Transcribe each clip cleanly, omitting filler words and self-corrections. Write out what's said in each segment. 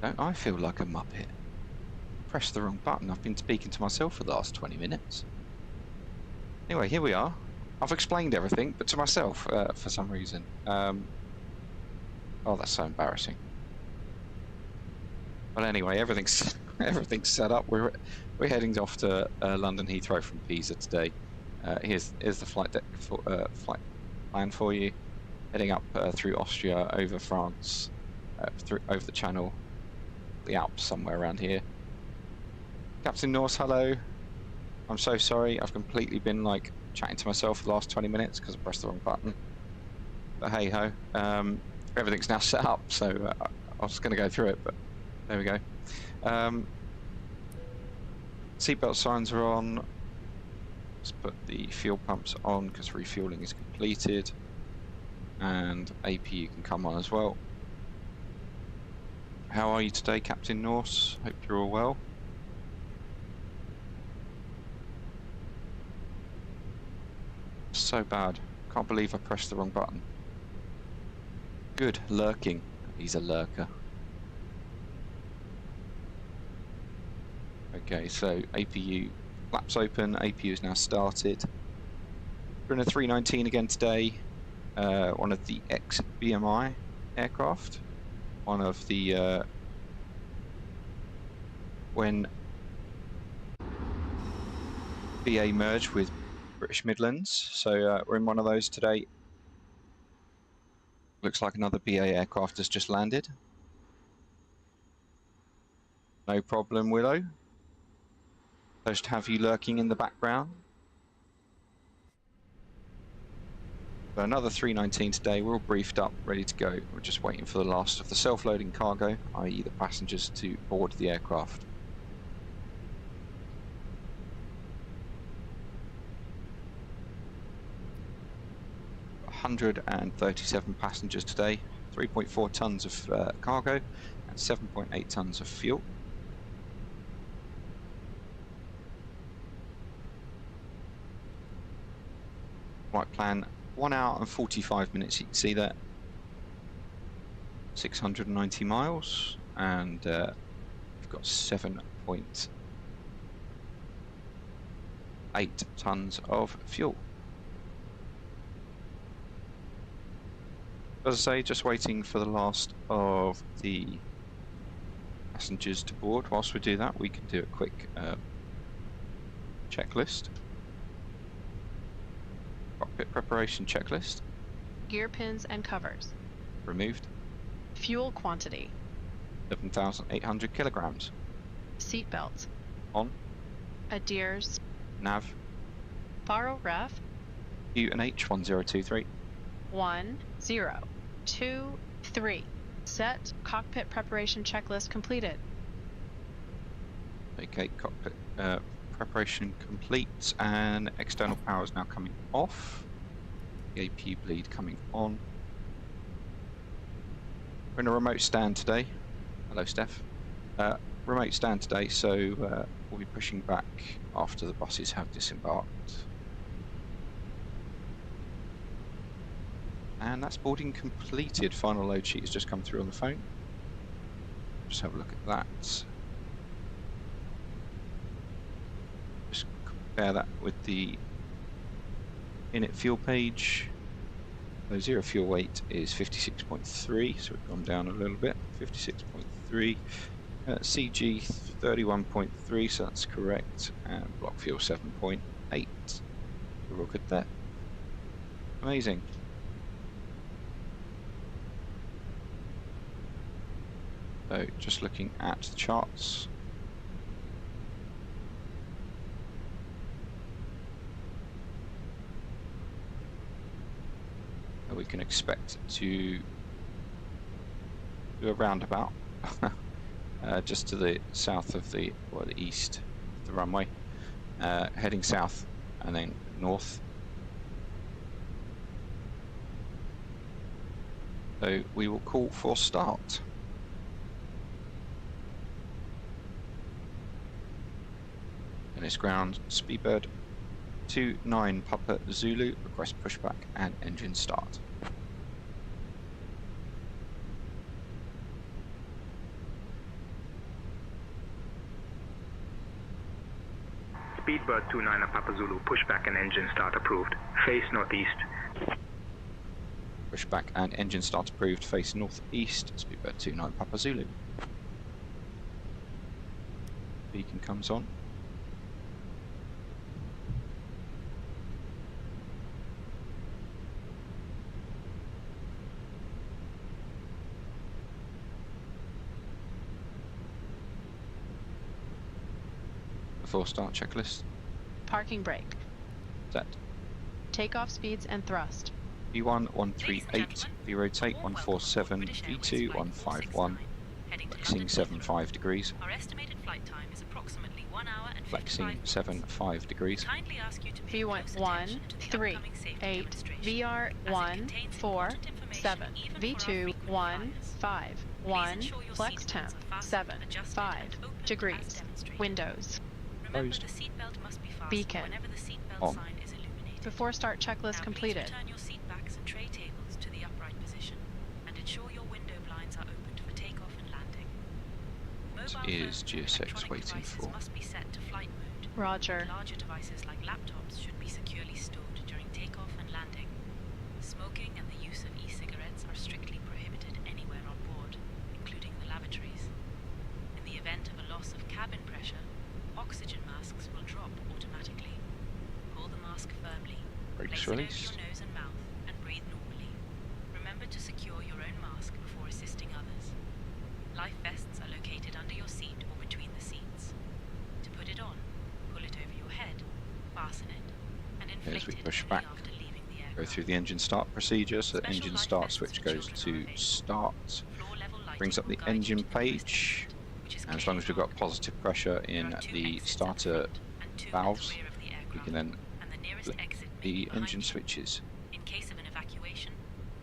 Don't I feel like a muppet? Pressed the wrong button. I've been speaking to myself for the last 20 minutes. Anyway, here we are. I've explained everything, but to myself for some reason. Oh, that's so embarrassing. But anyway, everything's set up. We're heading off to London Heathrow from Pisa today. Here's the flight deck flight plan for you. Heading up through Austria, over France, over the Channel, the Alps, somewhere around here. Captain Norse, hello. I'm so sorry. I've completely been like chatting to myself for the last 20 minutes because I pressed the wrong button. But hey ho, everything's now set up, so I was going to go through it, but there we go. Seatbelt signs are on. Let's put the fuel pumps on because refueling is completed. And APU can come on as well. How are you today, Captain Norse? Hope you're all well. So bad. Can't believe I pressed the wrong button. Good, lurking. He's a lurker. Okay, so APU flaps open. APU is now started. We're in a 319 again today. One of the ex-BMI aircraft. One of the when BA merged with British Midlands, so we're in one of those today. Looks like another BA aircraft has just landed. No problem, Willow. Pleasure to have you lurking in the background. So another 319 today. We're all briefed up, ready to go. We're just waiting for the last of the self-loading cargo, i.e. the passengers, to board the aircraft. $137 passengers today, 3.4 tons of cargo and 7.8 tons of fuel. Flight plan, 1 hour and 45 minutes, you can see that. 690 miles, and we've got 7.8 tons of fuel. As I say, just waiting for the last of the passengers to board. Whilst we do that, we can do a quick checklist. Cockpit preparation checklist. Gear pins and covers. Removed. Fuel quantity. 7,800 kilograms. Seat belts. On. Adheres. Nav. Faro ref. UNH 1023. 1, 0, 2, 3. Set. Cockpit preparation checklist completed. Okay, cockpit preparation complete, and external power is now coming off. The APU bleed coming on. We're in a remote stand today. Hello, Steph. Remote stand today, so we'll be pushing back after the buses have disembarked. And that's boarding completed. Final load sheet has just come through on the phone. Just have a look at that. Just compare that with the init fuel page. The zero fuel weight is 56.3, so we've gone down a little bit. 56.3. CG 31.3, so that's correct. And block fuel 7.8. We're all good there. Amazing. So just looking at the charts. We can expect to do a roundabout just to the south of the, or the east of the runway, heading south and then north. So we will call for start. And it's ground Speedbird 29 Papa Zulu, request pushback and engine start. So 1 Speedbird14 Papa Zulu, pushback and engine start approved. Face northeast. Pushback and engine start approved, face northeast, Speedbird29 Papa Zulu. Beacon comes on. Before start checklist. Parking brake. Set. Takeoff speeds and thrust. V1 138, V rotate 147, V2 151, flexing 75 degrees. Our estimated flight time is approximately 1 hour and 55 Flexing minutes. 75 degrees. Kindly ask you to pay V1 close 1 attention to the 3 upcoming safety 8 demonstration, VR as it 1 contains 4 important information 7 even for our V2 frequent 1 flyers. 5 Please 1 ensure your flex seatbelts temp are fastened, 7 adjusted, 5 and opened as degrees. demonstrated. Windows. Remember, Closed. the seatbelt must be fastened Beacon. whenever the seatbelt On. sign is illuminated. Before start checklist Now completed. please return your seat backs and tray tables to the upright position and ensure your window blinds are opened for takeoff and landing. Mobile is phones and GSX electronic waiting devices for. must be set to flight mode. Roger. Larger devices like laptops should be securely stored during takeoff and landing. Smoking and the use of e-cigarettes are strictly prohibited anywhere on board, including the lavatories. In the event of a loss of cabin pressure, oxygen masks will drop automatically. Hold the mask firmly, Brakes place it over released. your nose and mouth, and breathe normally. Remember to secure your own mask before assisting others. Life vests are located under your seat or between the seats. To put it on, pull it over your head, fasten it, and inflate As we it push only back, after leaving the go aircraft. through the engine start procedure. So the Special engine life start vests switch for goes children are to available. start. Floor-level lighting Brings up will the guide you engine to the nearest page. exit, which is And as clearly long as we've got marked. positive pressure There in are 2 the exits at the starter front and 2 at the valves, rear of the we aircraft, can then and the nearest flip exit may the be behind engine you. switches. In case of an evacuation,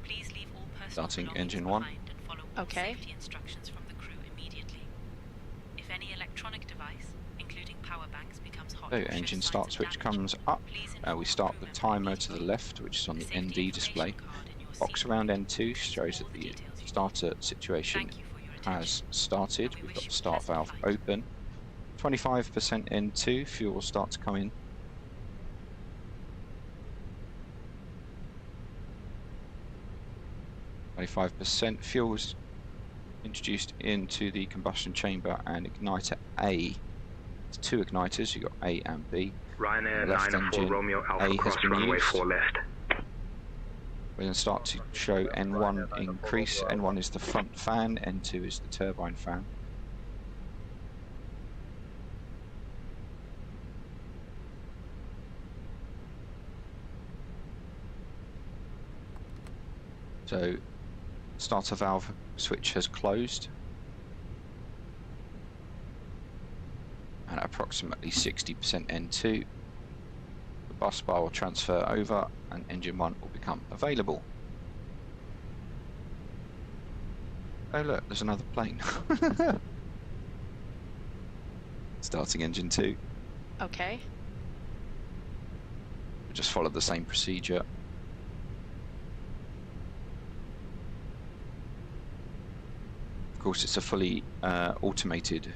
please leave all personal Starting belongings engine 1. behind and follow all Okay. safety instructions from the crew immediately. If any electronic device, including power banks, becomes hot So or shows engine signs start of switch damage, comes up. please We inform start crew the member timer to the immediately. left, which is on the safety ND display. information card in your Box seat around belt N2 contains shows all that the the details you starter need. situation Thank you for your attention. has started. And we We've wish got you the a start pleasant valve flight. open. 25% N2, fuel will start to come in. .25% fuel is introduced into the combustion chamber and igniter A. It's 2 igniters, you've got A and B. Ryanair Left 904 engine Romeo A Alpha has cross been runway used. 4 left. We're going to start to show N1 increase. N1 is the front fan, N2 is the turbine fan. So, starter valve switch has closed. And at approximately 60% N2, the bus bar will transfer over and engine 1 will become available. Oh look, there's another plane. Starting engine 2. Okay. We just followed the same procedure. Of course, it's a fully automated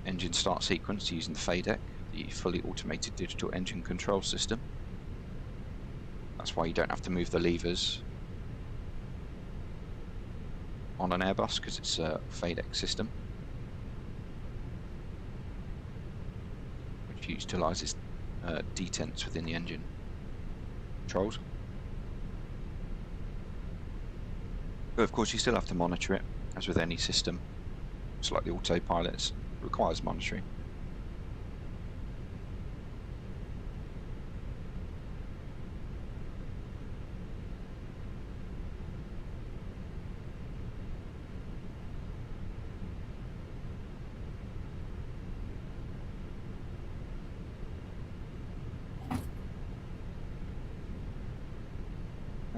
engine start sequence using the FADEC, the fully automated digital engine control system. That's why you don't have to move the levers on an Airbus, because it's a FADEC system, which utilises detents within the engine controls. But of course, you still have to monitor it, as with any system. It's like the autopilot, it requires monitoring.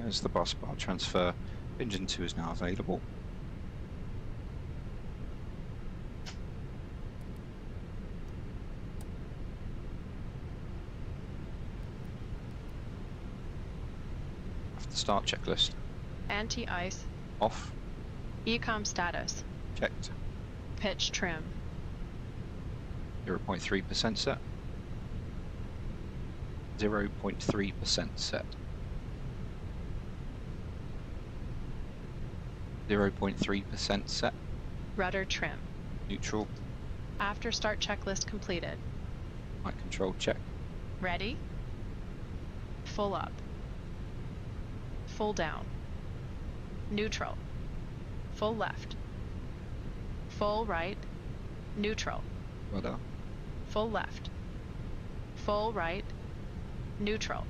As the bus bar transfer, engine 2 is now available. After start checklist. Anti-ice. Off. Ecom status. Checked. Pitch trim. 0.3% set. 0.3% set. 0.3% set. Rudder trim. Neutral. After start checklist completed. Flight control check. Ready? Full up. Full down. Neutral. Full left. Full right. Neutral. Rudder. Full left. Full right. Neutral.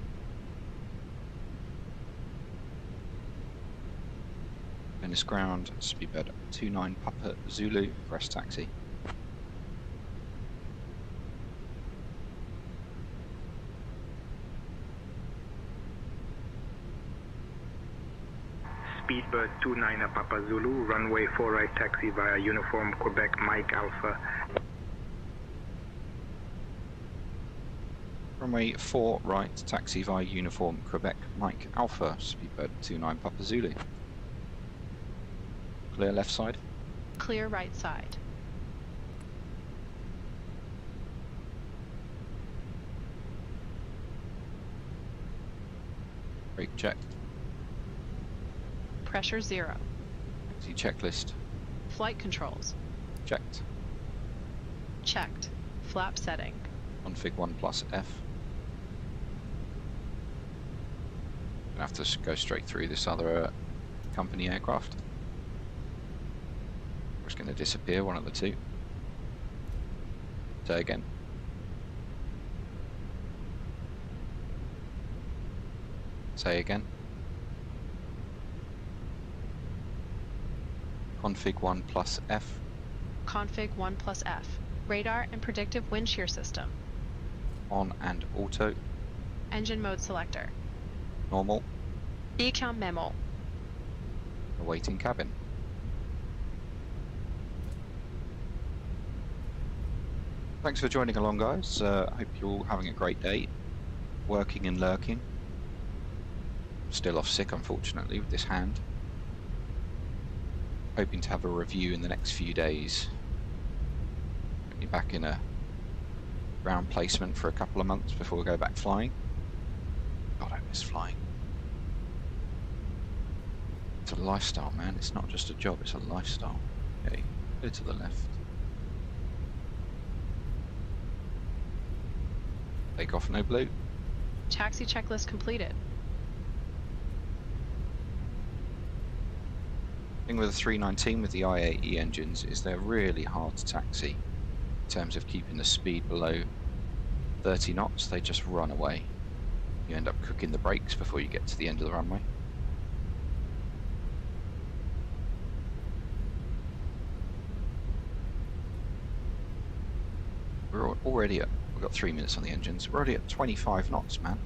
Venice ground, Speedbird 29 Papa Zulu, press taxi. Speedbird 29 Papa Zulu, runway 4 right taxi via Uniform Quebec Mike Alpha. Runway 4 right, taxi via Uniform Quebec Mike Alpha, Speedbird 29 Papa Zulu. Clear left side. Clear right side. Brake check. Pressure 0. Taxi checklist. Flight controls. Checked. Checked. Flap setting. Config 1 plus F. Gonna have to go straight through this other company aircraft. It's going to disappear, one of the two. Say again. Say again. Config 1 plus F. Config 1 plus F. Radar and predictive wind shear system. On and auto. Engine mode selector. Normal. Ecom memo. Awaiting cabin. Thanks for joining along, guys. Hope you're all having a great day. Working and lurking. Still off sick, unfortunately, with this hand. Hoping to have a review in the next few days. Get me back in a ground placement for a couple of months before we go back flying. God, I miss flying. It's a lifestyle, man. It's not just a job, it's a lifestyle. Okay, go to the left. Takeoff, no blue. Taxi checklist completed. Thing with the 319 with the IAE engines is they're really hard to taxi in terms of keeping the speed below 30 knots. They just run away. You end up cooking the brakes before you get to the end of the runway. We're already at, we've got 3 minutes on the engines. We're already at 25 knots, man.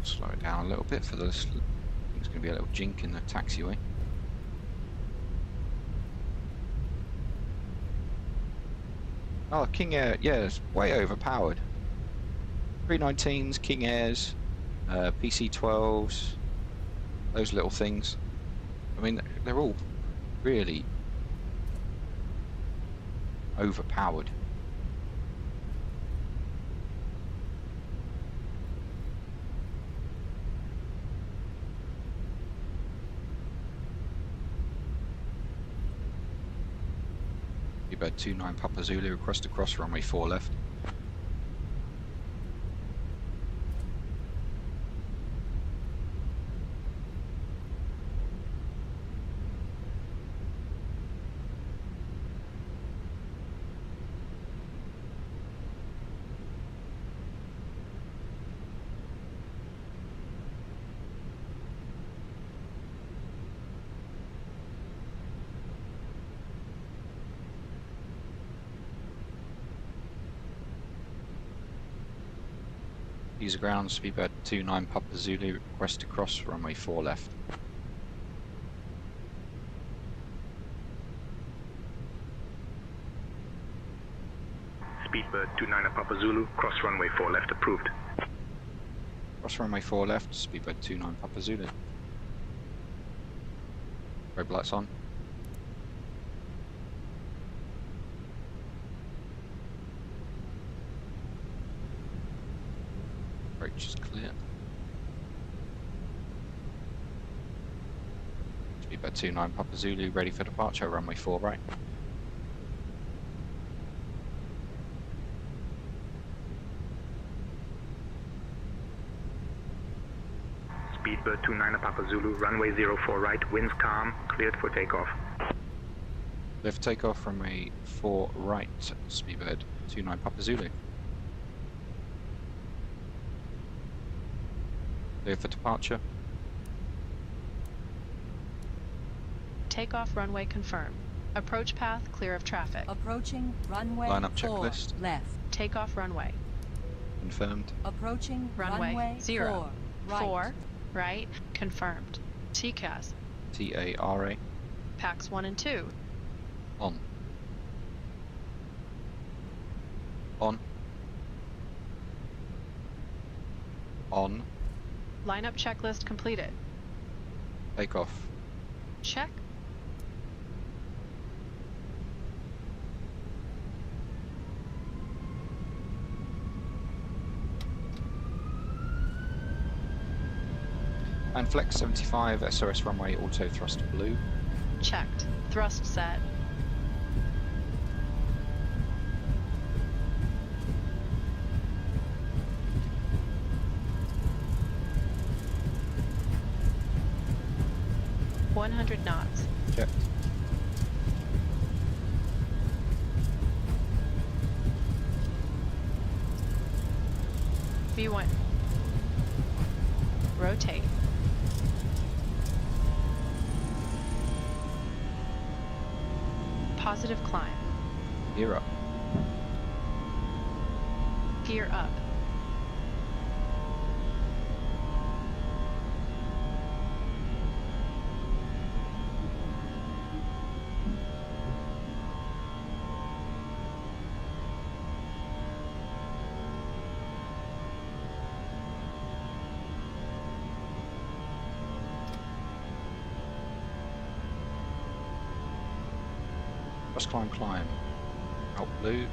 Slow it down a little bit for this. There's going to be a little jink in the taxiway. Oh, King Air, yeah, it's way overpowered. 319s, King Airs, PC-12s, those little things. I mean, they're all really overpowered. Speedbird 29 Papa Zulu, request to cross runway 4 left. User ground, Speedbird 29 Papa Zulu, request to cross runway 4 left. Speedbird 29 Papa Zulu, cross runway 4 left approved. Cross runway 4 left, Speedbird 29 Papa Zulu. Road lights on. Approach is clear. Speedbird 29 Papa Zulu, ready for departure, runway 4 right. Speedbird 29 Papa Zulu, runway 04 right, winds calm, cleared for takeoff. Clear for takeoff, runway 4 right, Speedbird 29 Papa Zulu. Clear for departure. Takeoff runway confirmed. Approach path clear of traffic. Approaching runway Line up 4 checklist. left. Takeoff runway. Confirmed. Approaching Runway 0. 4 right. 4 right. Confirmed. TCAS. TARA. Packs 1 and 2. On. On. On. Lineup checklist completed. Takeoff. Check. And flex 75, SOS runway auto thrust blue. Checked. Thrust set. .100 knots. Checked. V1. Rotate. Positive climb. Gear up. Gear up. Just climb. Out blue.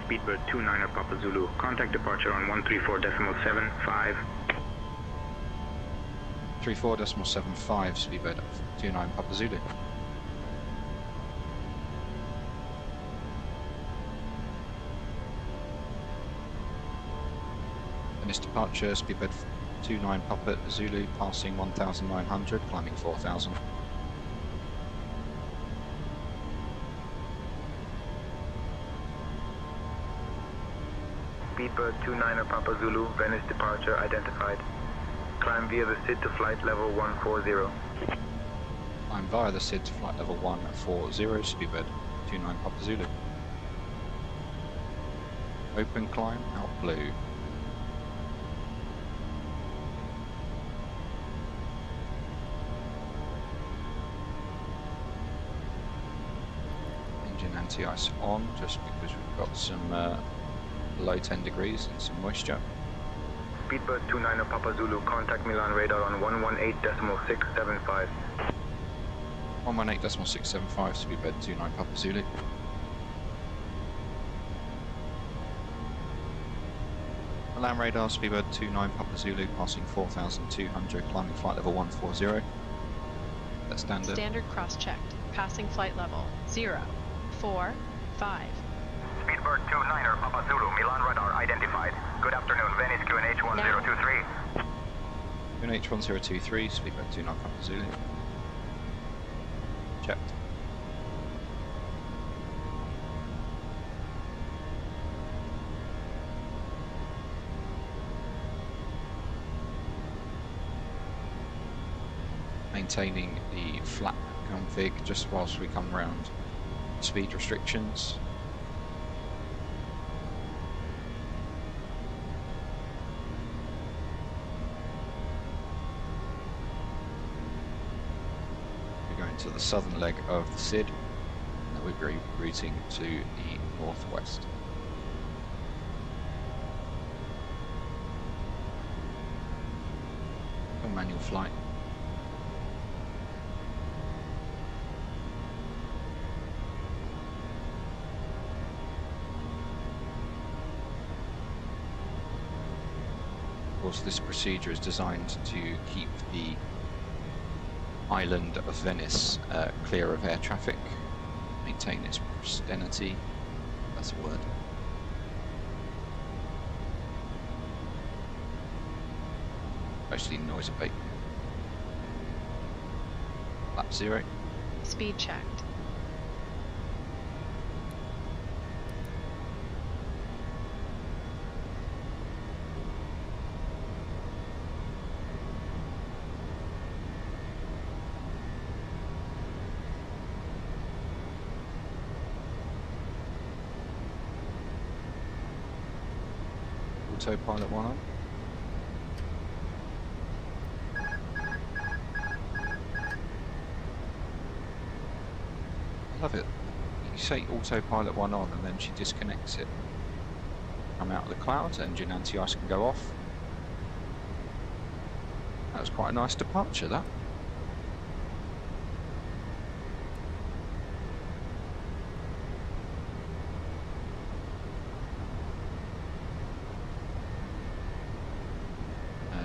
Speedbird 29 Papa Zulu, contact departure on 134.75. 34.75, Speedbird 29 Papa Zulu. Finish departure, Speedbird 29 Papa Zulu, passing 1,900, climbing 4,000. Speedbird 29 Papa Zulu, Venice departure identified. Climb via the SID to flight level 140. Climb via the SID to flight level 140, Speedbird 29 Papa Zulu. Open climb, out blue. Engine anti-ice on, just because we've got some below 10 degrees and some moisture. Speedbird 29 Papa Zulu, contact Milan radar on 118.675. 118.675, Speedbird 29 Papa Zulu. Land radar, Speedbird 29 Papa Zulu, passing 4,200, climbing flight level 140. That's standard. Standard cross-checked. Passing flight level 0, 4, 5. Speedbird 29 Papa Zulu, Milan radar identified. Good afternoon, Venice QNH 1023. QNH 1023, Speedbird 29 Papa Zulu. Checked. Maintaining the flap config just whilst we come round speed restrictions. We're going to the southern leg of the SID, and we're routing to the northwest. Manual flight. course, this procedure is designed to keep the island of Venice clear of air traffic, maintain its pristinity. That's a word. Actually, noise abate. Lap 0. Speed checked. Autopilot 1 on. I love it. You say autopilot 1 on and then she disconnects it. Come out of the cloud, engine anti-ice can go off. That was quite a nice departure, that.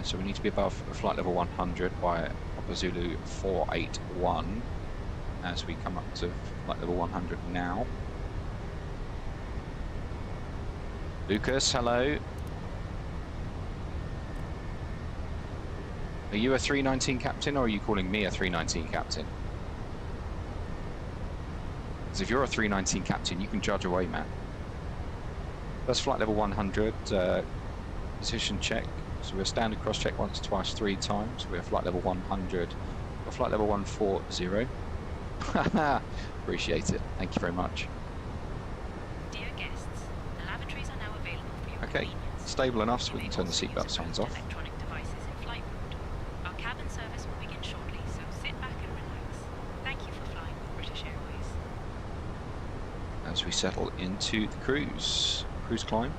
So we need to be above flight level 100 by Papa Zulu 481 as we come up to flight level 100 now. Lucas, hello. Are you a 319 captain or are you calling me a 319 captain? Because if you're a 319 captain, you can judge away, man. That's flight level 100, position check. So we're standard cross check once, twice, 3 times. We're flight level 100, or flight level 140. Appreciate it. Thank you very much. Dear guests, the lavatories are now available for your Okay, convenience. stable enough so we can turn the seatbelt signs off. Electronic devices in flight mode. Our cabin service will begin shortly, so sit back and relax. Thank you for flying with British Airways. As we settle into the cruise climb.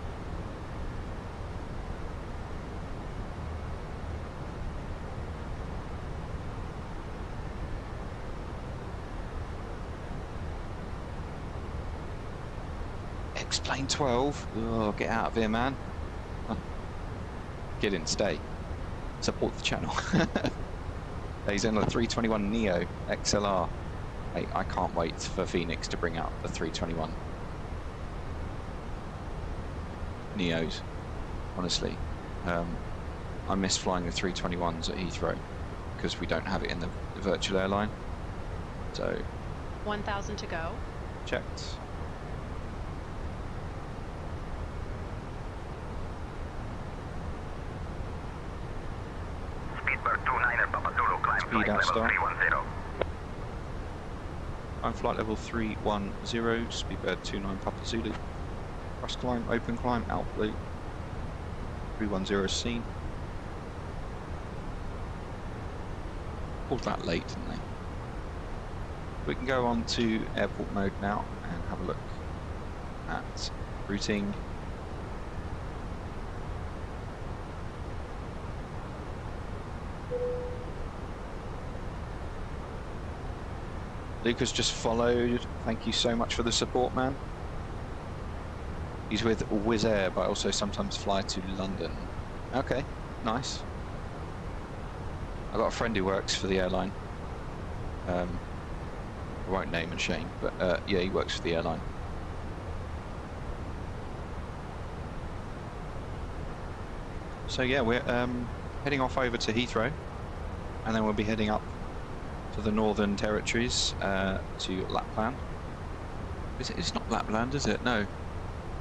Plane 12. Oh, get out of here, man. Get in, stay. Support the channel. He's in the 321 Neo XLR. Hey, I can't wait for Phoenix to bring out the 321 Neos. Honestly, I miss flying the 321s at Heathrow because we don't have it in the virtual airline. So 1,000 to go. checked. Speedbird 29 Papa Zulu, climb Speed flight out level start. 310. I'm flight level 310, Speedbird 29 Papa Zulu. Cross climb, open climb, out blue. 310 is seen. Pulled that late, didn't they? We can go on to airport mode now and have a look at routing. Lucas just followed. Thank you so much for the support, man. He's with Wizz Air, but I also sometimes fly to London. Okay, nice. I've got a friend who works for the airline. I won't name and shame, but yeah, he works for the airline. So yeah, we're heading off over to Heathrow, and then we'll be heading up to the Northern Territories, to Lapland. It's not Lapland, is it? No.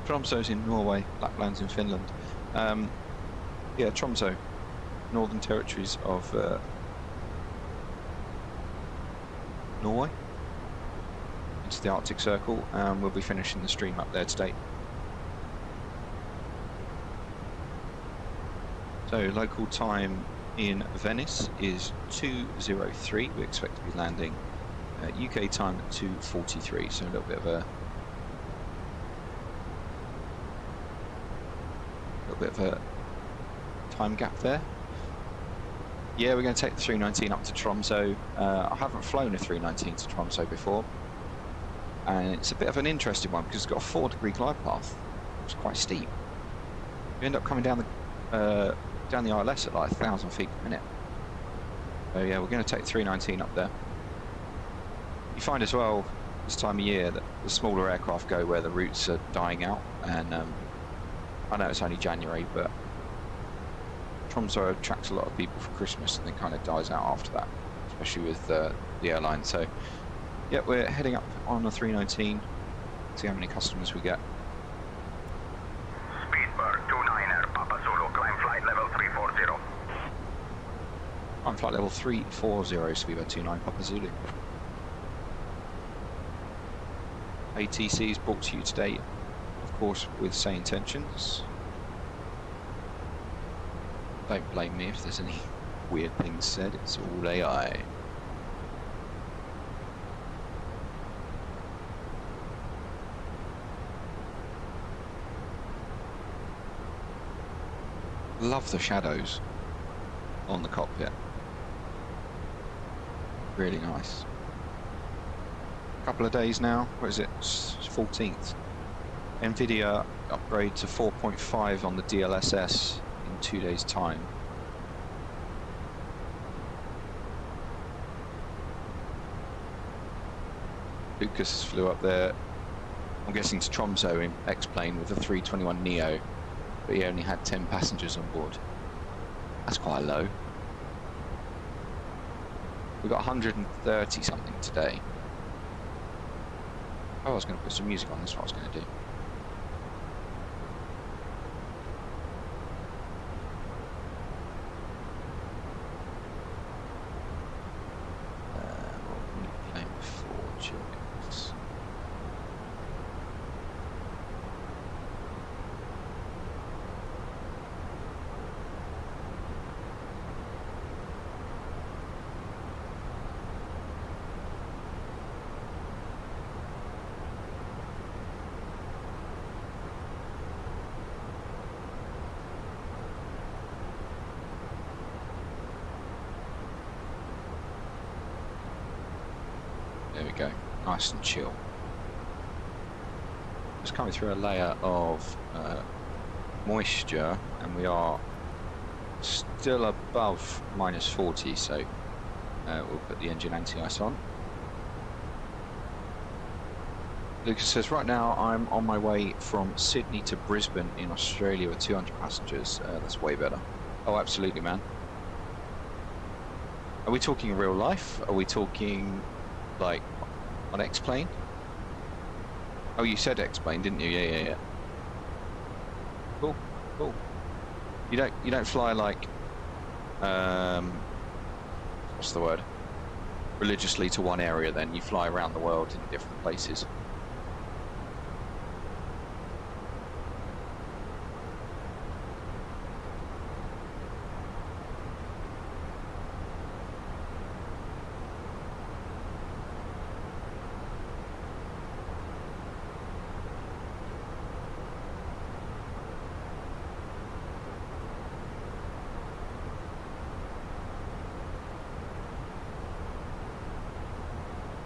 Tromso's in Norway, Lapland's in Finland. Yeah, Tromso, Northern Territories of Norway, into the Arctic Circle, and we'll be finishing the stream up there today. So local time in Venice is 2:03. We expect to be landing UK time at 2:43, so a little bit of a time gap there. Yeah, we're going to take the 319 up to Tromso. I haven't flown a 319 to Tromso before, and it's a bit of an interesting one because it's got a 4-degree glide path. It's quite steep. You end up coming down the down the ILS at like 1,000 feet per minute. So yeah, we're going to take 319 up there. You find as well this time of year that the smaller aircraft go where the routes are dying out, and I know it's only January, but Tromsø attracts a lot of people for Christmas and then kind of dies out after that, especially with the airline. So yeah, we're heading up on the 319, see how many customers we get. Speedbird 29er, Papa Zulu, climb flight level 340. I'm flight level 340, Speedbird29, Papa Zulu. ATC is brought to you today, of course, with SayIntentions. Don't blame me if there's any weird things said, it's all AI. Love the shadows on the cockpit. Really nice. Couple of days now, what is it, 14th. NVIDIA upgrade to 4.5 on the DLSS in 2 days time. Lucas flew up there, I'm guessing to Tromsø in X-plane with the 321 Neo, but he only had 10 passengers on board. That's quite low. We got 130 something today. Oh, I was going to put some music on, that's what I was going to do. What were we playing before, Julius? There we go, nice and chill. Just coming through a layer of moisture, and we are still above -40, so we'll put the engine anti-ice on. Lucas says, right now I'm on my way from Sydney to Brisbane in Australia with 200 passengers. That's way better. Oh, absolutely, man. Are we talking real life? Are we talking like on X-plane? Oh, you said X-plane, didn't you? Yeah. Cool. You don't fly like what's the word? Religiously to one area, then you fly around the world in different places.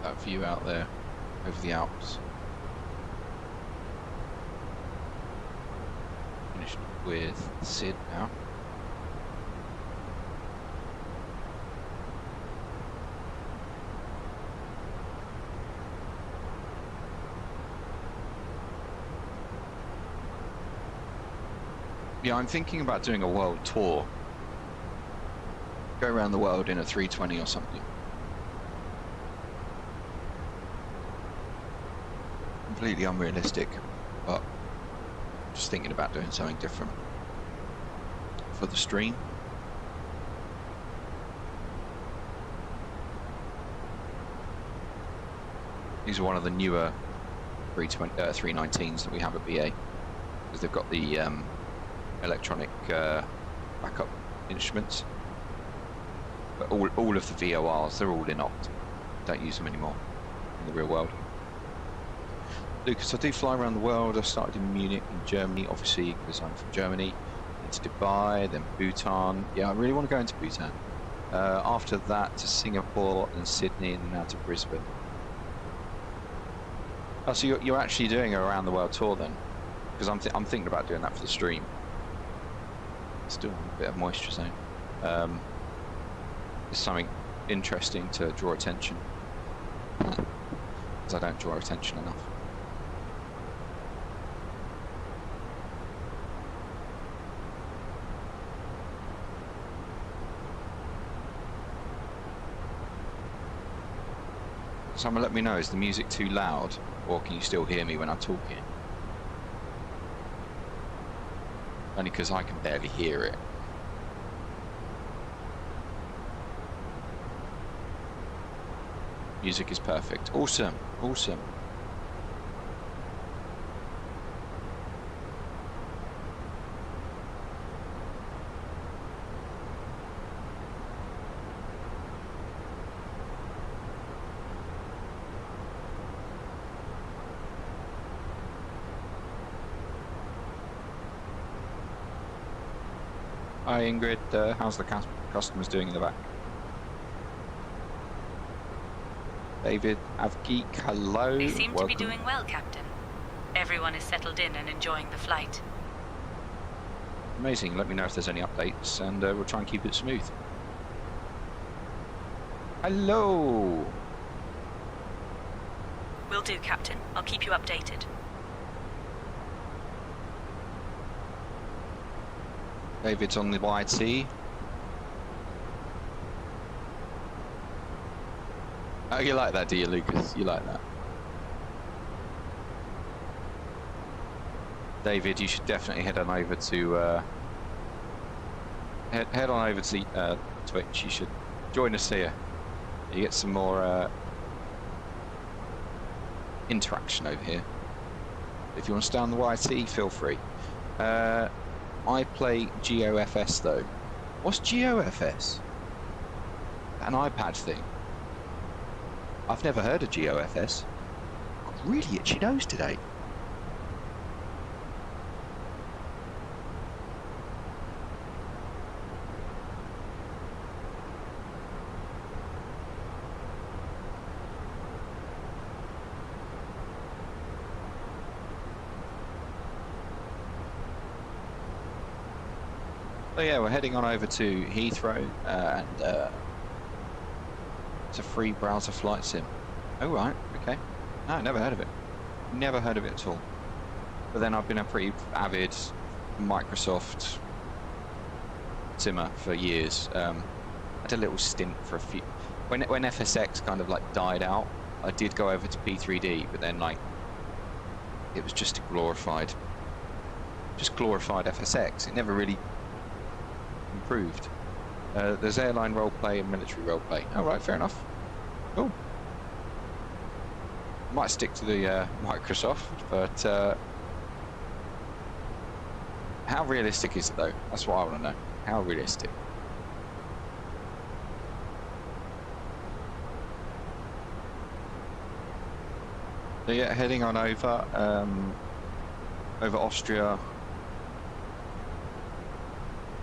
That view out there over the Alps. Finished with Sid now. Yeah, I'm thinking about doing a world tour. Go around the world in a 320 or something. Completely unrealistic, but just thinking about doing something different for the stream. These are one of the newer 319s that we have at BA, because they've got the electronic backup instruments, but all of the VORs, they're all in opt. Don't use them anymore in the real world. Lucas, I do fly around the world. I started in Munich in Germany, obviously because I'm from Germany, into Dubai, then Bhutan. Yeah, I really want to go into Bhutan. After that to Singapore and Sydney, and now to Brisbane. Oh, so you're actually doing a around the world tour then? Because I'm thinking about doing that for the stream. Still a bit of moisture zone. There's something interesting to draw attention, because I don't draw attention enough. Someone let me know, is the music too loud, or can you still hear me when I'm talking? Only because I can barely hear it. Music is perfect. Awesome, awesome. Hi Ingrid, how's the customers doing in the back? David Avgeek, hello. They seem welcome. to be doing well, Captain. Everyone is settled in and enjoying the flight. Amazing, let me know if there's any updates and we'll try and keep it smooth. Hello. Will do, Captain. I'll keep you updated. David's on the YT. Oh, you like that, do you, Lucas? You like that? David, you should definitely head on over to head on over to Twitch. You should join us here. You get some more interaction over here. If you want to stay on the YT, feel free. I play GOFS though. What's GOFS? An iPad thing. I've never heard of GOFS. Got really itchy nose today. So yeah, we're heading on over to Heathrow and it's a free browser flight sim. Oh right, okay. No, never heard of it. Never heard of it at all. But then I've been a pretty avid Microsoft simmer for years. I had a little stint for a few. When FSX kind of like died out, I did go over to P3D, but then like it was just a glorified FSX. It never really improved. There's airline roleplay and military roleplay. Oh right, fair enough. Cool. Might stick to the Microsoft, but how realistic is it though? That's what I want to know. How realistic? So yeah, heading on over Austria,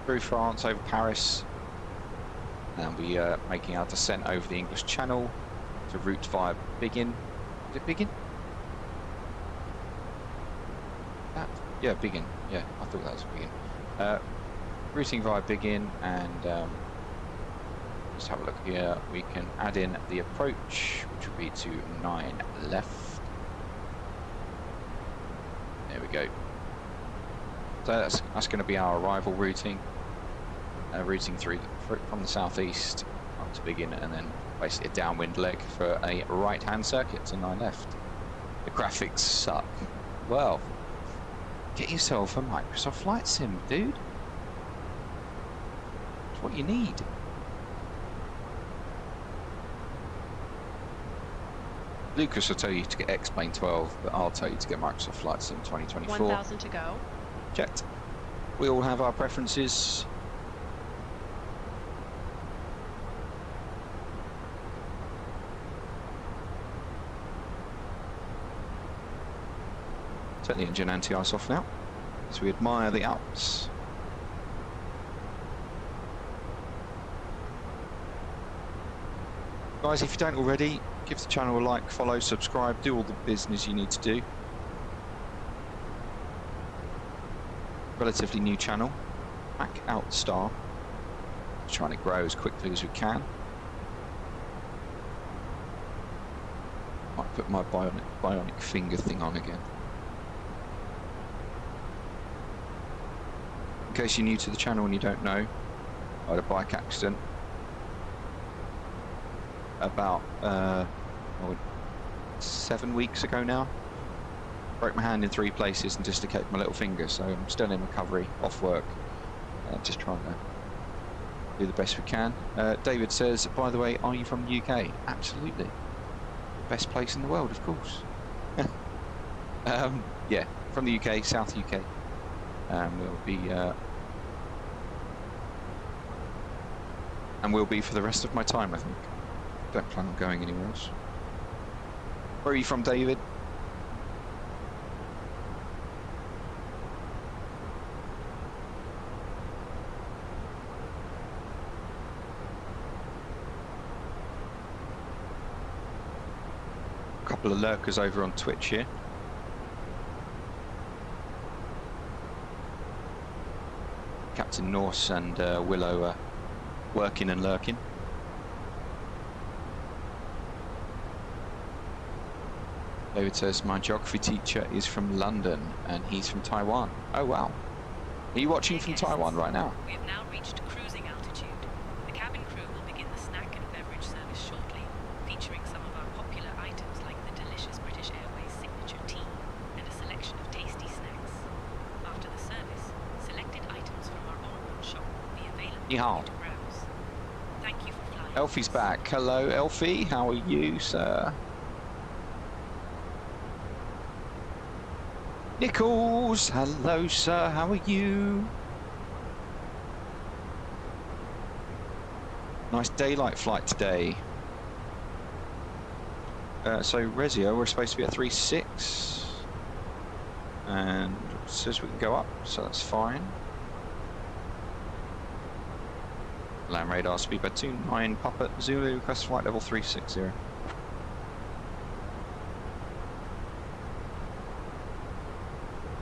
through France, over Paris, and we are making our descent over the English Channel to route via Biggin. Is it Biggin? Yeah, Biggin. Yeah, I thought that was Biggin. Routing via Biggin, and just have a look here. We can add in the approach, which would be to 9 left. There we go. So that's going to be our arrival routing. Routing through from the southeast up to Biggin, and then basically a downwind leg for a right-hand circuit to 9 left. The graphics suck. Well, get yourself a Microsoft Flight Sim, dude. It's what you need. Lucas will tell you to get X-Plane 12, but I'll tell you to get Microsoft Flight Sim 2024. 1,000 to go. Checked. We all have our preferences. Set the engine anti-ice off now, as we admire the Alps. Guys, if you don't already, give the channel a like, follow, subscribe, do all the business you need to do. Relatively new channel. back out star. Trying to grow as quickly as we can. Might put my bionic finger thing on again. In case you're new to the channel and you don't know, I had a bike accident about 7 weeks ago now. Broke my hand in 3 places and dislocated my little finger, so I'm still in recovery, off work, just trying to do the best we can. David says, by the way, are you from the UK? Absolutely. Best place in the world, of course. Yeah, from the UK, South UK. We'll be and will be for the rest of my time, I think. Don't plan on going anywhere else. Where are you from, David? A couple of lurkers over on Twitch here. Captain Norse and Willow are working and lurking. David says, my geography teacher is from London and he's from Taiwan. Oh wow. Are you watching from Taiwan right now? We have now reached cruising altitude. The cabin crew will begin the snack and beverage service shortly, featuring some of our popular items like the delicious British Airways signature tea and a selection of tasty snacks. After the service, selected items from our onboard shop will be available for you to browse. Thank you for flying. Elfie's back. Hello, Elfie. How are you, sir? Nichols, hello, sir. How are you? Nice daylight flight today. So Rezio, we're supposed to be at 3.6, and it says we can go up, so that's fine. Land radar, Speedbird14, Papa Zulu, request flight level 360.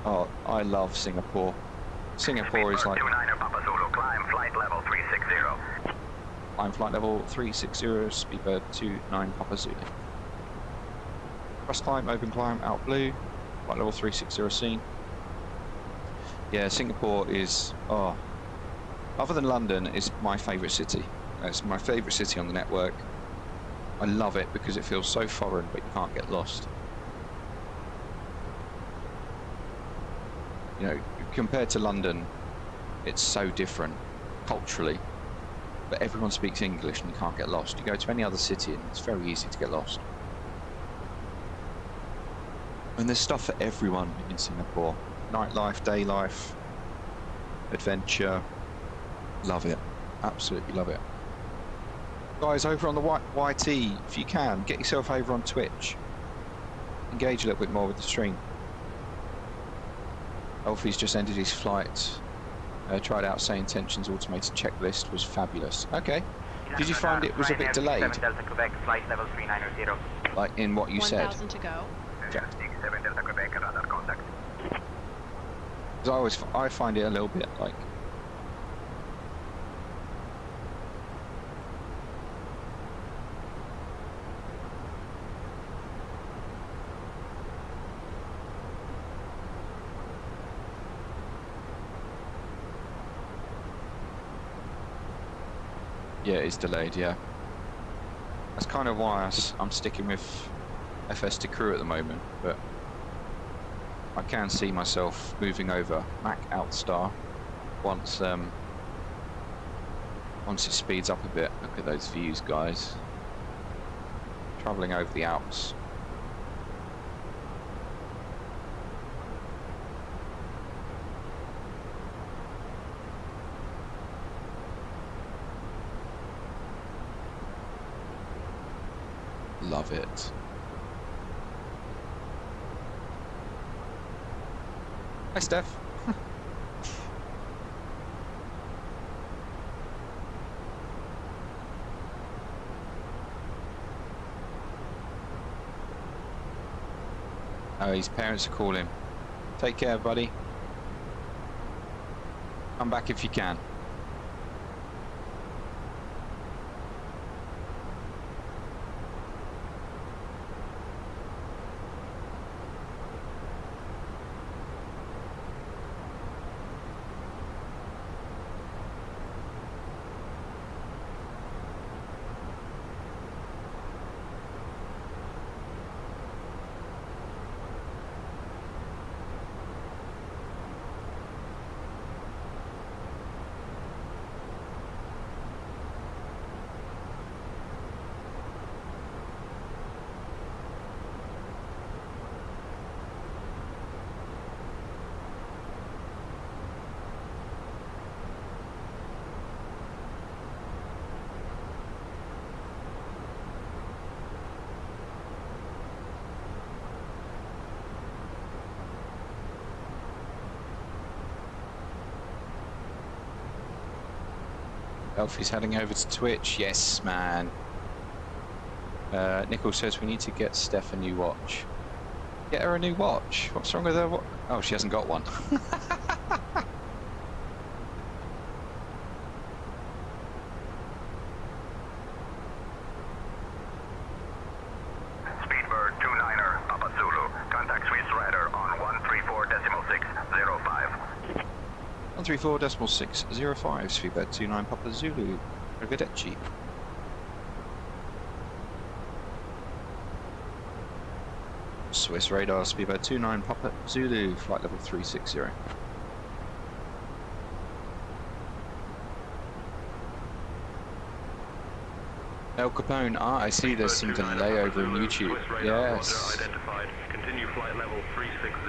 Oh, I love Singapore. Singapore is like... Papa Zulu, climb flight level 360. Climb flight level 360, Speedbird29 Papa Zulu. Cross climb, open climb, out blue, flight level 360 seen. Yeah, Singapore is... oh... other than London, is my favourite city. It's my favourite city on the network. I love it because it feels so foreign, but you can't get lost. You know, compared to London, it's so different culturally, but everyone speaks English and you can't get lost. You go to any other city and it's very easy to get lost. And there's stuff for everyone in Singapore. Nightlife, day life, adventure. Love it. Absolutely love it. Guys, over on the YT, if you can, get yourself over on Twitch. Engage a little bit more with the stream. Alfie's just ended his flight. Tried out SayIntentions automated checklist, was fabulous. Okay. Did you find it was a bit delayed? Delta Quebec, flight level 390. Like in what you said? 1,000 to go. Yeah. 7 Delta Quebec, radar contact. Because I find it a little bit like... yeah, it's delayed, yeah. That's kind of why I'm sticking with FS to crew at the moment, but I can see myself moving over Mac out star once once it speeds up a bit. Look at those views, guys. Travelling over the Alps. Love it. Hi, Steph. Oh, his parents are calling. Take care, buddy. Come back if you can. Elfie's heading over to Twitch. Yes, man. Nickel says we need to get Steph a new watch. Get her a new watch? What's wrong with her watch? Oh, she hasn't got one. Speedbird 29er, Papa Zulu. Contact Swiss Rider on 134.605. 134.605, Speedbird 29 Papa Zulu. Arrivederci. Swiss radar, Speedbird 29 Papa Zulu, flight level 360. El Capone, I see there's some delay over in YouTube. Yes. Identified. Continue flight level 360.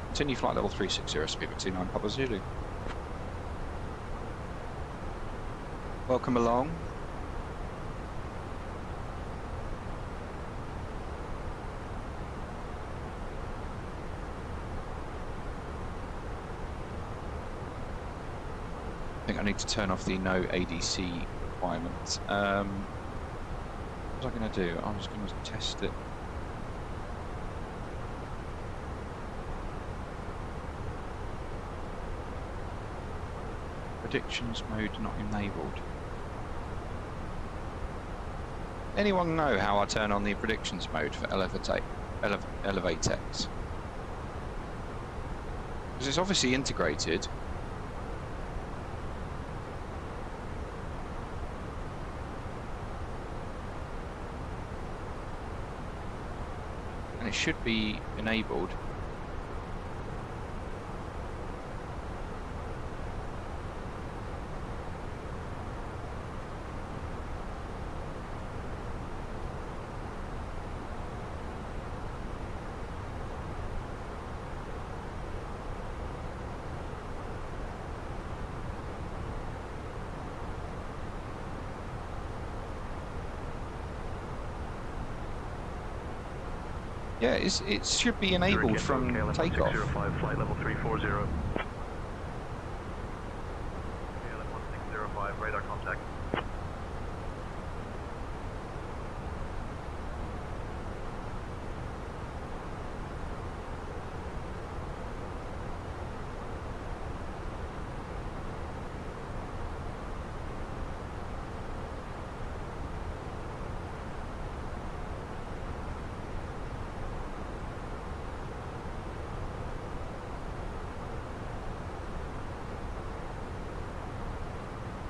Continue flight level 360, Speedbird 29 Papa Zulu. Welcome along. I think I need to turn off the no ADC requirements. What was I going to do? I was going to test it. Predictions mode not enabled. Anyone know how I turn on the predictions mode for Elevatex? Because it's obviously integrated. And it should be enabled. Yeah, it should be enabled from takeoff. 605, flight level 340. KLM 1605, radar contact.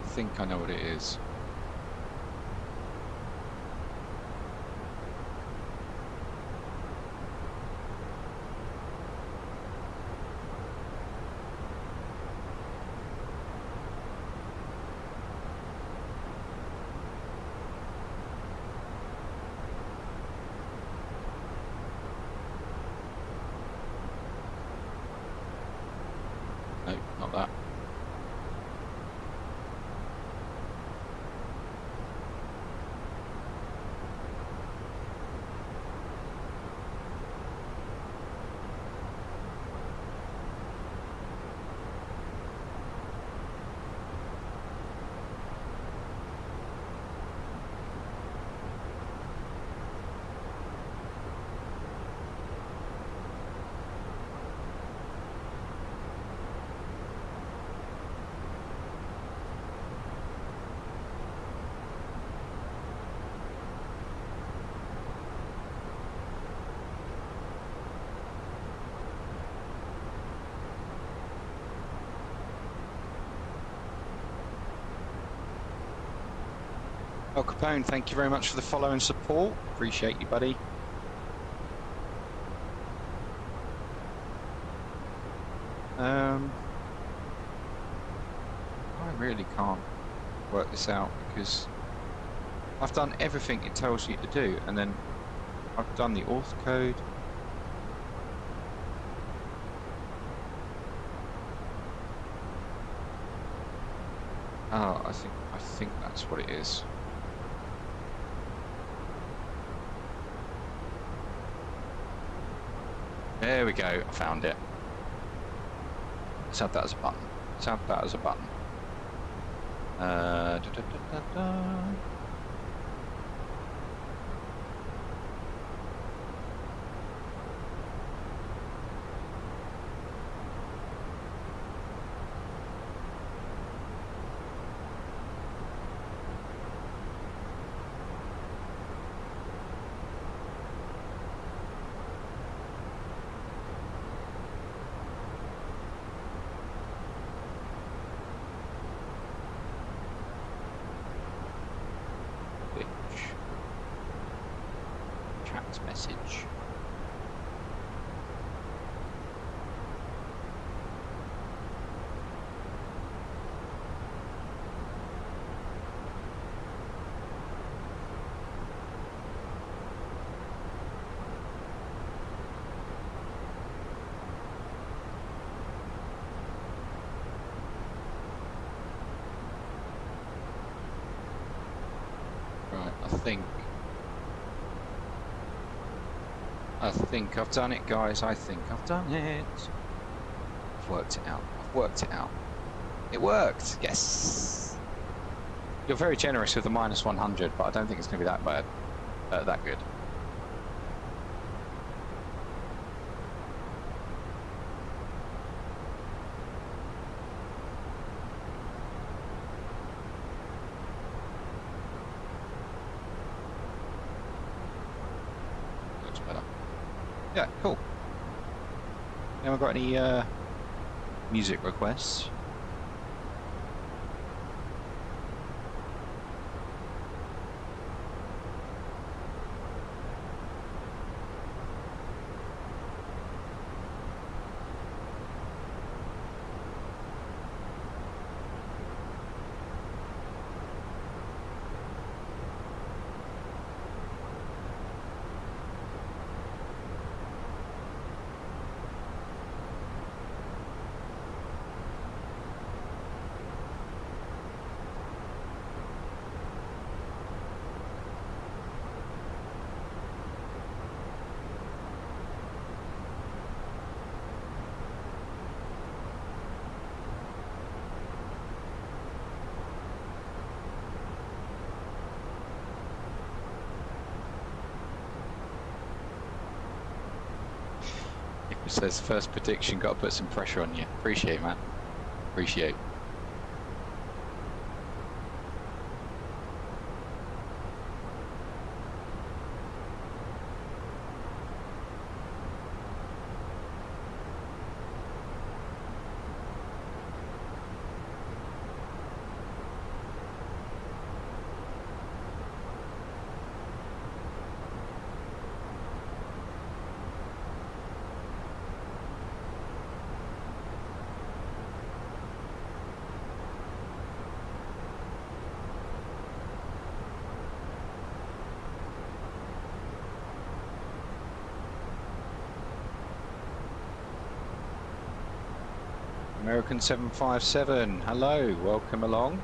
I think I know what it is. No, not that. Capone, thank you very much for the follow and support. Appreciate you, buddy. I really can't work this out because I've done everything it tells you to do, and then I've done the auth code. Oh, I think that's what it is. There we go, I found it. Let's have that as a button. Let's have that as a button. Da, da, da, da, da. Message. Right, I think I've done it, guys. I think I've done it. I've worked it out. I've worked it out. It worked. Yes. You're very generous with the -100, but I don't think it's going to be that bad. That good. Yeah, cool. Anyone got any music requests? It says first prediction, got to put some pressure on you. Appreciate, man. Appreciate. American 757, hello, welcome along.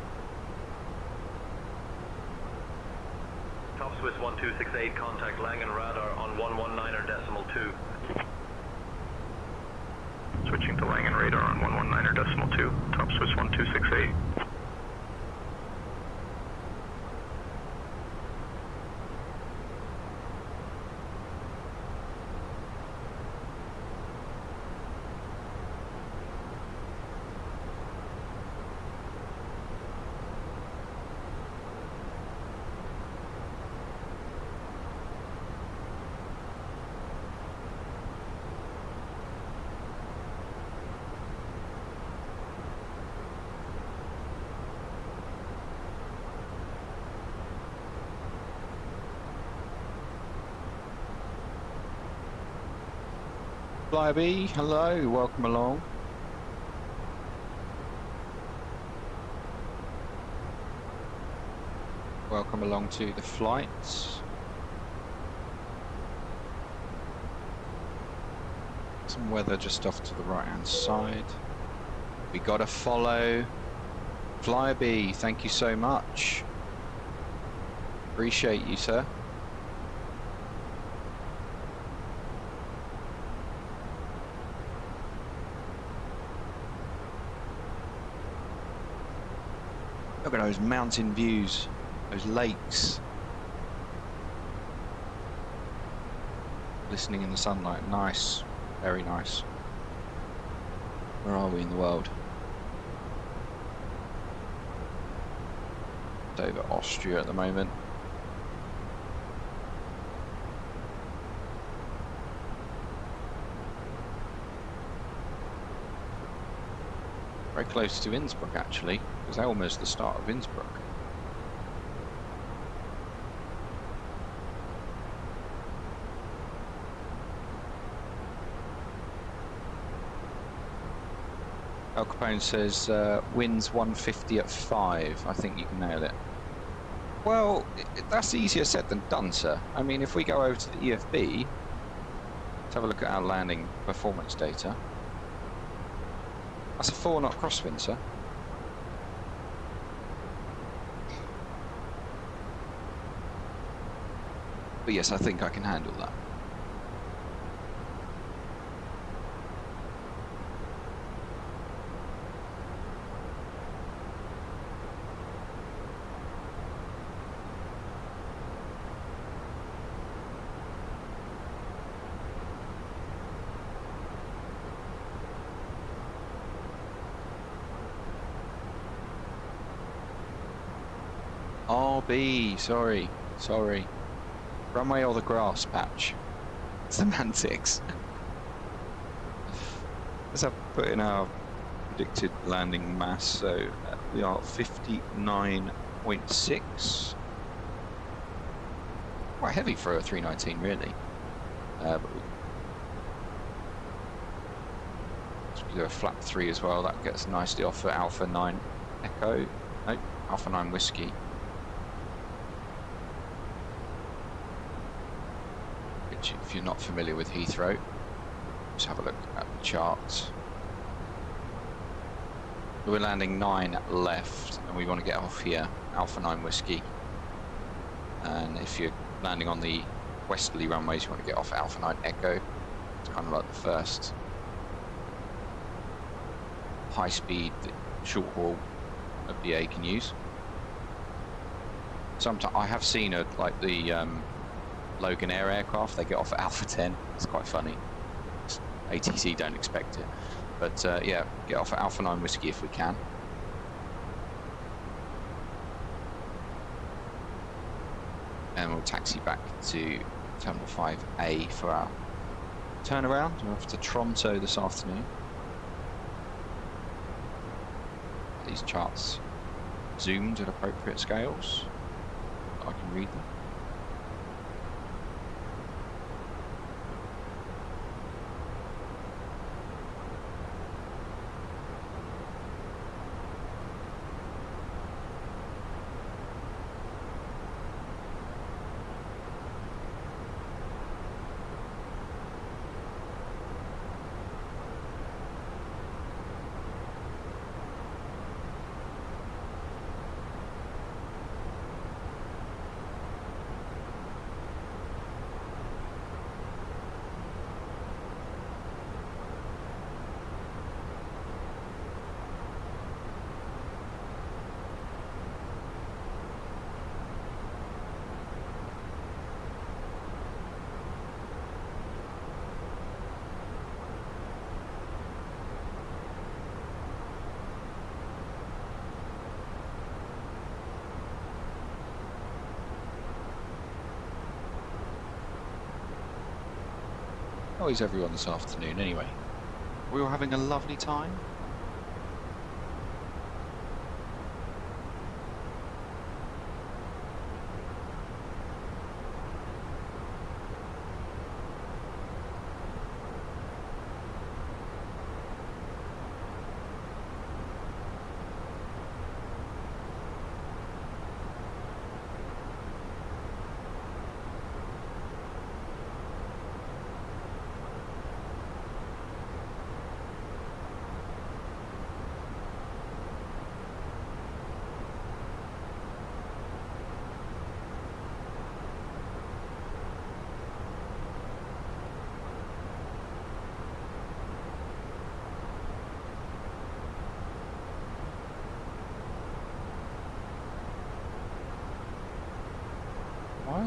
Top Swiss 1268, contact Langen radar on 119.2. Switching to Langen radar on 119.2, Top Swiss 1268. Flyby, hello, welcome along. Welcome along to the flight. Some weather just off to the right hand side. We got a follow. Flyby, thank you so much. Appreciate you, sir. Look at those mountain views, those lakes. Glistening in the sunlight, nice, very nice. Where are we in the world? It's over Austria at the moment. Very close to Innsbruck actually, because Elma's the start of Innsbruck. Al Capone says winds 150 at 5. I think you can nail it. Well, that's easier said than done, sir. I mean, if we go over to the EFB, let's have a look at our landing performance data. That's a 4-knot crosswind, sir. But yes, I think I can handle that. RB, sorry. Runway or the grass patch? Semantics. Let's have put in our predicted landing mass. So we are 59.6. Quite heavy for a 319, really. But we do a flap 3 as well. That gets nicely off at Alpha 9 Echo. Nope, Alpha 9 Whiskey. If you're not familiar with Heathrow, just have a look at the charts. We're landing 9 left and we want to get off here, Alpha 9 Whiskey. And if you're landing on the westerly runways, you want to get off Alpha 9 Echo. It's kind of like the first high speed short haul a BA can use. Sometimes I have seen it like the Logan Air aircraft, they get off at Alpha 10. It's quite funny. ATC don't expect it. But yeah, get off at Alpha 9 Whiskey if we can. And we'll taxi back to Terminal 5A for our turnaround. We're off to Toronto this afternoon. These charts zoomed at appropriate scales. I can read them. How is everyone this afternoon anyway? We all having a lovely time?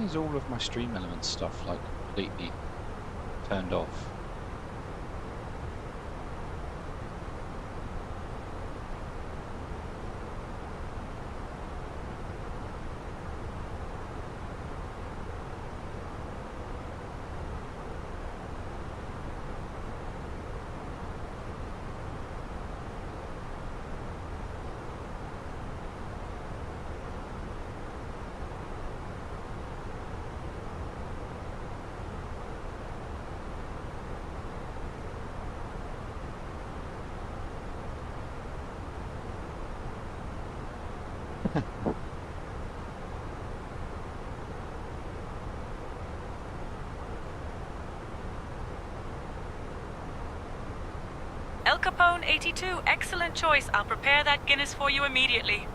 is all of my Stream Elements stuff like completely turned off? El Capone 82, excellent choice. I'll prepare that Guinness for you immediately.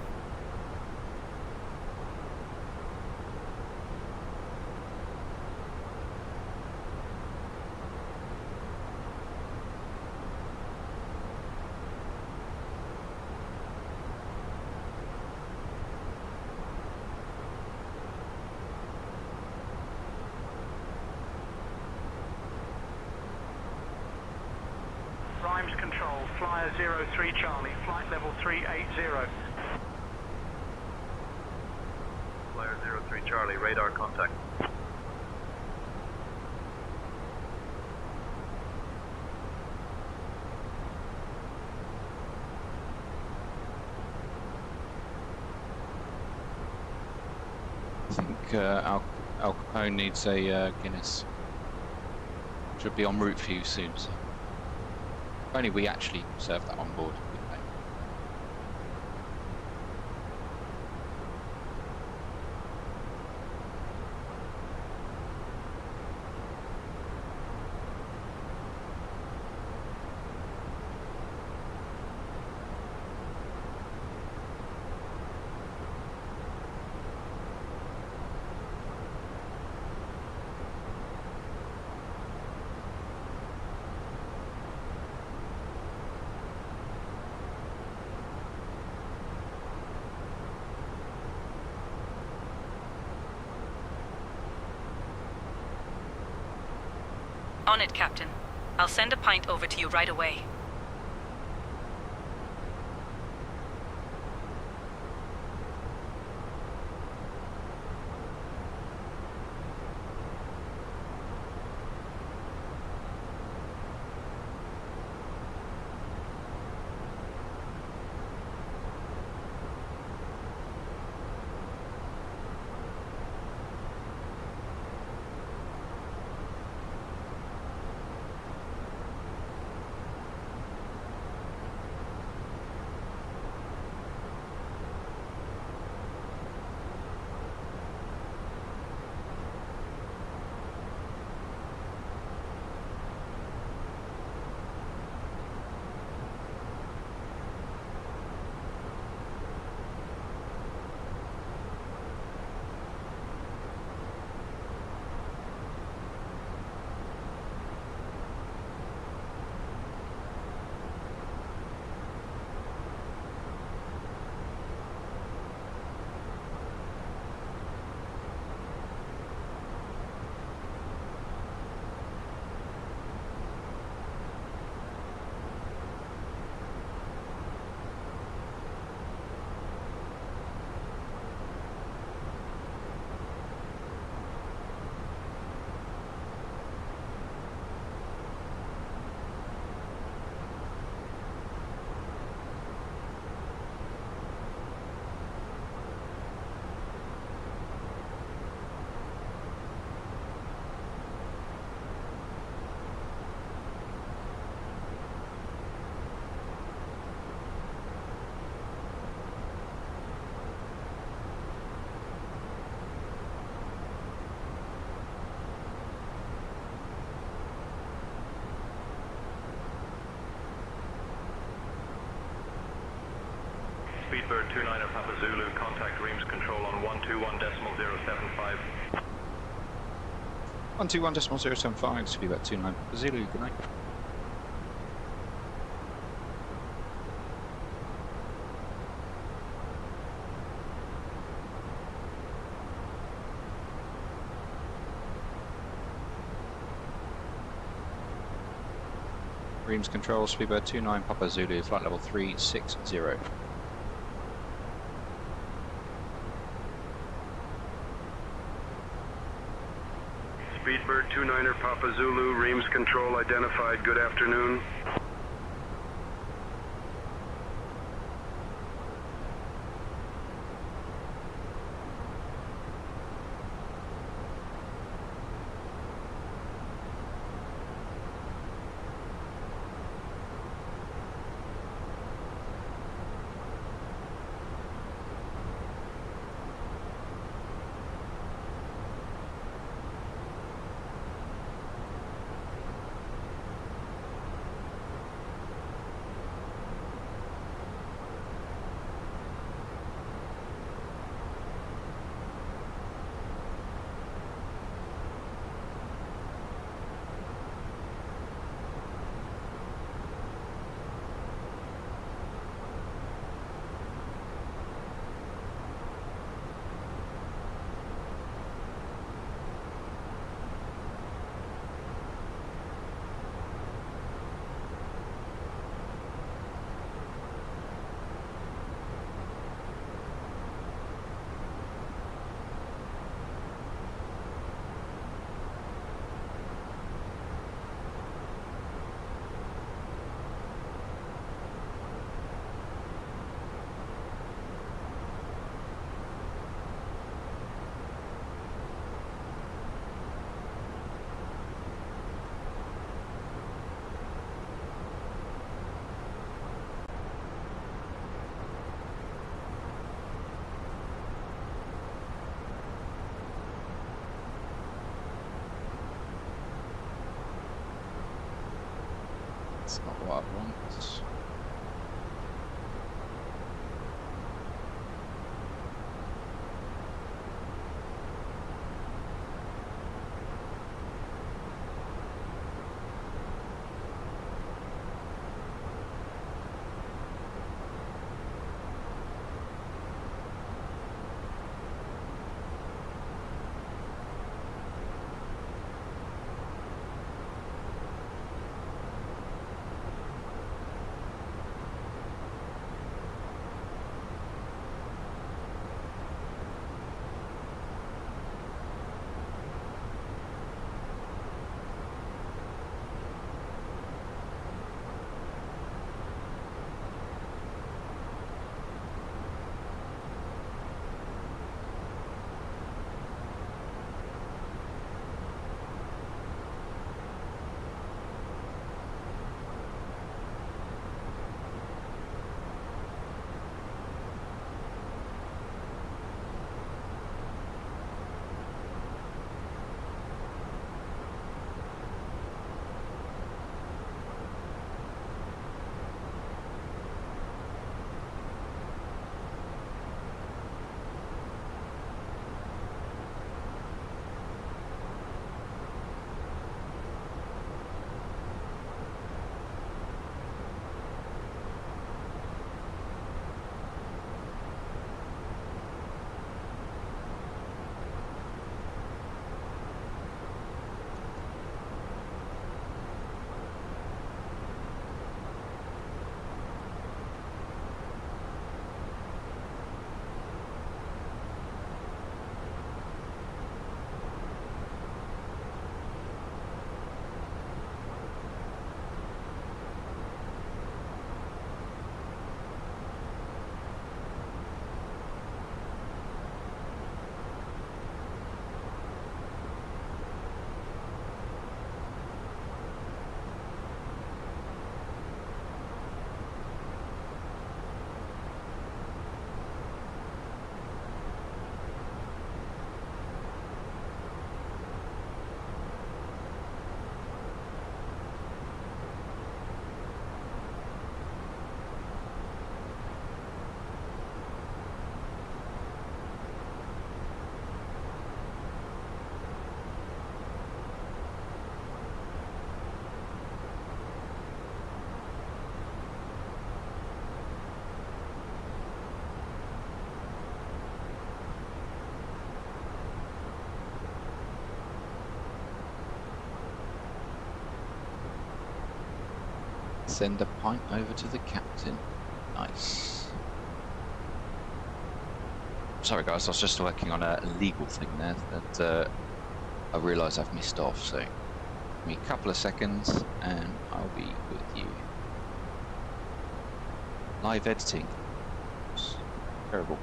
Primes control, flyer 03 Charlie, flight level 380. Flyer 03 Charlie, radar contact. I think Al Capone needs a Guinness. Should be en route for you soon, sir. If only we actually serve that on board. On it, Captain. I'll send a pint over to you right away. Speedbird 29 Papa Zulu, contact Reams control on 121.075. 121.075, Speedbird 29 Zulu, good night. Reams control, Speedbird29, Papa Zulu, flight level 360. Speedbird29er, Papa Zulu, Reams control identified. Good afternoon. That's not what I want. Send a pint over to the captain. Nice. Sorry guys, I was just working on a legal thing there that I realise I've missed off, so give me a couple of seconds and I'll be with you. Live editing. It's terrible.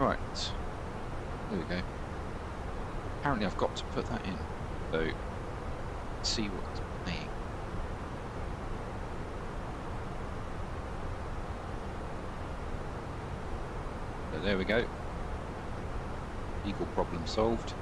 Right, there we go. Apparently I've got to put that in, so let's see what it's playing. So there we go. Legal problem solved.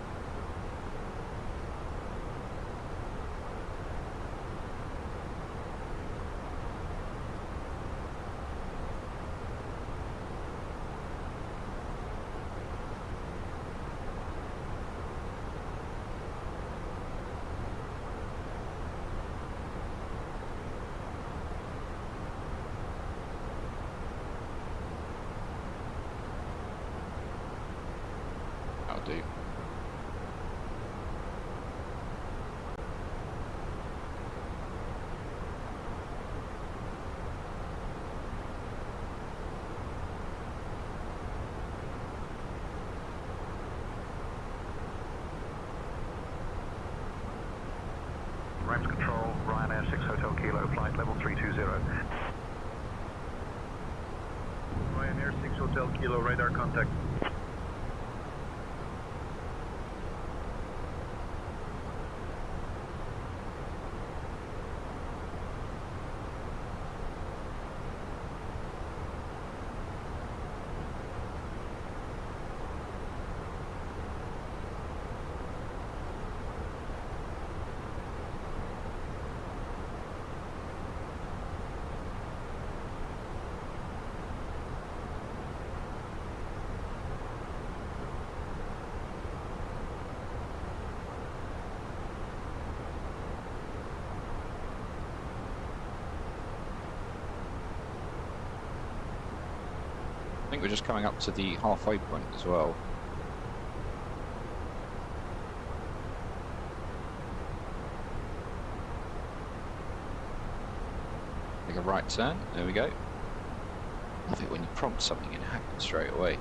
That'll do. Rams control, Ryanair 6 Hotel Kilo, flight level 320. Ryanair 6 Hotel Kilo, radar contact. I think we're just coming up to the halfway point as well. Take a right turn. There we go. Love it when you prompt something and it happens straight away.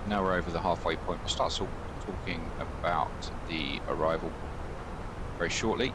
Now we're over the halfway point. We'll start talking about the arrival very shortly.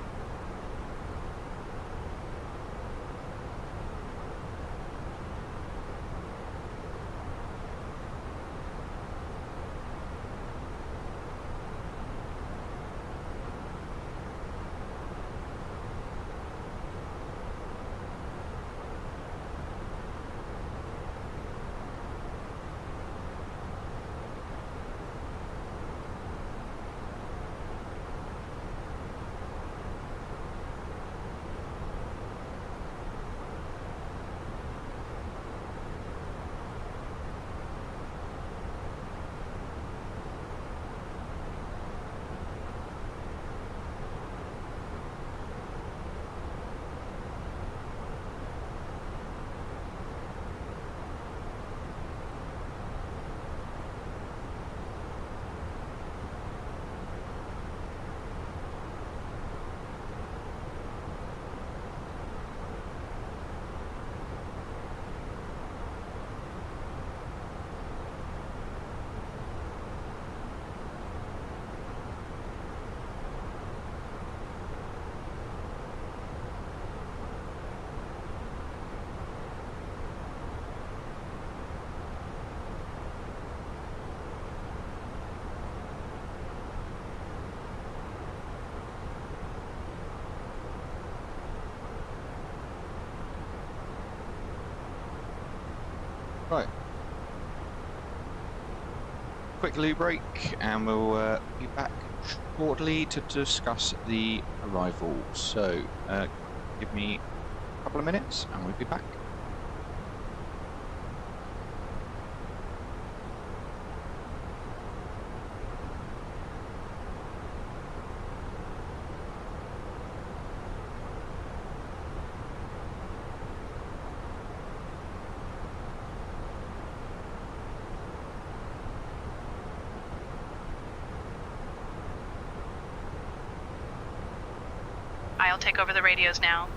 Right. Quick loo break, and we'll be back shortly to discuss the arrival. So, give me a couple of minutes, and we'll be back. I'll take over the radios now.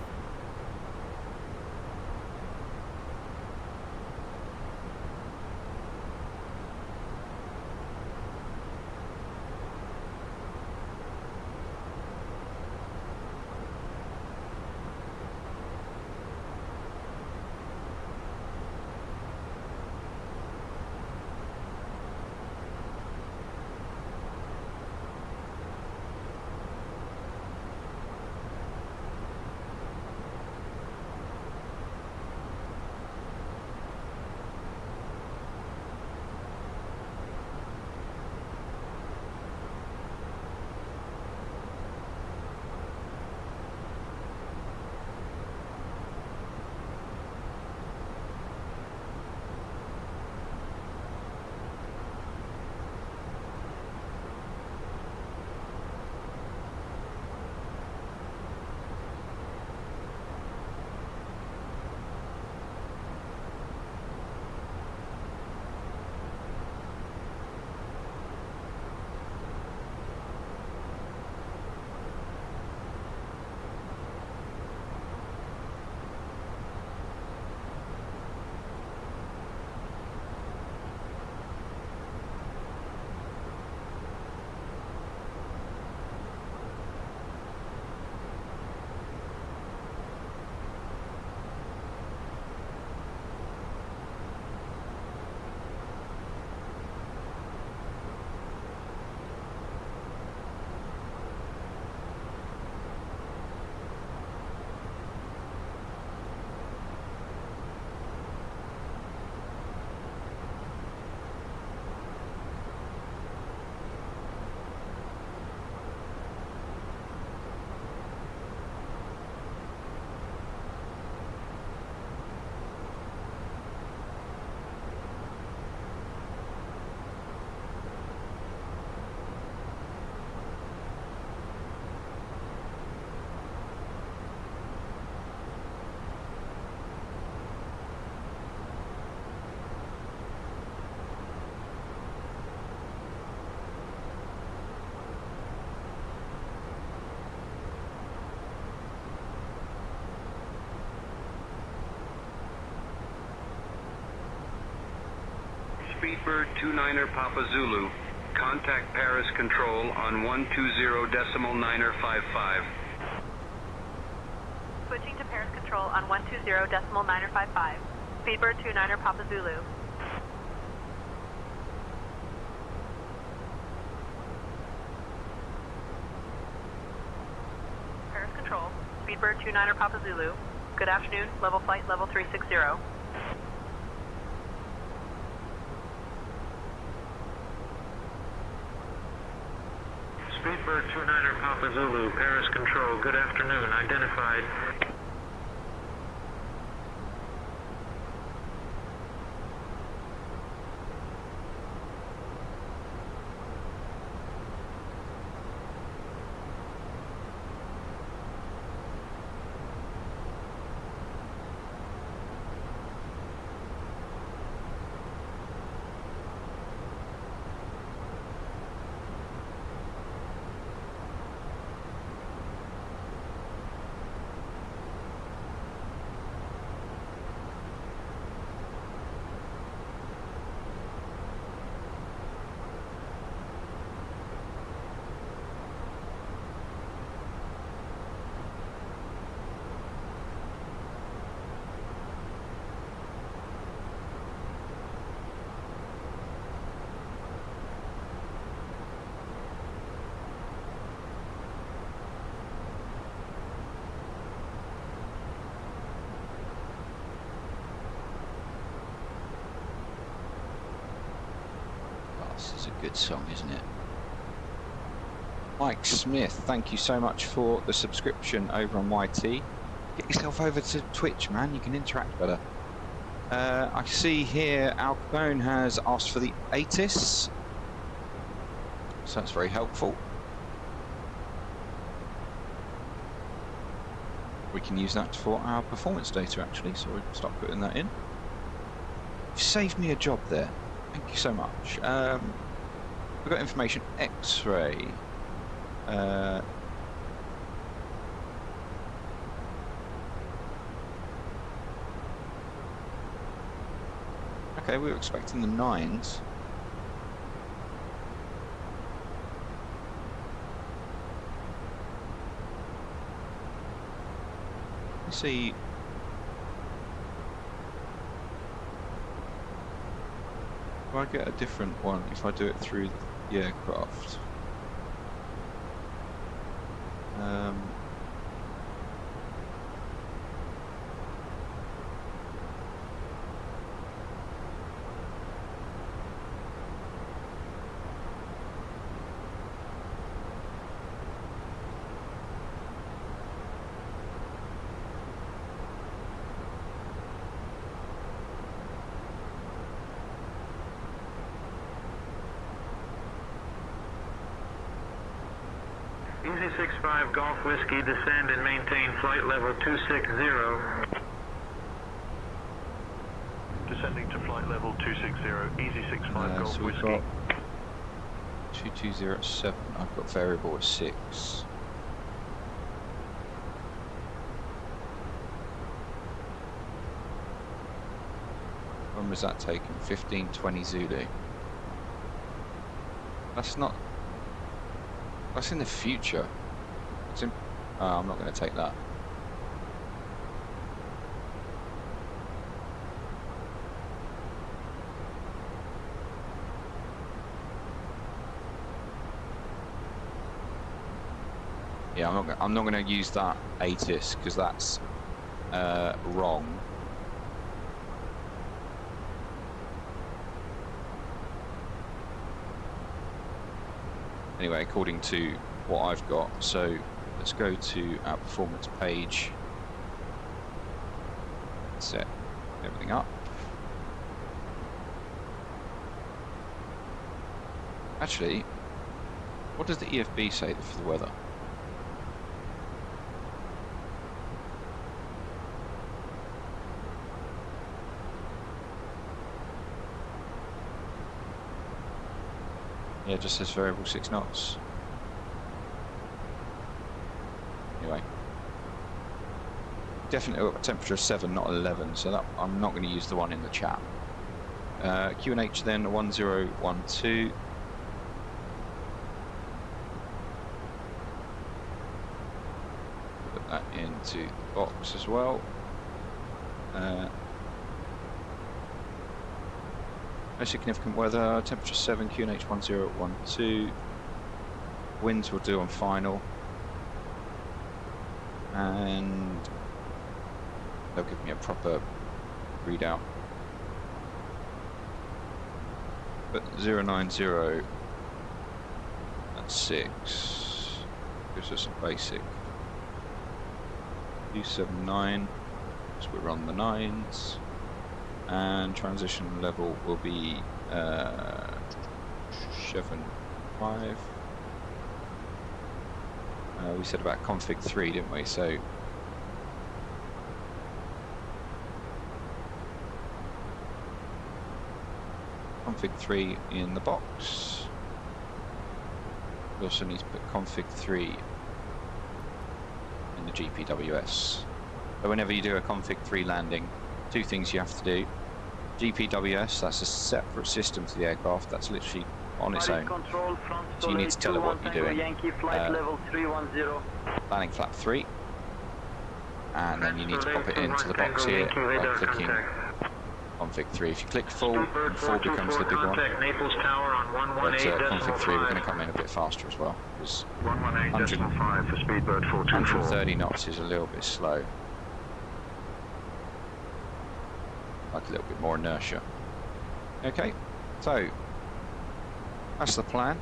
Speedbird29er Papa Zulu. Contact Paris Control on 120.955. Switching to Paris Control on 120.955. Speedbird29er Papa Zulu. Paris Control, Speedbird29er Papa Zulu. Good afternoon, level flight level 360. Speedbird29er Papa Zulu, Paris Control, good afternoon, identified. This is a good song, isn't it? Mike Smith, thank you so much for the subscription over on YT. Get yourself over to Twitch, man. You can interact better. I see here Al Capone has asked for the ATIS, so that's very helpful. We can use that for our performance data, actually, so we'll start putting that in. You've saved me a job there. Thank you so much. We've got information X-ray. Okay, we were expecting the 9s. Let's see. Do I get a different one if I do it through the aircraft? Easy 65 Golf Whiskey, descend and maintain flight level 260. Descending to flight level 260, Easy 65 Golf so we've Whiskey. got 2207, I've got variable at 6. When was that taken? 1520 Zulu. That's not... That's in the future. It's in... Oh, I'm not going to take that. Yeah, I'm not going to use that ATIS because that's wrong. Anyway, according to what I've got, so let's go to our performance page, set everything up. Actually, what does the EFB say for the weather? Yeah, it just says variable 6 knots. Anyway. Definitely got a temperature of 7, not 11, so that I'm not going to use the one in the chat. QNH then 1012. Put that into the box as well. No significant weather, temperature 7, QNH 1012. Winds will do on final. And they'll give me a proper readout. But 090 at 6 gives us a basic. 279, so we're on the 9s. And transition level will be 75. We said about config 3, didn't we? So config 3 in the box. We also need to put config 3 in the GPWS. So whenever you do a config 3 landing, two things you have to do. GPWS, that's a separate system to the aircraft, that's literally on its own. So you need to tell it what you're doing. Landing flap 3. And then you need to pop it into the box here by clicking config 3. If you click full, and full becomes the big one. But config 3, we're going to come in a bit faster as well, because 130 knots is a little bit slow. Like a little bit more inertia. Okay, so that's the plan.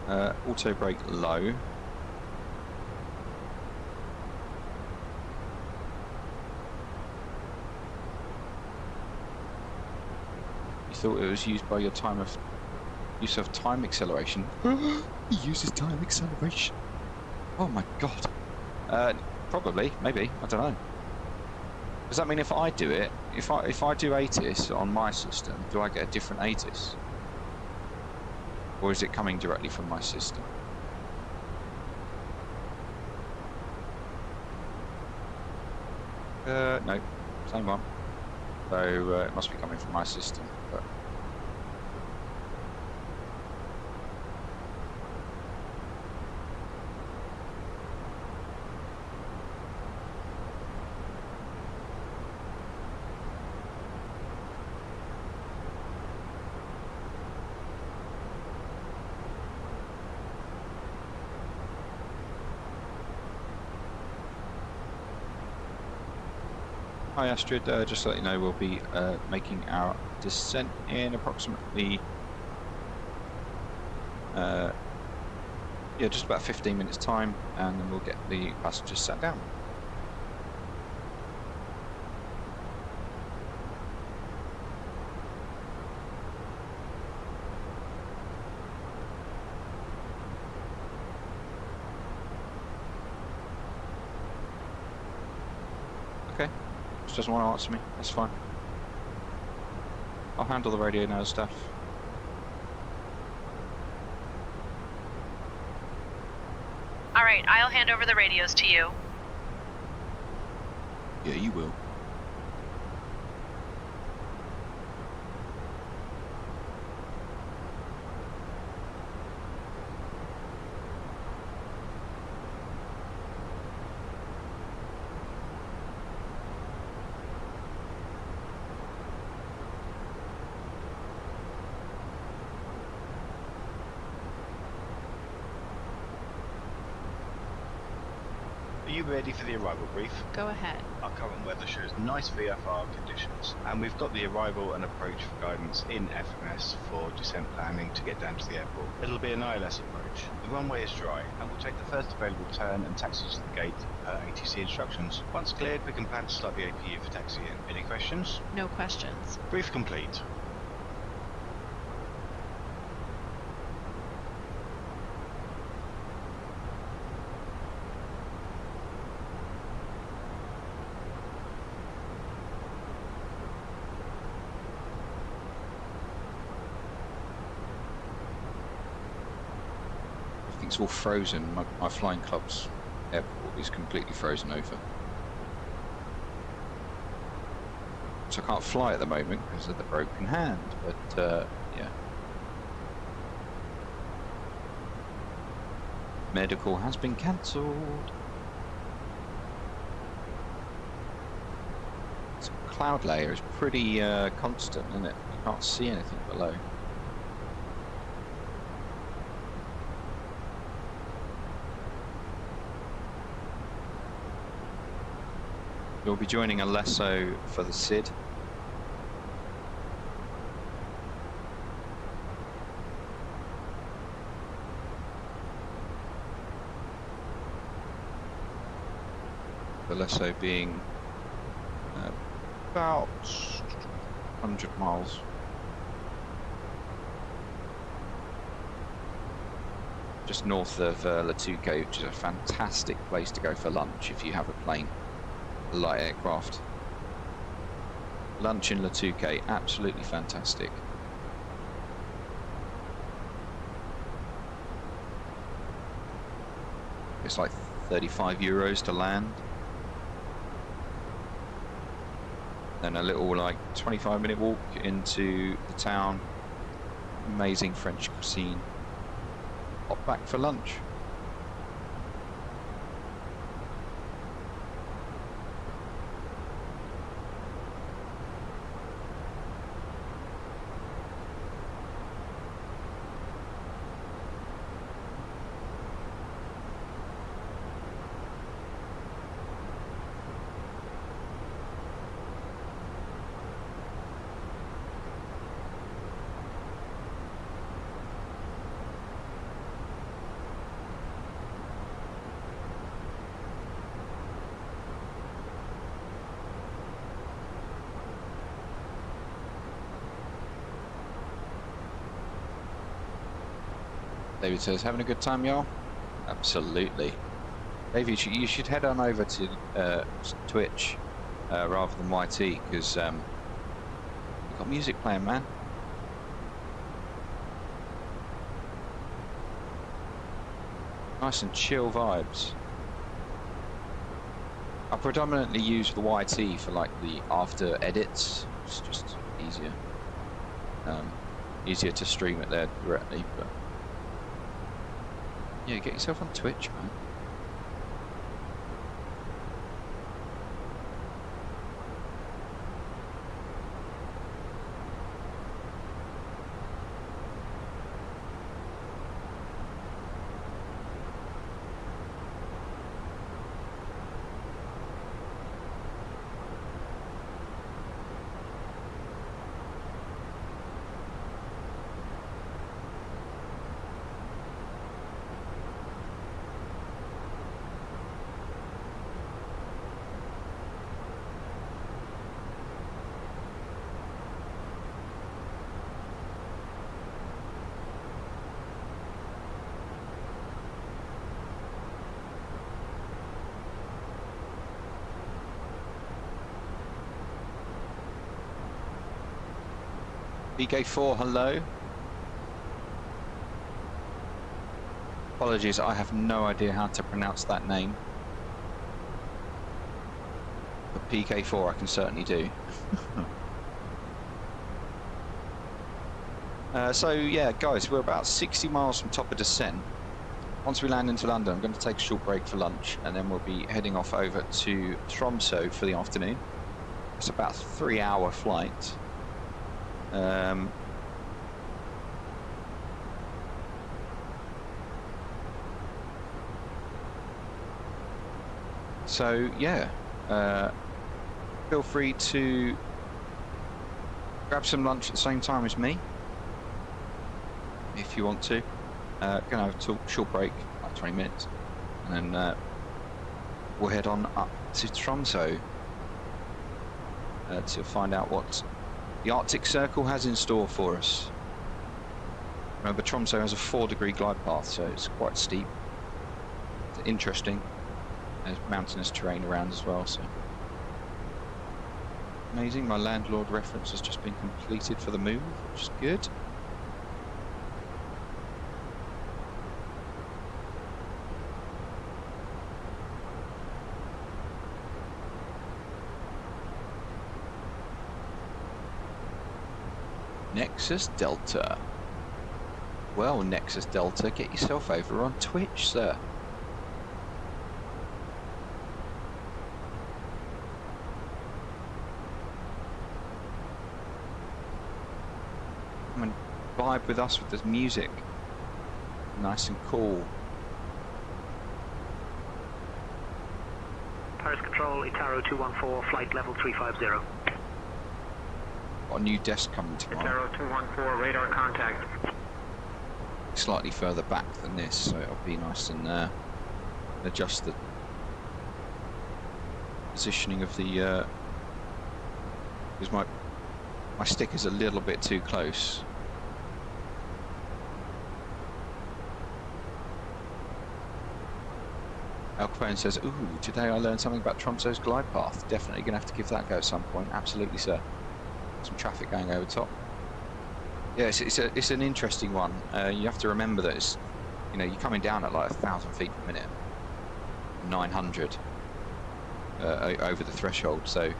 Auto brake low. You thought it was used by your use of time acceleration. He uses time acceleration. Oh my god. Probably, maybe, I don't know. Does that mean if I do it, if I do ATIS on my system, do I get a different ATIS? Or is it coming directly from my system? No, same one. So it must be coming from my system. But hi Astrid, just to let you know, we'll be making our descent in approximately, yeah, just about 15 minutes time, and then we'll get the passengers sat down. Okay. Doesn't want to answer me, that's fine. I'll handle the radio now stuff. Alright, I'll hand over the radios to you. Yeah, you will. Are you ready for the arrival brief? Go ahead. Our current weather shows nice VFR conditions, and we've got the arrival and approach guidance in FMS for descent planning to get down to the airport. It'll be an ILS approach. The runway is dry, and we'll take the first available turn and taxi to the gate per ATC instructions. Once cleared, we can plan to start the APU for taxiing. Any questions? No questions. Brief complete. It's all frozen. My flying club's airport is completely frozen over. So I can't fly at the moment because of the broken hand, but yeah. Medical has been cancelled. This cloud layer is pretty constant, isn't it? You can't see anything below. You'll be joining a Lesso for the SID. The Lesso being about 100 miles. Just north of Latuke, which is a fantastic place to go for lunch if you have a plane. Light aircraft. Lunch in Latuke, absolutely fantastic. It's like 35 euros to land. Then a little like 25-minute walk into the town. Amazing French cuisine. Hop back for lunch. David says, having a good time, y'all? Absolutely. David, you should head on over to Twitch rather than YT, because we've got music playing, man. Nice and chill vibes. I predominantly use the YT for like the after edits. It's just easier. Easier to stream it there directly, but yeah, get yourself on Twitch, man. BK4, hello. Apologies, I have no idea how to pronounce that name. But PK4 I can certainly do. So yeah, guys, we're about 60 miles from top of descent. Once we land into London, I'm going to take a short break for lunch, and then we'll be heading off over to Tromsø for the afternoon. It's about a 3-hour flight. So yeah, feel free to grab some lunch at the same time as me if you want to. Gonna have a short break, like 20 minutes, and then we'll head on up to Tromsø to find out what the Arctic Circle has in store for us. Remember, Tromsø has a 4-degree glide path, so it's quite steep. It's interesting. There's mountainous terrain around as well, so amazing. My landlord reference has just been completed for the move, which is good. Nexus Delta. Well, Nexus Delta, get yourself over on Twitch, sir. Come and vibe with us with this music. Nice and cool. Paris Control, Itaro 214, flight level 350. Got a new desk coming tomorrow. Itaro 214, radar contact. Slightly further back than this, so it'll be nice and adjust the positioning of the because my stick is a little bit too close. Al Capone says, ooh, today I learned something about Tromso's glide path. Definitely going to have to give that a go at some point. Absolutely, sir. Some traffic going over top. Yeah, it's an interesting one. You have to remember that it's, you know, you're coming down at like 1,000 feet per minute, 900 over the threshold. So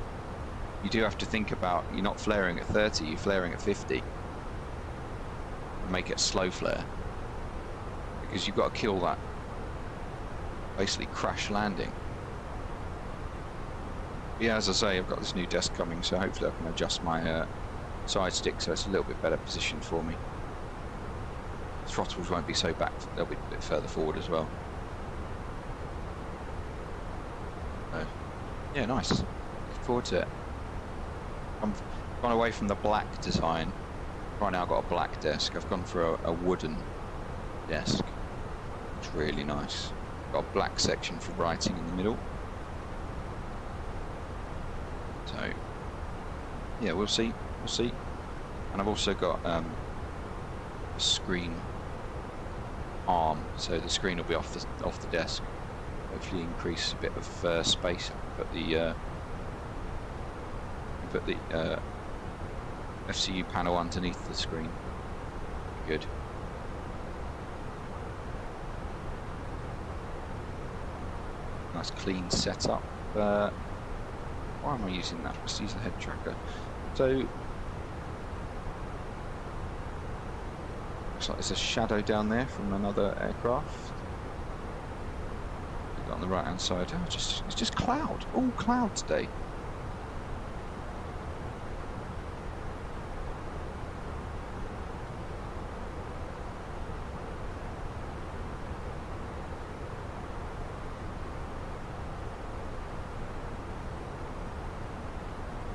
you do have to think about, you're not flaring at 30, you're flaring at 50. Make it a slow flare, because you've got to kill that basically crash landing. Yeah, as I say, I've got this new desk coming, so hopefully I can adjust my side stick so it's a little bit better positioned for me. Throttles won't be so back, they'll be a bit further forward as well. So, yeah, nice. Looking forward to it. I've gone away from the black design. Right now I've got a black desk. I've gone for a wooden desk. It's really nice. Got a black section for writing in the middle. So, yeah, we'll see. We'll see. And I've also got a screen arm, so the screen will be off the desk. Hopefully increase a bit of space. Put the FCU panel underneath the screen. Good. Nice clean setup. Why am I using that? Let's use the head tracker. So looks like there's a shadow down there from another aircraft. On the right hand side. Oh, it's just cloud. All cloud today.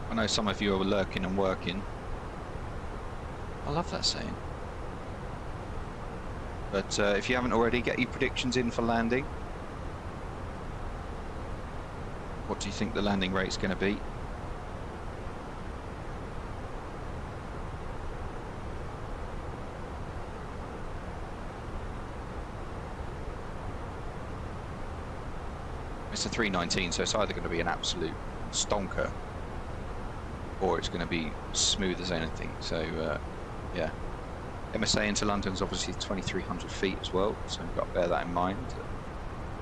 I know some of you are lurking and working. I love that saying. But if you haven't already, get your predictions in for landing. What do you think the landing rate's going to be? It's a 319, so it's either going to be an absolute stonker or it's going to be smooth as anything. So yeah, MSA into London's obviously 2,300 feet as well, so we've got to bear that in mind.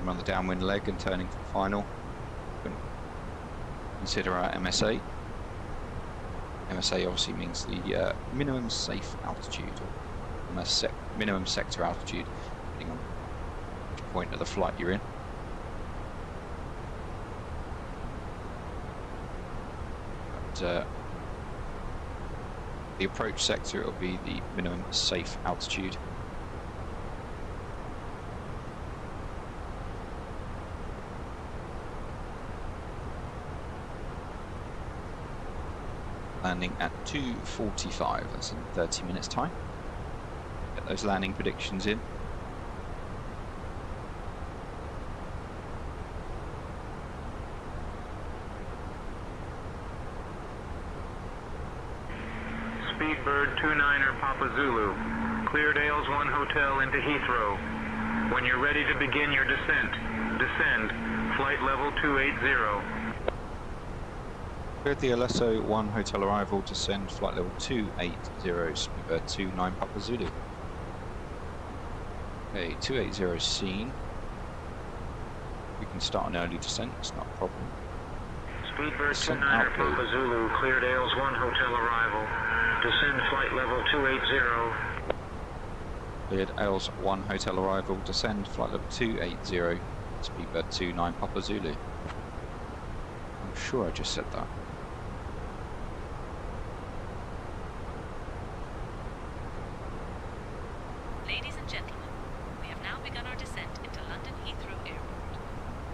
I'm on the downwind leg and turning for the final. Consider our MSA. MSA obviously means the minimum safe altitude, or minimum sector altitude, depending on which point of the flight you're in. But the approach sector will be the minimum safe altitude. Landing at 2:45, that's in 30 minutes time. Get those landing predictions in. Speedbird29er Papa Zulu. Cleared Ales 1 Hotel into Heathrow. When you're ready to begin your descent, descend. Flight level 280. Cleared the LSO 1 Hotel arrival, descend flight level 280, Speedbird29 Papa Zulu. Okay, 280 seen. We can start an early descent, it's not a problem. Speedbird Descent 29er outboard. Papa Zulu, cleared AILS 1 hotel arrival. Descend flight level 280. Cleared AILS 1 hotel arrival, descend flight level 280, Speedbird 29 Papa Zulu. I'm sure I just said that. Ladies and gentlemen, we have now begun our descent into London Heathrow Airport.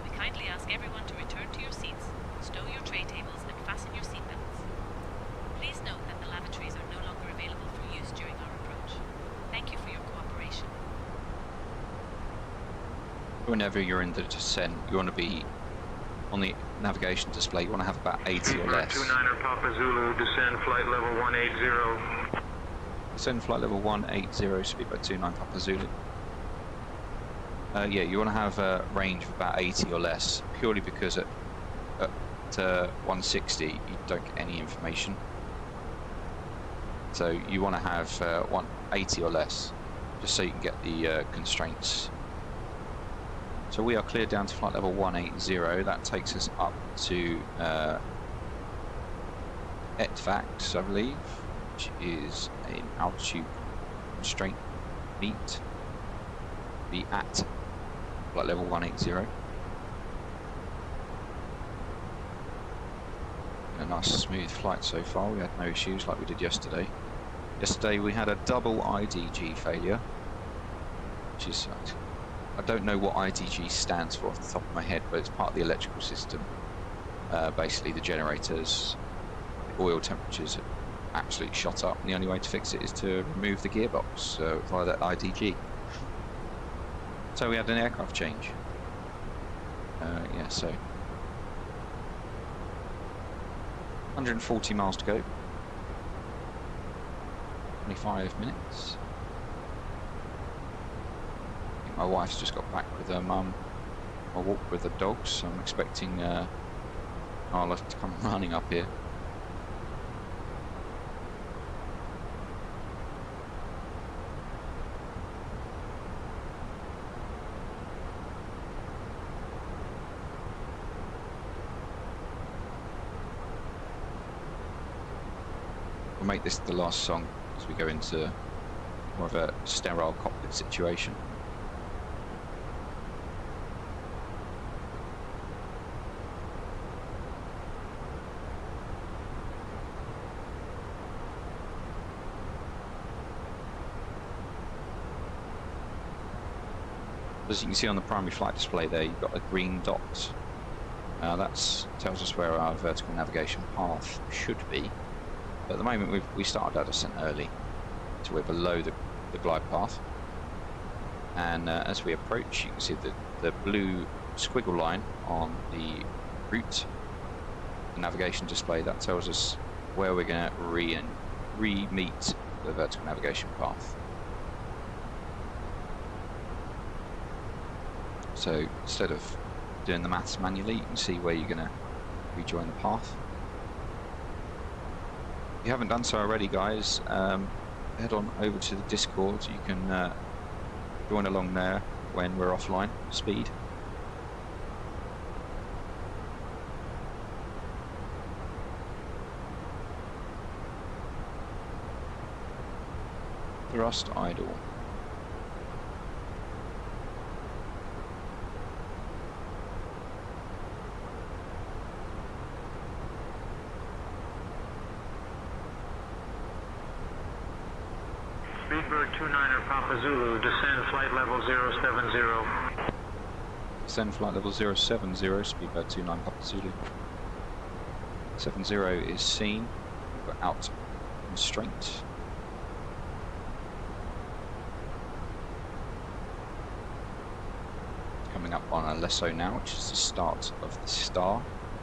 We kindly ask everyone to return to your seats, stow your tray tables and fasten your seatbelts. Please note that the lavatories are no longer available for use during our approach. Thank you for your cooperation. Whenever you're in the descent, you want to be on the navigation display, you want to have about 80 or less. 29er Papa Zulu, descend flight level 180. Descend flight level 180, Speedbird 29 Papa Zulu. Yeah, you want to have a range of about 80 or less, purely because at 160 you don't get any information. So you want to have 180 or less, just so you can get the constraints. So we are cleared down to flight level 180. That takes us up to ETVAX, I believe, which is an altitude constraint meet. Be at flight level 180. A nice smooth flight so far. We had no issues like we did yesterday. Yesterday we had a double IDG failure, which is, I don't know what IDG stands for off the top of my head, but it's part of the electrical system. Basically the generators, the oil temperatures have absolutely shot up, and the only way to fix it is to remove the gearbox via that IDG. So we had an aircraft change. Yeah, so 140 miles to go. 25 minutes. I think my wife's just got back with her mum. I walk with the dogs, so I'm expecting Carla to come running up here. We'll make this the last song as we go into more of a sterile cockpit situation. As you can see on the primary flight display there, you've got a green dot. That tells us where our vertical navigation path should be. But at the moment we started our descent early, so we're below the glide path. And as we approach, you can see the blue squiggle line on the route, the navigation display. That tells us where we're going to re-meet the vertical navigation path. So instead of doing the maths manually, you can see where you're going to rejoin the path. If you haven't done so already, guys, head on over to the Discord. You can join along there when we're offline speed. Thrust idle. Speedbird 29er Papa Zulu, descend flight level 070. Descend flight level 070, Speedbird 29 Papa Zulu. 70 is seen. We're out constraint. Coming up on a Lesso now, which is the start of the STAR,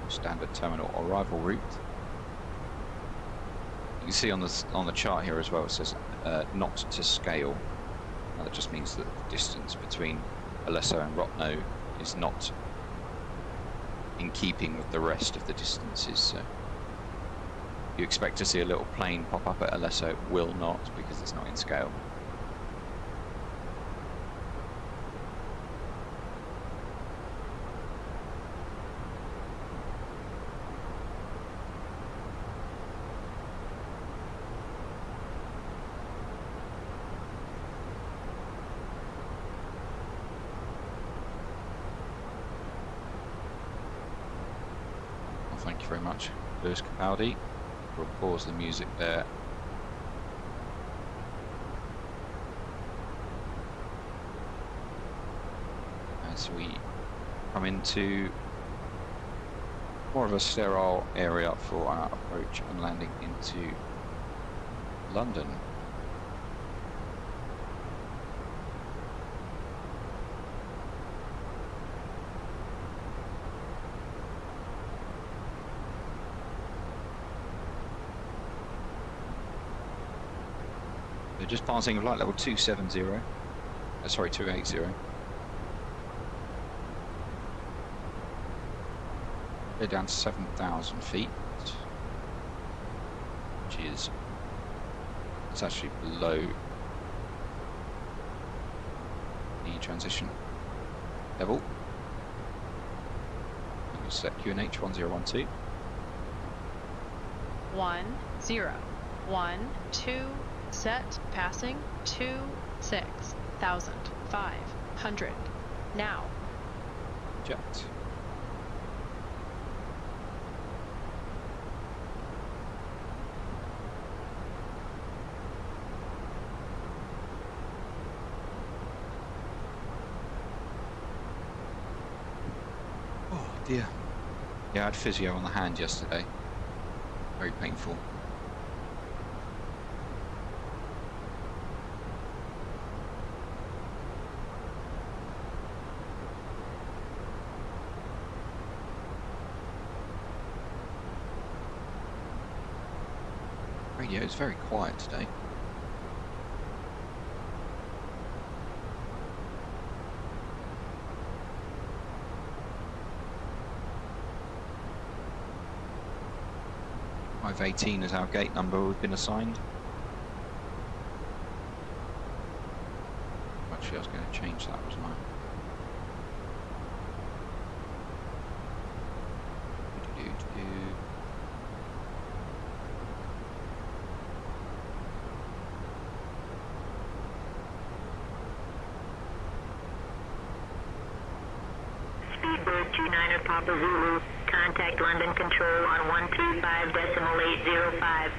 standard terminal arrival route. You can see on the chart here as well, it says not to scale. Now that just means that the distance between Alesso and Rotno is not in keeping with the rest of the distances. So you expect to see a little plane pop up at Alesso, it will not, because it's not in scale. very much, Lewis Capaldi. We'll pause the music there. As we come into more of a sterile area for our approach and landing into London. They're just passing flight level 270, sorry, 280. They're down to 7,000 feet, which is, it's actually below the transition level. And we'll set QNH 1012. 1, 0, 1, 2, set, passing, 2, 6,000, 500. Now. Jet. Dear. Yeah, I had physio on the hand yesterday. Very painful. Radio is very quiet today. .518 is our gate number we've been assigned. Actually, I was going to change that, wasn't I? Speedbird 29 Papa Zulu. Contact London Control on 125.805.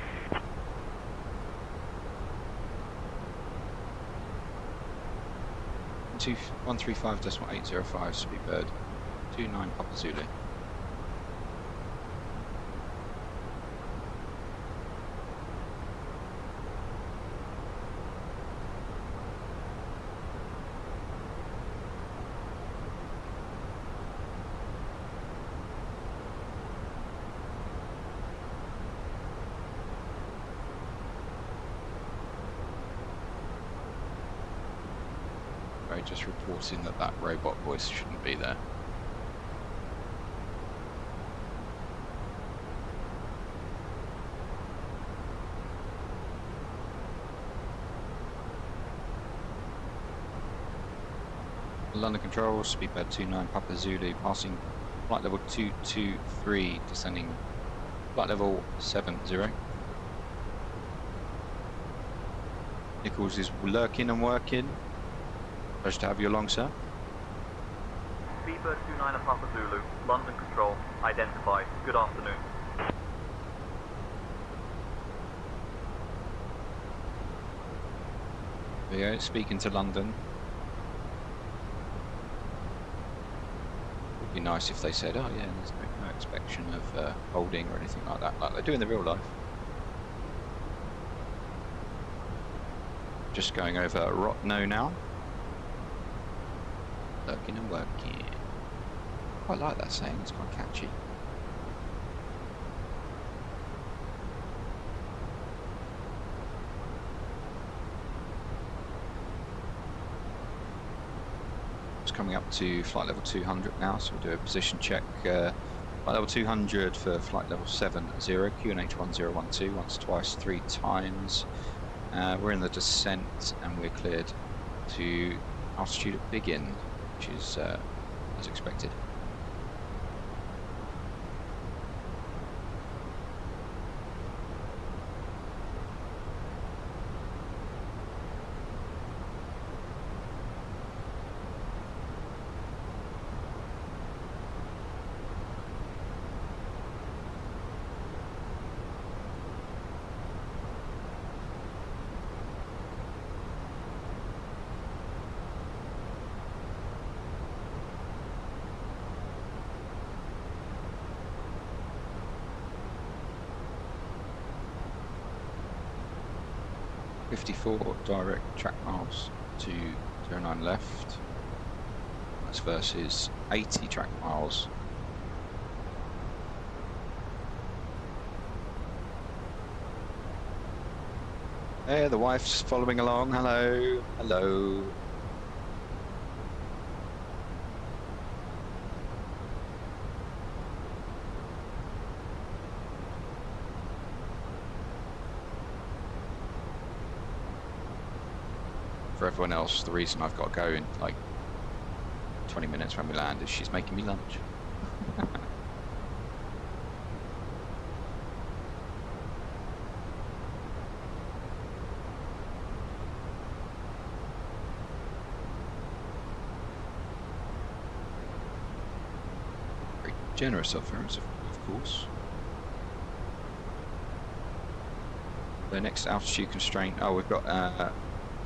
135.805 Speedbird 29 Papa Zulu. Just reporting that that robot voice shouldn't be there. London Control, Speedbird 29 Papa Zulu, passing flight level 223, descending flight level 70. Nichols is lurking and working. Pleasure to have you along, sir. Speedbird 29 Papa Zulu, London Control, identified. Good afternoon. There we go, speaking to London. Would be nice if they said, oh yeah, there's no expectation of holding or anything like that, like they do in the real life. Just going over Rotno now. Lurking and working. Quite like that saying, it's quite catchy. It's coming up to flight level 200 now, so we'll do a position check. Flight level 200 for flight level 70, QNH 1012, once, twice, 3 times. We're in the descent and we're cleared to altitude at Begin, which is as expected. 54 direct track miles to 09 left. That's versus 80 track miles. There, the wife's following along. Hello, hello. For everyone else, the reason I've got to go in like 20 minutes when we land is she's making me lunch. Very generous of her, of course. The next altitude constraint, oh, we've got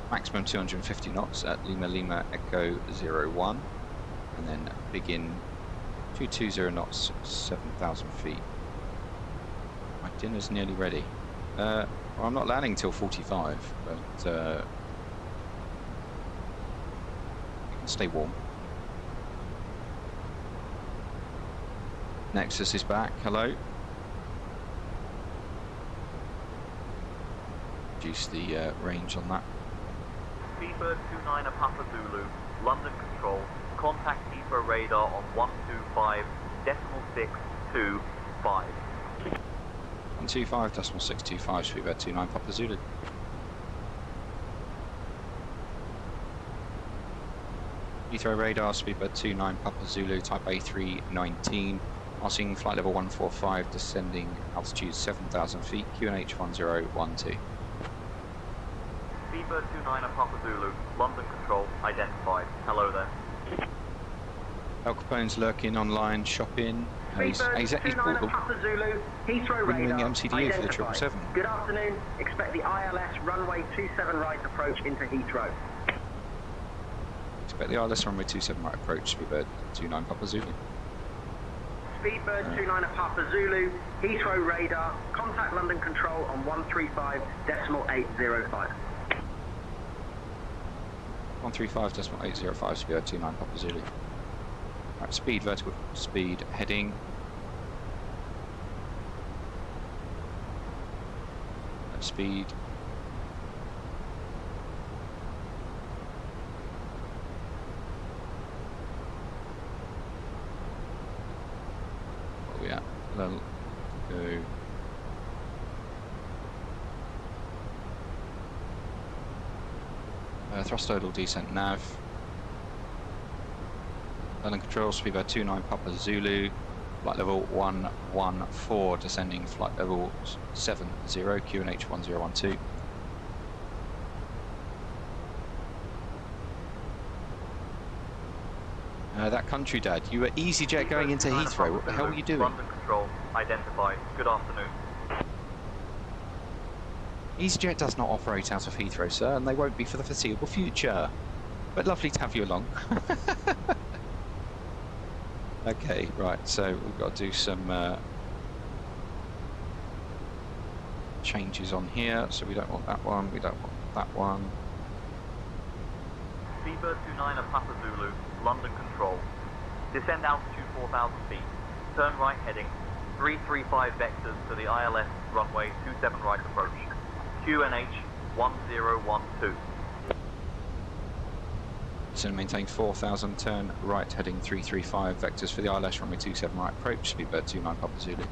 maximum 250 knots at Lima Lima Echo 01, and then begin 220 knots, 7,000 feet. My dinner's nearly ready. Well, I'm not landing till 45, but you can stay warm. Nexus is back. Hello. Reduce the range on that. Speedbird 29 Papa Zulu, London Control, contact Heathrow radar on 125.625. 125.625, Speedbird 29 Papa Zulu. Heathrow radar, Speedbird 29 Papa Zulu, type A319, passing flight level 145, descending altitude 7,000 feet, QNH 1012. Speedbird 29 Papa Zulu, London Control, identified. Hello there. Al Capone's lurking online, shopping. He's Speedbird Papa Zulu, Heathrow radar, MCDA for the 777. Good afternoon. Expect the ILS runway 27 right approach into Heathrow. Expect the ILS runway 27 right approach, Speedbird 29 Papa Zulu. Speedbird 29 Papa Zulu, Heathrow radar, contact London Control on 135.805. 135.805, Speedbird 29 Papa Zulu. Right, speed, vertical speed, heading. Speed. What are we at? Level, go. Thrust total descent nav. London Control, Speedbird 29 Papa Zulu, flight level 114, descending flight level 70, QNH 1012. That country dad, you were EasyJet going into Heathrow, what the hell were you doing? London Control, identified. Good afternoon. EasyJet does not operate out of Heathrow, sir, and they won't be for the foreseeable future. But lovely to have you along. Okay, right, so we've got to do some changes on here. So we don't want that one, we don't want that one. Speedbird 29 Papa Zulu, London Control. Descend altitude 4,000 feet. Turn right heading. 335 vectors to the ILS runway 27 right approach. QNH 1012. So maintain 4,000, turn right heading 335 vectors for the ILS runway 27 right approach, Speedbird 29 Papa Zulu.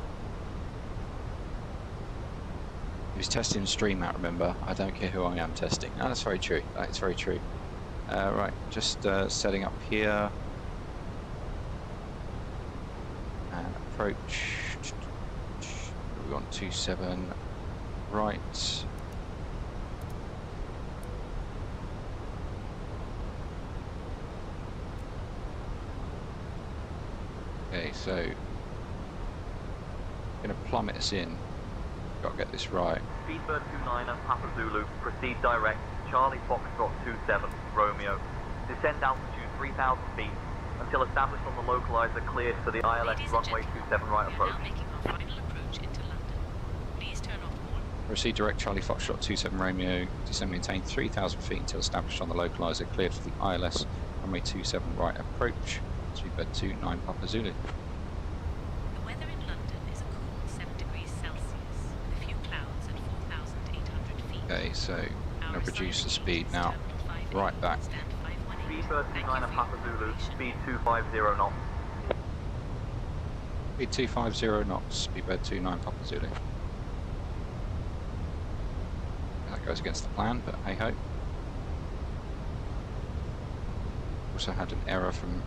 He was testing the stream out, remember? I don't care who I am testing. No, that's very true. That's very true. Right, just setting up here. And approach. We want 27 right. Okay, so going to plummet us in. Got to get this right. Speedbird 29 Papa Zulu, proceed direct. Charlie Foxtrot 27 Romeo. Descend altitude 3,000 feet until established on the localizer cleared for the ILS runway 27 right approach. Now making our final approach into London. Please turn off all Proceed direct Charlie Foxtrot 27 Romeo, descend maintain 3,000 feet until established on the localizer, cleared for the ILS, runway 27 right approach, Speedbird 29 Papa Zulu. The weather in London is a cool 7 degrees Celsius, with a few clouds at 4,800 feet. Okay, so I'm going to reduce the speed now, Terminal 5A, right back. stand 518. Speedbird Thank 29 you for Papa your Zulu, cooperation. speed 250 knots. Speed 250 knots, Speedbird 29 Papa Zulu. That goes against the plan, but hey ho. Also had an error from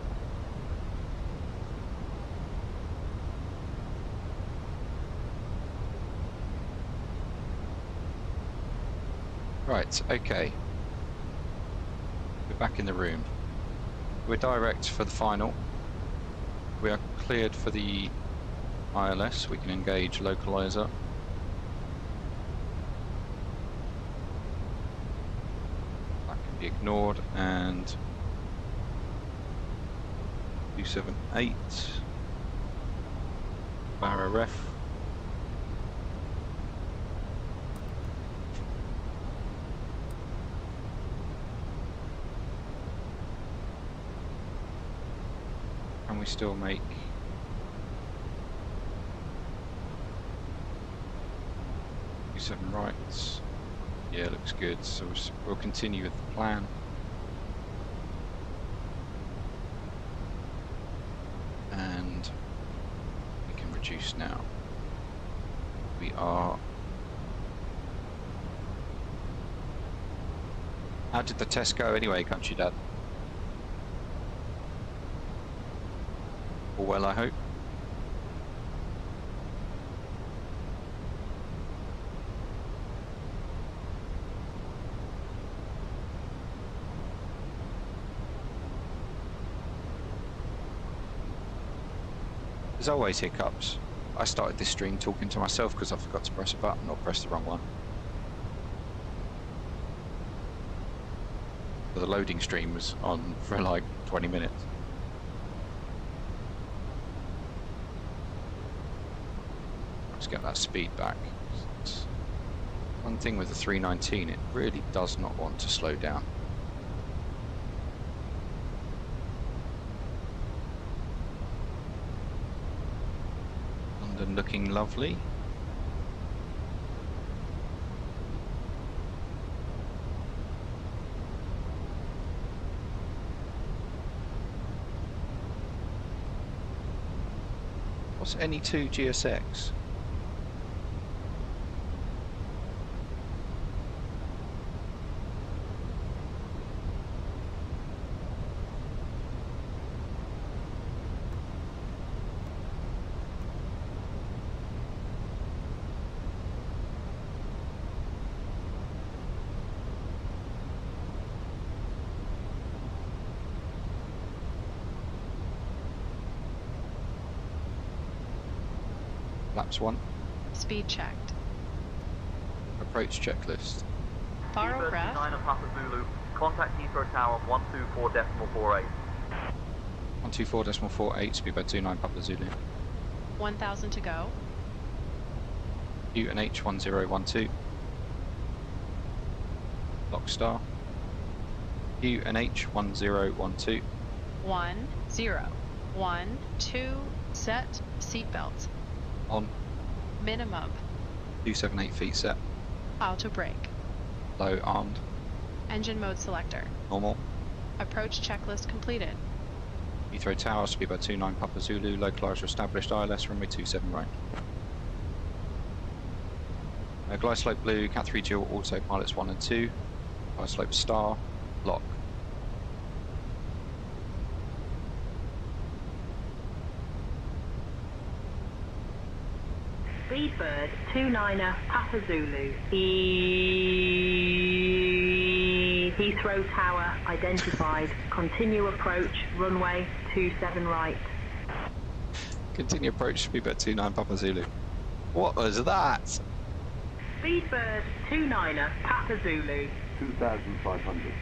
right, okay. We're back in the room. We're direct for the final. We are cleared for the ILS. We can engage localizer. That can be ignored, and 278 Barra ref. Can we still make seven rights? Yeah, looks good. So we'll continue with the plan. And we can reduce now. We are... How did the test go anyway, Country Dad? All well, I hope. There's always hiccups. I started this stream talking to myself because I forgot to press a button or press the wrong one. So the loading stream was on for like 20 minutes. Let's get that speed back. One thing with the 319, it really does not want to slow down. London looking lovely. What's NE2 GSX? Laps 1. Speed checked. Approach checklist. Borrow Speedbird ref. 29 Papa Zulu, contact Heathrow Tower 124.48. 124.48, Speedbird 29 Papa Zulu. 1,000 to go. UNH 1012. Lock star. UNH 1012. 1, 0. 1, 2, set, seatbelt. On. Minimum. 278 feet set. Auto brake. Low armed. Engine mode selector. Normal. Approach checklist completed. Heathrow Tower, Speedbird 29 Papa Zulu, localizer established, ILS runway 27 right. Glide slope blue, Cat 3 dual, auto pilots 1 and 2. Glide slope star, lock. Speedbird 29er Papa Zulu. Heathrow Tower identified. Continue approach, runway 27 right. Continue approach, Speedbird 29 Papa Zulu. What was that? Speedbird 29er Papa Zulu. 2,500.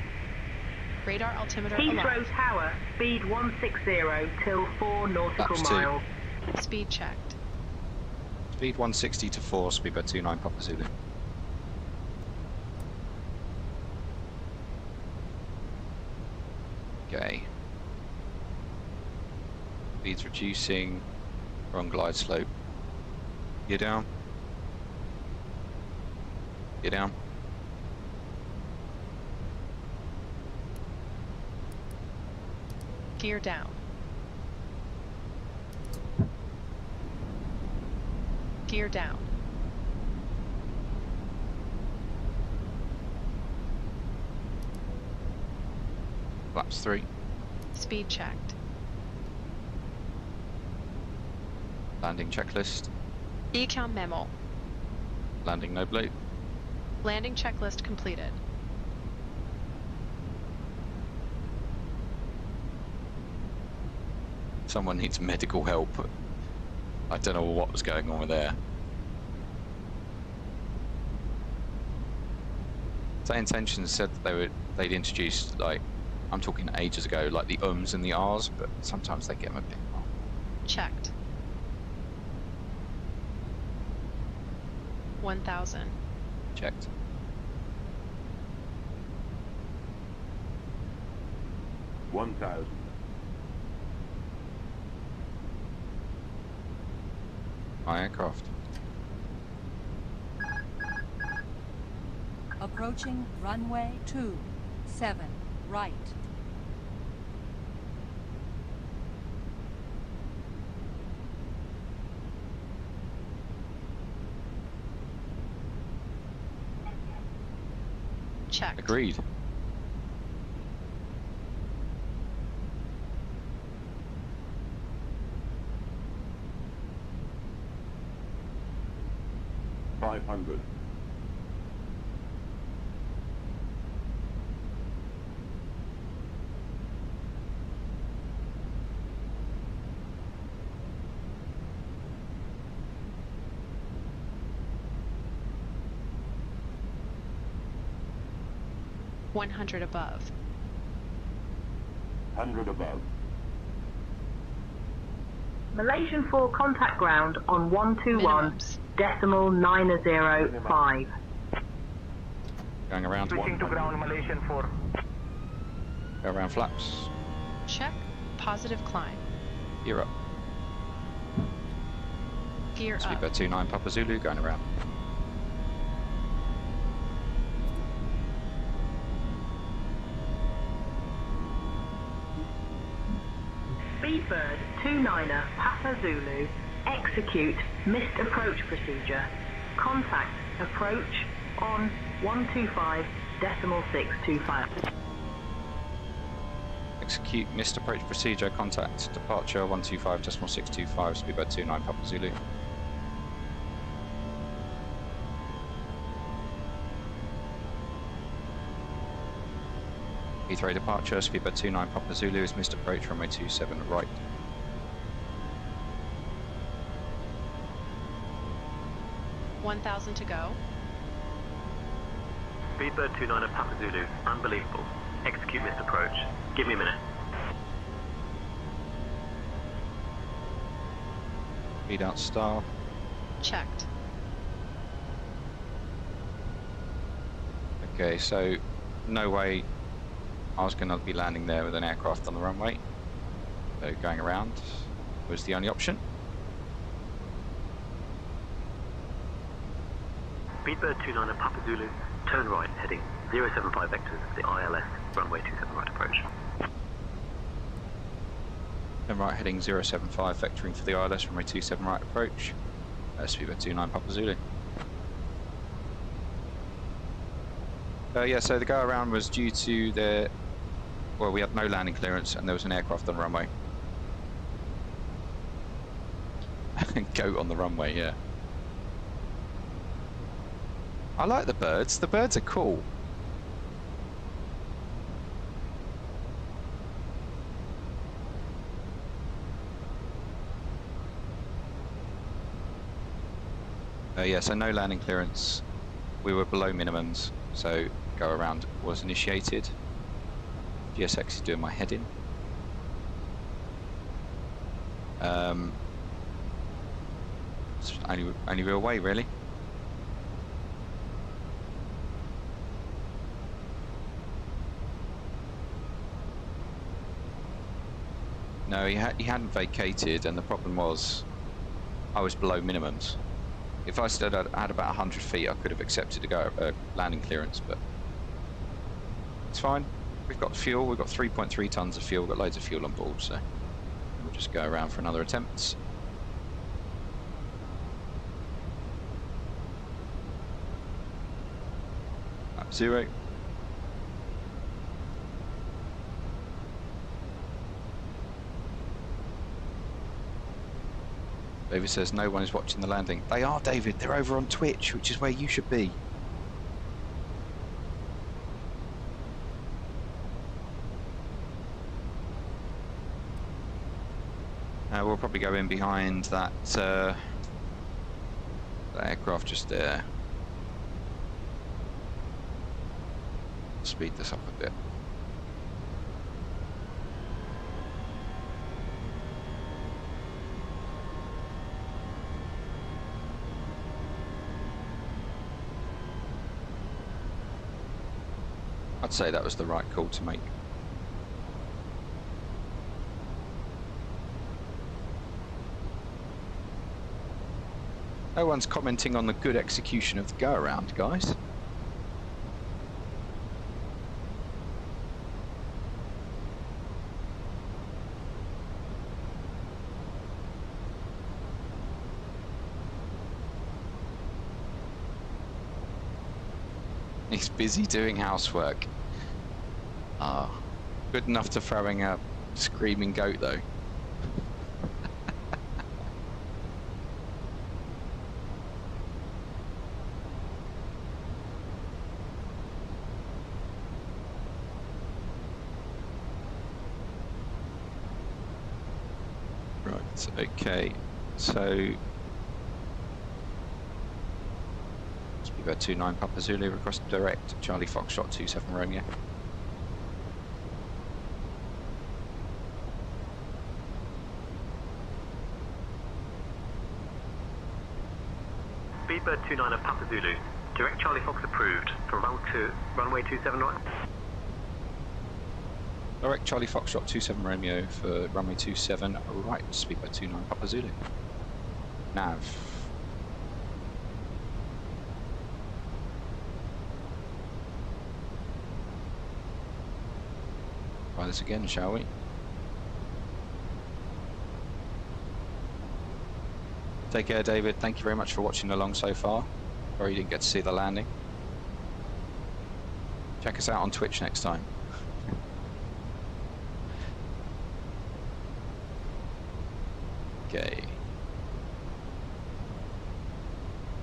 Radar altimeter Heathrow alive. Tower, speed 160 till 4 nautical That's 2. miles. Speed checked. Speed 160 to 4, Speedbird 29 Papa Zulu. Okay. Speed's reducing. Wrong glide slope. Gear down. Gear down. Gear down. Gear down. Flaps 3. Speed checked. Landing checklist. Econ memo. Landing no bloat. Landing checklist completed. Someone needs medical help. I don't know what was going on with there. SayIntentions said that they'd introduced, like, I'm talking ages ago, like the ums and the ahs, but sometimes they get them a bit wrong. Checked. 1000. Checked. My aircraft. Approaching runway 27, right. Checked. Agreed. $500. $100 above. 100 above. Malaysian 4 contact ground on 121.905. Going around. Switching to ground, Malaysian 4. Go around flaps. Check. Positive climb. Gear up. Gear up. Speedbird 29 Papa Zulu going around. Speedbird 29er Papa Zulu, execute missed approach procedure. Contact approach on 125.625. Execute missed approach procedure. Contact departure 125.625. Speedbird 29 Papa Zulu. Heathrow departure, Speedbird 29 Papa Zulu is missed approach, runway 27 right. $1,000 to go. Speedbird 29 Papa Zulu, unbelievable. Execute missed approach. Give me a minute. Speed out star. Checked. Okay, so no way I was going to be landing there with an aircraft on the runway. So going around was the only option. Speedbird 29 Papa Zulu, turn right, heading 075 vectors, the ILS, runway 27 right approach. Turn right, heading 075, vectoring for the ILS, runway 27 right approach. Speedbird 29 Papa Zulu. Yeah, so the go around was due to the, well, we had no landing clearance and there was an aircraft on the runway. Goat on the runway, yeah. I like the birds. The birds are cool. Yeah, so no landing clearance. We were below minimums, so go around was initiated. GSX is doing my heading. It's only real way, really. No, he hadn't vacated, and the problem was I was below minimums. If I stood at about 100 feet, I could have accepted a landing clearance, but it's fine. We've got fuel. We've got 3.3 tons of fuel. We've got loads of fuel on board, so we'll just go around for another attempt. Lap 0. David says no one is watching the landing. They are, David. They're over on Twitch, which is where you should be. We'll probably go in behind that aircraft just there. Speed this up a bit. I'd say that was the right call to make. No one's commenting on the good execution of the go-around, guys. He's busy doing housework. Ah, good enough to throwing a screaming goat, though. Right, okay, so Speedbird 29 Papa Zulu, request direct Charlie Foxtrot 27 Romeo. Speedbird 29 of Papa Zulu, direct Charlie Fox approved for runway 27 right. Direct Charlie Foxtrot 27 Romeo for runway 27 right, Speedbird 29 Papa Zulu. Nav. Try this again, shall we? Take care, David. Thank you very much for watching along so far. Sorry you didn't get to see the landing. Check us out on Twitch next time. Okay.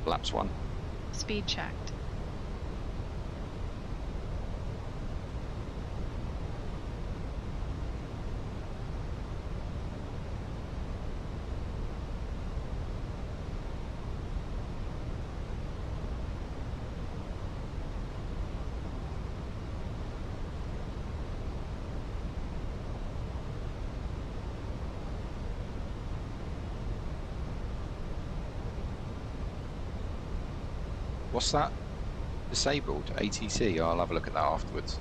Laps 1. Speed checked. What's that? Disabled? ATC? I'll have a look at that afterwards.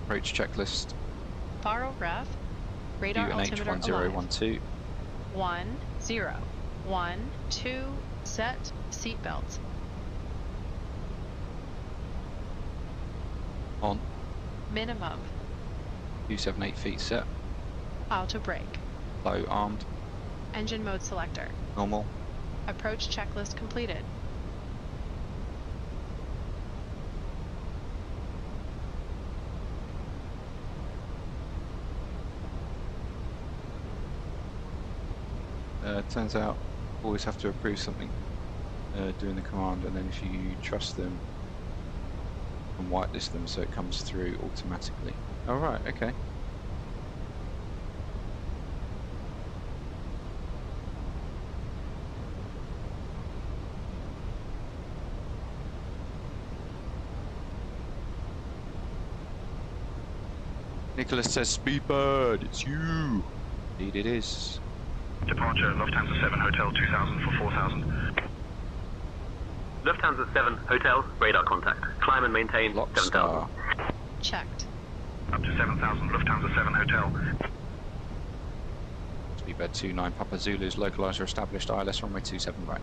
Approach checklist. Faro ref. Radar altimeter alive. 1012. 1, 0. 1, 2, set. Seatbelt. On. Minimum. 278 feet set. Auto brake. Low armed. Engine mode selector. Normal. Approach checklist completed. Turns out always have to approve something doing the command, and then if you trust them and whitelist them so it comes through automatically. Alright, okay. Nicholas says, Speedbird, it's you! Indeed it is. Departure, Lufthansa 7, Hotel 2000 for 4000. Lufthansa 7, Hotel, radar contact. Climb and maintain Lock 7,000. star. Checked. Up to 7,000, Lufthansa 7 Hotel. Speedbird 29 Papa Zulu's localizer established, ILS runway 27 right.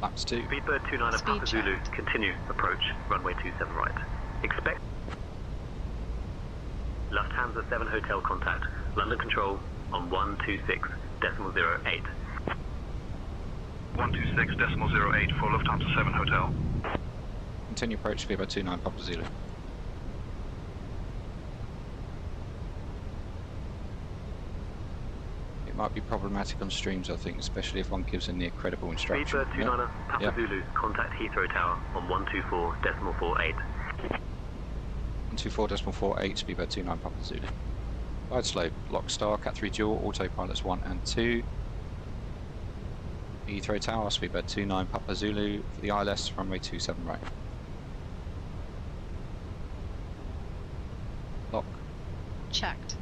Laps 2. Speedbird 29 Speed Papa Zulu, checked. continue, approach, runway 27 right. Expect Lufthansa 7 Hotel contact, London Control on 126.08. 126.08 for Lufthansa 7 Hotel. Continue approach Speedbird 29 Papa Zulu. It might be problematic on streams, I think, especially if one gives a near credible instruction. Speedbird 29 Papa Zulu, contact Heathrow Tower on 124.48. 124.48 Speedbird 29 Papa Zulu. Glide slope, lock star, Cat 3 dual, autopilots 1 and 2. Heathrow Tower, Speedbird 29 Papa Zulu for the ILS, runway 27 right. Lock. Checked.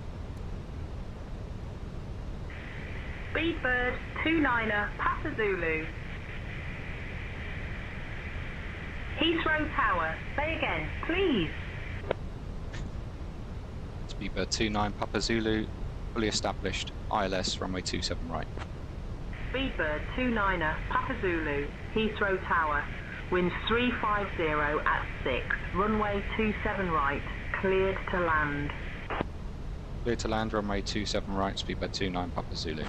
Speedbird 29er Papa Zulu. Heathrow Tower. Say again, please. Speedbird 29 Papa Zulu, fully established, ILS, runway 27 right. Speedbird 29er Papa Zulu. Heathrow Tower. Wind 350 at 6. Runway 27 right. Cleared to land. Clear to land, runway 27 right, Speedbird 29 Papa Zulu.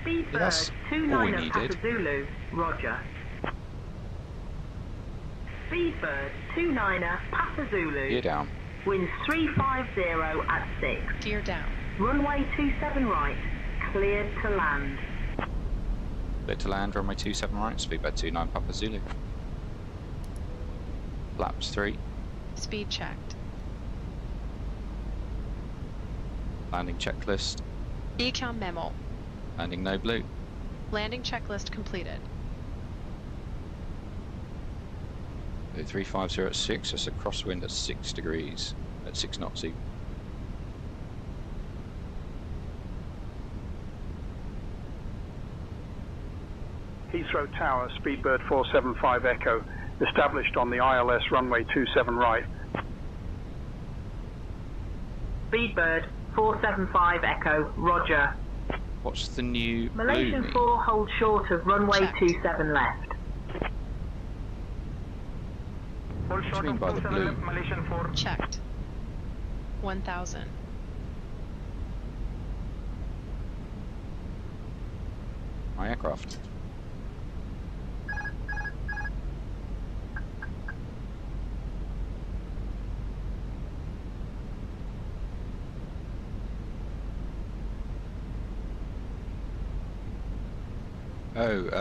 Speedbird all we 29er needed. Papa Zulu. Roger. Speedbird 29er Papa Zulu. Gear down. Wind 350 at 6. Gear down. Runway 27 right. Cleared to land. Clear to land, runway 27 right, Speedbird 29 Papa Zulu. Laps 3. Speed checked. Landing checklist. Econ memo. Landing no blue. Landing checklist completed. 350 at 6, that's a crosswind at 6 degrees, at 6 knots even. Heathrow Tower, Speedbird 475 Echo, established on the ILS runway 27 right. Speedbird 475 Echo. Roger. What's the new Malaysian blue 4 hold short of runway Checked. 27 left. Hold What do short you mean of by the 27 blue? left, Malaysian 4. Checked. 1000. My aircraft.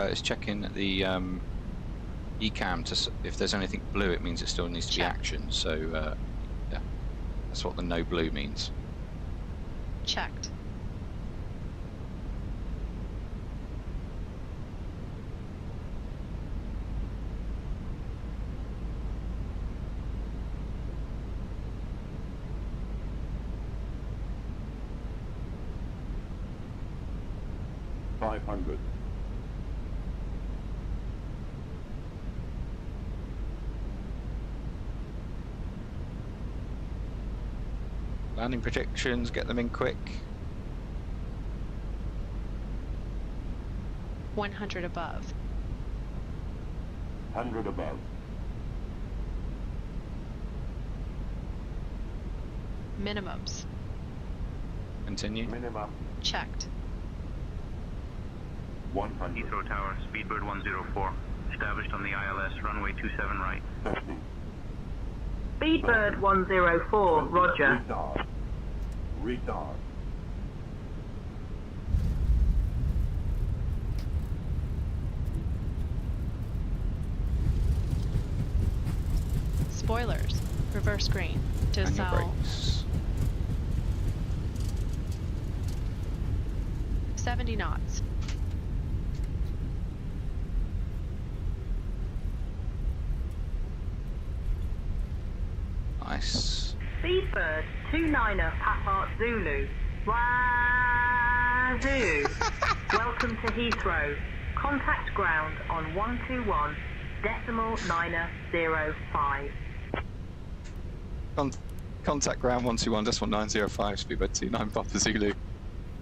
It's checking the ECAM to if there's anything blue, it means it still needs to be action. So yeah, that's what the no blue means. Checked. $500. Landing projections, get them in quick. 100 above. 100 above. Minimums. Continue. Minimum Checked. 100. Heathrow Tower, Speedbird 104. Established on the ILS, runway 27 right. 30. Speedbird 104. Roger. Retard. Retard. Spoilers. Reverse green. To And your Sal. brakes. 70 knots. Nice. Speedbird 29er Papa Zulu. Wazoo. Welcome to Heathrow. Contact ground on 121.905. Contact ground 121.905, Speedbird 29 Papa Zulu.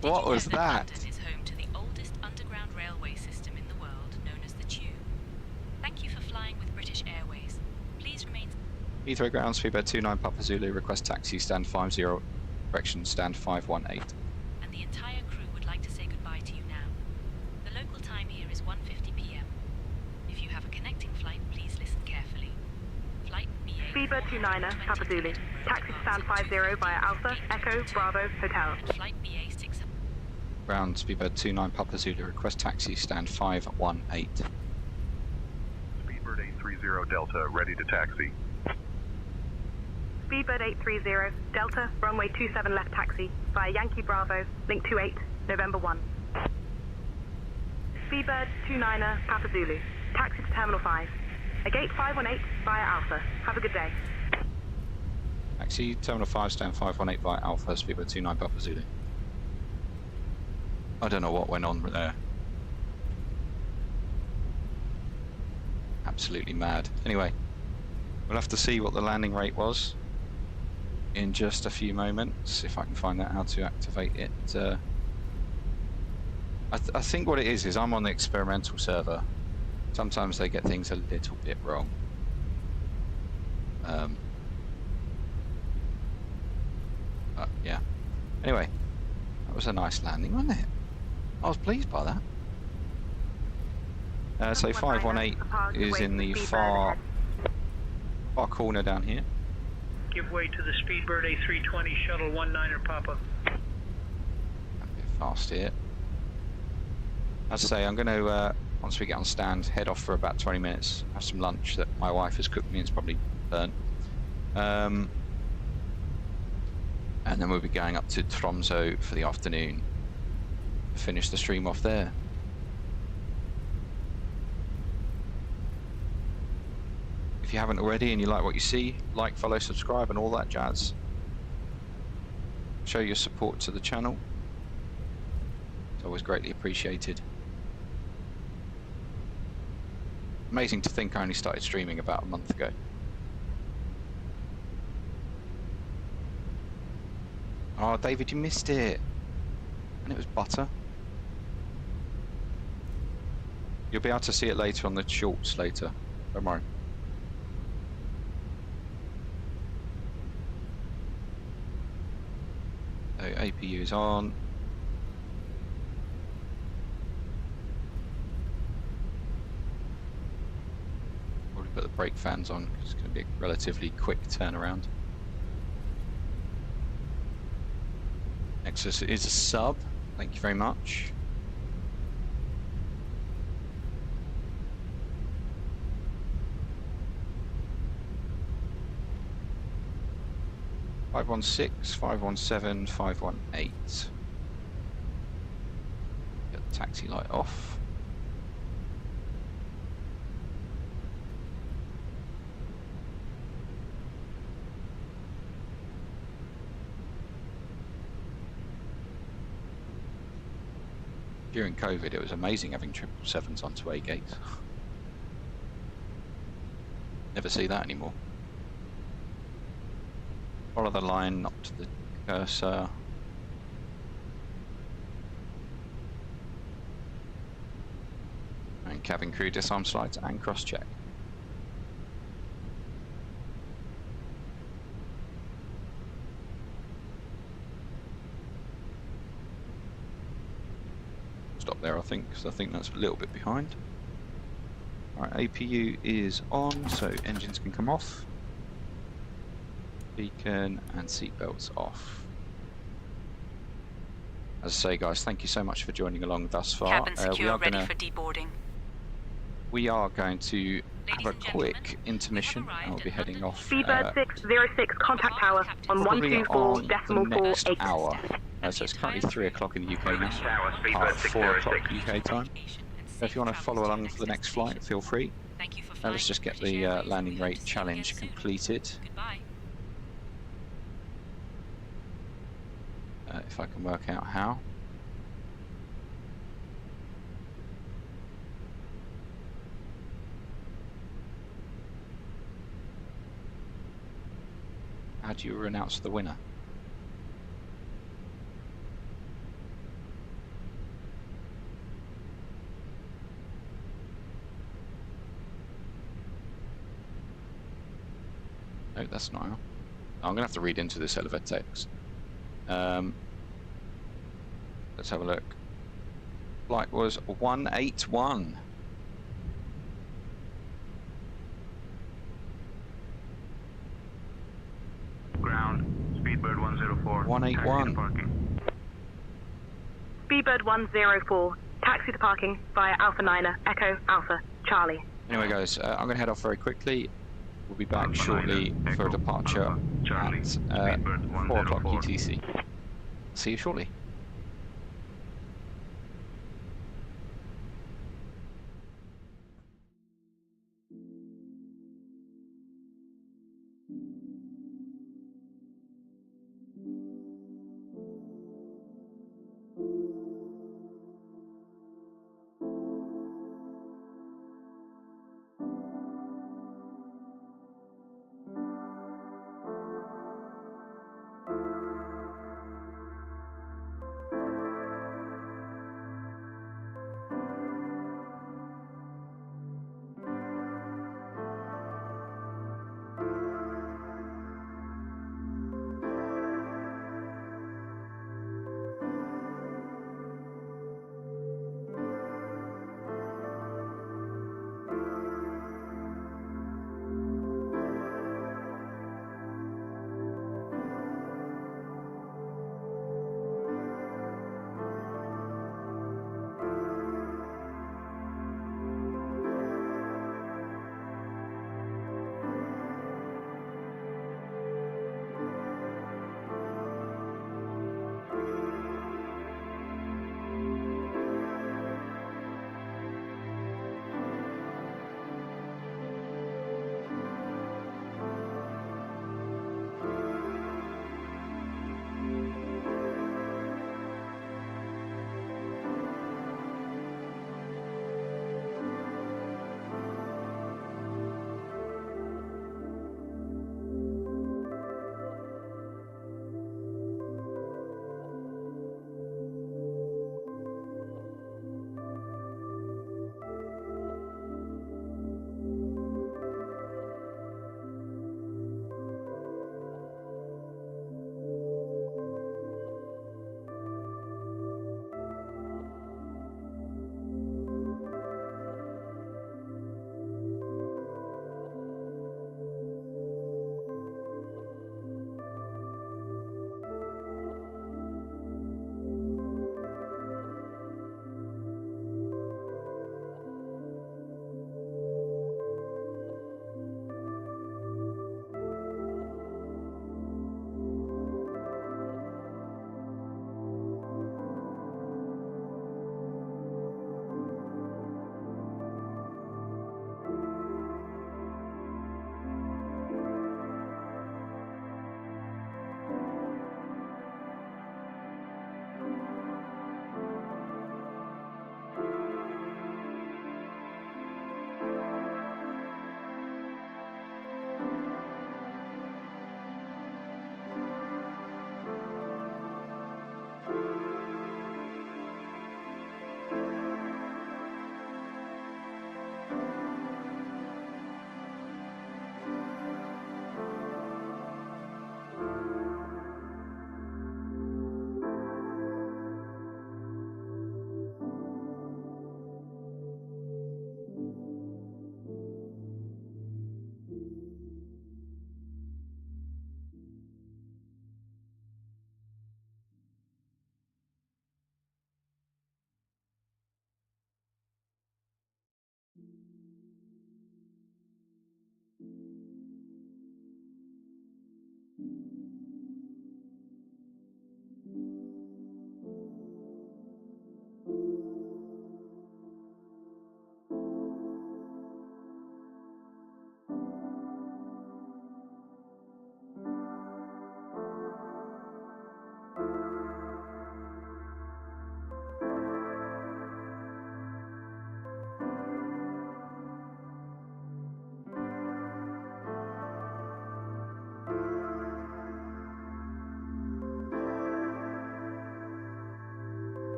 What was that? London is home to the oldest underground railway system in the world, known as the Tube. Thank you for flying with British Airways. Please remain... Heathrow ground, Speedbird 29 Papa Zulu, request taxi, stand 50, correction, stand 518. And the entire crew would like to say goodbye to you now. The local time here is 1:50 p.m. If you have a connecting flight, please listen carefully. Flight BA... Speedbird 29er, Papa Zulu. Taxi to stand 50 via Alpha, Echo, Bravo, Hotel. Flight BA 6... Ground, Speedbird 29 Papa Zulu, request taxi, stand 518. Speedbird 830 Delta, ready to taxi. Speedbird 830, Delta, runway 27 left taxi, via Yankee Bravo, link 28, November 1. Speedbird 29er, Papa Zulu, taxi to Terminal 5. A gate 518 via Alpha. Have a good day. Taxi, Terminal 5, stand 518 via Alpha, Speedbird 29 Papa Zulu. I don't know what went on there. Absolutely mad. Anyway, we'll have to see what the landing rate was in just a few moments, if I can find out how to activate it. I think what it is I'm on the experimental server. Sometimes they get things a little bit wrong. But yeah. Anyway, that was a nice landing, wasn't it? I was pleased by that. So 518 is in the far corner down here. Give way to the Speedbird A320 Shuttle 19er Papa. A bit fast here. As I say, I'm going to, once we get on stand, head off for about 20 minutes, have some lunch that my wife has cooked me and it's probably burnt. And then we'll be going up to Tromsø for the afternoon to finish the stream off there. If you haven't already and you like what you see, like, follow, subscribe and all that jazz. Show your support to the channel. It's always greatly appreciated. Amazing to think I only started streaming about a month ago. Oh, David, you missed it. And it was butter. You'll be able to see it later on the shorts later. Don't worry. So APU is on. Probably put the brake fans on because it's going to be a relatively quick turnaround. Nexus is a sub. Thank you very much. (516, 517, 518). Get the taxi light off. During COVID, it was amazing having 777s onto A gates. Never see that anymore. Follow the line up to the cursor. And cabin crew disarm slides and cross-check. Stop there, I think, because I think that's a little bit behind. Alright, APU is on, so engines can come off. Beacon and seatbelts off. As I say, guys, thank you so much for joining along thus far. Cabin secure, ready for deboarding. We are going to have a quick intermission and we'll be heading off. Speedbird 606, contact tower on 124.48. hour. So it's currently 3 o'clock in the UK now, 4 o'clock UK time. So if you want to follow along for the next flight, feel free. Let's just get the landing rate challenge completed. if I can work out how. How do you announce the winner? No, that's not how. I'm gonna have to read into this elevator text. Let's have a look. Flight was 181. Ground, Speedbird 104. 181. Speedbird 104. Taxi to parking via Alpha 9er, Echo, Alpha, Charlie. Anyway, guys, I'm going to head off very quickly. We'll be back shortly for a departure at 4 o'clock UTC. See you shortly.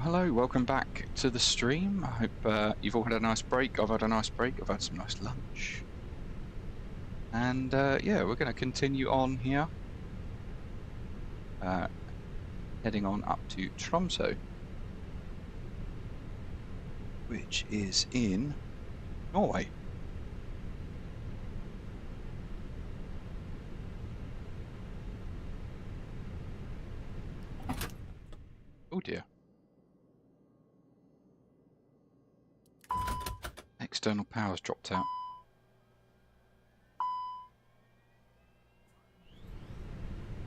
hello, welcome back to the stream. I hope you've all had a nice break. I've had a nice break. I've had some nice lunch. And yeah, we're going to continue on here. Heading on up to Tromsø, which is in Norway. Oh dear. External power's dropped out.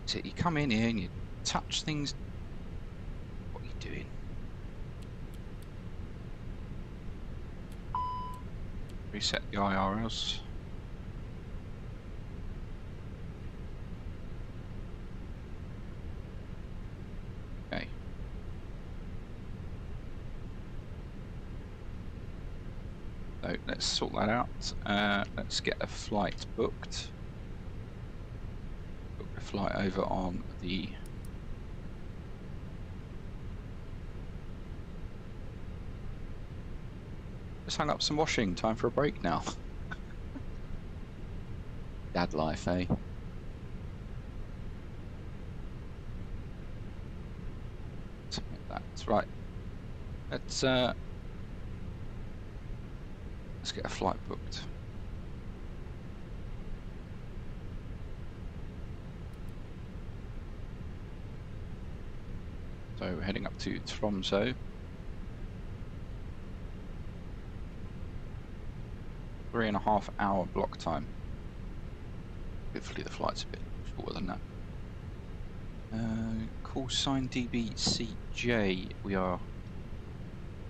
So you come in here and you touch things. What are you doing? Reset the IRLs. Okay. So let's sort that out. Let's get a flight booked. Book a flight over on the just hung up some washing. Time for a break now. Dad life, eh? That's right. Let's get a flight booked. So we're heading up to Tromsø. 3.5 hour block time. Hopefully the flight's a bit shorter than that. Call sign DBCJ we are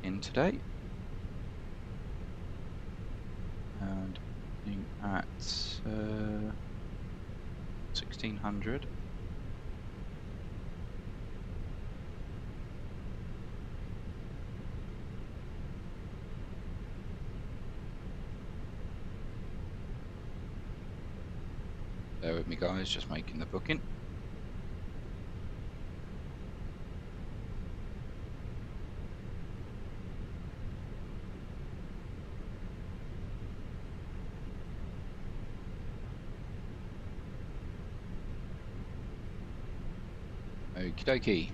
in today. And looking at 1600. Bear with me guys, just making the booking. Okie dokie.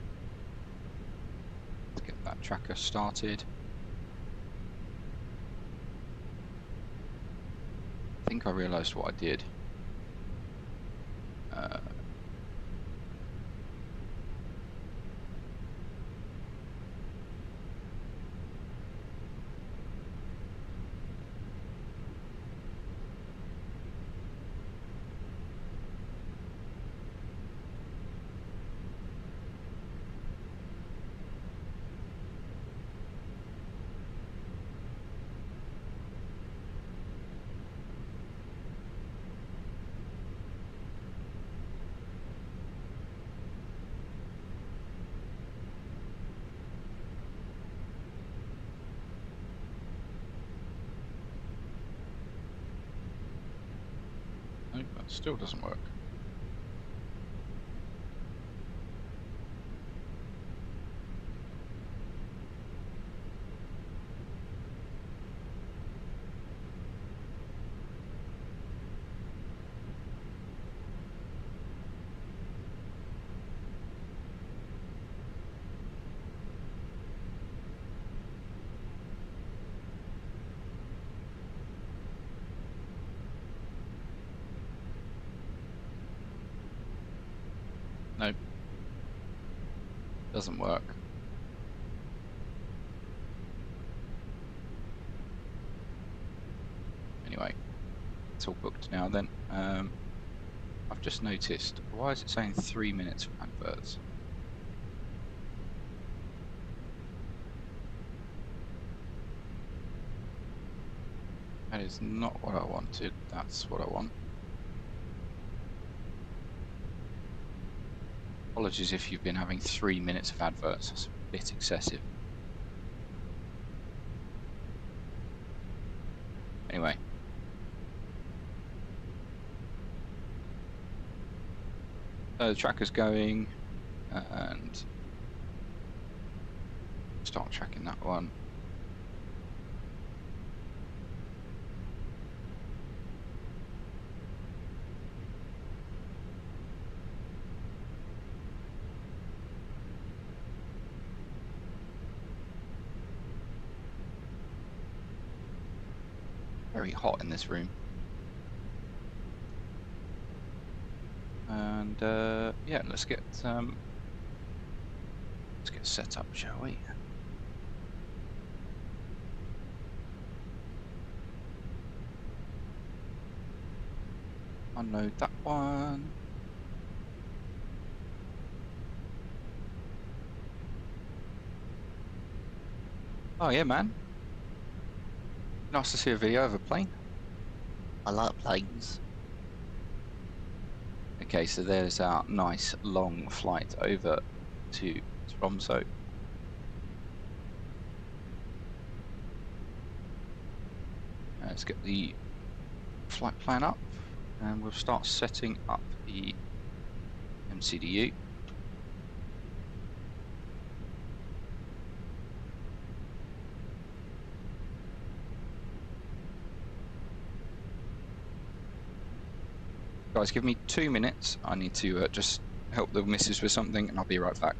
Let's get that tracker started. I think I realised what I did. That still doesn't work. Nope. Doesn't work. Anyway, it's all booked now then. I've just noticed, why is it saying 3 minutes for adverts? That is not what I wanted, that's what I want. Apologies if you've been having 3 minutes of adverts, that's a bit excessive. Anyway. So the tracker's going, and start tracking that one. Very hot in this room. And yeah, let's get set up, shall we? Unload that one. Oh yeah, man. Nice to see a video of a plane. I like planes. Okay, so there's our nice long flight over to Tromsø. Let's get the flight plan up and we'll start setting up the MCDU. Guys, give me 2 minutes. I need to just help the missus with something and I'll be right back.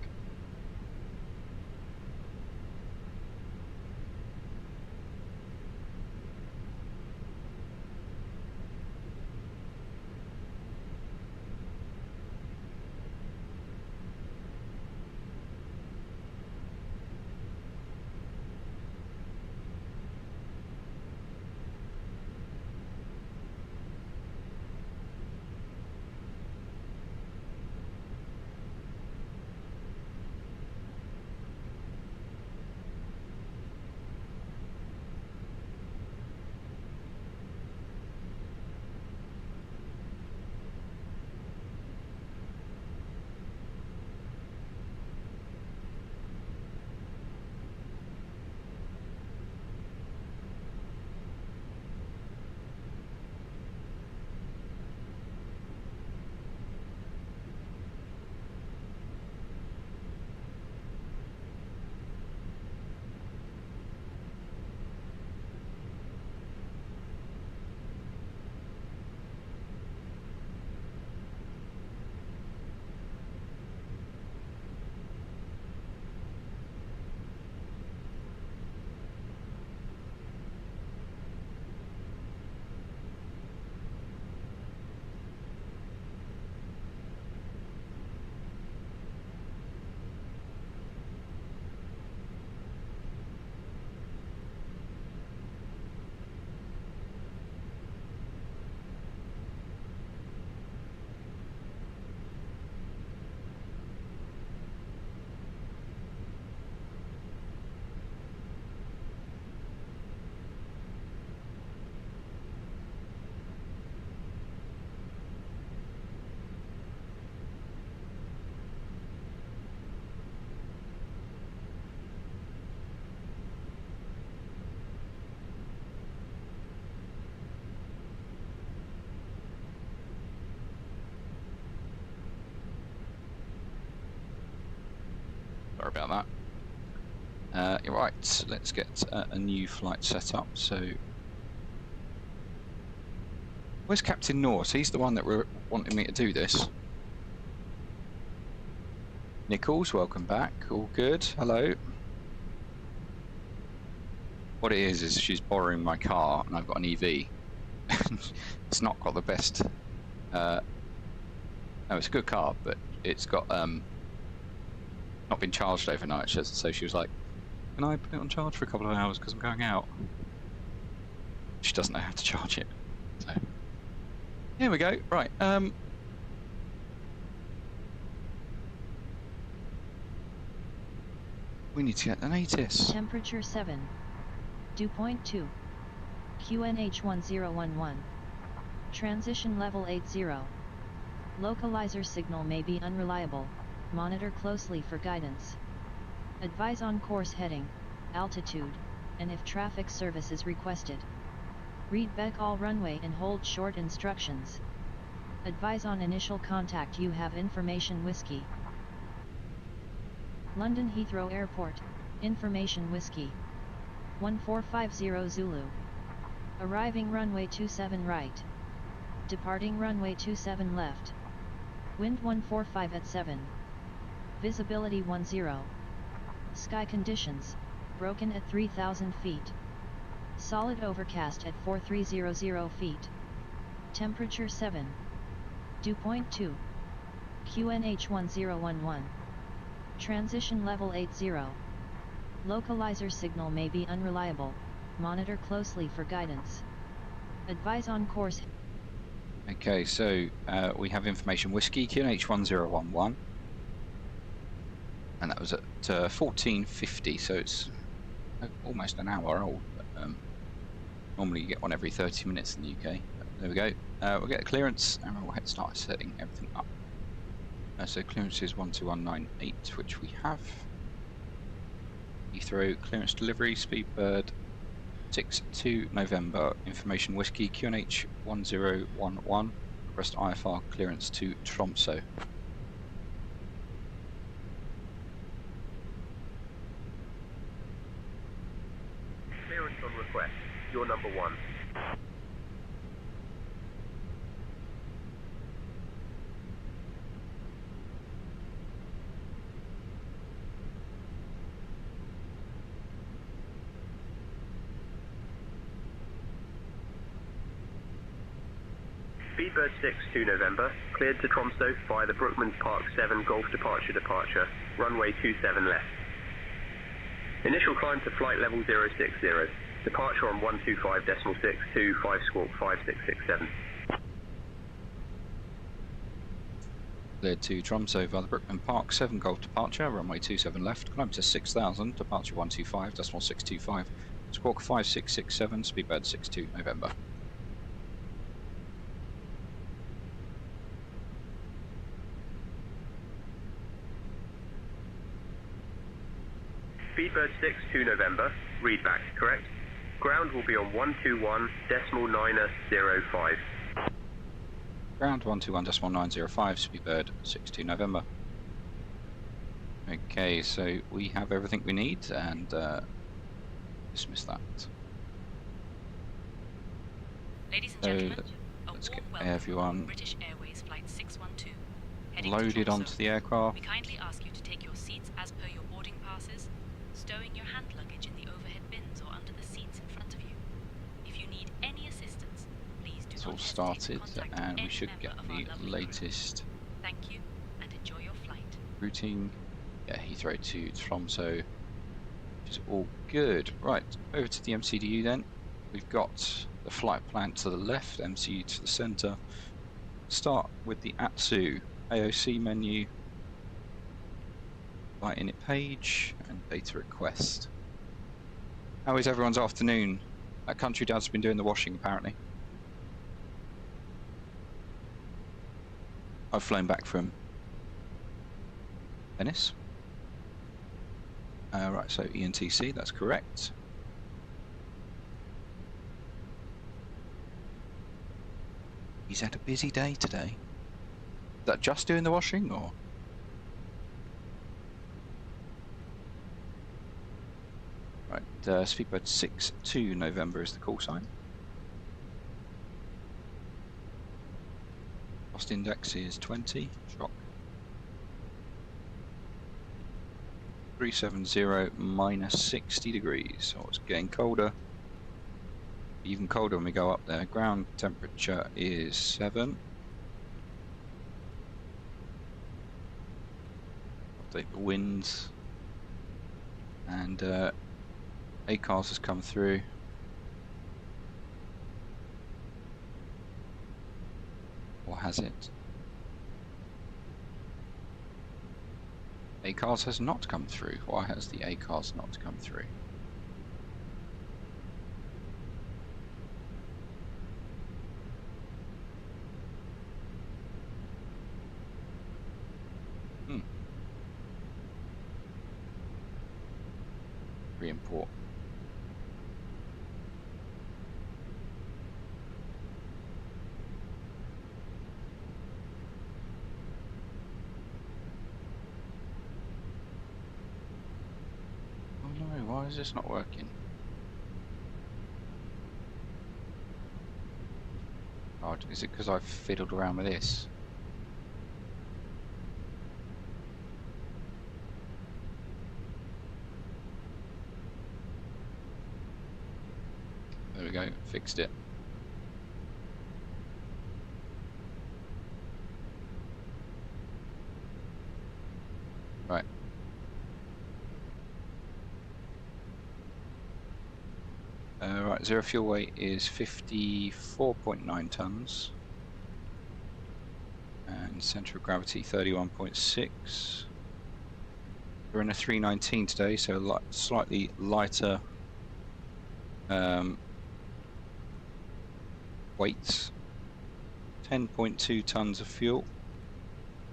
Sorry about that. You're right, let's get a new flight set up. So, where's Captain Norse? He's the one that were wanting me to do this. Nichols, welcome back. All good. Hello. What it is she's borrowing my car and I've got an EV. It's not got the best. No, it's a good car, but it's got not been charged overnight. So she was like, "Can I put it on charge for a couple of hours because I'm going out?" She doesn't know how to charge it. So here we go. Right. We need to get an ATIS. Temperature 7. Dew point 2. QNH 1011. Transition level 80. Localizer signal may be unreliable. Monitor closely for guidance. Advise on course heading, altitude, and if traffic service is requested. Read back all runway and hold short instructions. Advise on initial contact. You have information. Whiskey. London Heathrow Airport, Information Whiskey 1450 Zulu. Arriving runway 27 right. Departing runway 27 left. Wind 145 at 7. Visibility 10. Sky conditions, broken at 3,000 feet. Solid overcast at 4300 feet. Temperature 7. Dew point 2. QNH 1011. Transition level 80. Localizer signal may be unreliable. Monitor closely for guidance. Advise on course. Okay, so we have Information Whiskey, QNH 1011. And that was at 1450, so it's almost an hour old. But, normally you get one every 30 minutes in the UK. But there we go. We'll get a clearance and we'll start setting everything up. So clearance is 12198, which we have. Heathrow clearance delivery, Speedbird 6-2 November, Information Whiskey, QNH 1011, request IFR clearance to Tromsø. Clearance on request, you're number 1. Speedbird 6-2 November, cleared to Tromsø via the Brookmans Park 7 Golf departure, runway 27 left. Initial climb to flight level 060, departure on 125.6 to 5 squawk 5667. Cleared to Tromsø via the Brookmans Park 7 Golf departure, runway 27 left, climb to 6,000, departure 125.625, squawk 5667, Speedbird 6-2 November. Speedbird 6-2 November, readback, correct? Ground will be on 121.905. Ground 121.905, Speedbird 6-2 November. Okay, so we have everything we need and dismiss that. Ladies and gentlemen, let's get welcome everyone British Airways flight 612. Heading loaded to Tromsø. onto the aircraft. We kindly ask you to take your seats as per your boarding passes, stowing your hand luggage in the overhead bins or under the seats in front of you. If you need any assistance, please do It's not all hesitate started to contact and we any should member get of our the lovely latest crew. Thank you and enjoy your flight. routing. Yeah, Heathrow to Tromsø, which is all good. Right, over to the MCDU then. We've got the flight plan to the left, MCU to the centre. Start with the ATSU AOC menu, flight init page, and data request. How is everyone's afternoon? That country dad's been doing the washing apparently. I've flown back from Venice. Right, so ENTC, that's correct. He's had a busy day today. Is that just doing the washing, or? Right, Speedbird 6-2 November is the call sign. Cost index is 20, shock. 370 minus 60 degrees, so it's getting colder. Even colder when we go up there. Ground temperature is 7. Update the winds. And ACARS has come through. Or has it? ACARS has not come through. Why has the ACARS not come through? Re-import. Why is this not working? Oh, is it because I've fiddled around with this? There we go, fixed it. Right. Right, zero fuel weight is 54.9 tons. And centre of gravity 31.6. We're in a 319 today, so slightly lighter weights. 10.2 tons of fuel.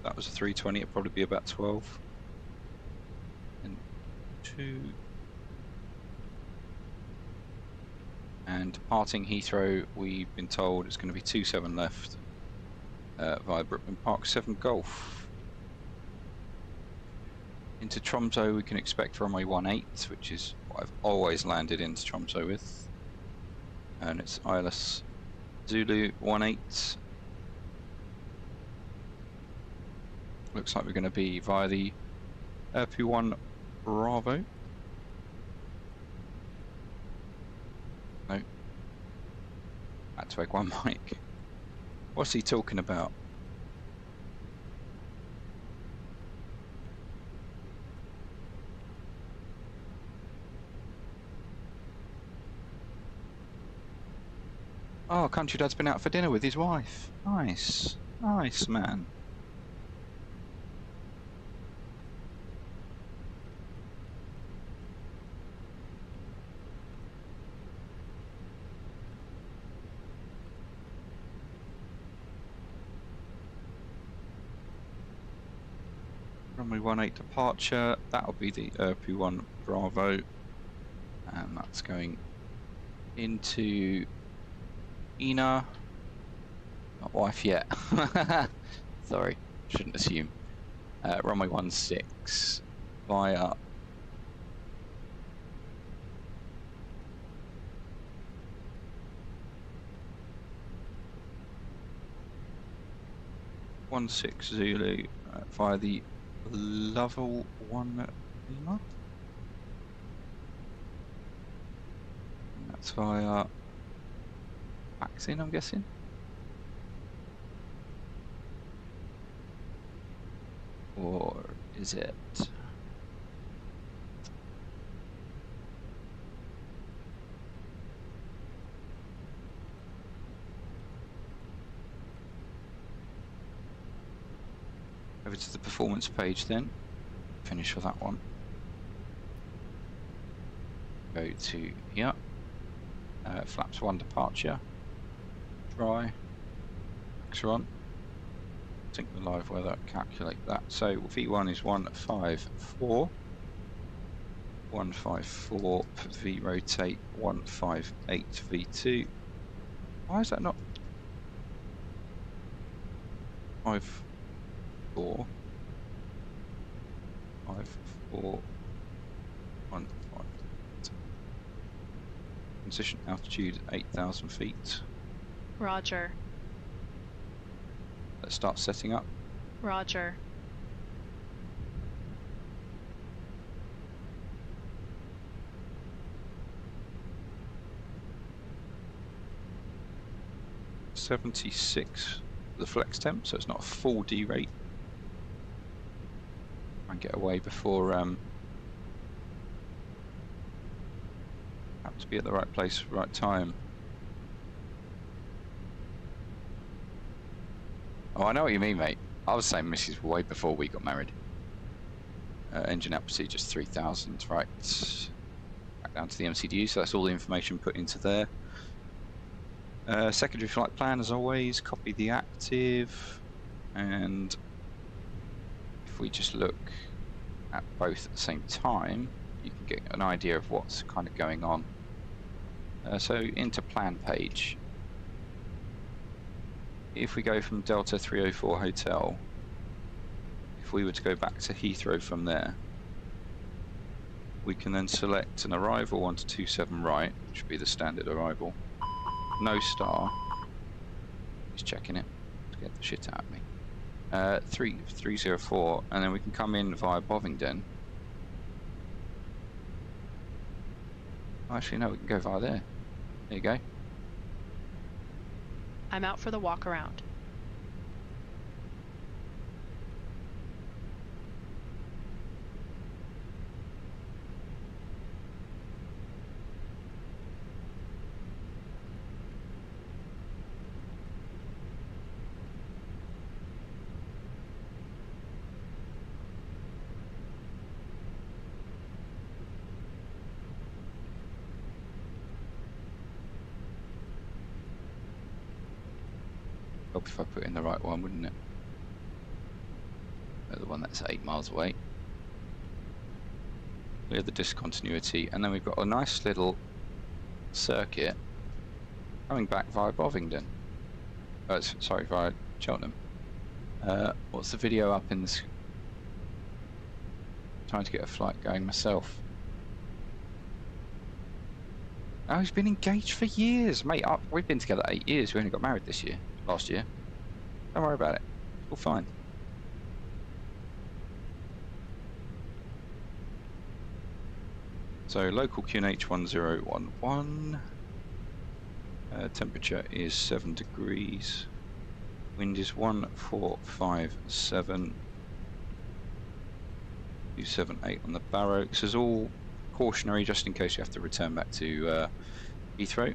That was a 320, it'd probably be about 12. And 2. And departing Heathrow, we've been told it's going to be 27 left via Brookman Park 7 Golf. Into Tromsø we can expect runway 18, which is what I've always landed into Tromsø with. And it's ILS Zulu 18. Looks like we're going to be via the P1 Bravo. No. Had to egg one mic. What's he talking about? Oh, Country Dad's been out for dinner with his wife. Nice. Nice, man. Runway 18 departure, that'll be the P1 Bravo, and that's going into Ina. Not wife yet. Sorry, shouldn't assume. Runway 16 via Zulu via the level 1 Lima. And that's via vaccine, I'm guessing. Or is it? Over to the performance page then. Finish with that one. Go to here. Flaps 1 departure. Dry. Max on. Sync the live weather, calculate that. So V1 is 154. 154 V rotate 158 V2. Why is that not 5 4 5 4 1 5? Transition altitude 8,000 feet. Roger. Let's start setting up. Roger. .76 the flex temp, so it's not a full D rate. Try and get away before have to be at the right place, right time. Oh, I know what you mean, mate. I was saying Mrs. way before we got married. Engine out procedures 3000, right. Back down to the MCDU, so that's all the information put into there. Secondary flight plan, as always, copy the active, and if we just look at both at the same time, you can get an idea of what's kind of going on. So into plan page. If we go from Delta 304 Hotel, if we were to go back to Heathrow from there, we can then select an arrival 1227 right, which would be the standard arrival. No star. He's checking it to get the shit out of me. 304, and then we can come in via Bovingdon. Actually, no, we can go via there. There you go. I'm out for the walk around. Help if I put in the right one, wouldn't it? The one that's 8 miles away. Clear the discontinuity, and then we've got a nice little circuit coming back via Bovingdon. Sorry, via Cheltenham. What's the video up in this? Trying to get a flight going myself. Oh, he's been engaged for years, mate. We've been together 8 years. We only got married last year. Don't worry about it. It's all fine. So local QNH 1011. Temperature is 7 degrees. Wind is 1457. 278 on the Barrow. This is all cautionary, just in case you have to return back to Heathrow.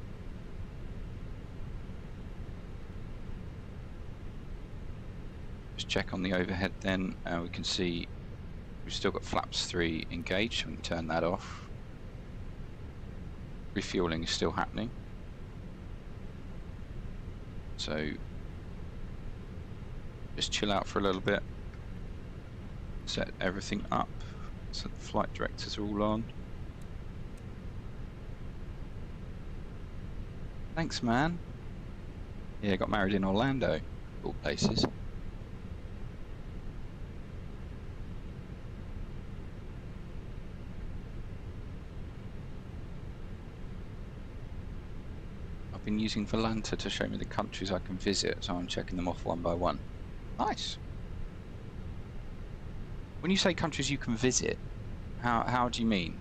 Just check on the overhead then. We can see we've still got flaps 3 engaged, so we can turn that off. Refueling is still happening. So just chill out for a little bit. Set everything up so the flight directors are all on. Thanks, man. Yeah, got married in Orlando, of all places. I've been using Volanta to show me the countries I can visit, so I'm checking them off one by one. Nice. When you say countries you can visit, how do you mean?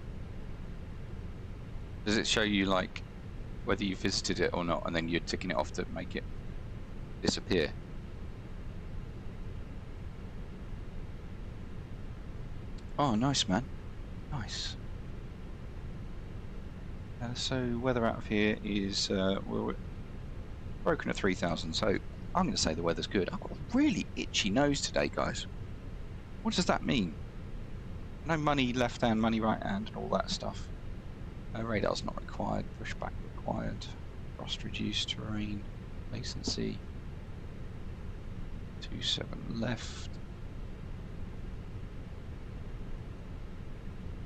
Does it show you like whether you visited it or not, and then you're ticking it off to make it disappear? Oh, nice, man. Nice. So weather out of here is we're broken at 3,000, so I'm going to say the weather's good. I've got a really itchy nose today, guys. What does that mean? No money left hand, money right hand, and all that stuff. Radar's not required. Pushback required. Frost reduced terrain. Latency. 27 left.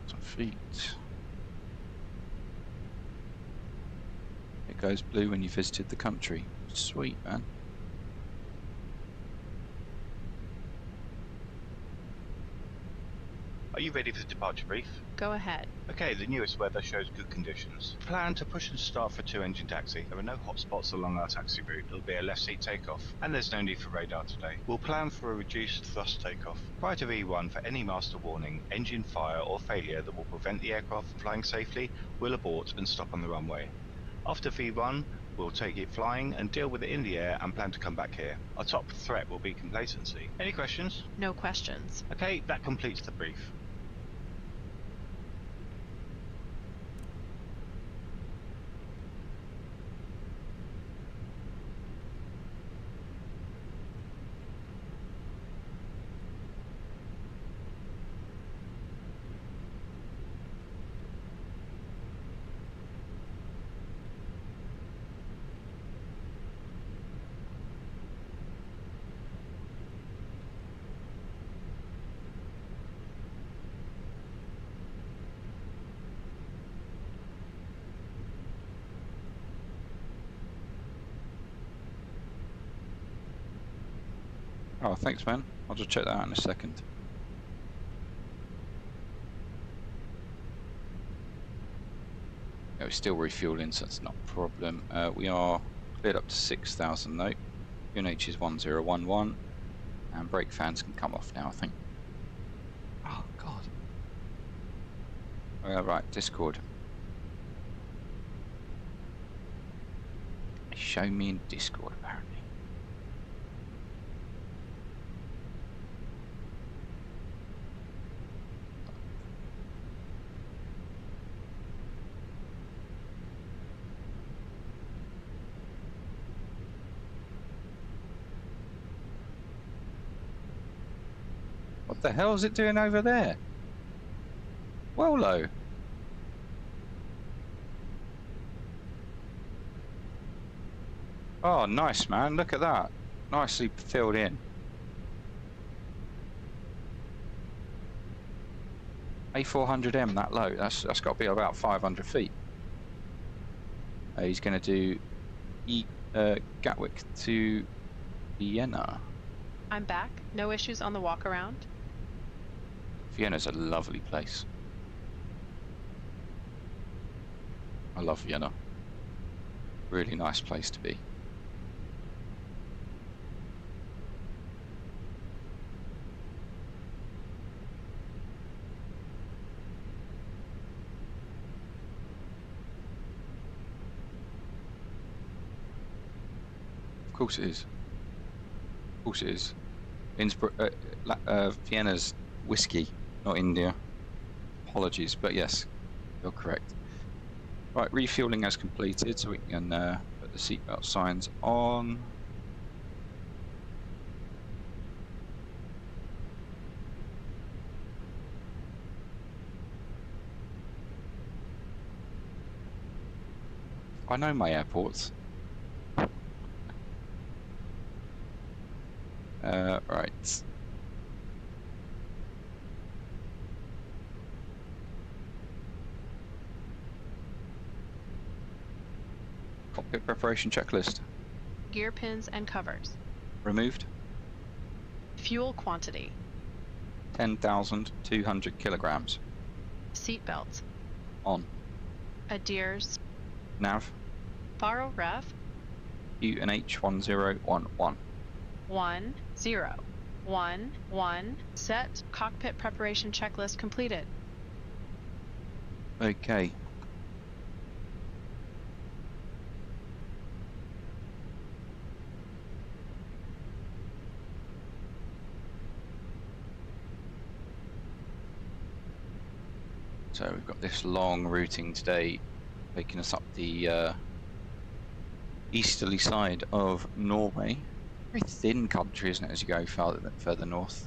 Some feet. It goes blue when you visited the country. Sweet, man. Are you ready for the departure brief? Go ahead. Okay, the newest weather shows good conditions. Plan to push and start for 2-engine taxi. There are no hotspots along our taxi route. It'll be a left seat takeoff, and there's no need for radar today. We'll plan for a reduced thrust takeoff. Prior to V1, for any master warning, engine fire or failure that will prevent the aircraft from flying safely, we'll abort and stop on the runway. After V1, we'll take it flying and deal with it in the air and plan to come back here. Our top threat will be complacency. Any questions? No questions. Okay, that completes the brief. Oh, thanks, man. I'll just check that out in a second. We're still refueling, so it's not a problem. We are cleared up to 6,000 though. UNH is 1011, and brake fans can come off now, I think. Oh God. Right, Discord. Show me in Discord, apparently. What the hell is it doing over there? Well, low. Oh, nice, man. Look at that. Nicely filled in. A400M that low. That's got to be about 500 feet. He's going to do Gatwick to Vienna. I'm back. No issues on the walk around. Vienna's a lovely place. I love Vienna. Really nice place to be. Of course it is. Of course it is. Innsbruck, Vienna's whiskey, not India. Apologies, but yes, you're correct. Right, refueling has completed, so we can put the seatbelt signs on. I know my airports. Right. Cockpit preparation checklist. Gear pins and covers. Removed. Fuel quantity. 10,200 kilograms. Seat belts. On. Adheres. Nav. Borrow ref. UNH 1011. 1011. Set. Cockpit preparation checklist completed. Okay. So we've got this long routing today, taking us up the easterly side of Norway. Very thin country, isn't it, as you go further north?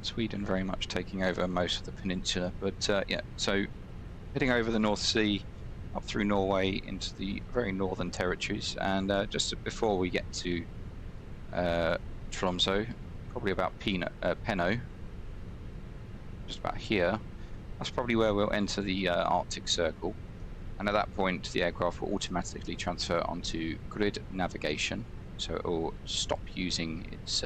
Sweden very much taking over most of the peninsula, but yeah, so heading over the North Sea, up through Norway into the very northern territories, and just before we get to Tromsø, probably about Penno, just about here, that's probably where we'll enter the Arctic Circle. And at that point, the aircraft will automatically transfer onto grid navigation, so it will stop using its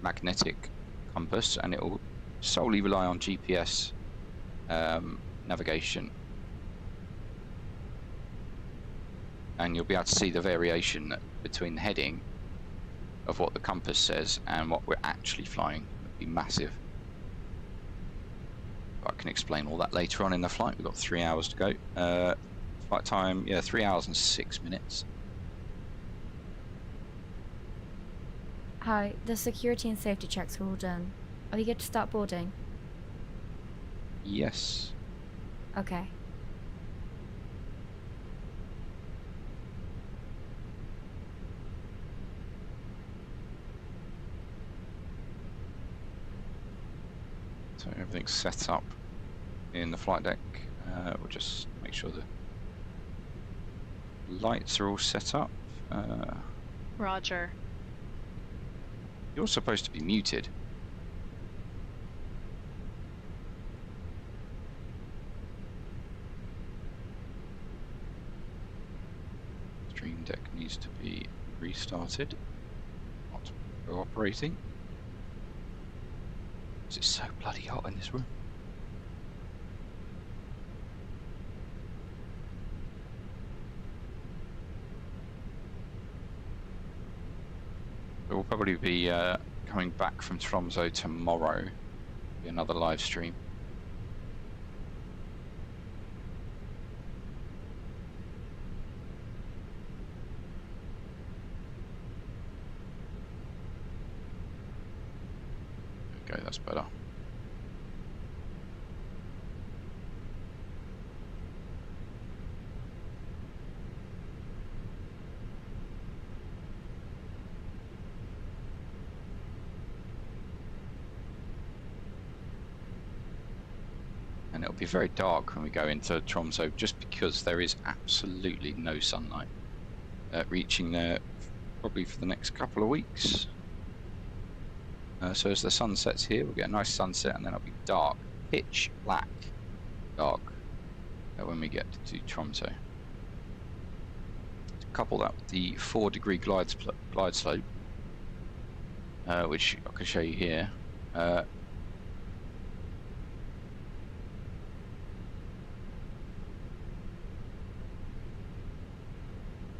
magnetic compass, and it will solely rely on GPS navigation. And you'll be able to see the variation between the heading of what the compass says and what we're actually flying. It'll be massive. I can explain all that later on in the flight. We've got 3 hours to go. Flight time, yeah, 3 hours and 6 minutes. Hi, the security and safety checks are all done. Are we good to start boarding? Yes. Okay. So everything's set up in the flight deck. We'll just make sure the lights are all set up. Roger. You're supposed to be muted. Stream deck needs to be restarted. Not cooperating. It's so bloody hot in this room. We'll probably be coming back from Tromsø tomorrow. Be another live stream. Okay, that's better. And it'll be very dark when we go into Tromsø, just because there is absolutely no sunlight. Reaching there probably for the next couple of weeks. So as the sun sets here, we'll get a nice sunset, and then it'll be dark, pitch black dark when we get to Tromsø. Couple that with the 4-degree glide slope, which I can show you here.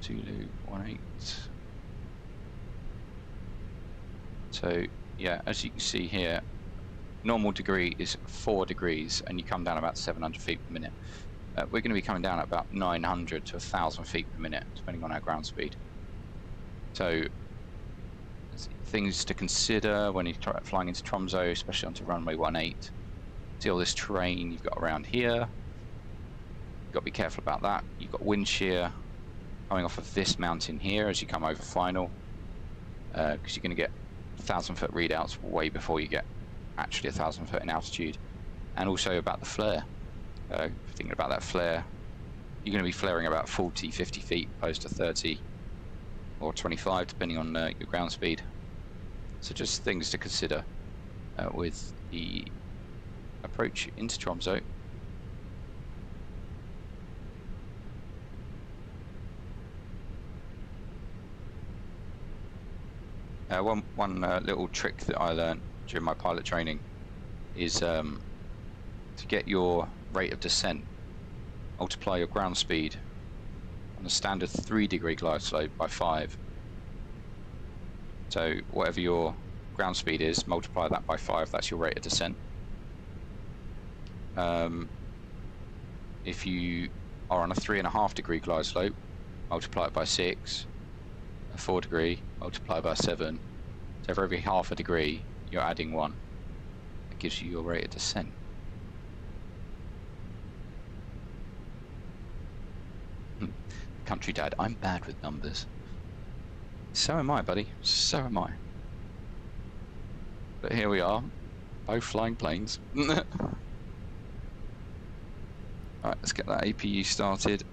Zulu 18. So yeah, as you can see here, normal degree is 4 degrees, and you come down about 700 feet per minute. We're going to be coming down at about 900 to 1,000 feet per minute, depending on our ground speed. So things to consider when you're flying into Tromsø, especially onto runway 18. See all this terrain you've got around here. You've got to be careful about that. You've got wind shear coming off of this mountain here as you come over final, because you're going to get 1,000-foot readouts way before you get actually 1,000 foot in altitude. And also about the flare. Thinking about that flare, you're going to be flaring about 40-50 feet opposed to 30 or 25 depending on your ground speed. So just things to consider with the approach into Tromsø. One little trick that I learned during my pilot training is to get your rate of descent, multiply your ground speed on a standard 3-degree glide slope by 5. So whatever your ground speed is, multiply that by 5, that's your rate of descent. If you are on a 3.5-degree glide slope, multiply it by 6. A 4-degree, multiply by 7. So for every half a degree, you're adding 1. That gives you your rate of descent. Country dad, I'm bad with numbers. So am I, buddy. So am I. But here we are, both flying planes. Alright, let's get that APU started.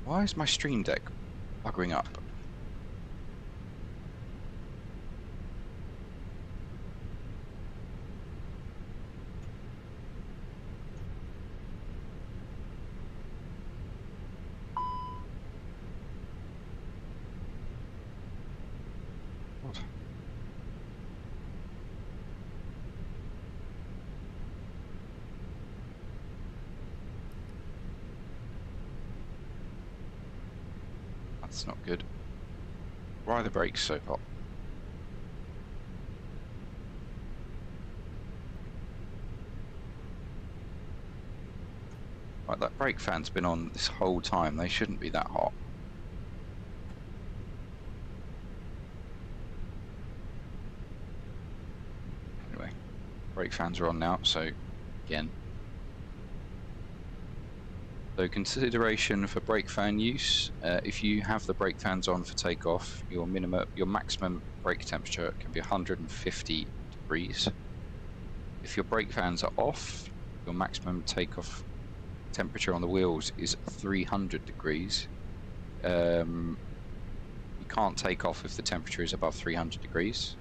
Why is my stream deck buggering up? That's not good. Why are the brakes so hot? Right, that brake fan's been on this whole time. They shouldn't be that hot. Anyway, brake fans are on now, so again. So consideration for brake fan use, if you have the brake fans on for takeoff, your maximum brake temperature can be 150 degrees. If your brake fans are off, your maximum takeoff temperature on the wheels is 300 degrees. You can't take off if the temperature is above 300 degrees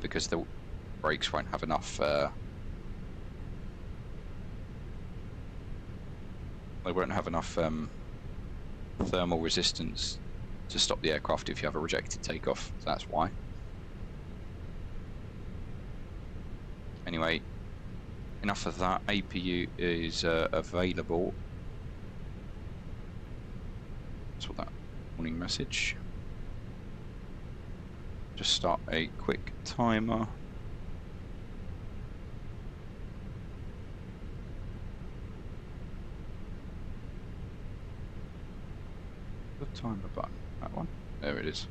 because the brakes won't have enough they won't have enough thermal resistance to stop the aircraft if you have a rejected takeoff. So that's why. Anyway, enough of that. APU is available. That's what that warning message. Just start a quick timer. The timer button, that one. There it is.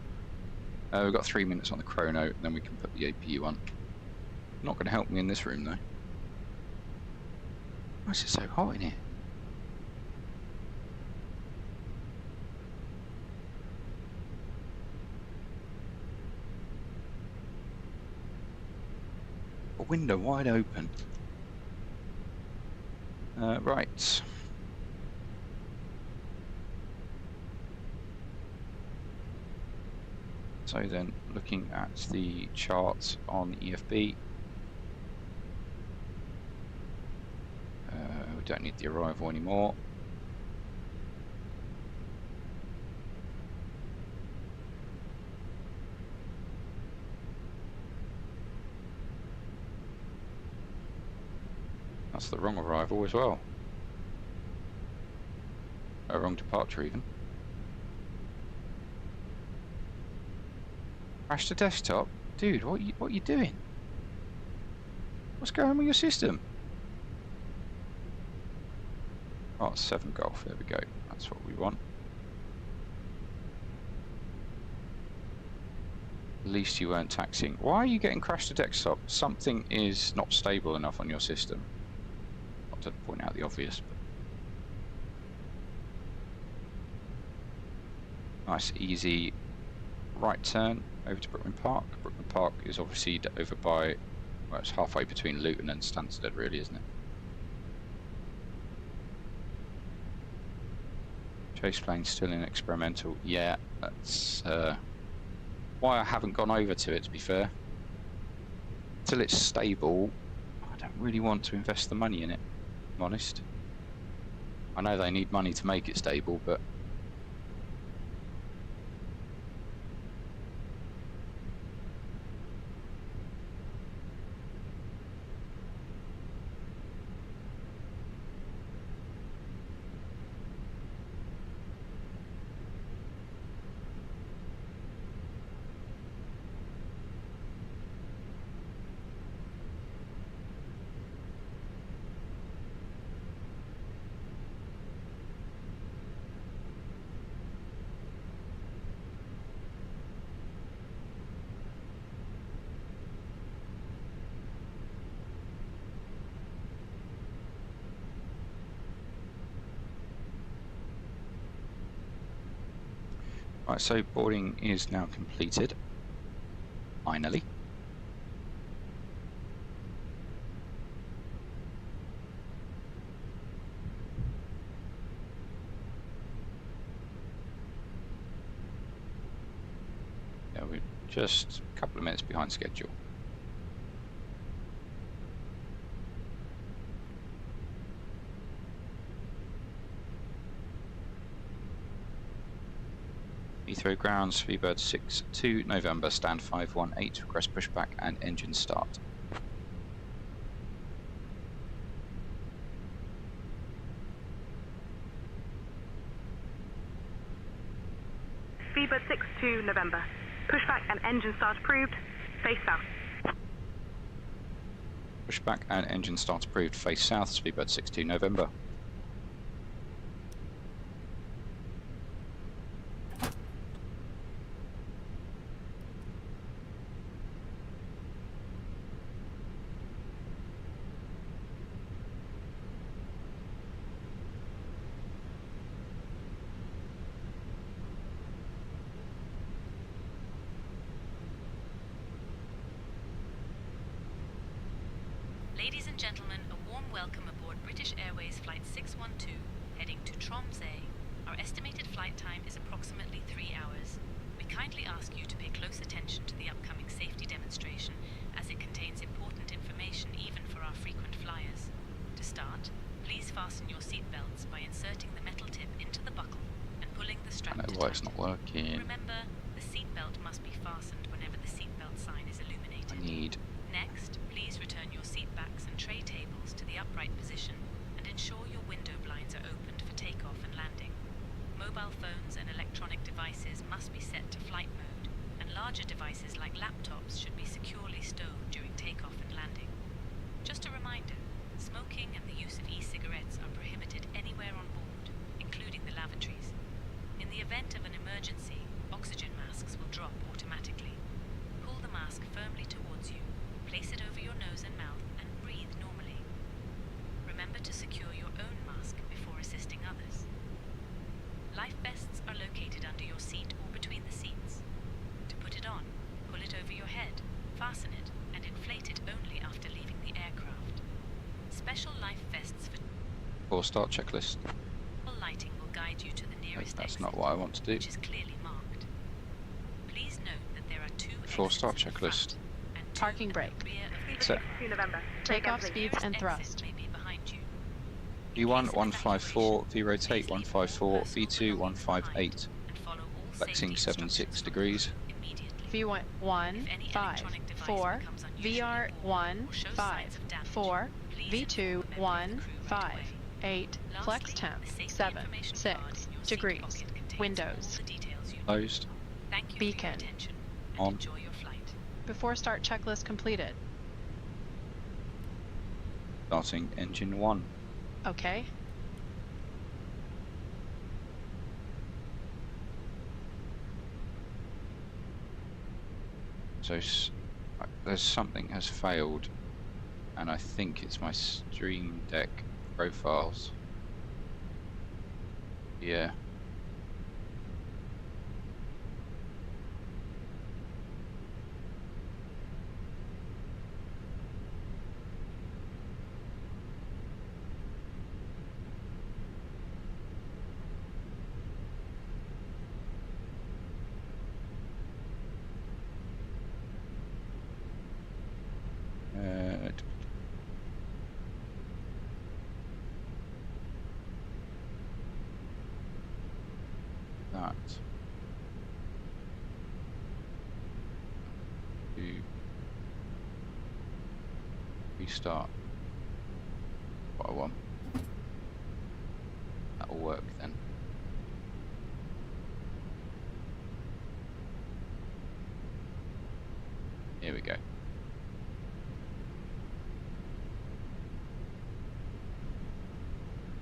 We've got 3 minutes on the chrono, and then we can put the APU on. Not going to help me in this room though. Why is it so hot in here? A window wide open. Right. So then, looking at the charts on EFB, we don't need the arrival anymore. That's the wrong arrival as well. A wrong departure even. Crash the desktop? Dude, what are you doing? What's going on with your system? Oh, 7 Golf, there we go. That's what we want. At least you weren't taxiing. Why are you getting crashed to desktop? Something is not stable enough on your system. Not to point out the obvious, but nice, easy right turn over to Brookman Park. Brookman Park is obviously over by, well, it's halfway between Luton and Stansted, really, isn't it? Chase plane still in experimental. Yeah, that's why I haven't gone over to it, to be fair. Until it's stable, I don't really want to invest the money in it, if I'm honest. I know they need money to make it stable, but right, so boarding is now completed. Finally. Yeah, we're just a couple of minutes behind schedule. Heathrow ground, Speedbird 62 November, stand 518, request pushback and engine start. Speedbird 62 November, pushback and engine start approved, face south. Pushback and engine start approved, face south, Speedbird 62 November. Ladies and gentlemen, a warm welcome aboard British Airways Flight 612, heading to Tromsø. Our estimated flight time is approximately 3 hours. We kindly ask you to pay close attention to the upcoming safety demonstration, as it contains important information even for our frequent flyers. To start, please fasten your seatbelt belts by inserting the metal tip into the buckle and pulling the strap I know to why it's tighten. not working. Remember, the seatbelt must be fastened whenever the seatbelt sign is illuminated. I need. Next, please return your seat backs and tray tables to the upright position and ensure your window blinds are opened for takeoff and landing. Mobile phones and electronic devices must be set to flight mode, and larger devices like laptops should be securely stowed during takeoff and landing. Just a reminder, smoking and the use of e-cigarettes are prohibited anywhere on board, including the lavatories. In the event of an emergency, oxygen masks will drop automatically. Pull the mask firmly towards you, place it over your nose and mouth, and breathe normally. Remember to secure your own mask before assisting others. Life vests are located under your seat or between the seats. To put it on, pull it over your head, fasten it, and inflate it only after leaving the aircraft. Special life vests for 4-star checklist. lighting will guide you to the nearest That's exit, not what I want to do. which is clearly marked. Please note that there are 2 4-star exits in the checklist. front and 2 Parking at brake. the rear of the Set. vehicle. 2 November. Takeoff Again, speeds Nearest and exit thrust. may be behind you. V1 154, V rotate 154, V2 158, And follow all flexing safety 76 degrees. V1 1 5 4 VR 1 5 4 V2 1 5 8 flex temp 7 6 degrees. Windows Closed. Thank you beacon for your attention and On. enjoy your flight. before start checklist completed. Starting engine 1. Okay. So there's something has failed, and I think it's my Stream Deck profiles. Yeah. That. Restart. What I want. That'll work then. Here we go.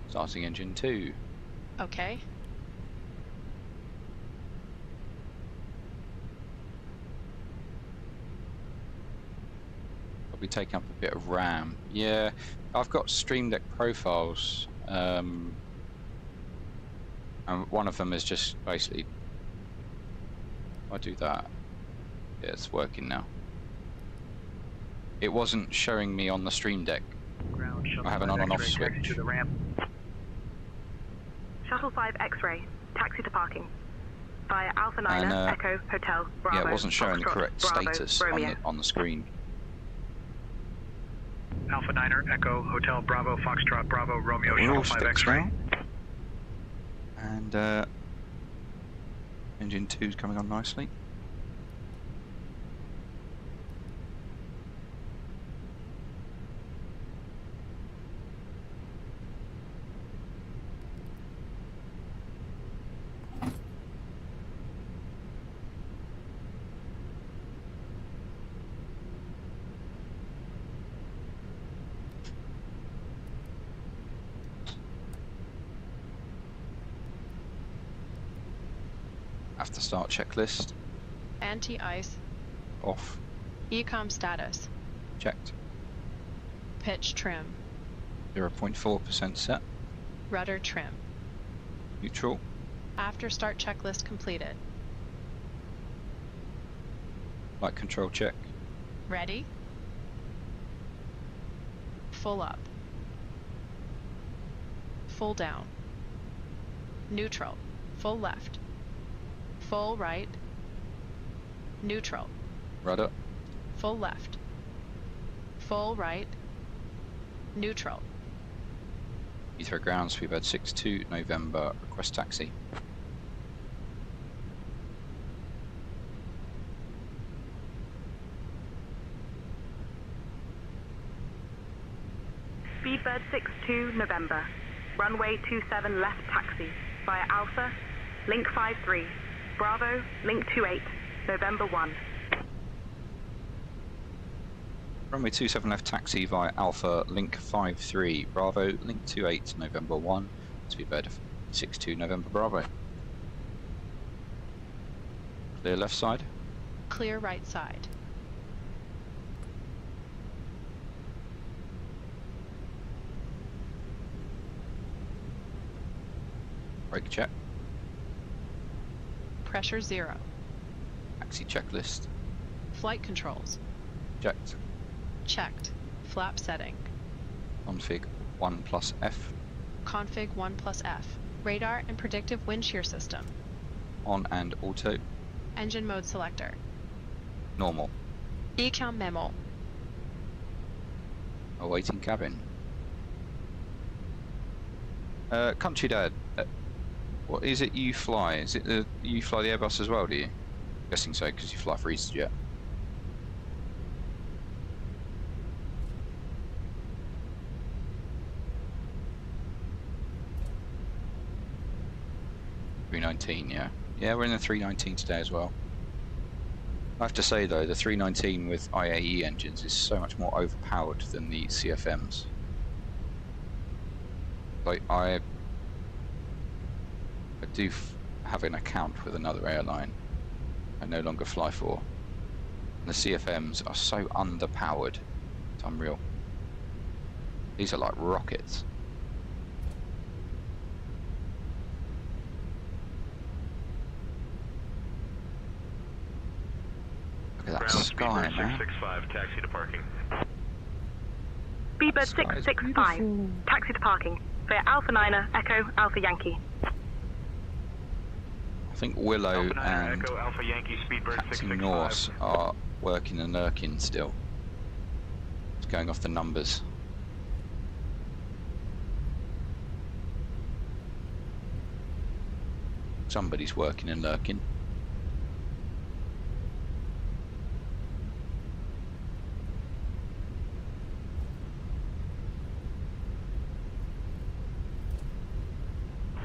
Starting engine 2. Okay. Probably taking up a bit of RAM. Yeah, I've got Stream Deck profiles, and one of them is just basically. I do that. Yeah, it's working now. It wasn't showing me on the Stream Deck. I have an on and off switch. Shuttle 5 X-ray. Taxi to parking. Via Alpha 9 And, Echo Hotel Bravo. Yeah, it wasn't showing the Foxtrot, correct Bravo, status Romeo. on the screen. Alpha 9 Echo Hotel Bravo Foxtrot Bravo Romeo We're all Shuttle 5 sticks X-ray. now. And engine 2's coming on nicely. After start checklist. Anti-ice. Off. Ecom status. Checked. Pitch trim. 0.4% set. Rudder trim. Neutral. After start checklist completed. Flight control check. Ready? Full up. Full down. Neutral. Full left. Full right. Neutral. Rudder. Full left. Full right. Neutral. Heathrow ground, Speedbird 62 November, request taxi. Speedbird 62 November. Runway 27 left taxi via Alpha, link 53, Bravo, link 28, November 1. Runway 27 left taxi via Alpha, link 53, Bravo, link 28, November 1, Speedbird 62 November Bravo. Clear left side. Clear right side. Brake check. Pressure 0. Taxi checklist. Flight controls. Checked. Checked. Flap setting. Config 1+F. Config 1+F. Radar and predictive wind shear system. On and auto. Engine mode selector. Normal. Ecam memo. Awaiting cabin. Country Dad, what is it you fly? Is it you fly the Airbus as well, do you? I'm guessing so, because you fly for EasyJet. A319, yeah. Yeah, we're in the 319 today as well. I have to say though, the 319 with IAE engines is so much more overpowered than the CFMs. Like, I do have an account with another airline I no longer fly for. And the CFMs are so underpowered, it's unreal. These are like rockets. Look at that Ground sky, Speedbird man. 665, taxi to parking. Speedbird Sky is 665, taxi to parking via Alpha 9er, Echo, Alpha Yankee. I think Willow Alpha 9er, and Echo, Alpha Yankee, Speedbird Captain 665. Norse are working and lurking still. It's going off the numbers. Somebody's working and lurking.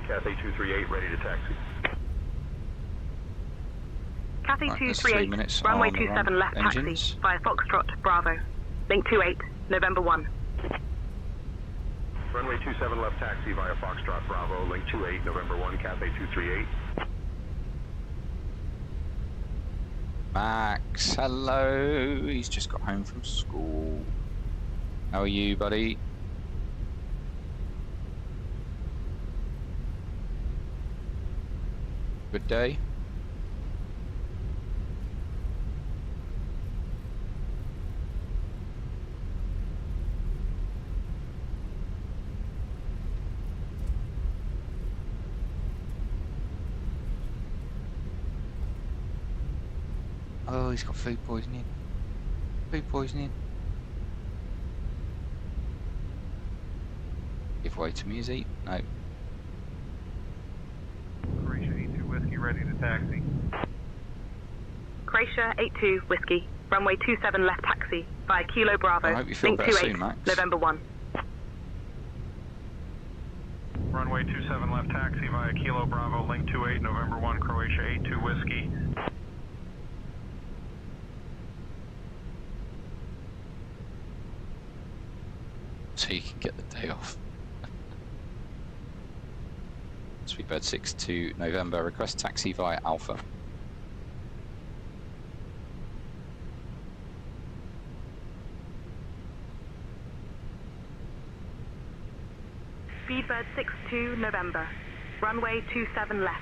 Cathay 238, ready to taxi. Cathay Right, there's 3 238, minutes runway on the 27 left engines. taxi via Foxtrot, Bravo. Link 28, November 1. Runway 27 left taxi via Foxtrot, Bravo, link 28, November 1, Cathay 238. Max, hello. He's just got home from school. How are you, buddy? Good day. Oh, he's got food poisoning. Food poisoning. Give way to me, is he? No. Croatia 82 Whiskey, ready to taxi. Croatia 82 Whiskey, runway 27 left taxi via Kilo Bravo. I hope you feel link better 28, soon, Max. November 1. Runway 27 left taxi via Kilo Bravo, link 28, November 1, Croatia 82 Whiskey. So you can get the day off. Speedbird 62 November, request taxi via Alpha. Speedbird 62 November, runway 27 left.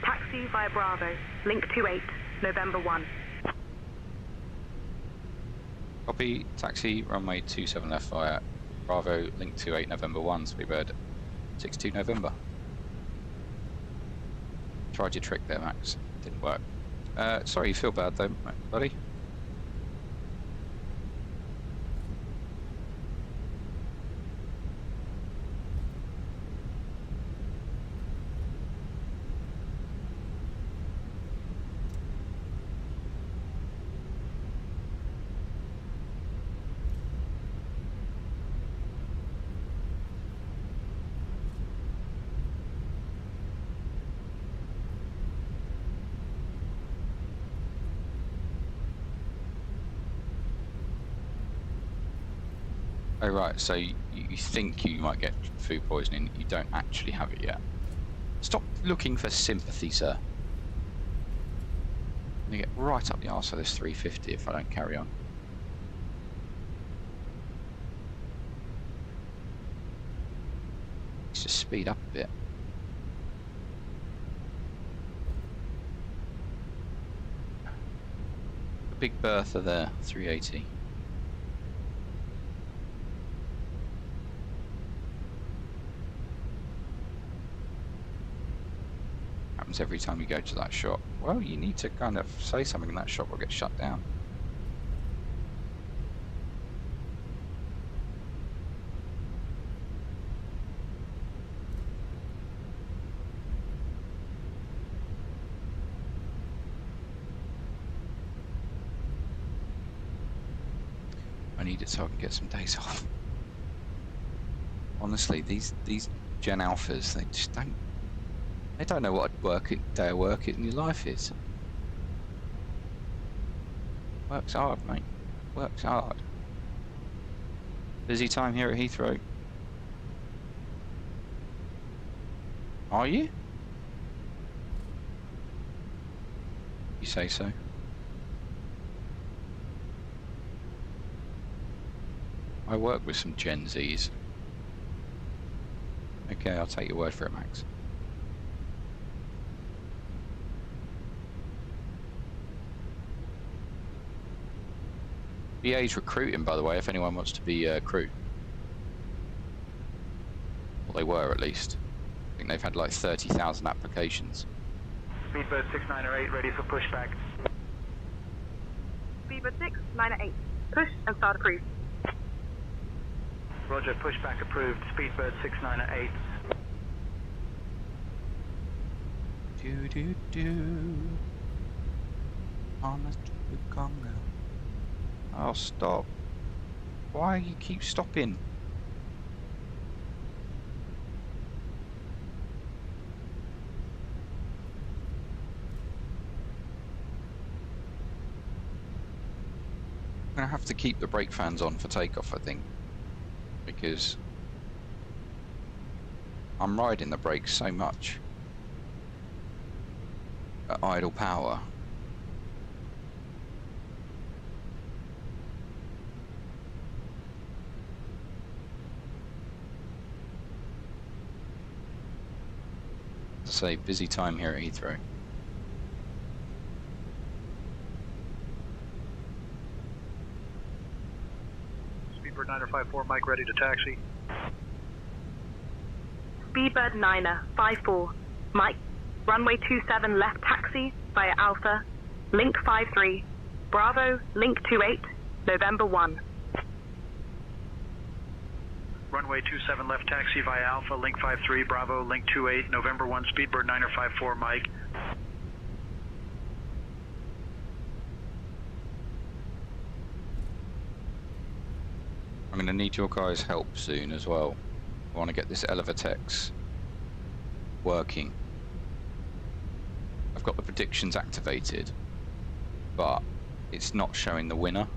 Taxi via Bravo, link 28, November 1. Copy, taxi, runway 27 left via Bravo, link 28, November 1, Speedbird 62 November. Tried your trick there, Max. Didn't work. Sorry you feel bad though, buddy. Oh right, so you think you might get food poisoning, you don't actually have it yet. Stop looking for sympathy, sir. I'm gonna get right up the arse of this 350 if I don't carry on. Let's just speed up a bit. A Big Bertha there, 380. Happens every time you go to that shop. Well, you need to kind of say something in that shop or get shut down. I need it so I can get some days off. Honestly, these Gen Alphas, they just don't know what a day of work in your life is. Works hard, mate. Works hard. Busy time here at Heathrow. Are you? You say so. I work with some Gen Zs. Okay, I'll take your word for it, Max. BA's recruiting, by the way, if anyone wants to be crew. Well, they were, at least. I think they've had like 30,000 applications. Speedbird 6908, ready for pushback. Speedbird 6908, push and start approved. Roger, pushback approved. Speedbird 6908. Do do do. On the stupid Congo. Oh, stop. Why you keep stopping? I'm gonna have to keep the brake fans on for takeoff, I think, because I'm riding the brakes so much at idle power. Say busy time here at Heathrow. Speedbird 954, Mike ready to taxi. Speedbird 954, Mike, runway 27 left taxi via Alpha, link 53, Bravo, link 28, November 1. Runway 27 left taxi via Alpha, link 53, Bravo, link 28, November 1, Speedbird 954, Mike. I'm going to need your guys' help soon as well. I want to get this Elevatex working. I've got the predictions activated, but it's not showing the winner.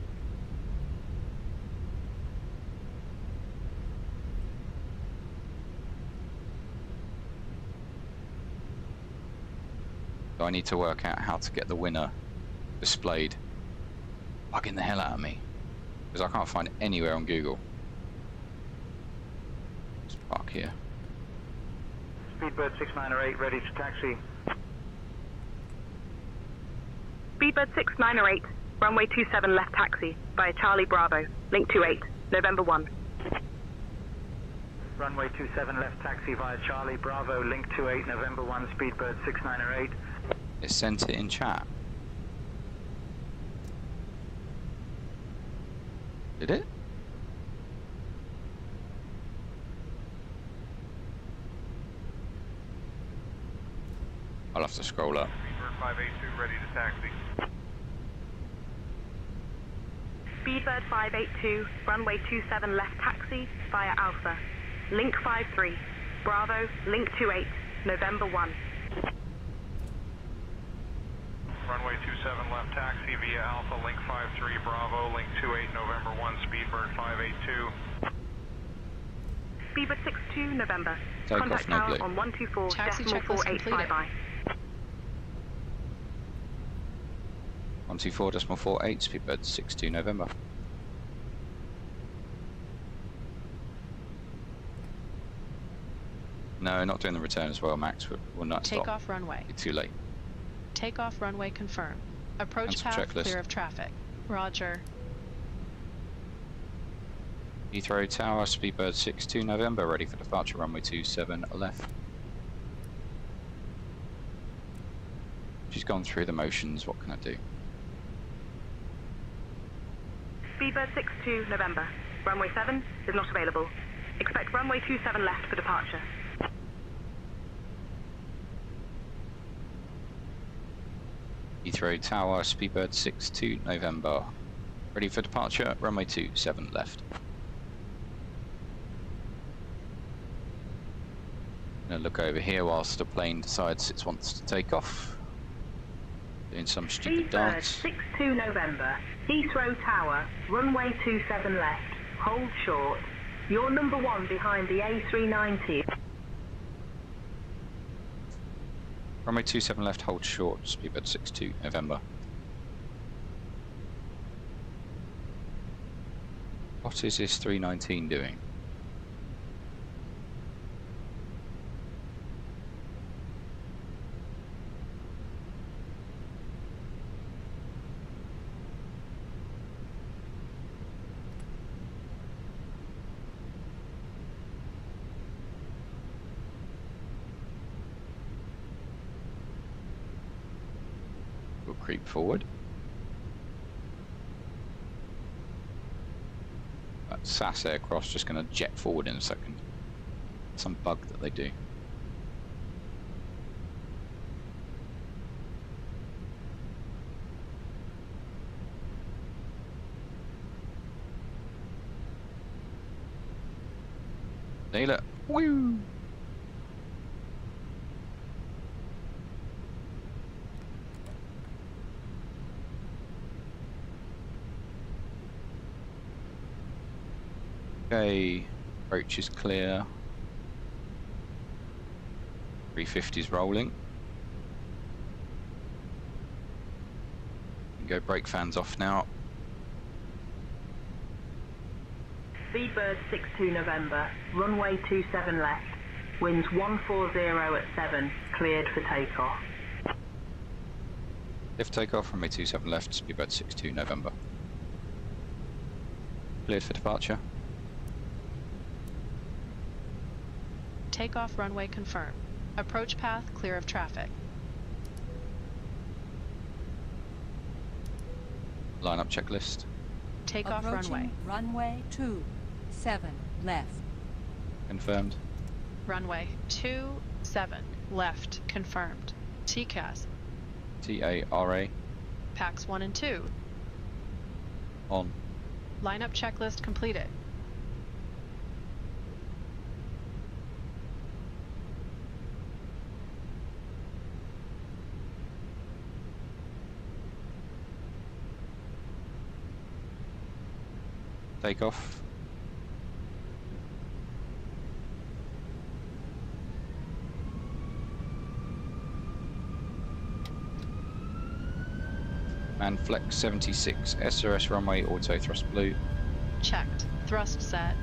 So I need to work out how to get the winner displayed. Bugging the hell out of me, because I can't find it anywhere on Google. Let's park here. Speedbird 6908, ready to taxi. Speedbird 6908, runway 27 left taxi via Charlie Bravo, link 28, November 1. Runway 27 left taxi via Charlie Bravo, link 28, November 1, Speedbird 6908. It sent it in chat. Did it? I'll have to scroll up. Speedbird 582 ready to taxi. Speedbird 582, runway 27 left taxi via Alpha, link 53, Bravo, link 28, November 1. Runway 27 left taxi via Alpha, link 53, Bravo, link 28, November 1, Speedbird 582. Speedbird 62 November. Takeoff, Contact no tower blue. on 124 Taxi decimal checklist 485 completed. 124.48, Speedbird 62 November. No, not doing the return as well, Max. We'll not stop. Takeoff runway. It's too late. Takeoff runway confirmed. Approach Cancel path checklist. clear of traffic. Roger. Heathrow Tower, Speedbird 62 November, ready for departure, runway 27 left. She's gone through the motions, what can I do? Speedbird 62 November. Runway 7 is not available. Expect runway 27 left for departure. Heathrow Tower, Speedbird 62 November, ready for departure, runway 27 left. Gonna look over here whilst the plane decides it wants to take off. Doing some stupid Speedbird dance. 62 November, Heathrow Tower, runway 27 left, hold short. You're number 1 behind the A319. Runway 27 left, hold short, Speedbird 62 November. What is this 319 doing? We'll creep forward. That SAS aircraft's just going to jet forward in a second. Some bug that they do. Nail it. Woo! Okay, approach is clear. 350's rolling. You can go brake fans off now. Speedbird 62 November, runway 27 left, winds 140 at 7, cleared for takeoff. Lift takeoff, runway 27 left, Speedbird 62 November. Cleared for departure. Takeoff runway confirmed. Approach path clear of traffic. Line up checklist. Takeoff Approaching runway. Runway 27 left. Confirmed. Runway 27 left confirmed. TCAS. TARA. Packs 1 and 2. On. Lineup checklist completed. Takeoff. Manflex 76, SRS runway, auto thrust blue. Checked. Thrust set.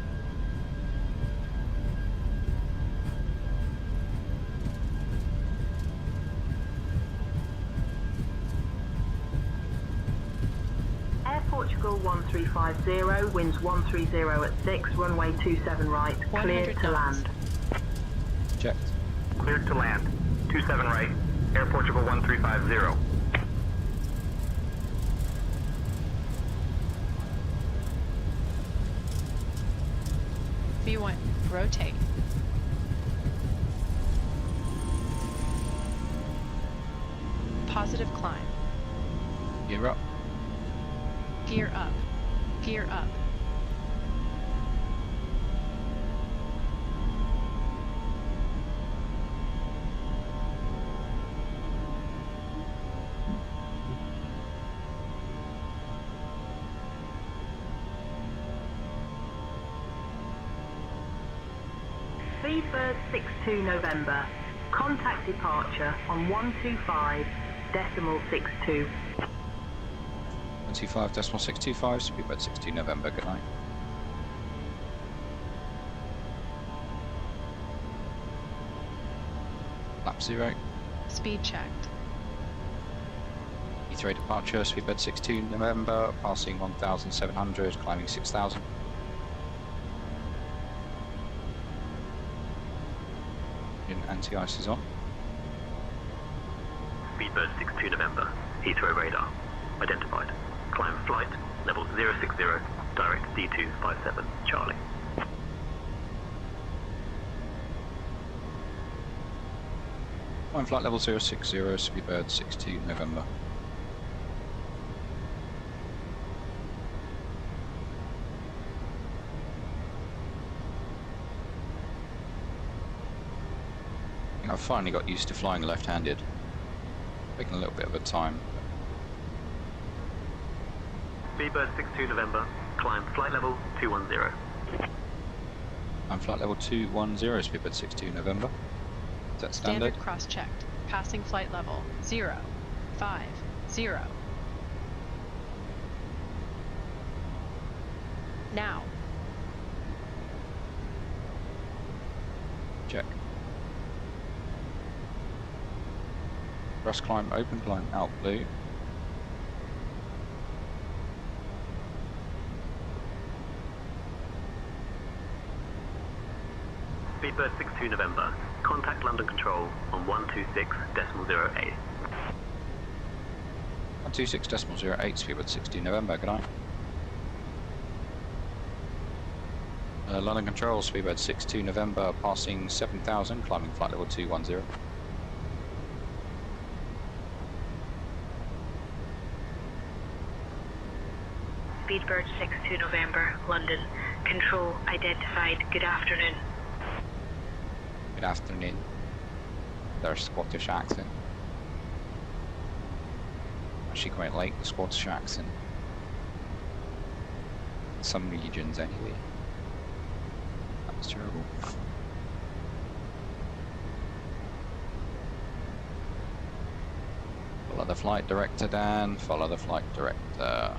Air Portugal 1350, winds 130 at 6, runway 27 right, cleared to land. Checked. Cleared to land. 27 right. Air Portugal 1350. V1. Rotate. Positive climb. Gear up. Gear up. Gear up. Speedbird 62 November. Contact departure on 125.62. 125.625, Speedbird 62 November, good night. Lap 0. Speed checked. Heathrow departure, Speedbird 62 November, passing 1,700, climbing 6,000. Anti-ice is on. Speedbird 62 November, Heathrow radar. Identified. Climb flight, level 060, direct D257, Charlie. Climb flight level 060, Speedbird 62 November. I've finally got used to flying left-handed. Taking a little bit of a time. Speedbird 62 November, climb flight level 210. I'm flight level 210, Speedbird 62 November. Is that standard? Cross-checked. Passing flight level 050. Now. Check. Thrust climb, open climb, out blue. Speedbird 62 November, contact London Control on 126.08. 126.08, Speedbird 62 November, good night. London Control, Speedbird 62 November, passing 7,000, climbing flight level 210. Speedbird 62 November, London. Control identified. Good afternoon. Good afternoon. Their Scottish accent. Actually quite like the Scottish accent. Some regions anyway. That was terrible. Follow the flight director, Dan. Follow the flight director.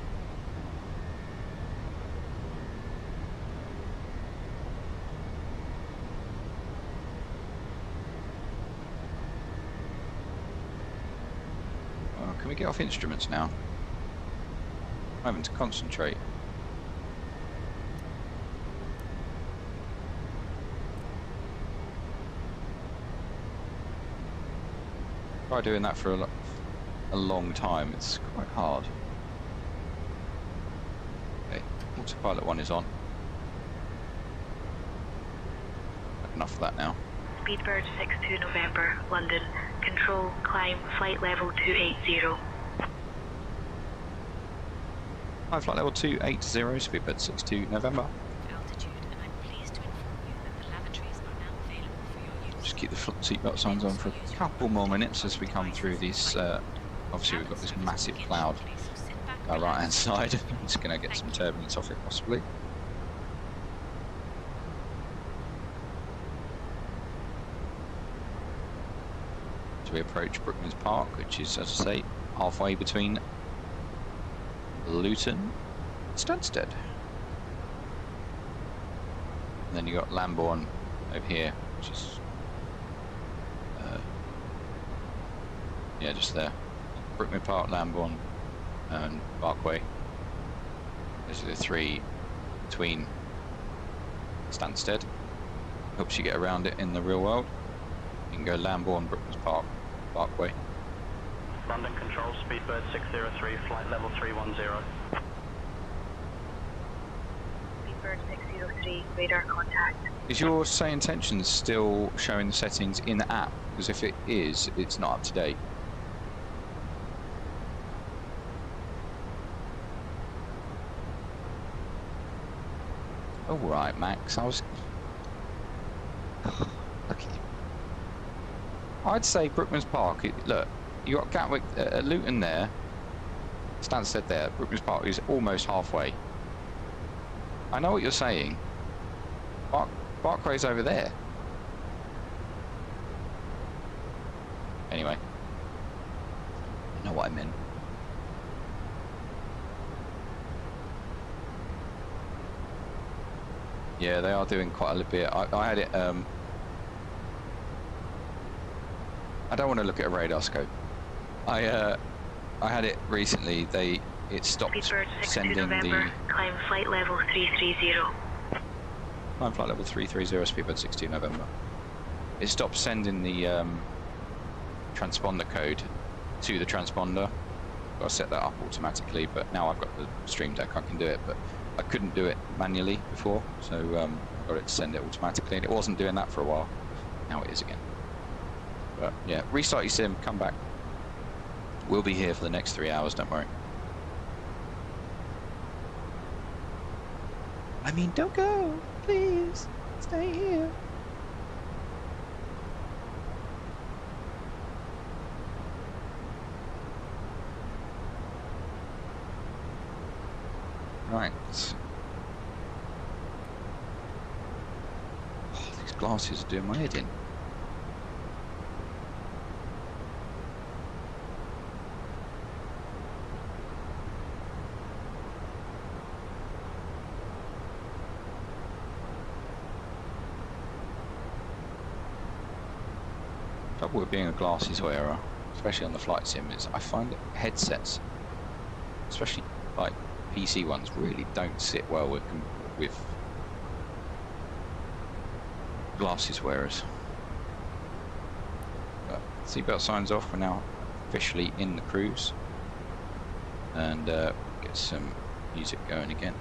Can we get off instruments now? I'm having to concentrate. Try doing that for a long time, it's quite hard. Okay, autopilot 1 is on. Enough of that now. Speedbird 62 November, London. Control, climb, flight level 280. Hi, flight level 280, Speedbird 62 November. Altitude, and I'm pleased to inform you that the lavatories are now available for your use. Just keep the seatbelt signs on for a couple more minutes as we come through these. Obviously, we've got this massive cloud on our right hand side. I'm just going to get some turbulence off it, possibly. We approach Brookman's Park, which is, as I say, halfway between Luton and Stansted. And then you got Lambourne over here, which is yeah, just there. Brookman Park, Lambourne, and Barkway. Those are the three between Stansted. Helps you get around it in the real world. You can go Lambourne, Brookman's Park, Barkway. London Control, Speedbird 603, flight level 310. Speedbird 603, radar contact. Is your SayIntentions still showing the settings in the app? Because if it is, it's not up to date. All right, Max. I was. Okay. I'd say Brookman's Park. Look, you got Gatwick, Luton there. Stansted there. Brookman's Park is almost halfway. I know what you're saying. Barkway's over there. anyway. You know what I meant. Yeah, they are doing quite a little bit. I had it. I don't want to look at a radar scope. I had it recently. It stopped sending November, the climb flight level 330. climb flight level 330, Speedbird 62 November. It stopped sending the transponder code to the transponder. I set that up automatically, but now I've got the Stream Deck, I can do it. But I couldn't do it manually before, so I got it to send it automatically, and it wasn't doing that for a while. Now it is again. But yeah, restart your sim, come back. We'll be here for the next 3 hours, don't worry. I mean, don't go, please, stay here. Right. Oh, these glasses are doing my head in. Trouble with being a glasses wearer, especially on the flight sim, is I find that headsets, especially like PC ones, really don't sit well with glasses wearers. But seatbelt signs off. We're now officially in the cruise, and get some music going again.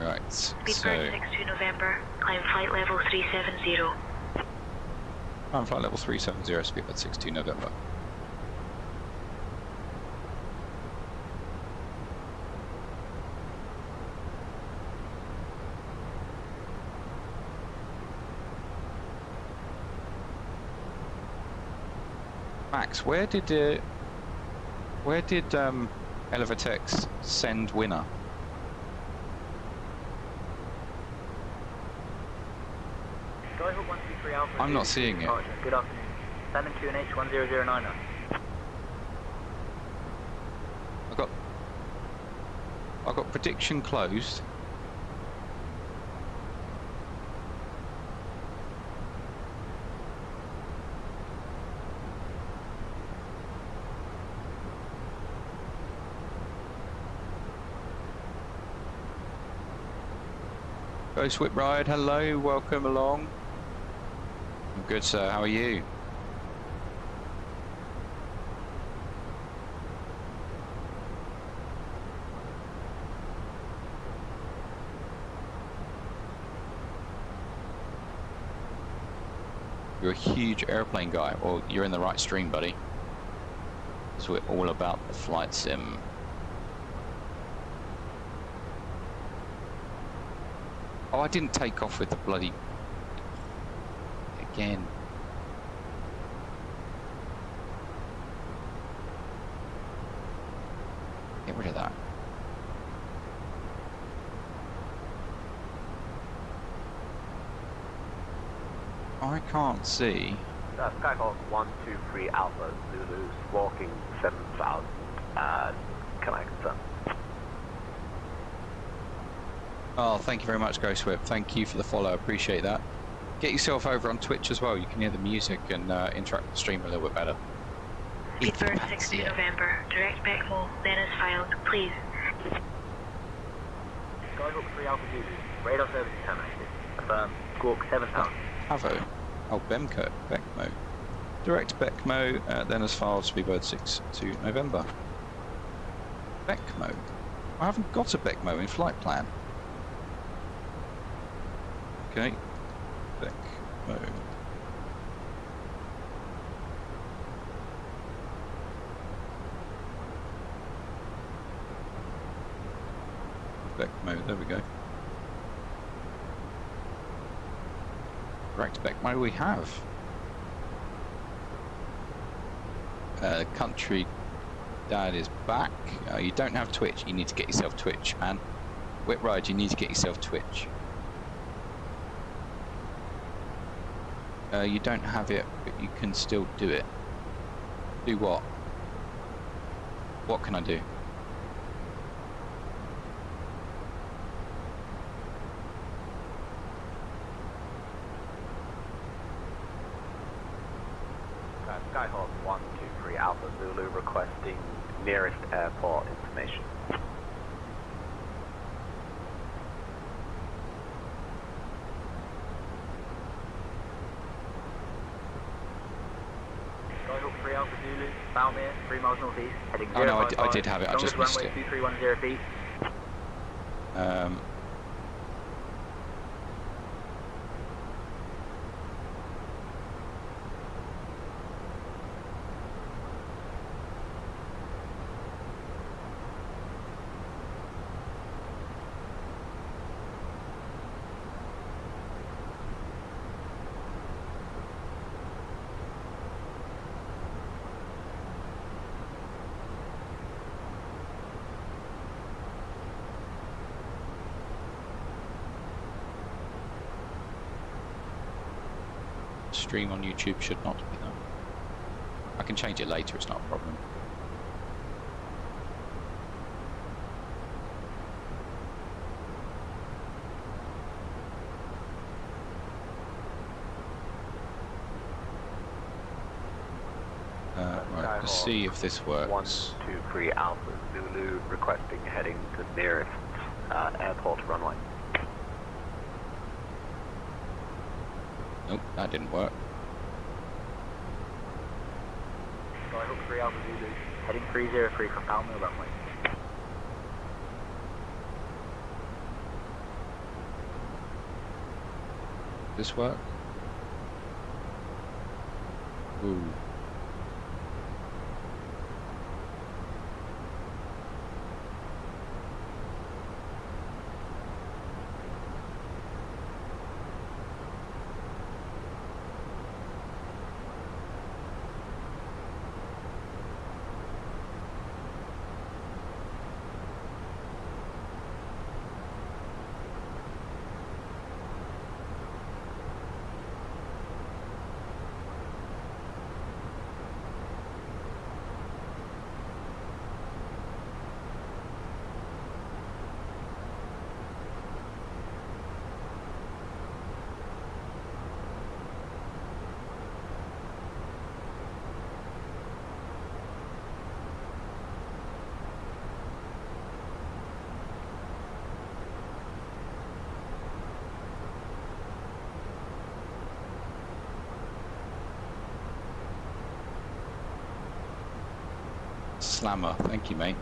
Right, Speedbird 62 November, climb flight level 370. Climb flight level 370, Speedbird 62 November. Max, where did Elevatex send winner? I'm not seeing it. Good afternoon. Landing to an H1009er. I got prediction closed. Ghost Whip Ride, hello, welcome along. I'm good, sir, how are you? You're a huge airplane guy. Well, you're in the right stream, buddy. So we're all about the flight sim. Oh, I didn't take off with the bloody... Again. Get rid of that. I can't see. Takeoff 123 Alpha Zulu's walking 7,000. Can I confirm? Oh, thank you very much, Ghost Whip. Thank you for the follow. Appreciate that. Get yourself over on Twitch as well. You can hear the music and interact with the stream a little bit better. Speedbird 62 November, direct Beckmore, then as filed, please. Skyhawk 3 Alpha Zulu, radar service terminated. Affirm, squawk 7,000. Avo. Oh, Bemco. Beckmo. Direct Beckmo, then as filed, Speedbird 62 November. Beckmo. I haven't got a Beckmo in flight plan. Okay. Beckmo. spec mode. There we go. Correct spec mode we have. Country dad is back. You don't have Twitch. You need to get yourself Twitch, man. Whitride, you need to get yourself Twitch. You don't have it, but you can still do it. Do what? What can I do? Skyhawk 123 Alpha Zulu requesting nearest airport information. Skyhawk 3 Alpha Zulu, Balmere, 3 miles northeast, heading 055. Oh no, I did have it, I just missed runway it. 2310 feet. Stream on YouTube should not be done. I can change it later, it's not a problem. Right, let's see if this works. 123 Alpha Zulu requesting heading to nearest airport runway. Nope, that didn't work. Skyhawk 3 Alpha Zulu, heading 303 from Palmer runway. This work? Ooh. Slammer, thank you, mate.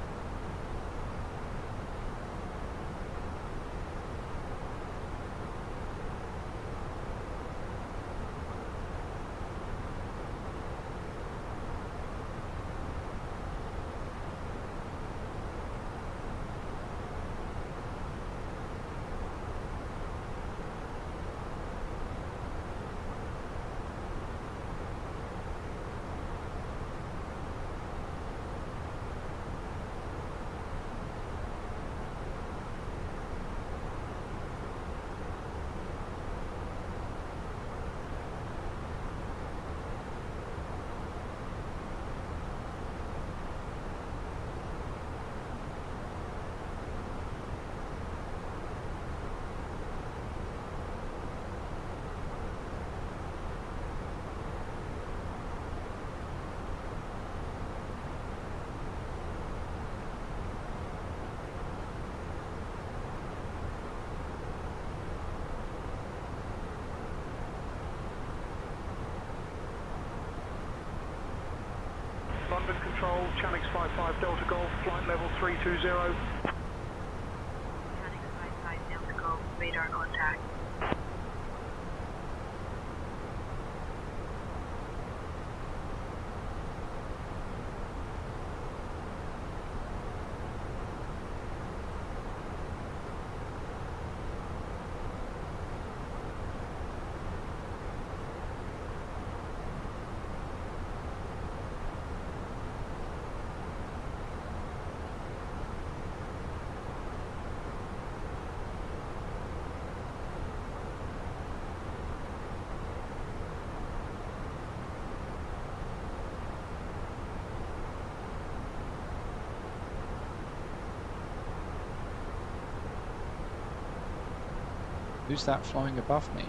London Control, Channix 55 Delta Golf, flight level 320. Channix 55 Delta Golf, radar contact. Who's that flying above me?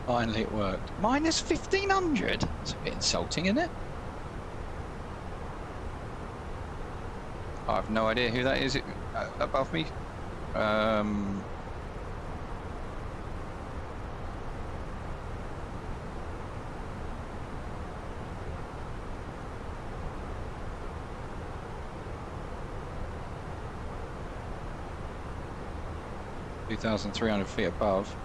Finally it worked. Minus 1500? That's a bit insulting, isn't it? I have no idea who that is above me. 2,300 feet above.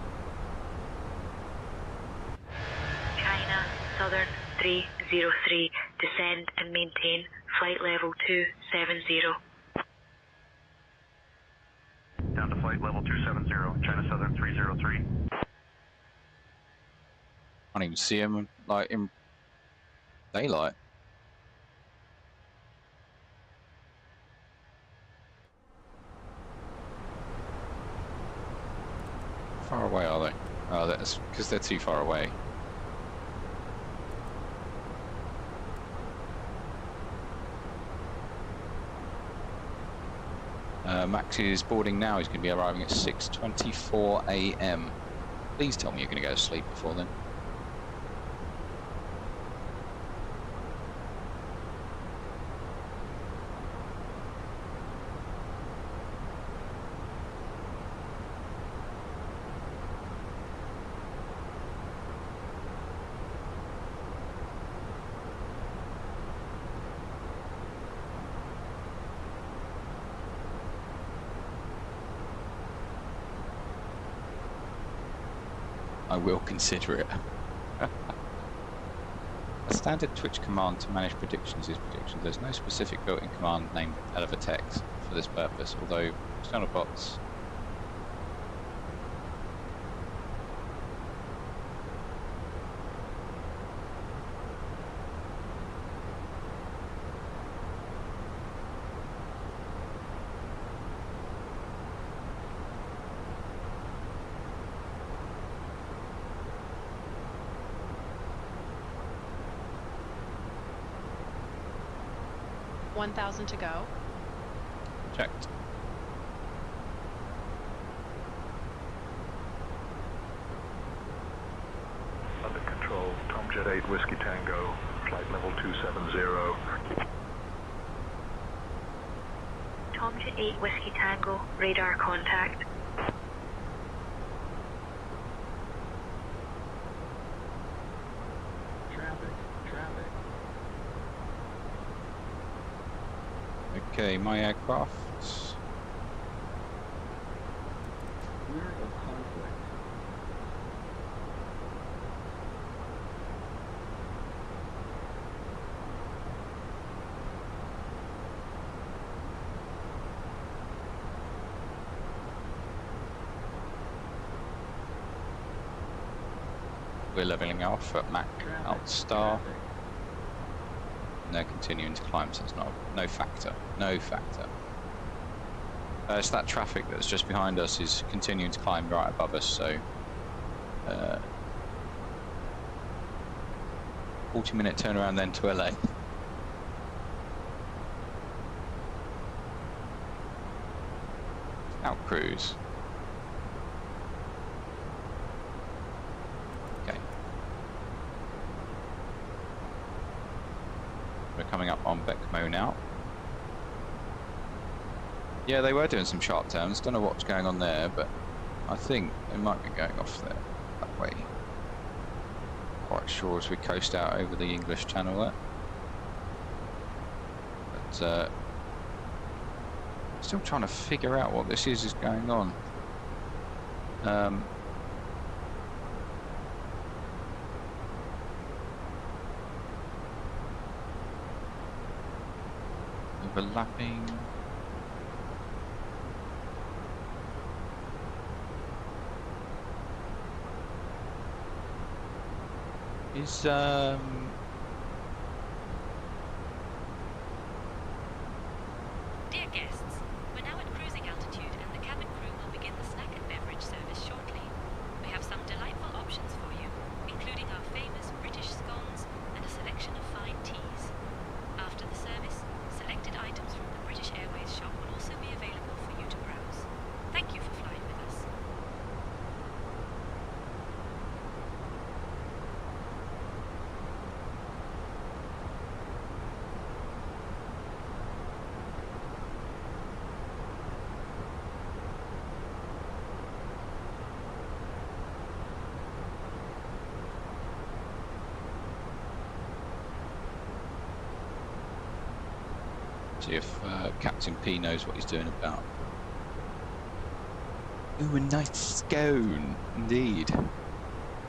China, Southern 303, descend and maintain flight level 270. Down to flight level 270, China Southern 303. Can't even see him like in daylight. How far away are they? Oh, that's because they're too far away. Max is boarding now. He's going to be arriving at 6:24 a.m. Please tell me you're going to go to sleep before then. I will consider it. A standard Twitch command to manage predictions is predictions. There's no specific built-in command named Elevatex for this purpose, although external bots $1,000 to go. checked. Under control, Tomjet 8 Whiskey Tango, flight level 270. Tomjet 8 Whiskey Tango, radar contact. Okay, my aircraft. We're of conflict. We're leveling off at Mach out star. And they're continuing to climb, so it's no factor. No factor. It's that traffic that's just behind us is continuing to climb right above us, so 40-minute turnaround then to LA. Out cruise. Okay. We're coming up on Beckmo now. Yeah, they were doing some sharp turns. Don't know what's going on there, but I think they might be going off there that way. Quite sure as we coast out over the English Channel there. But still trying to figure out what this is going on. Overlapping. Is Dear guests, we're now at cruising altitude and the cabin crew will begin the snack and beverage service shortly. We have some delightful options for you, including our famous British scones and a selection of fine teas. After the service, selected items from the British Airways shop will also be available for you to browse. See if Captain P knows what he's doing about. Ooh, a nice scone, indeed.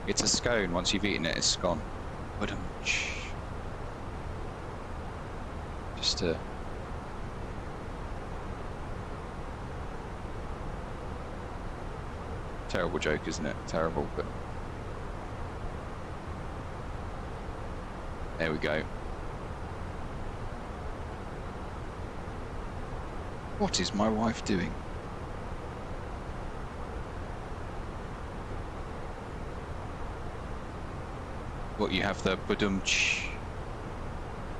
It's a scone. Once you've eaten it, it's gone. Just to. Terrible joke, isn't it? Terrible, but there we go. What is my wife doing? What, you have the badum-ch?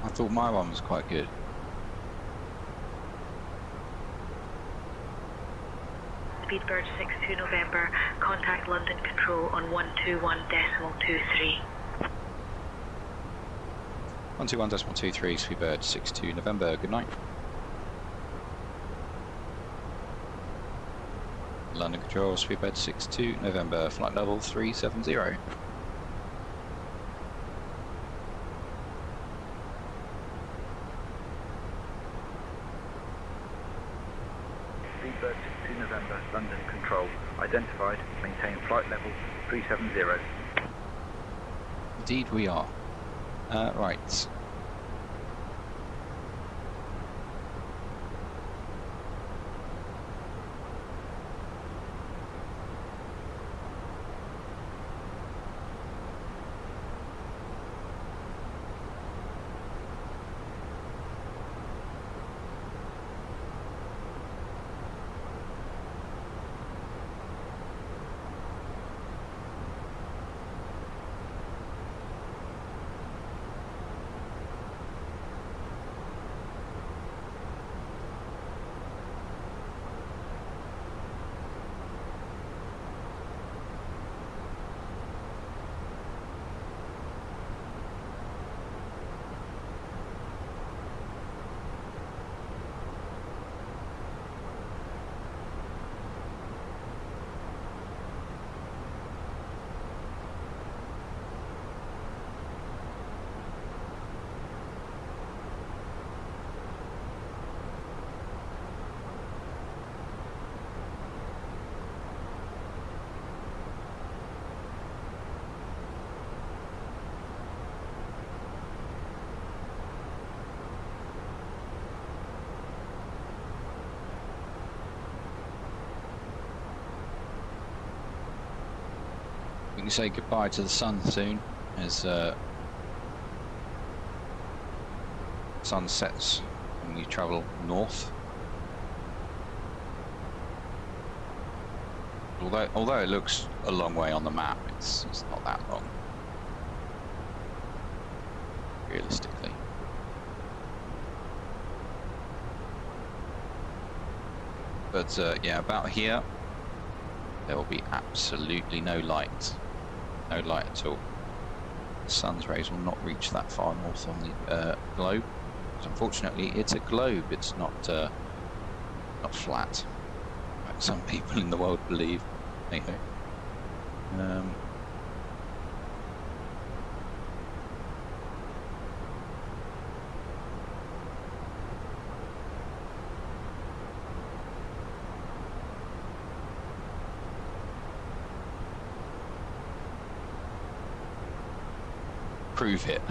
I thought my one was quite good. Speedbird 62 November, contact London Control on 121.23. 121.23, Speedbird 62 November, good night. London Control, Speedbird 62 November, flight level 370. Speedbird 62 November, London Control, identified, maintain flight level 370. Indeed we are. Right. We can say goodbye to the sun soon as sun sets when you travel north. Although it looks a long way on the map, it's not that long, realistically. But yeah, about here there will be absolutely no light. No light at all. The sun's rays will not reach that far north on the globe. Because unfortunately, it's a globe. It's not flat, like some people in the world believe. Anyway, prove it.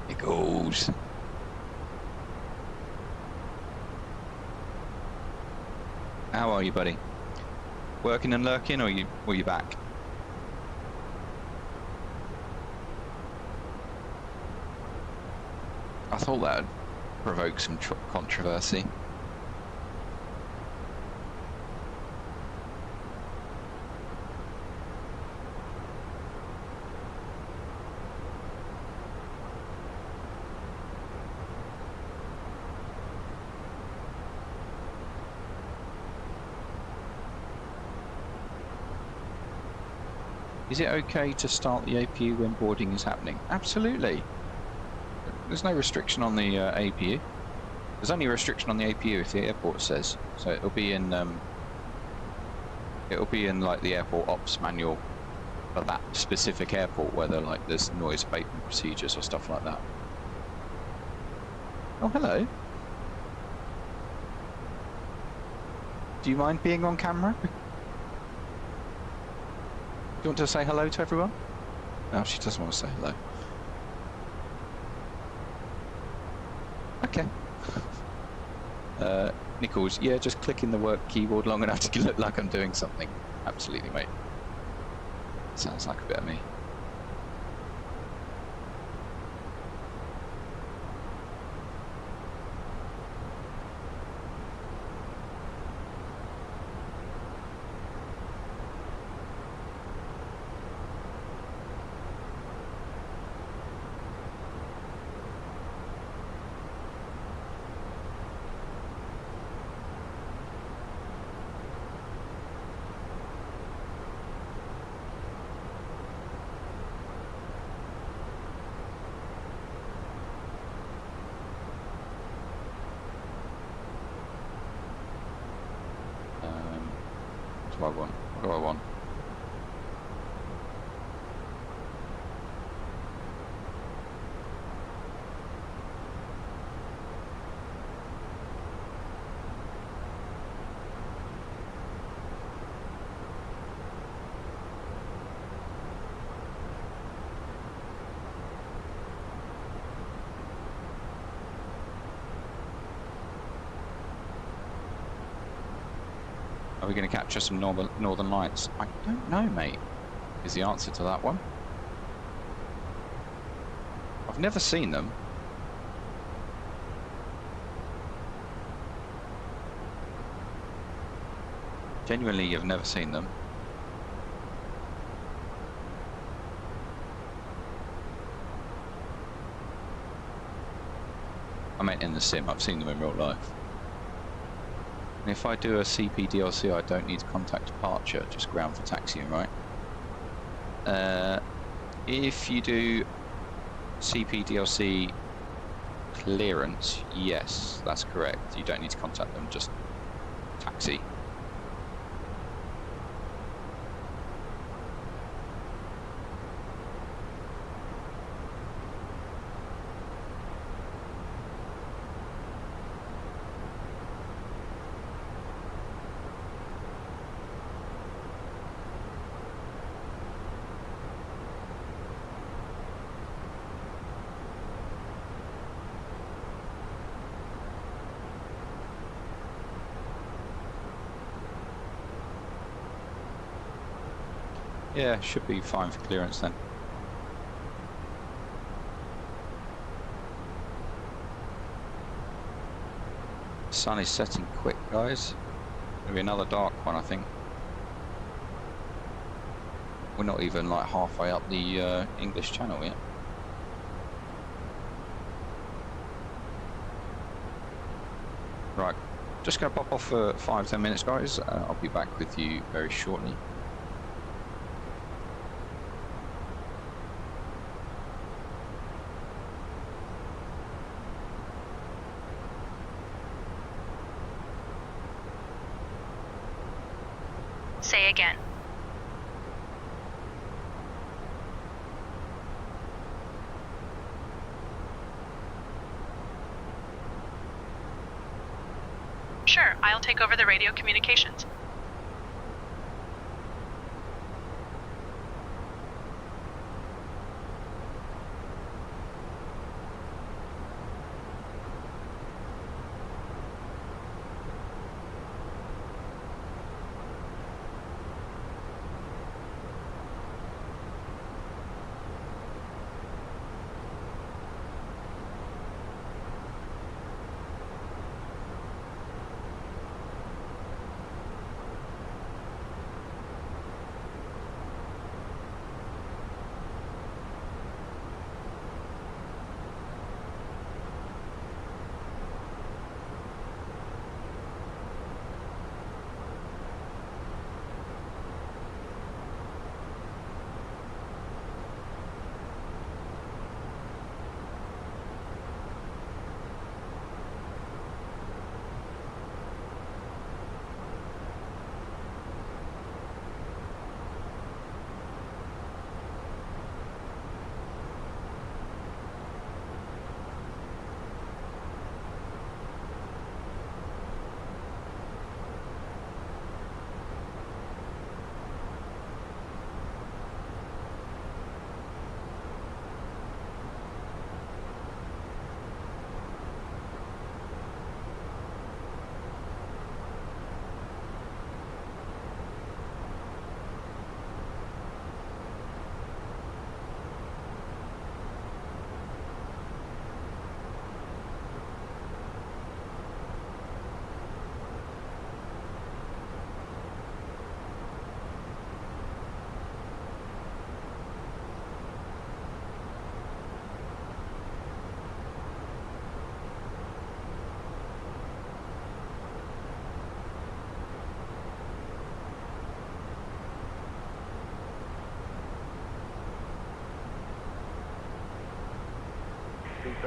It goes. How are you, buddy? Working and lurking, or you back? I thought that would provoke some controversy. Is it okay to start the APU when boarding is happening? Absolutely. There's no restriction on the APU. There's only a restriction on the APU if the airport says. So it'll be in like the airport ops manual for that specific airport, whether like there's noise abatement procedures or stuff like that. Oh, hello. Do you mind being on camera? Do you want to say hello to everyone? No, she doesn't want to say hello. Okay. Nichols, yeah, just clicking the work keyboard long enough to look like I'm doing something. Absolutely, mate. Sounds like a bit of me. What do I want? Are we going to capture some northern lights? I don't know, mate, is the answer to that one. I've never seen them. Genuinely, I've never seen them. I meant in the sim, I've seen them in real life. And if I do a CP DLC, I don't need to contact departure, just ground for taxiing, right? If you do CP DLC clearance, yes, that's correct. You don't need to contact them, just taxi. Yeah, should be fine for clearance then. Sun is setting quick, guys. Gonna be another dark one, I think. We're not even like halfway up the English Channel yet. Right, just gonna pop off for 5-10 minutes, guys. I'll be back with you very shortly. Say again. Sure, I'll take over the radio communications.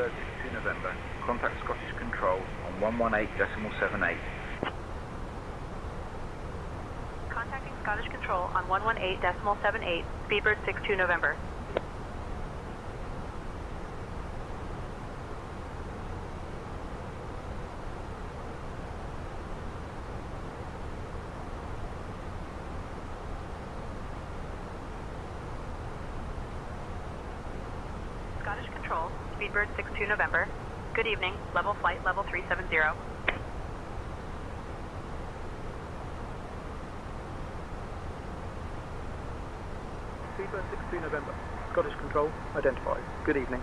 Speedbird 62 November. Contact Scottish Control on 118.78. Contacting Scottish Control on 118.78, Speedbird 62 November. Scottish Control, Speedbird 62 November. Good evening, level flight level 370. Speedbird 62 November. Scottish Control, identified. Good evening.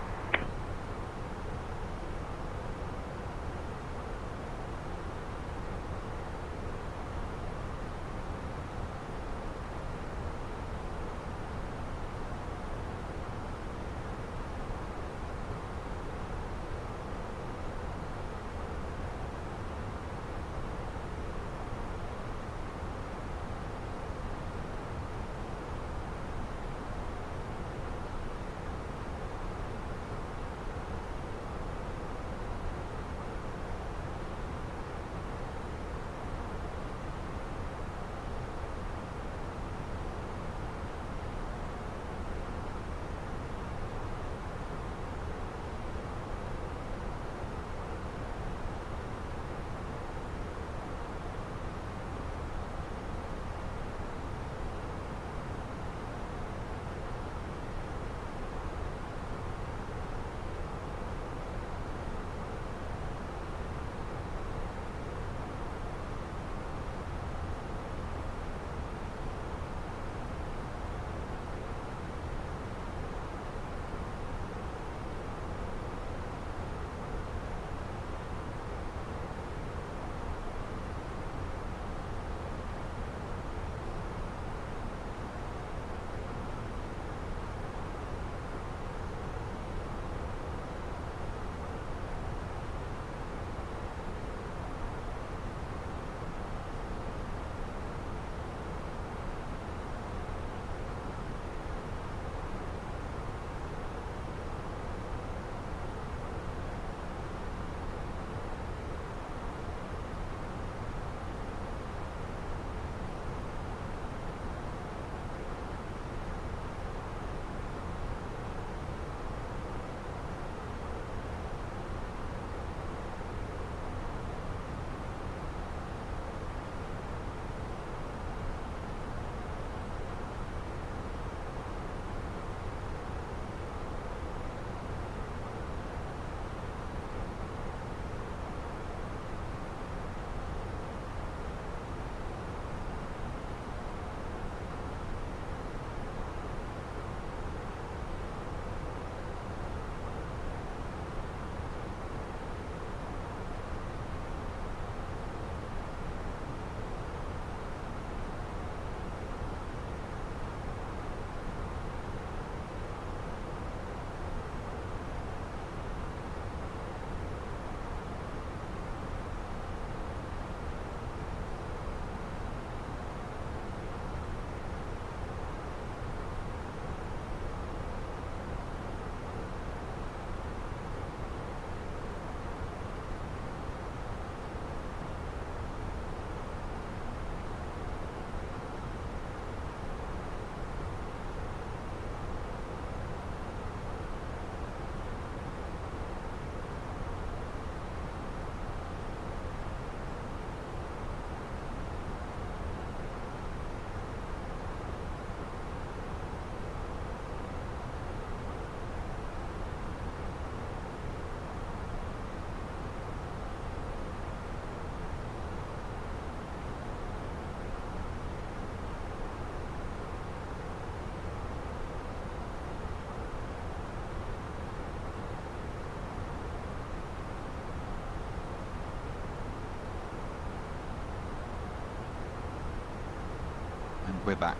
We're back.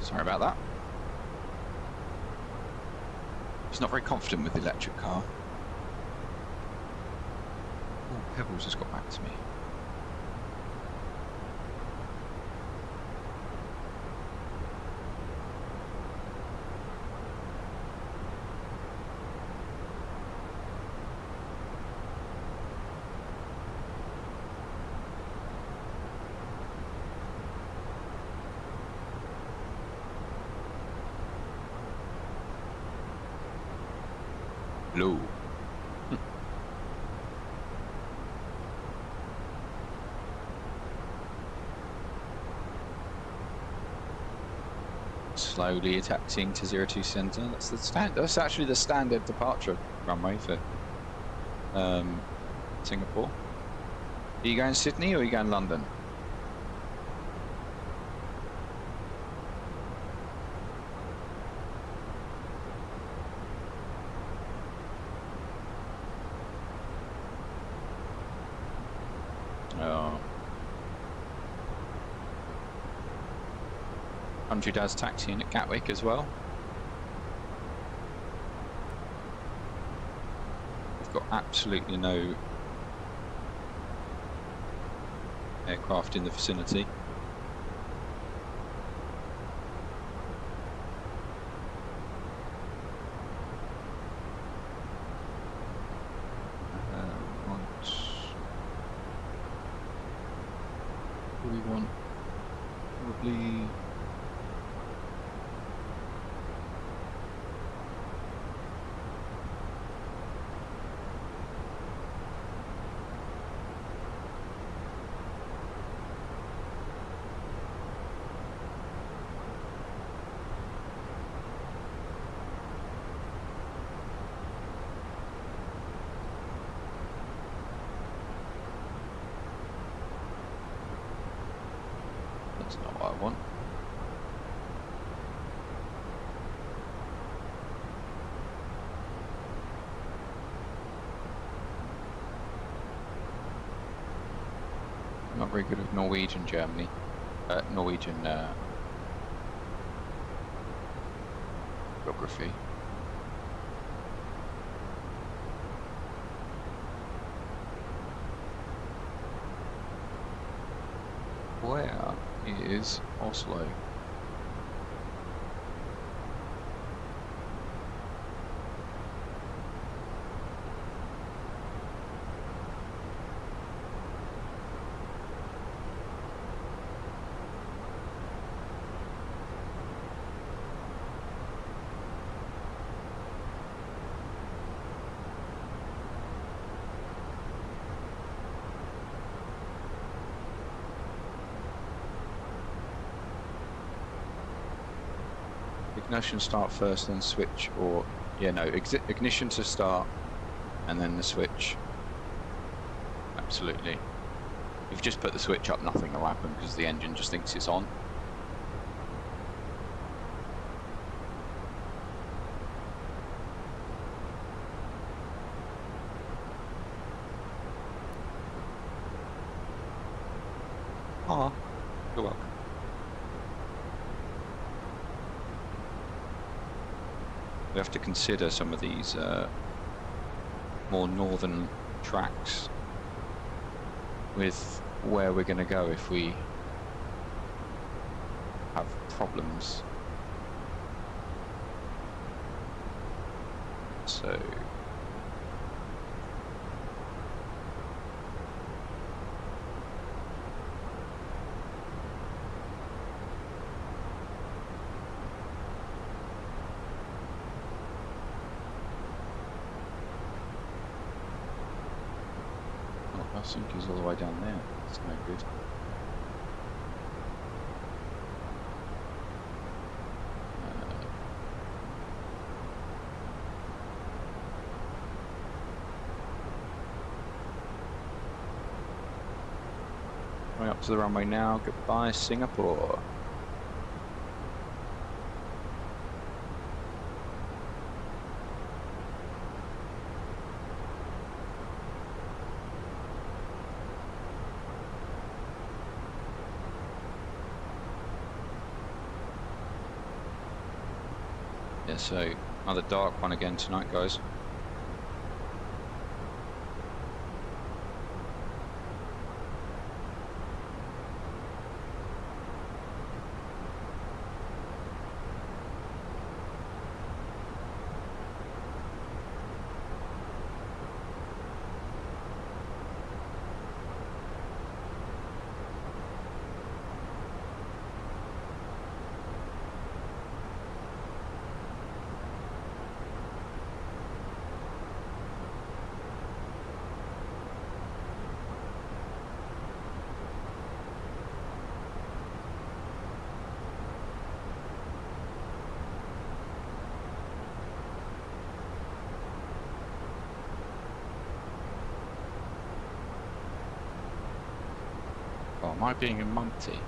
Sorry about that. He's not very confident with the electric car. Oh, Pebbles has got back to me. Low. Slowly taxiing to 02 center. That's the That's actually the standard departure runway for Singapore. Are you going Sydney or are you going London? Oh. Country does taxiing at Gatwick as well. We've got absolutely no aircraft in the vicinity. What do we want? Probably. That's not what I want. Not very good with Norwegian Germany. Norwegian geography. Where is Oslo? Ignition start first, then switch, or yeah, no, ignition to start, and then the switch. Absolutely. If you just put the switch up, nothing will happen because the engine just thinks it's on. Ah, you're welcome. We have to consider some of these more northern tracks with where we're going to go if we have problems. So Helsinki's all the way down there. That's no good. Right up to the runway now. Goodbye, Singapore. Yeah, so another dark one again tonight, guys. am I being a Monty?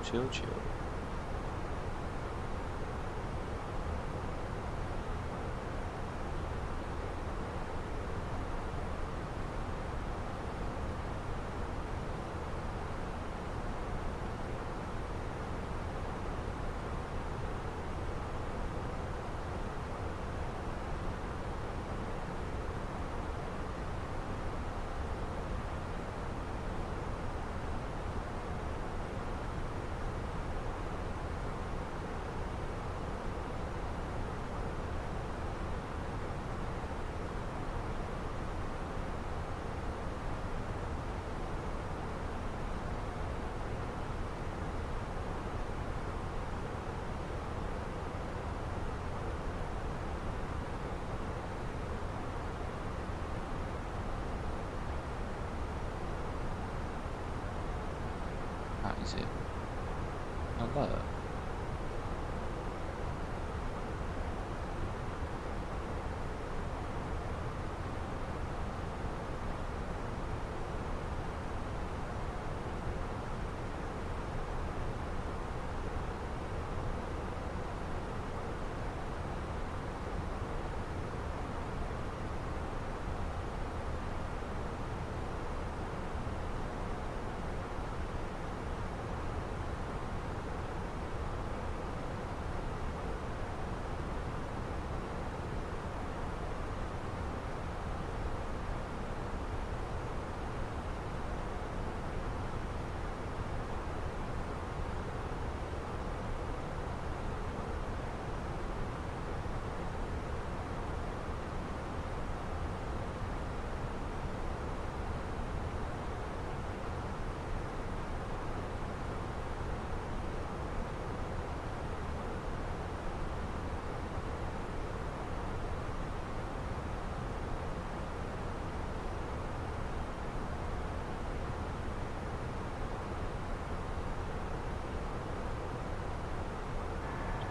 Chill, chill. That is it. Alert.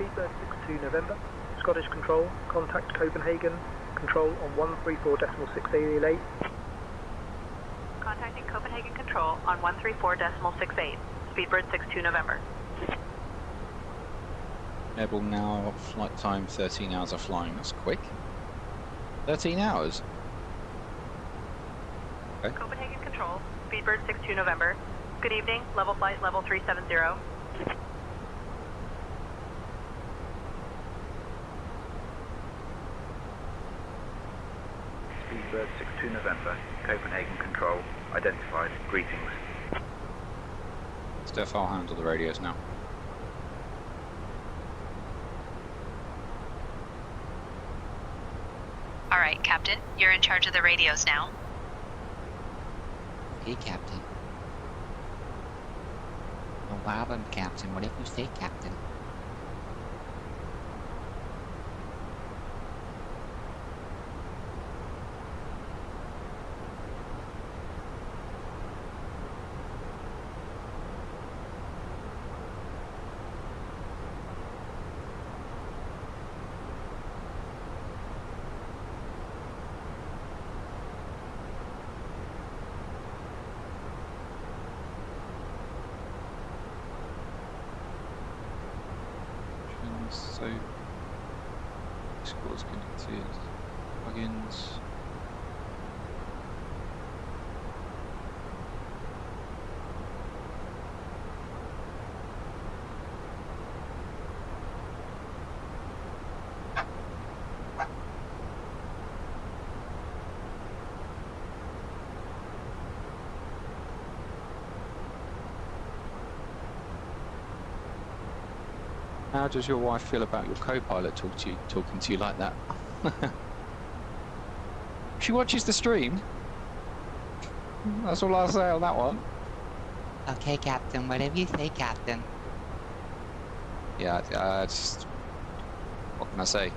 Speedbird 62 November, Scottish Control, contact Copenhagen, control on 134.68. Contacting Copenhagen Control on 134.68, Speedbird 62 November. Airball now, flight time 13 hours of flying. That's quick. 13 hours? Okay. Copenhagen Control, Speedbird 62 November. Good evening, level flight level 370. Speedbird 62 November, Copenhagen Control, identified, greetings. Steph, I'll handle the radios now. Alright, Captain, you're in charge of the radios now. Hey, Captain. No problem, Captain. Whatever you say, Captain. So, scores connected, plugins. How does your wife feel about your co-pilot talking to you like that? She watches the stream. That's all I'll say on that one. Okay, Captain. Whatever you say, Captain. Yeah, just... What can I say?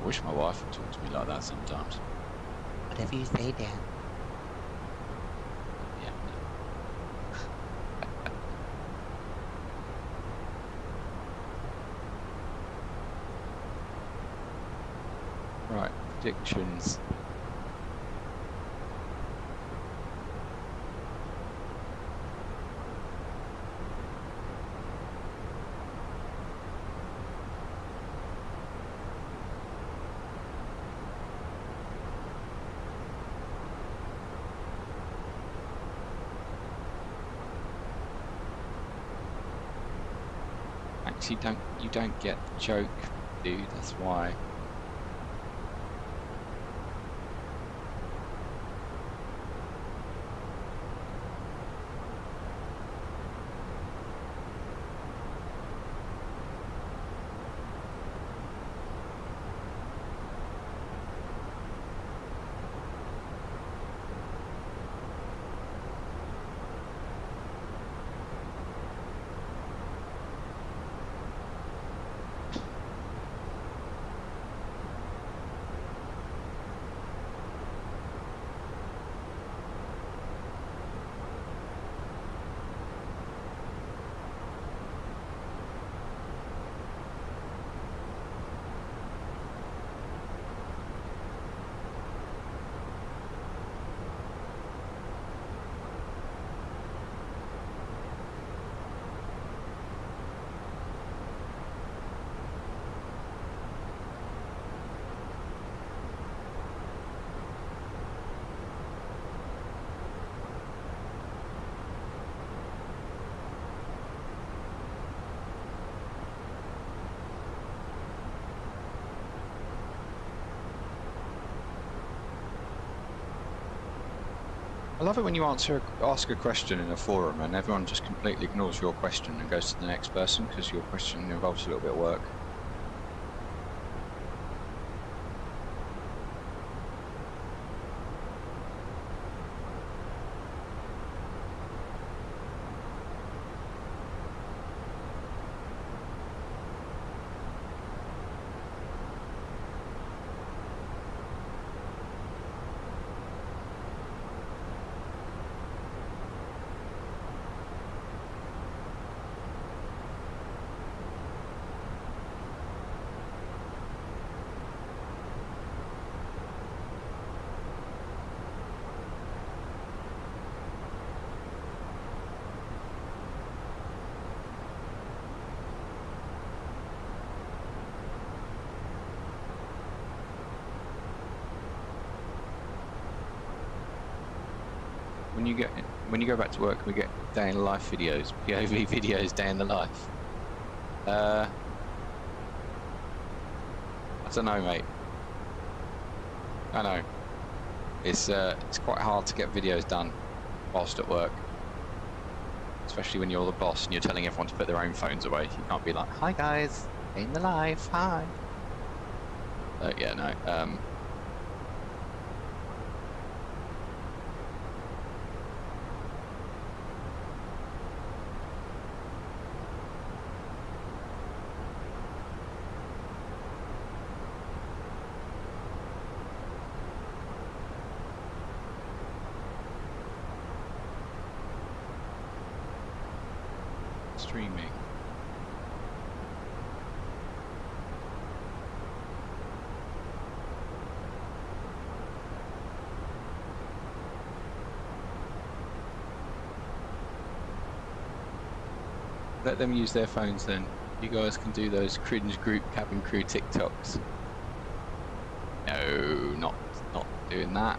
I wish my wife would talk to me like that sometimes. Whatever you say, Dan. Yeah. Right, predictions. You don't get the joke, dude, that's why. I love it when you ask a question in a forum and everyone just completely ignores your question and goes to the next person because your question involves a little bit of work. when you go back to work, we get day in the life videos, POV videos, day in the life. I don't know, mate. I know. It's quite hard to get videos done whilst at work, especially when you're the boss and you're telling everyone to put their own phones away. You can't be like, "Hi guys, day in the life, hi." Yeah, no. Streaming. Let them use their phones then. You guys can do those cringe group cabin crew TikToks. No, not doing that.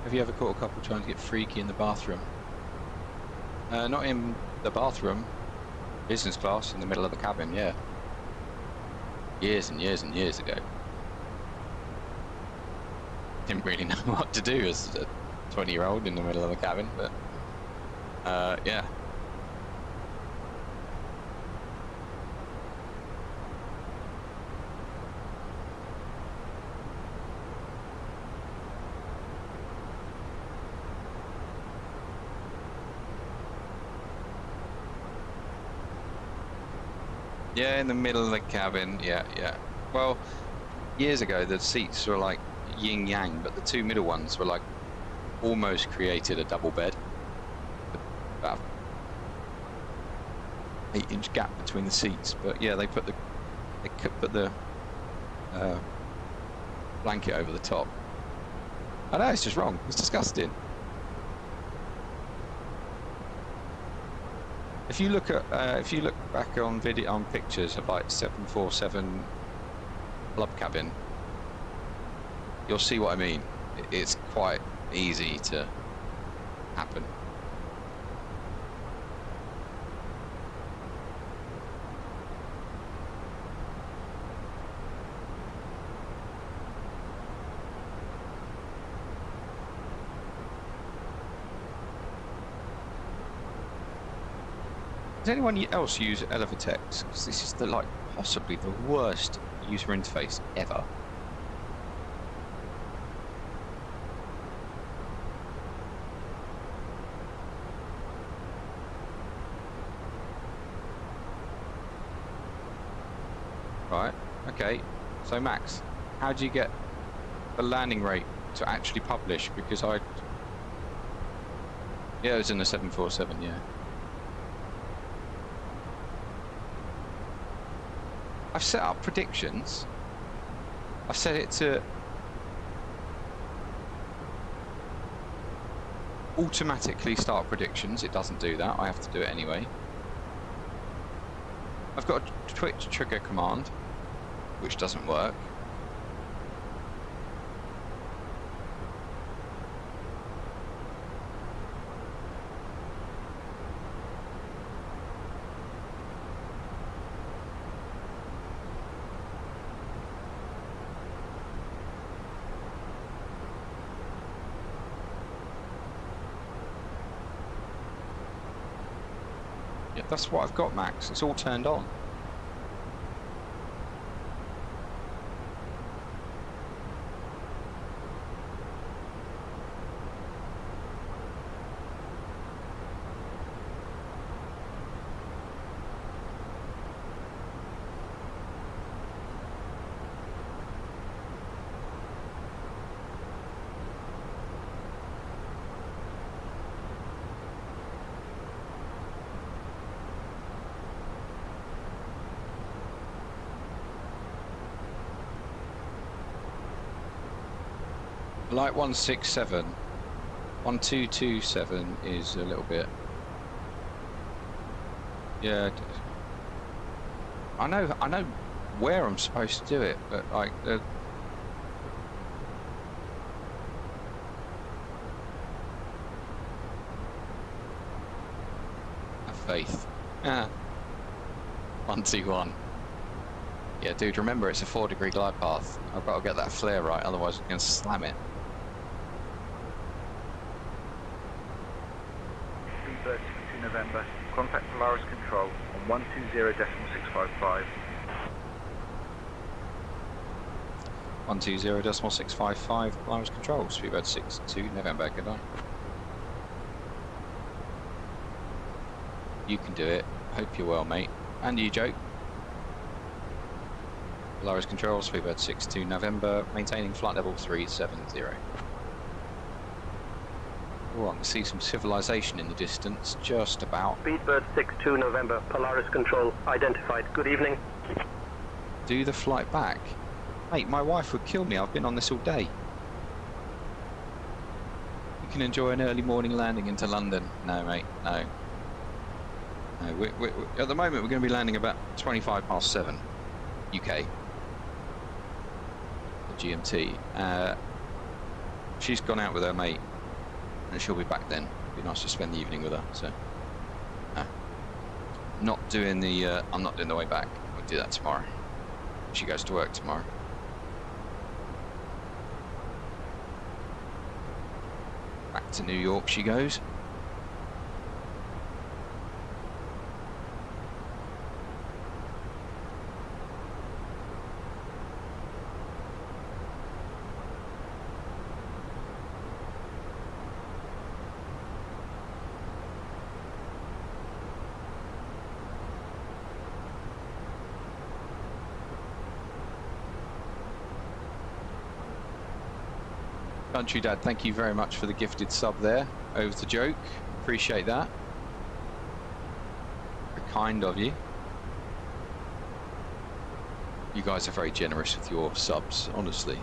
Have you ever caught a couple trying to get freaky in the bathroom? Not in the bathroom. Business class in the middle of the cabin, yeah. Years and years and years ago. Didn't really know what to do as a 20-year-old in the middle of the cabin, but yeah. Yeah, in the middle of the cabin, yeah. Well, years ago the seats were like yin-yang, but the two middle ones were like almost created a double bed. About 8-inch gap between the seats, but yeah, they put the blanket over the top. I know, it's just wrong. It's disgusting. If you look back on video, on pictures of like 747 club cabin, you'll see what I mean. It's quite easy to happen. Does anyone else use Elevatex? Because this is like possibly the worst user interface ever. Right, okay. So Max, how do you get the landing rate to actually publish? Because yeah, it was in the 747, yeah. I've set up predictions. I've set it to automatically start predictions. It doesn't do that. I have to do it anyway. I've got a Twitch trigger command, which doesn't work. Yeah, that's what I've got, Max. It's all turned on. Flight 167, 1227 is a little bit. Yeah, I know where I'm supposed to do it, but like the. Have faith. 121. Yeah, dude, remember it's a 4-degree glide path. I've got to get that flare right, otherwise I'm going to slam it. Speedbird 62 November, contact Polaris Control on 120.655. 120.655, Polaris Control, Speedbird 62 November, good night. You can do it. Hope you're well, mate. And you, Joe. Polaris Control, Speedbird 62 November, maintaining flight level 370. Oh, I can see some civilization in the distance, just about. Speedbird 62 November, Polaris Control identified. Good evening. Do the flight back. Mate, my wife would kill me. I've been on this all day. You can enjoy an early morning landing into London. No, mate, no. No, we at the moment we're going to be landing about 7:25 UK. The GMT. She's gone out with her mate, and she'll be back then. It'd be nice to spend the evening with her. So, not doing the. I'm not doing the way back. We'll do that tomorrow. She goes to work tomorrow. Back to New York she goes. Country Dad, thank you very much for the gifted sub there. Over the joke. Appreciate that. Very kind of you. You guys are very generous with your subs, honestly.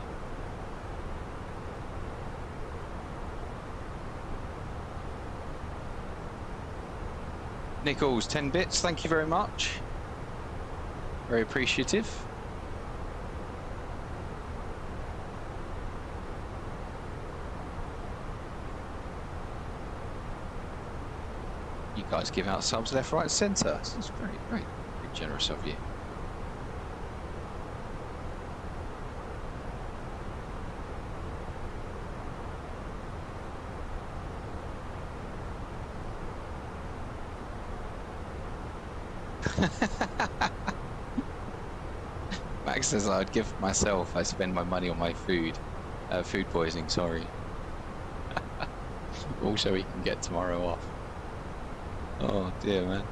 Nichols, 10 bits, thank you very much. Very appreciative. You guys give out subs left, right, and centre. This is very, very, very generous of you. Max says I'd give myself, I spend my money on my food. Food poisoning, sorry. Also, he can get tomorrow off. Oh dear, man.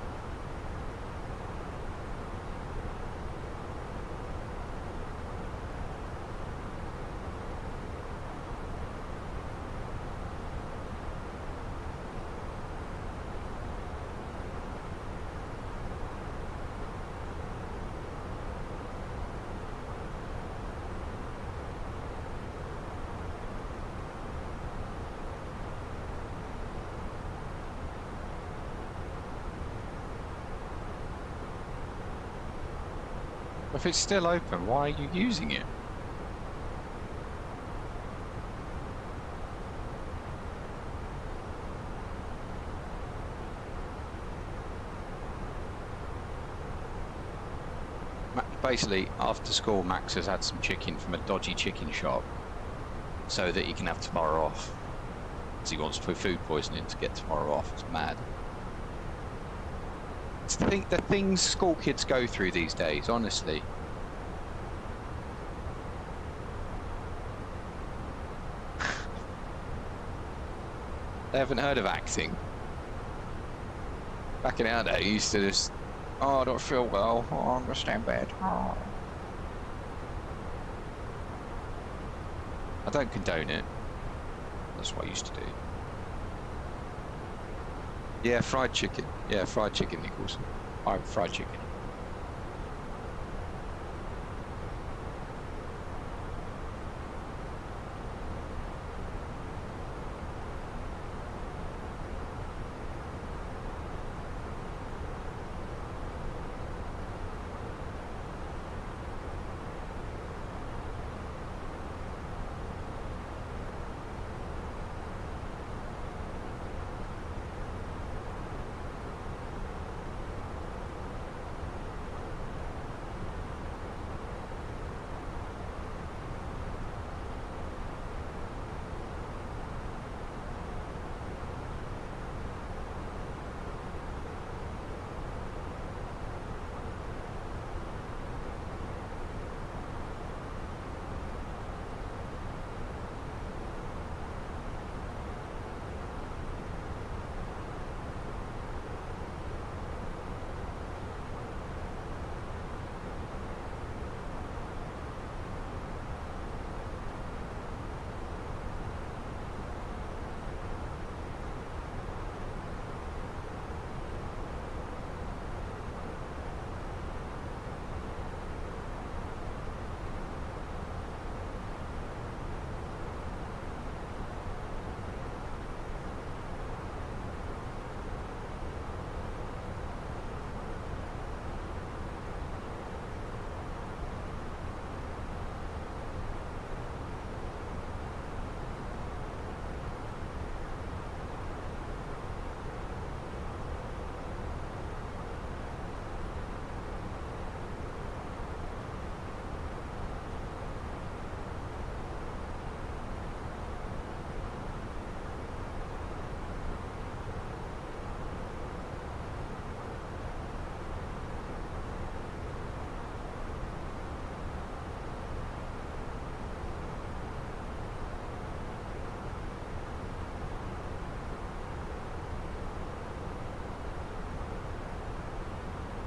If it's still open, why are you using it? Basically, after school, Max has had some chicken from a dodgy chicken shop so that he can have tomorrow off. Because he wants to put food poisoning to get tomorrow off. It's mad. The things school kids go through these days, honestly. They haven't heard of acting. Back in our day, you used to just, oh, I don't feel well, oh, I'm gonna stay in bed. Oh. I don't condone it. That's what I used to do. Yeah, fried chicken. Yeah, fried chicken, Nichols. Fried chicken.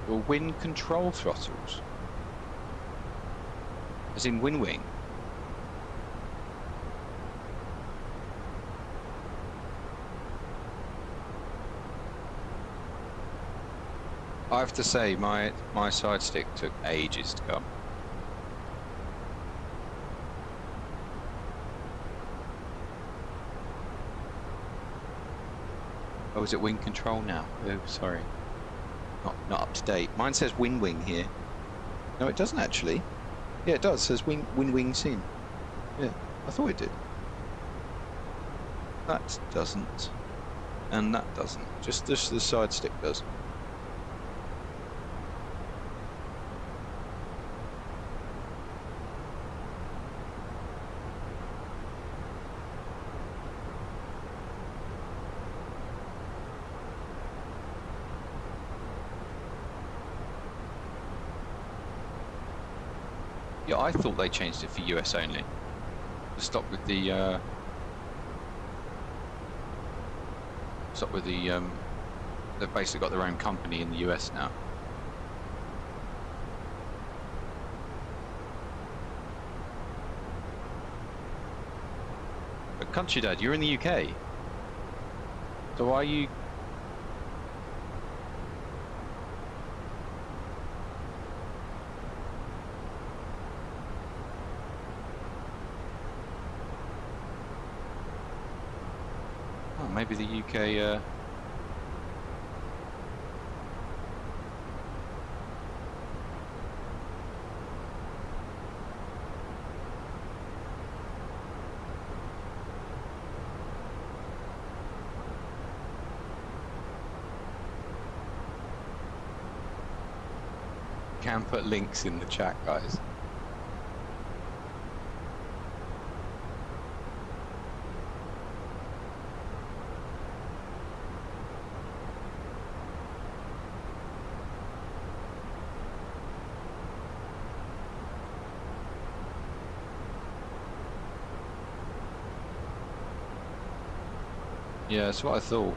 Or wind control throttles. As in wind wing. I have to say, my side stick took ages to come. Oh, is it wind control now? Oh, sorry. Not up to date. Mine says wind wing here. No, it doesn't actually. Yeah, it does. It says wind wing sim. Yeah, I thought it did. That doesn't. And that doesn't. Just the side stick does. Yeah, I thought they changed it for US only. To stop with the they've basically got their own company in the US now. But Country Dad, you're in the UK. So why are you? Maybe the UK can put links in the chat, guys. Yeah, that's what I thought.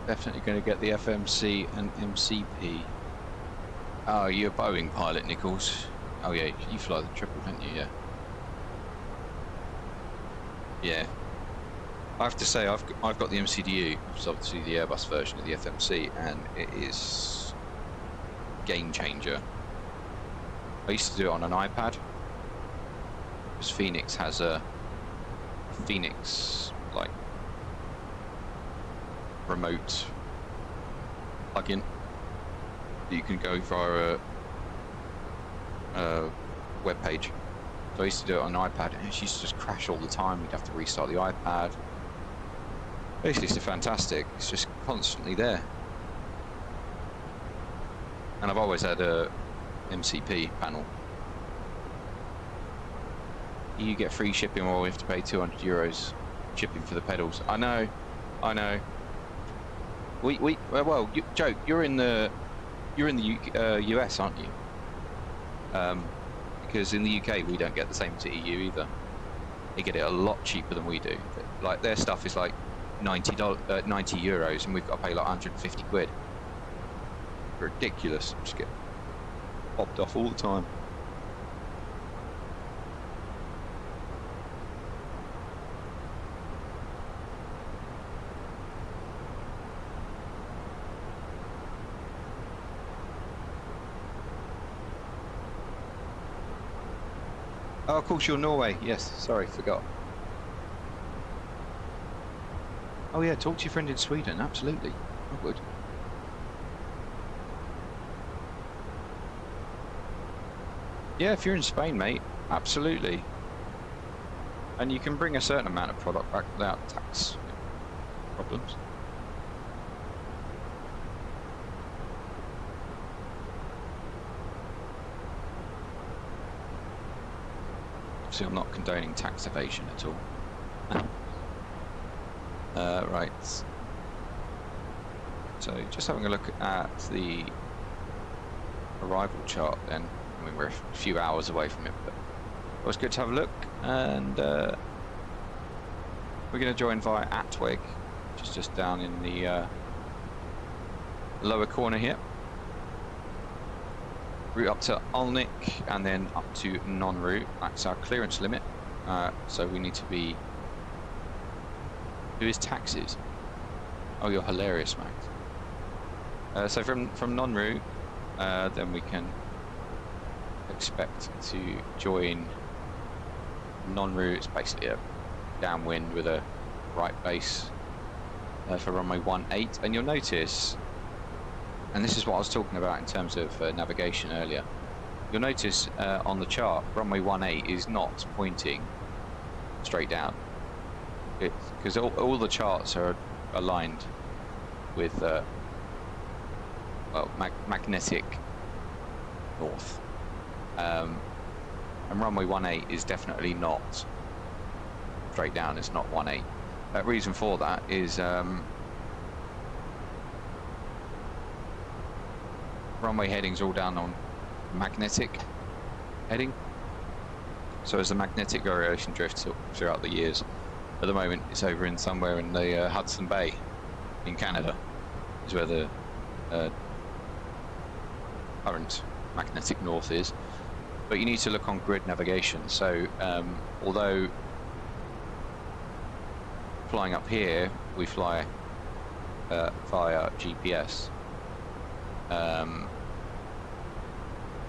Definitely going to get the FMC and MCP. Oh, you're a Boeing pilot, Nichols. Oh yeah, you fly the triple, don't you? Yeah. Yeah. I have to say, I've got the MCDU, which is obviously the Airbus version of the FMC, and it is game changer. I used to do it on an iPad, because Fenix has a Fenix like remote plugin that you can go via a web page. So I used to do it on an iPad, and it used to just crash all the time. You'd have to restart the iPad. Basically, it's fantastic. It's just constantly there. And I've always had a MCP panel. You get free shipping, or we have to pay €200 shipping for the pedals. I know. Well, Joe, you're in the US, aren't you? Because in the UK we don't get the same to EU either. They get it a lot cheaper than we do. Like their stuff is like €90, and we've got to pay like 150 quid. Ridiculous. Just get popped off all the time. Oh, of course, you're Norway. Yes, sorry, forgot. Oh yeah, talk to your friend in Sweden, absolutely. I would. Yeah, if you're in Spain, mate, absolutely. And you can bring a certain amount of product back without tax problems. Obviously, I'm not condoning tax evasion at all. Right. So, just having a look at the arrival chart then. I mean, we're a few hours away from it, but it was good to have a look. And we're going to join via Atweg, which is just down in the lower corner here. Route up to Alnwick and then up to non-route. That's our clearance limit. So we need to be... Who is taxes? Oh, you're hilarious, Max. So from non-route, then we can expect to join non-route. It's basically a downwind with a right base for runway 18. And you'll notice, and this is what I was talking about in terms of navigation earlier, you'll notice on the chart, runway 18 is not pointing straight down. It's because all the charts are aligned with well, magnetic north, and runway 18 is definitely not straight down. It's not 18. Reason for that is runway headings all down on magnetic heading. So as the magnetic variation drifts throughout the years, at the moment it's over in somewhere in the Hudson Bay in Canada is where the current magnetic north is. But you need to look on grid navigation. So although flying up here we fly via GPS,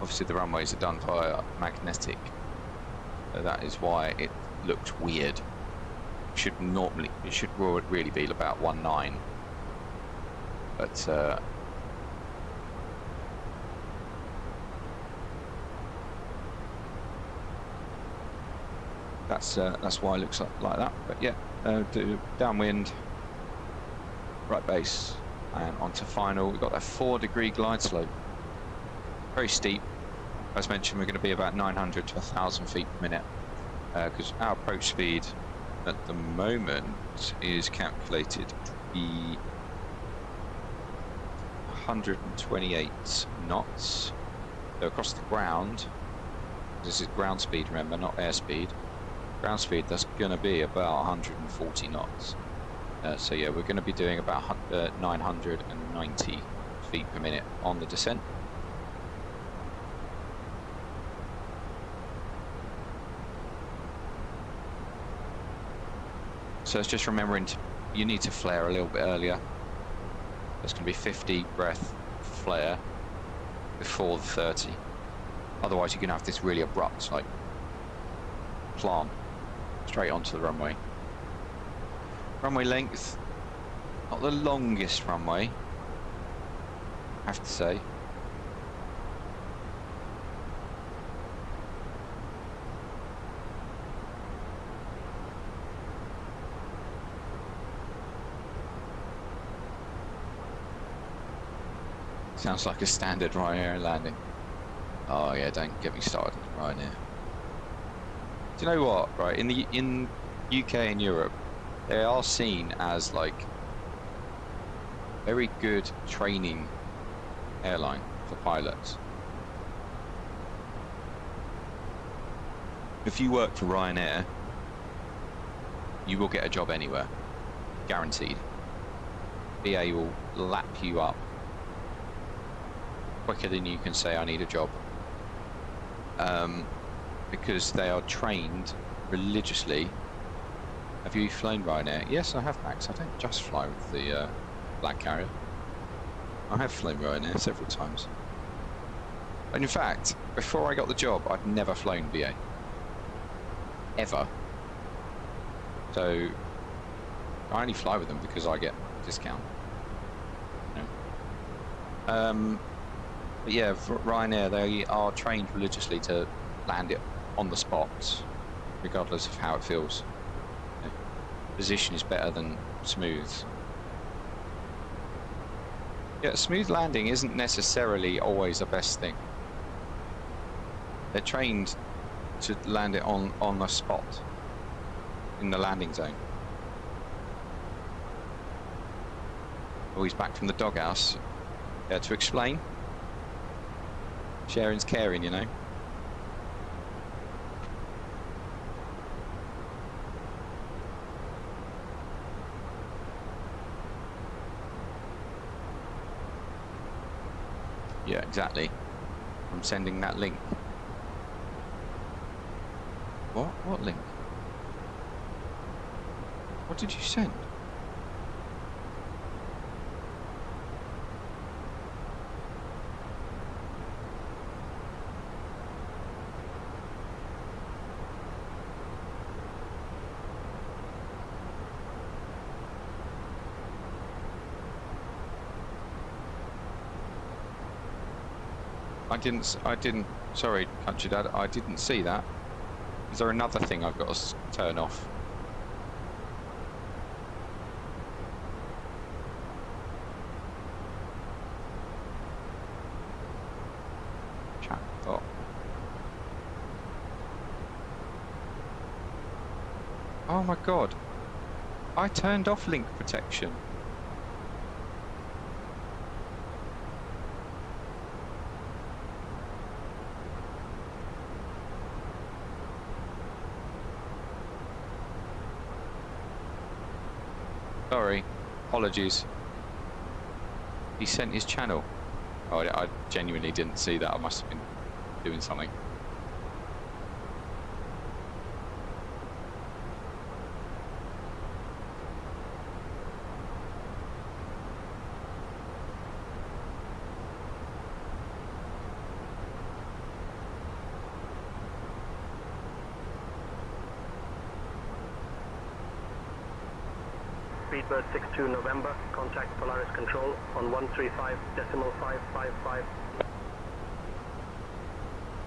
obviously the runways are done via magnetic, so that is why it looks weird. It should really be about 19, but that's why it looks like that. But yeah, do downwind, right base, and onto final. We've got that 4-degree glide slope, very steep. As mentioned, we're going to be about 900 to 1,000 feet per minute, because our approach speed at the moment is calculated to be 128 knots. So across the ground, this is ground speed, remember, not airspeed. Ground speed, that's going to be about 140 knots. So yeah, we're going to be doing about 990 feet per minute on the descent. So it's just remembering you need to flare a little bit earlier. There's going to be 50 breath flare before the 30. Otherwise you're going to have this really abrupt, like, plant straight onto the runway. Runway length, not the longest runway, I have to say. Sounds like a standard Ryanair landing. Oh yeah, don't get me started on Ryanair. Do you know what? Right, in UK and Europe, they are seen as like very good training airline for pilots. If you work for Ryanair, you will get a job anywhere, guaranteed. BA will lap you up quicker than you can say I need a job, because they are trained religiously. Have you flown Ryanair? Yes, I have, Max. I don't just fly with the black carrier. I have flown Ryanair several times. And in fact, before I got the job, I'd never flown BA. Ever. So I only fly with them because I get a discount. But yeah, for Ryanair, they are trained religiously to land it on the spot, regardless of how it feels. You know, position is better than smooth. Yeah, smooth landing isn't necessarily always the best thing. They're trained to land it on the spot, in the landing zone. Oh, he's back from the doghouse. Yeah, to explain. Sharing's caring, you know. Yeah, exactly. I'm sending that link. What? What link? What did you send? I didn't, sorry, Country Dad, I didn't see that. Is there another thing I've got to turn off? Chat bot. Oh my god. I turned off link protection. Sorry. Apologies. He sent his channel. Oh, I genuinely didn't see that. I must have been doing something. Speedbird 62 November, contact Polaris Control on 135.555.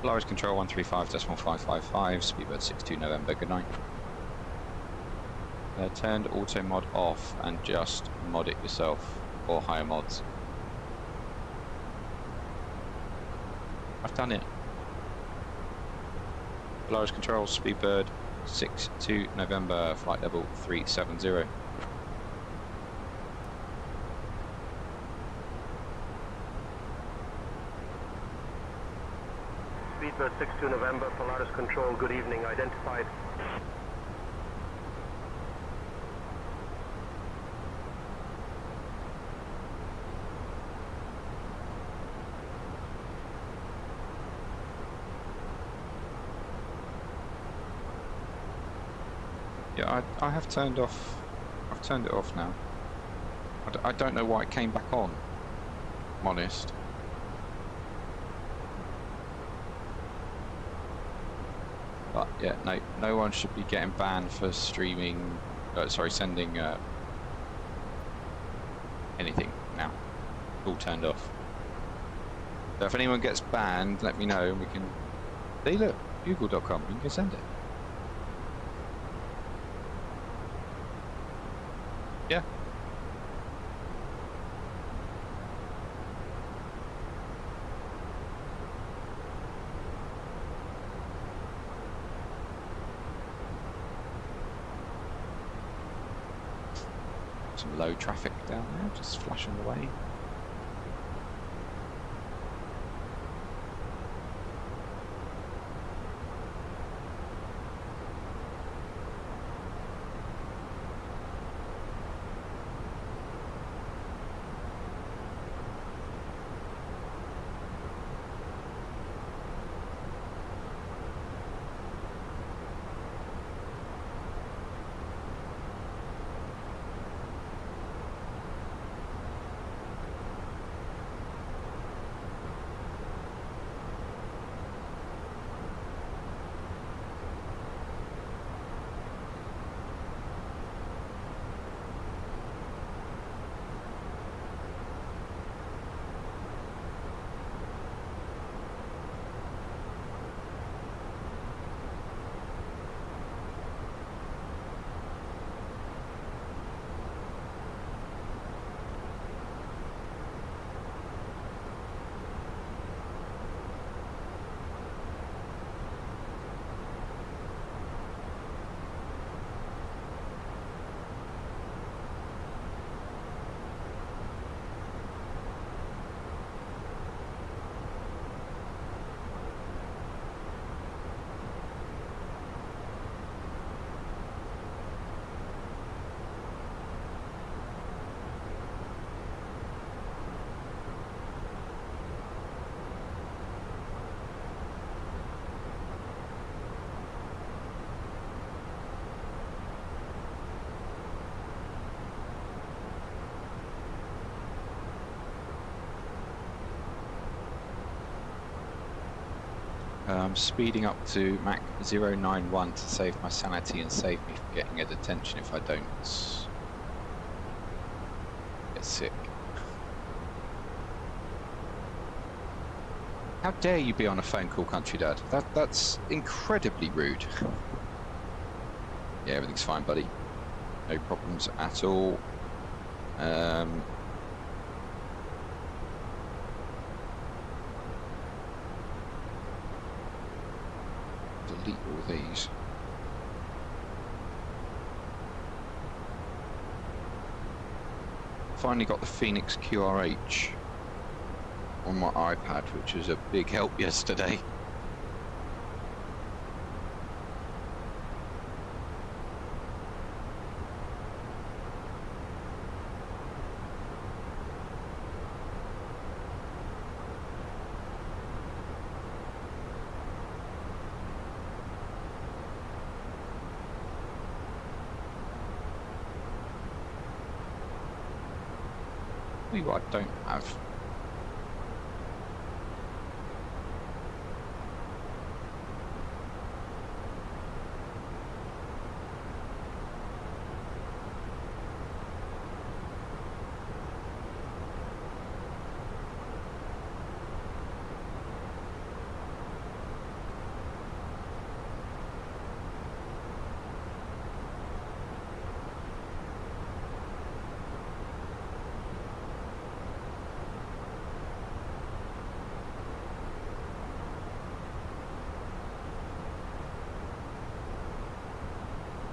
Polaris Control 135.555, Speedbird 62 November, good night. Turned auto mod off and just mod it yourself, or hire mods. I've done it. Polaris Control, Speedbird 62 November, flight level 370. Speedbird 62 November, Polaris Control, good evening, identified. Yeah, I have turned off. I've turned it off now. I don't know why it came back on. I'm honest. But yeah, no one should be getting banned for streaming. Sorry, sending anything now. All turned off. So if anyone gets banned, let me know and we can. See, look, Google.com. You can send it. Yeah. Some low traffic down there, just flashing away. I'm speeding up to Mach 091 to save my sanity and save me from getting a detention if I don't get sick. How dare you be on a phone call, Country Dad? That's incredibly rude. Yeah, everything's fine, buddy. No problems at all. delete all these. Finally got the Fenix QRH on my iPad, which was a big help yesterday. Tell you what I don't have.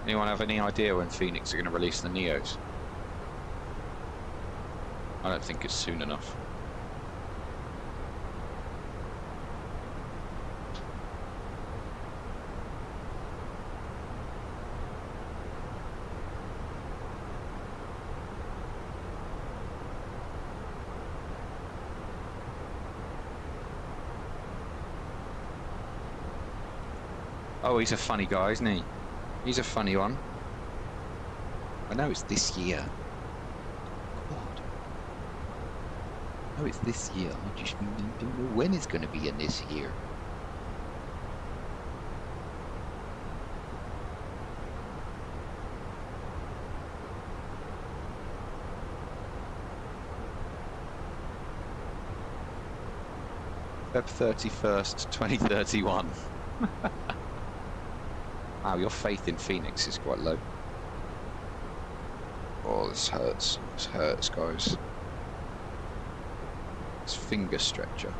Anyone have any idea when Fenix are going to release the Neos? I don't think it's soon enough. Oh, he's a funny guy, isn't he? He's a funny one. I know it's this year. God. I know it's this year. I just don't know when it's going to be in this year. Feb 31st, 2031. Wow, your faith in Fenix is quite low. Oh, this hurts. This hurts, guys. This finger stretcher.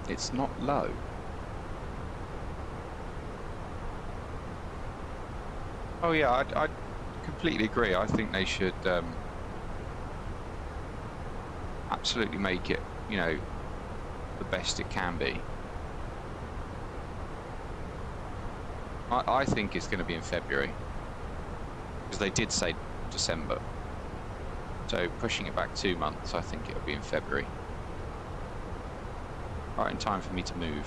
It's not low. Oh yeah, I completely agree. I think they should absolutely make it, you know, the best it can be. I think it's going to be in February, because they did say December. So pushing it back 2 months, I think it'll be in February. Right in time for me to move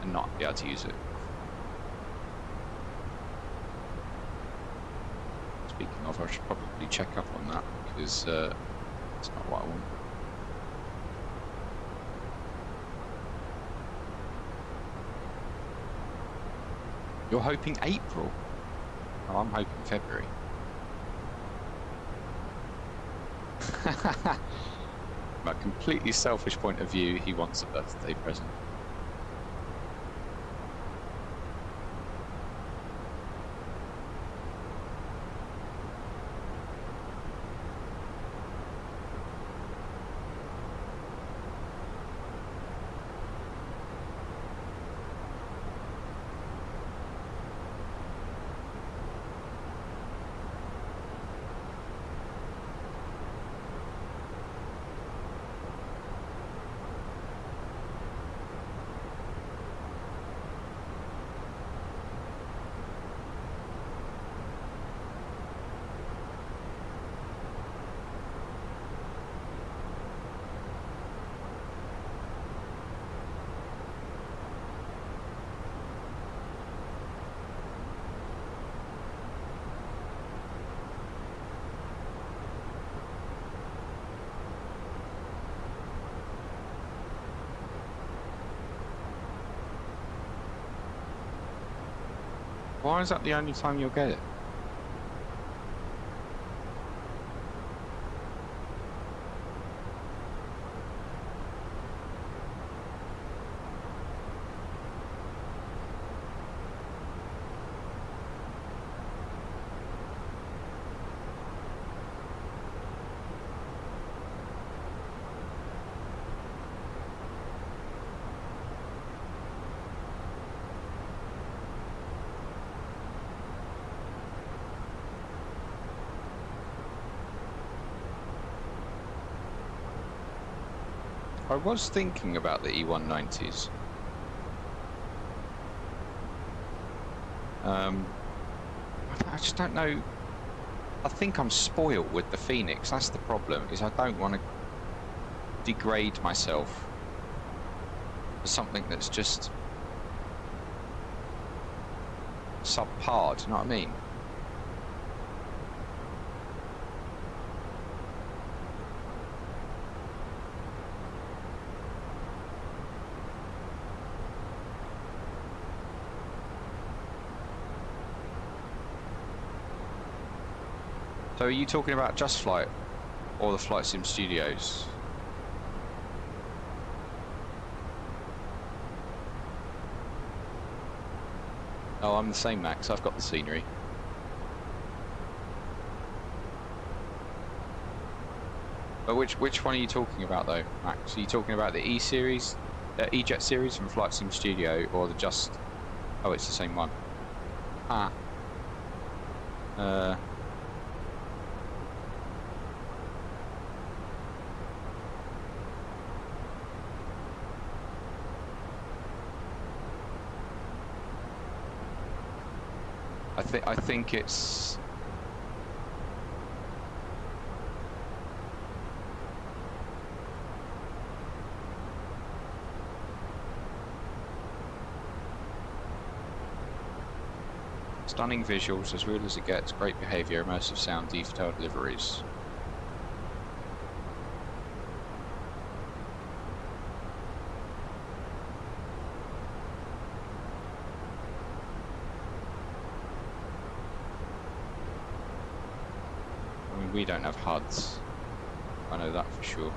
and not be able to use it. Speaking of, I should probably check up on that, because it's not what I want. You're hoping April? Oh, I'm hoping February. From a completely selfish point of view, he wants a birthday present. Why is that the only time you'll get it? I was thinking about the E190s. I just don't know. I think I'm spoiled with the Phoenix. That's the problem, is I don't want to degrade myself for something that's just subpar, do you know what I mean? So are you talking about Just Flight or the Flight Sim Studios? Oh, I'm the same, Max. I've got the scenery. But which one are you talking about though, Max? Are you talking about the E series, E-Jet series from Flight Sim Studio, or the Just? Oh, it's the same one. Ah. I think it's. Stunning visuals, as real as it gets, great behaviour, immersive sound, detailed deliveries. I mean, we don't have HUDs, I know that for sure.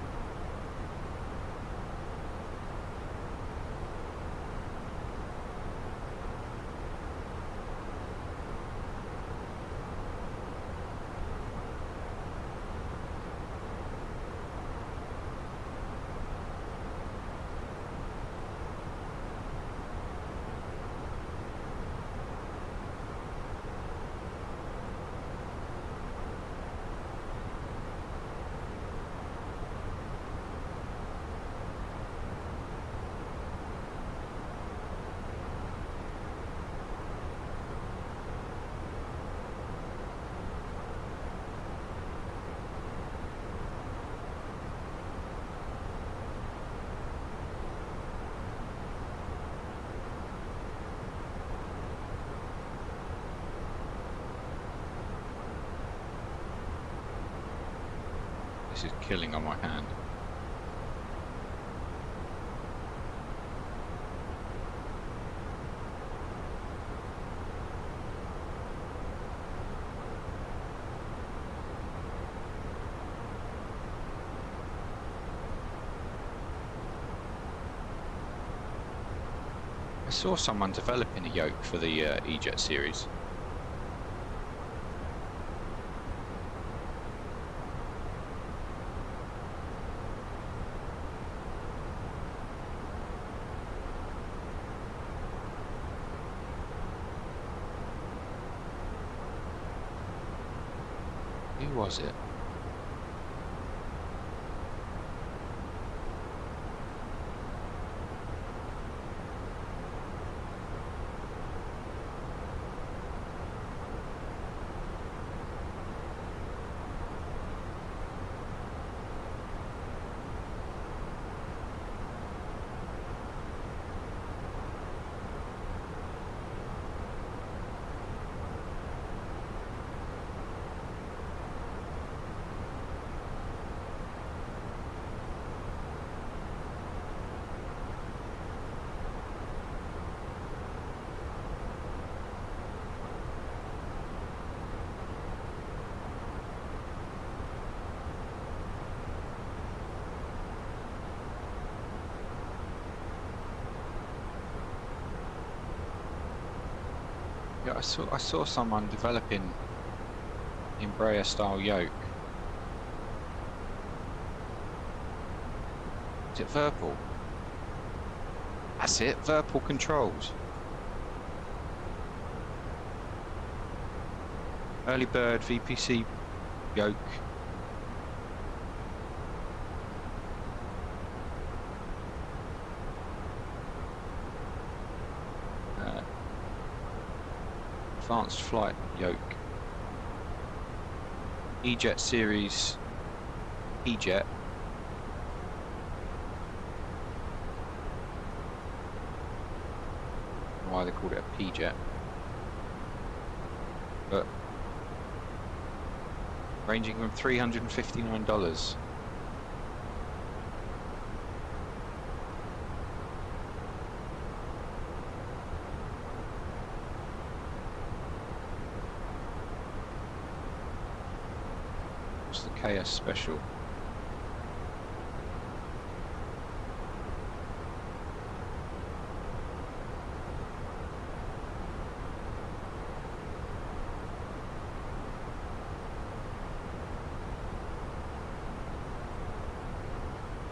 This is killing on my hand. I saw someone developing a yoke for the E-Jet series. Who was it? Yeah, I saw someone developing Embraer style yoke. Is it Verpal? That's it, Verpal controls. Early bird VPC yoke. Advanced flight yoke. E-Jet series E-Jet. Why they called it a P-Jet. But ranging from $359. What's the KS special?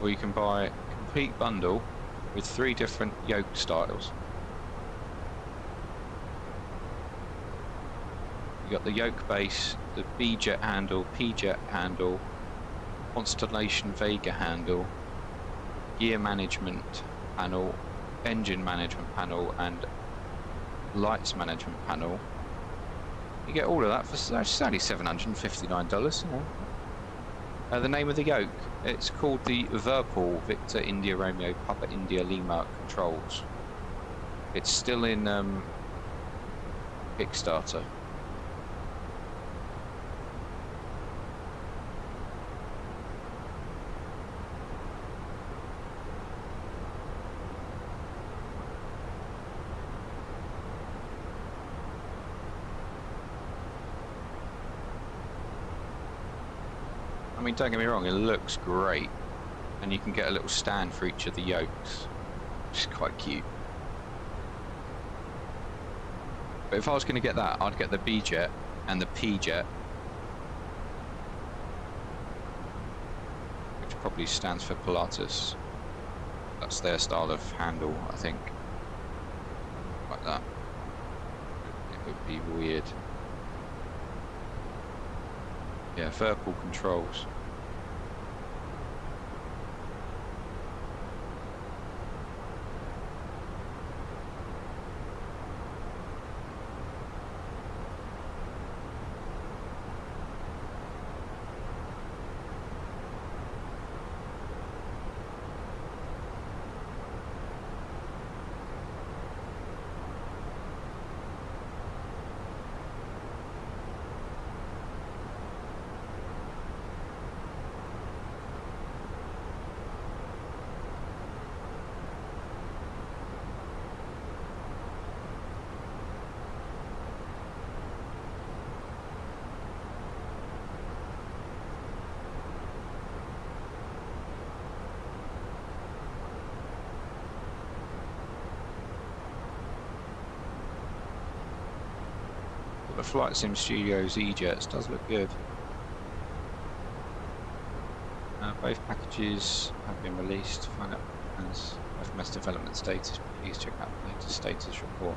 Or you can buy a complete bundle with 3 different yoke styles. You got the yoke base, the B-Jet handle, P-Jet handle, Constellation Vega handle, gear management panel, engine management panel, and lights management panel. You get all of that for it's only $759. You know. The name of the yoke, it's called the Verpal Victor India Romeo Papa India Lima Controls. It's still in Kickstarter. I mean, don't get me wrong, it looks great, and you can get a little stand for each of the yokes, which is quite cute. But if I was going to get that, I'd get the B-Jet and the P-Jet, which probably stands for Pilatus. That's their style of handle, I think. Like that. It would be weird. Yeah, Verpal controls. The Flight Sim Studios E-Jets does look good. Both packages have been released. To find out FMS development status, please check out the latest status report.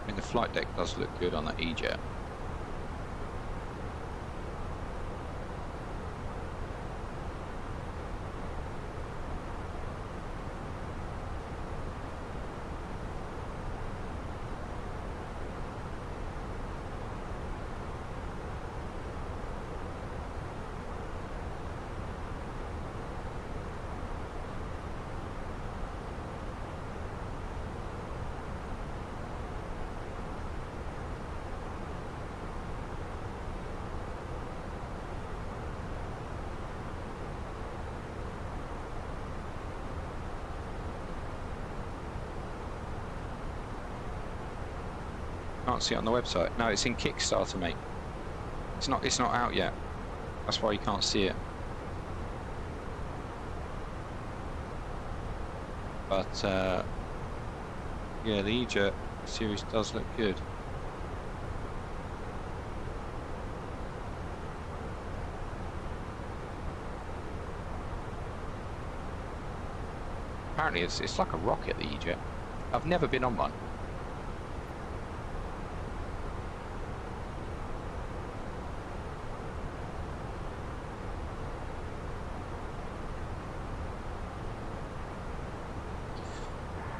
I mean, the flight deck does look good on that E-Jet. can't see it on the website. No, it's in Kickstarter, mate. It's not out yet. That's why you can't see it. But yeah, the E-Jet series does look good. Apparently it's like a rocket, the E-Jet. I've never been on one.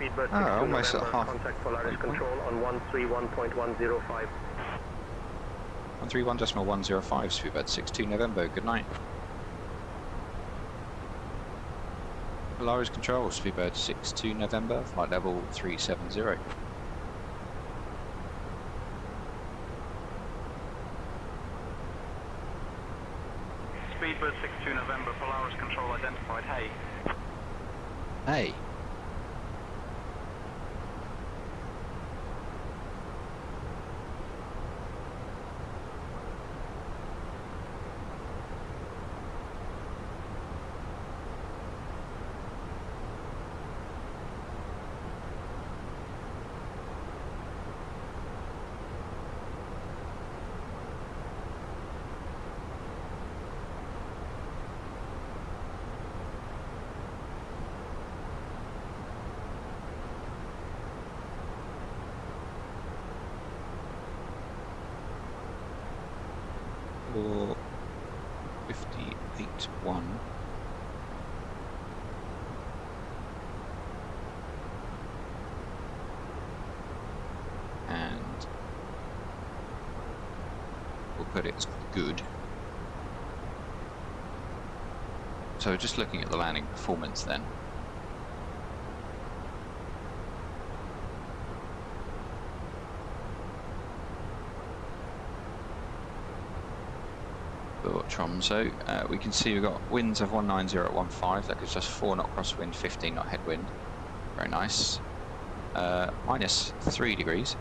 Speedbird almost at half. Contact Polaris Control on 131.105. 131.105, Speedbird 62 November, good night. Polaris Control, Speedbird 62 November, flight level 370. Speedbird 62 November, Polaris Control identified, hey. Hey. Or 58.1. And we'll put it as good. So just looking at the landing performance then. So we can see we've got winds of 190 at 15, that gives us 4 knot crosswind, 15 knot headwind. Very nice. Minus 3 degrees.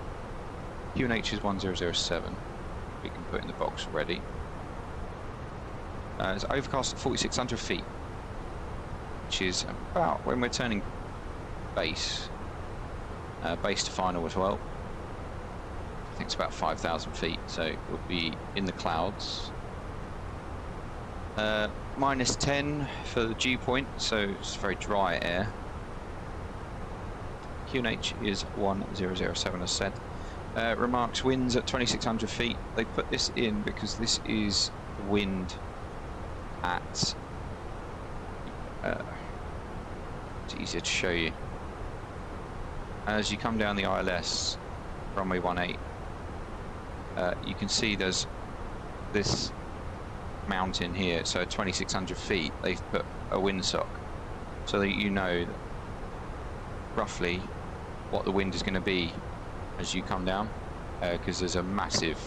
QNH is 1007. We can put in the box already. It's overcast at 4,600 feet, which is about when we're turning base, base to final as well. I think it's about 5,000 feet, so we'll be in the clouds. Minus 10 for the dew point, so it's very dry air. QNH is 1007 as said. Remarks winds at 2,600 feet. They put this in because this is the wind at... it's easier to show you. As you come down the ILS, runway 18, you can see there's this mountain here, so 2,600 feet they've put a windsock so that you know roughly what the wind is going to be as you come down, because there's a massive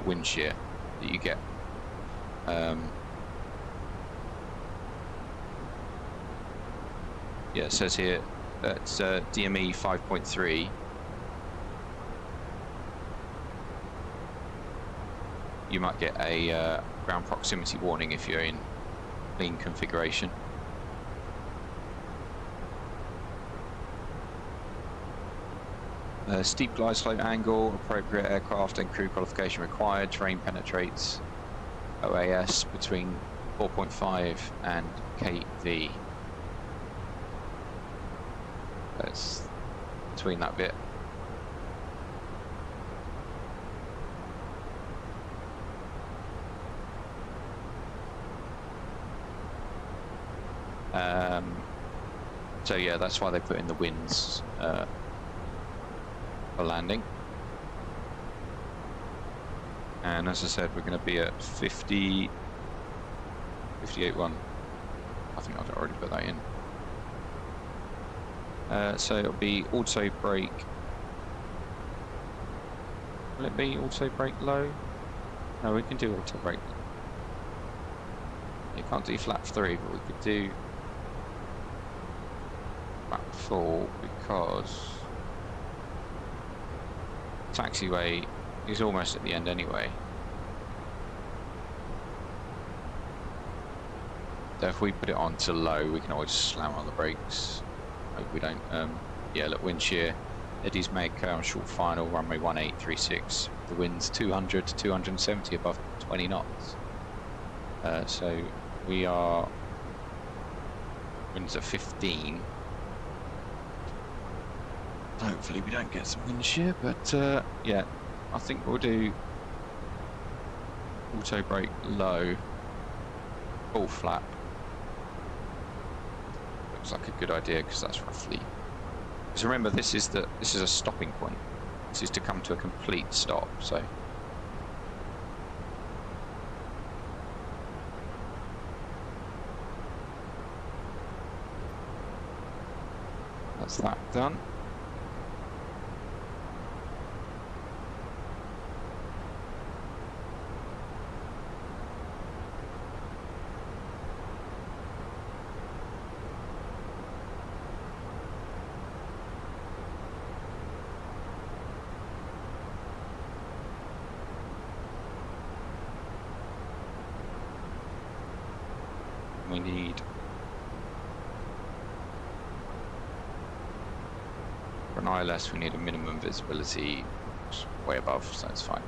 wind shear that you get. Yeah, it says here that's DME 5.3. You might get a ground proximity warning if you're in clean configuration. Steep glide slope angle, appropriate aircraft and crew qualification required. Terrain penetrates OAS between 4.5 and KV. That's between that bit. So yeah, that's why they put in the winds for landing. And as I said, we're going to be at 58.1. I think I've already put that in. So it'll be auto brake. Will it be auto brake low? No, we can do auto brake. You can't do flap 3, but we could do flap 4 because taxiway He's almost at the end anyway. So if we put it on to low, we can always slam on the brakes. Hope we don't. Yeah, look, wind shear. Eddies make short final, runway 1836. The wind's 200 to 270 above 20 knots. So we are. Wind's at 15. Hopefully we don't get some wind shear, but yeah, I think we'll do auto brake low, full flap. Looks like a good idea because that's roughly. Because remember, this is a stopping point. This is to come to a complete stop. So that's that done. We need for an ILS, we need a minimum visibility way above, so it's fine.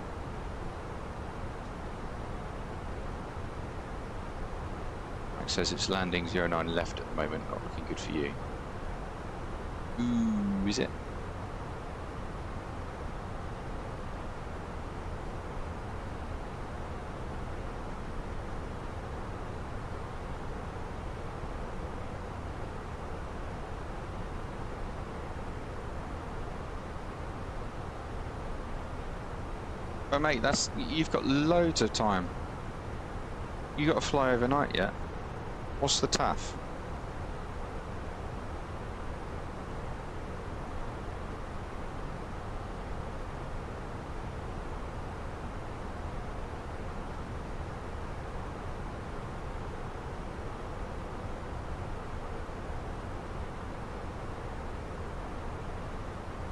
Max says it's landing 09 left at the moment, not looking good for you. Ooh, is it? But mate, you've got loads of time. You got to fly overnight yet? What's the TAF?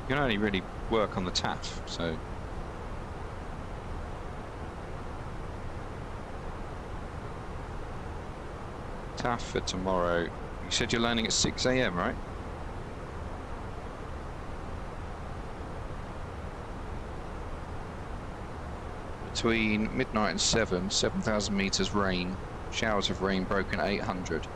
You can only really work on the TAF, so. TAF for tomorrow. You said you're landing at 6 AM, right? Between midnight and 7,000 meters rain, showers of rain broken at 800.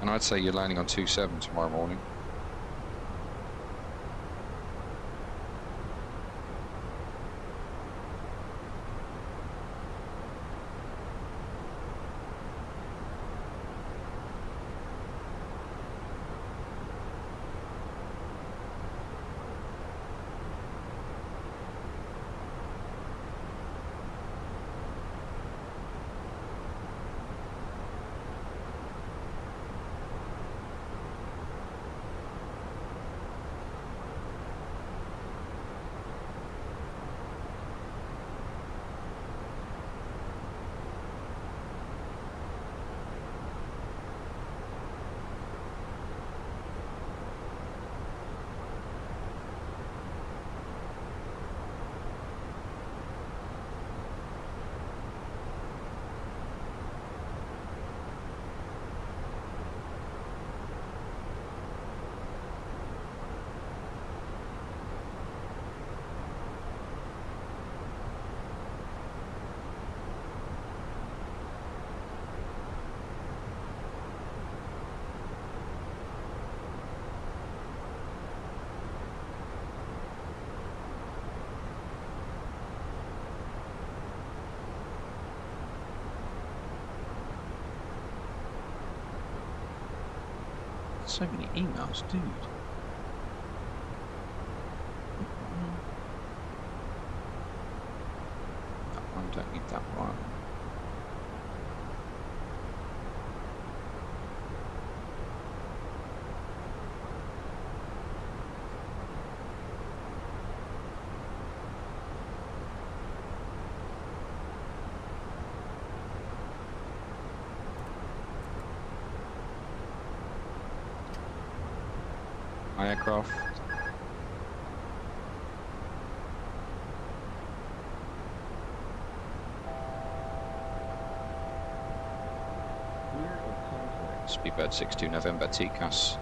And I'd say you're landing on 27 tomorrow morning. So many emails, dude. That one, don't need that one. My aircraft. Speedbird 62 November TCAS.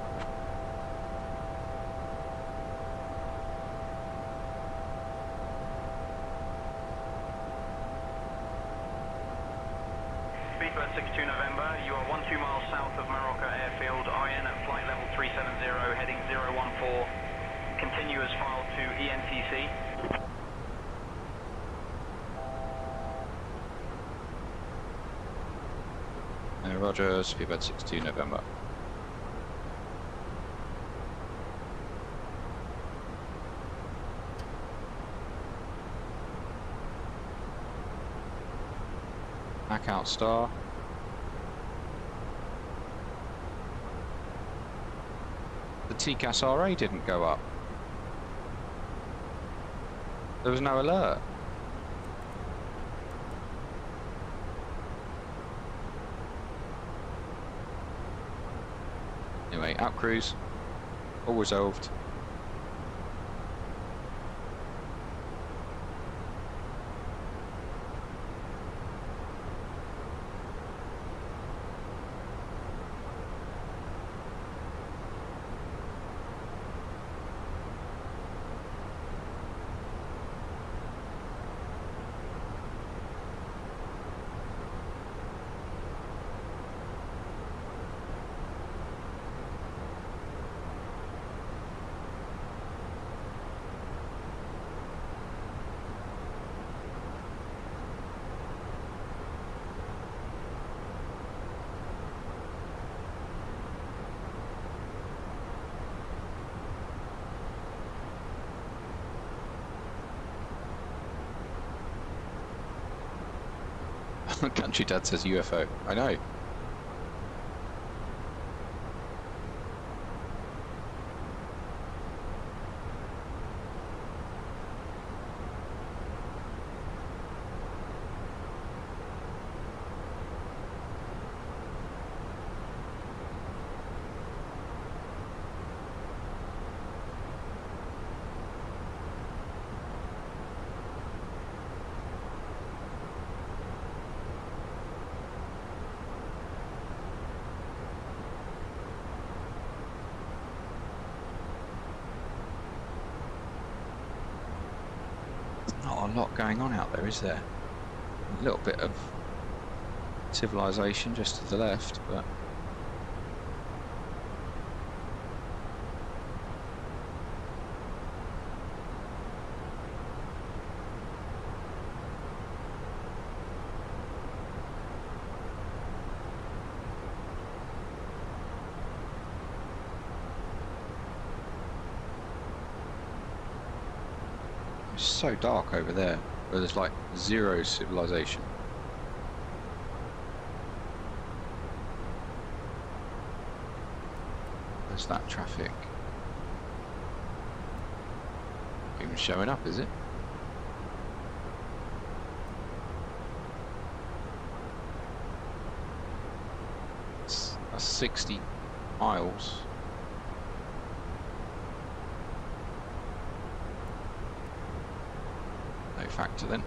Speedbird 62 November, you are 12 miles south of Marocca Airfield, IN at flight level 370, heading 014. Continue as filed to ENTC. Roger, Speedbird 62 November. Back out star. The TCAS RA didn't go up. There was no alert. Anyway, out cruise, all resolved. Country Dad says UFO. I know. Not a lot going on out there, is there? A little bit of civilization just to the left, but it's so dark over there, where there's like zero civilization. There's that traffic. Not even showing up, is it? That's 60 miles. No factor then.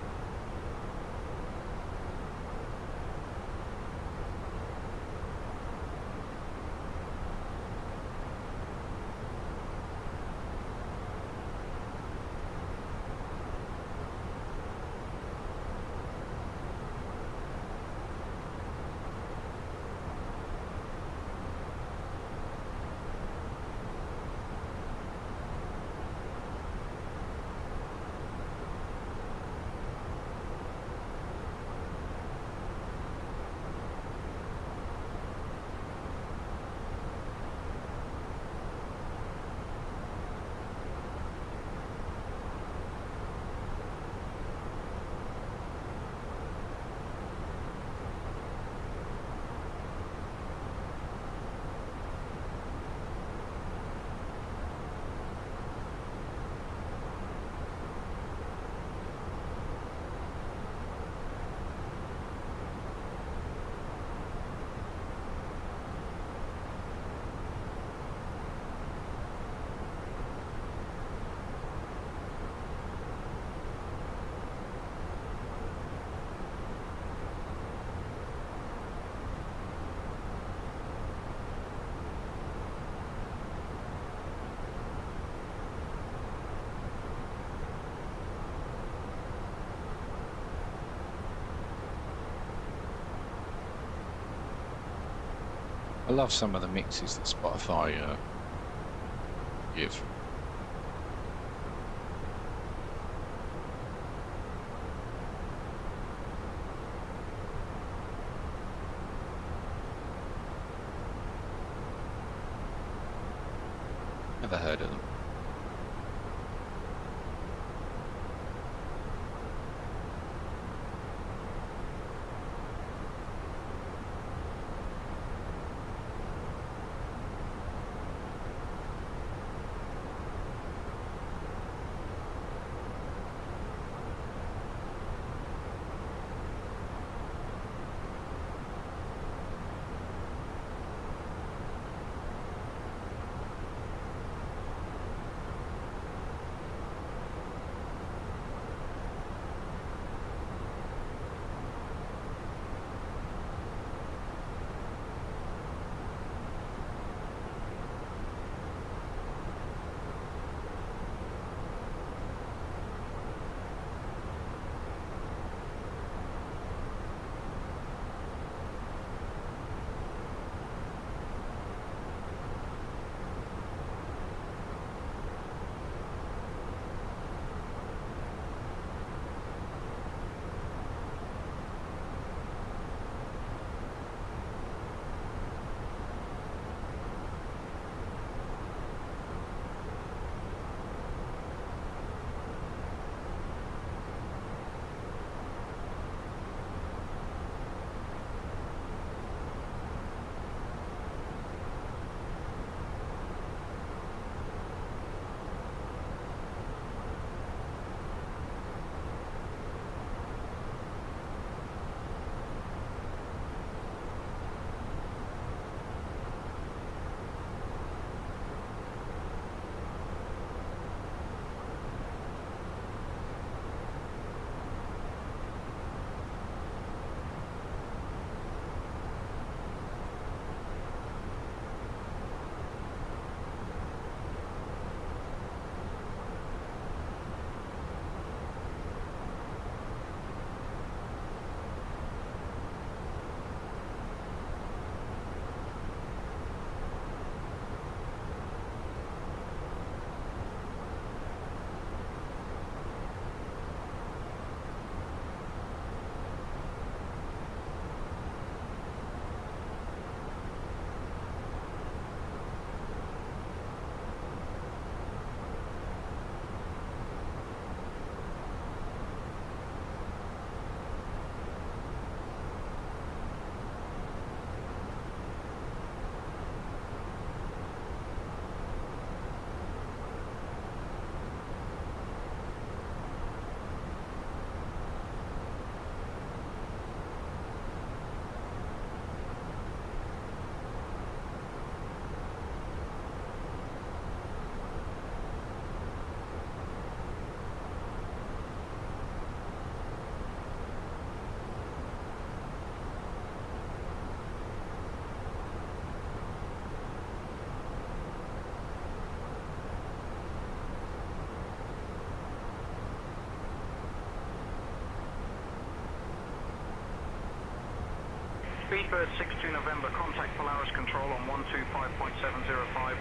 I love some of the mixes that Spotify give. Never heard of them. Speedbird 62 November, contact Polaris Control on 125.705.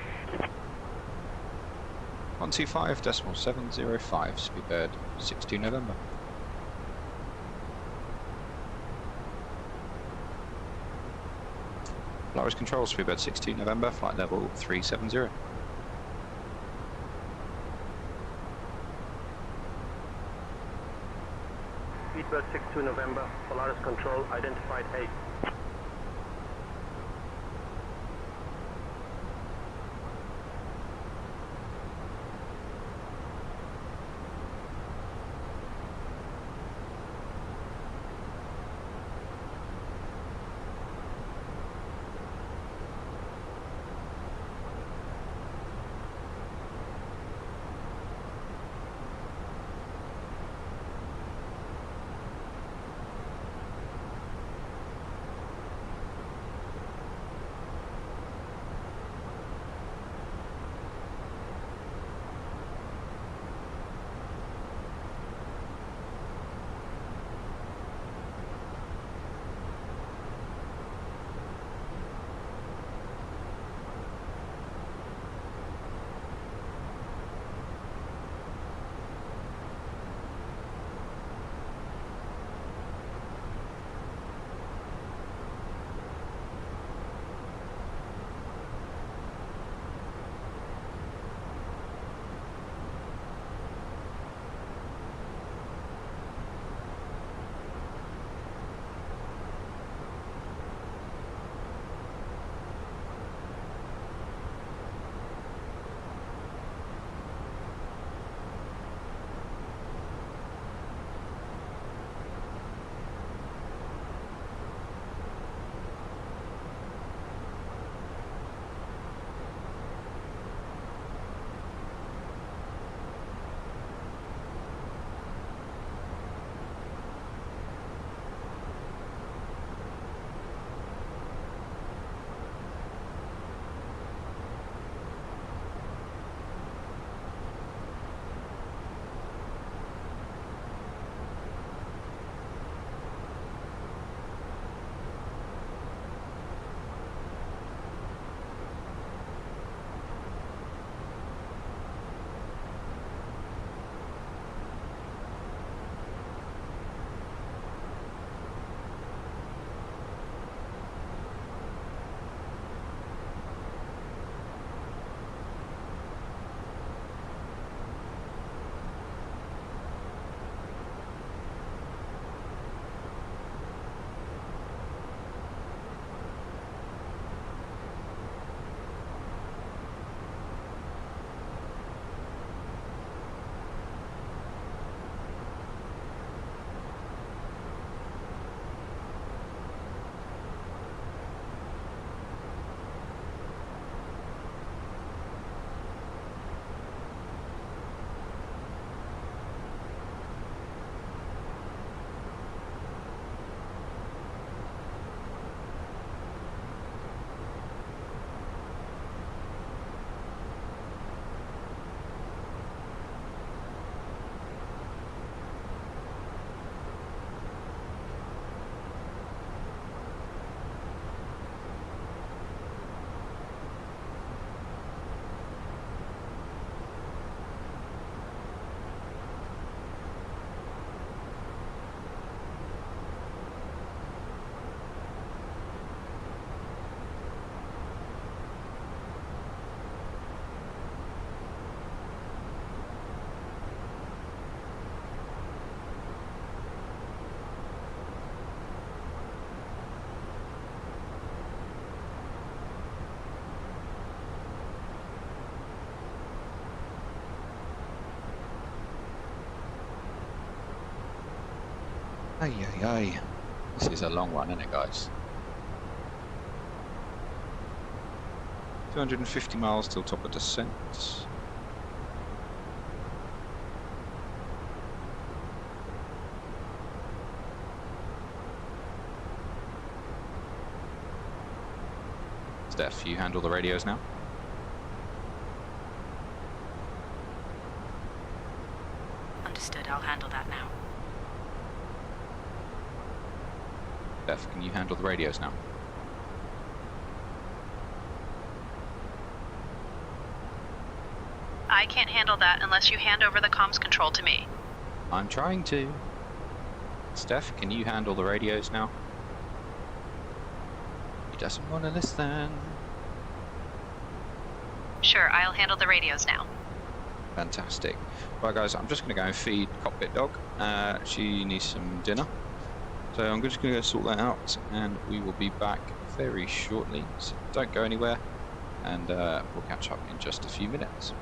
125.705, Speedbird 62 November. Polaris Control, Speedbird 62 November, flight level 370. Speedbird 62 November, Polaris Control, identified 8. Ay, ay, ay. This is a long one, isn't it, guys? 250 miles till top of descent. Steph, you handle the radios now? Understood, I'll handle that now. Steph, can you handle the radios now? I can't handle that unless you hand over the comms control to me. I'm trying to. Steph, can you handle the radios now? He doesn't want to listen. Sure, I'll handle the radios now. Fantastic. Right, guys, I'm just going to go and feed Cockpit Dog. She needs some dinner. So I'm just going to go sort that out, and we will be back very shortly. So don't go anywhere, and we'll catch up in just a few minutes.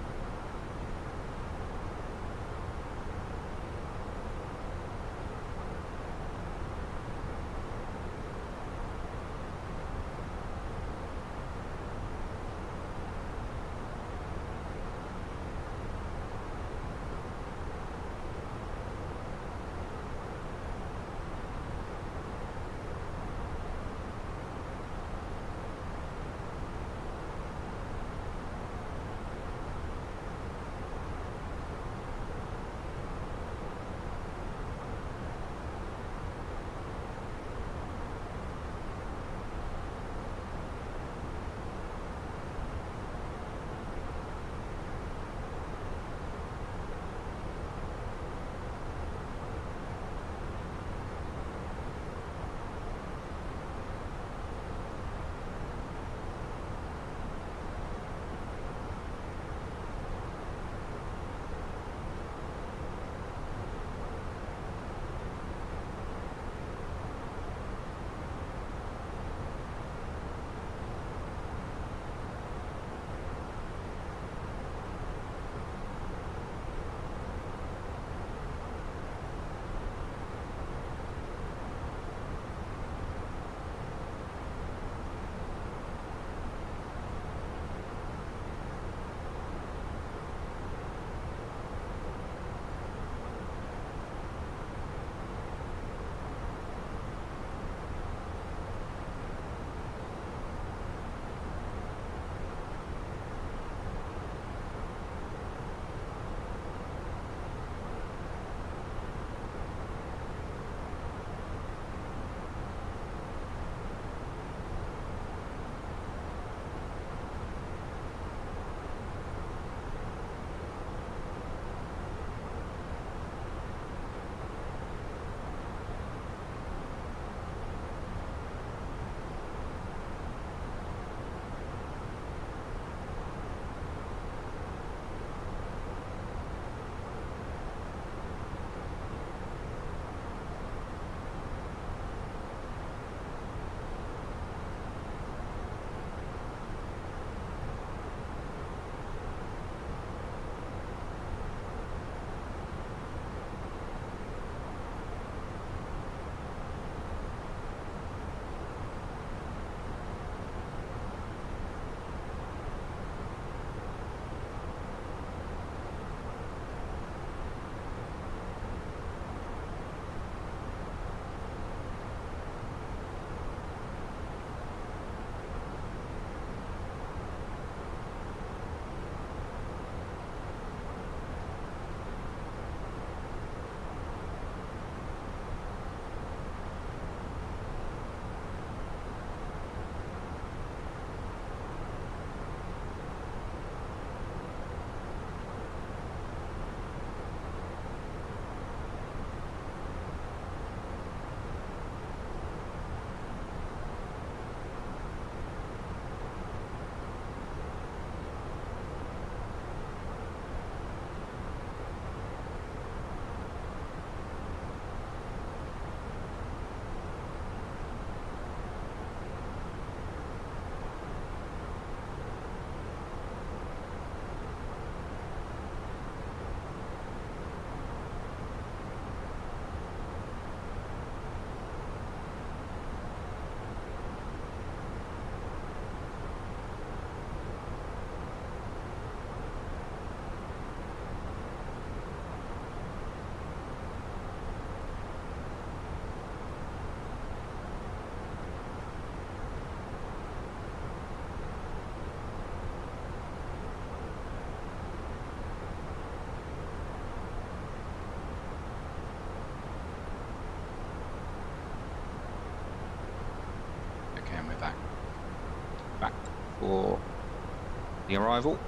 The arrival,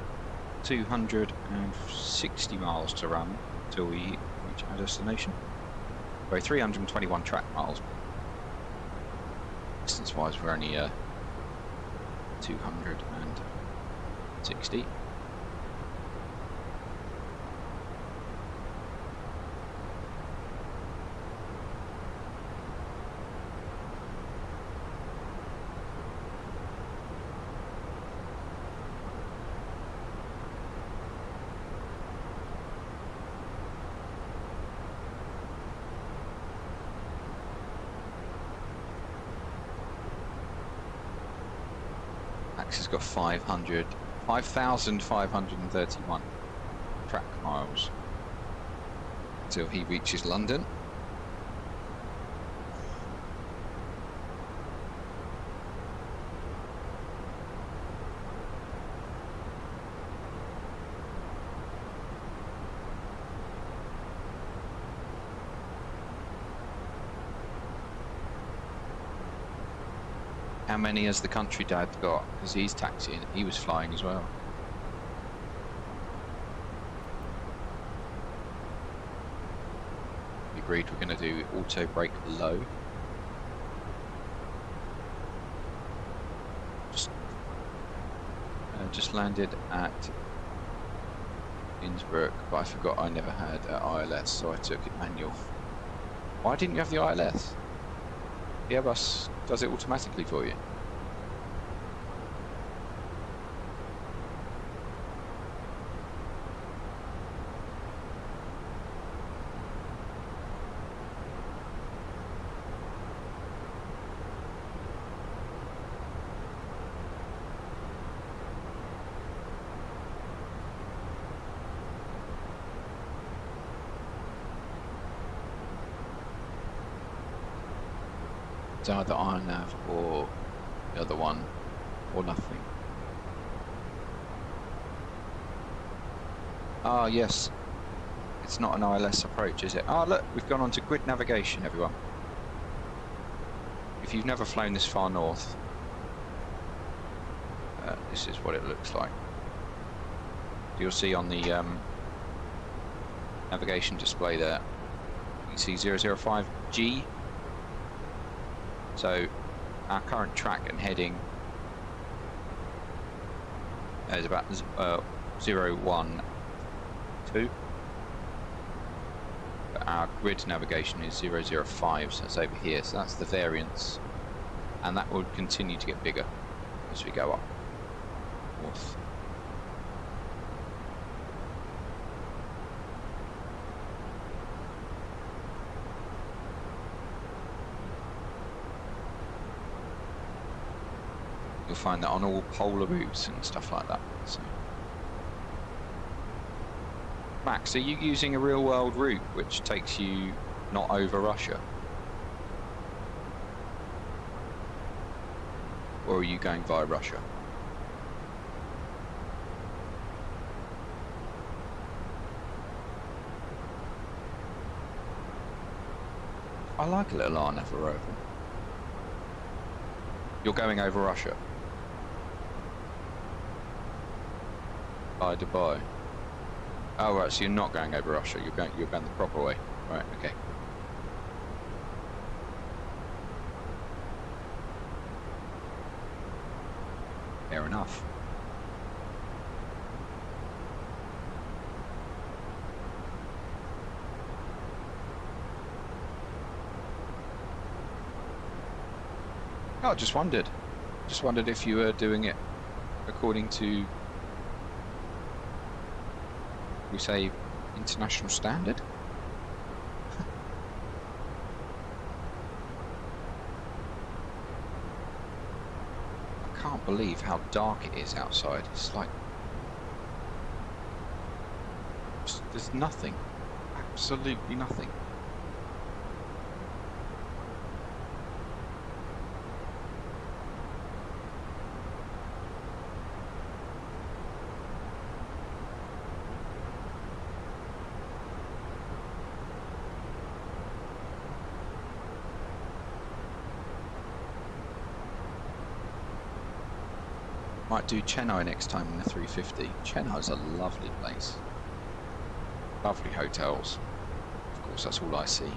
260 miles to run till we reach our destination. So 321 track miles. Distance-wise, we're only 260. Max has got 5,531 track miles until he reaches London. How many has the country dad got? Because he's taxiing, he was flying as well. We agreed we're going to do auto brake low. Just landed at Innsbruck, but I forgot I never had ILS, so I took it manual. Why didn't you have the ILS? The Airbus does it automatically for you. It's either INAV or the other one, or nothing. Ah, yes. It's not an ILS approach, is it? Ah, look, we've gone on to grid navigation, everyone. If you've never flown this far north, this is what it looks like. You'll see on the navigation display there, you can see 005G. So our current track and heading is about 012. But our grid navigation is 005, so it's over here. So that's the variance, and that will continue to get bigger as we go up north. You'll find that on all polar routes and stuff like that. So. Max, are you using a real world route which takes you not over Russia? Or are you going via Russia? I like a little RNAV arrival. You're going over Russia? By Dubai. Oh right, so you're not going over Russia. You're going the proper way. Right. Okay. Fair enough. Oh, I just wondered if you were doing it according to, we say, international standard. I can't believe how dark it is outside. It's like there's nothing, absolutely nothing. Might do Chennai next time in the 350. Chennai's a lovely place. Lovely hotels. Of course, that's all I see.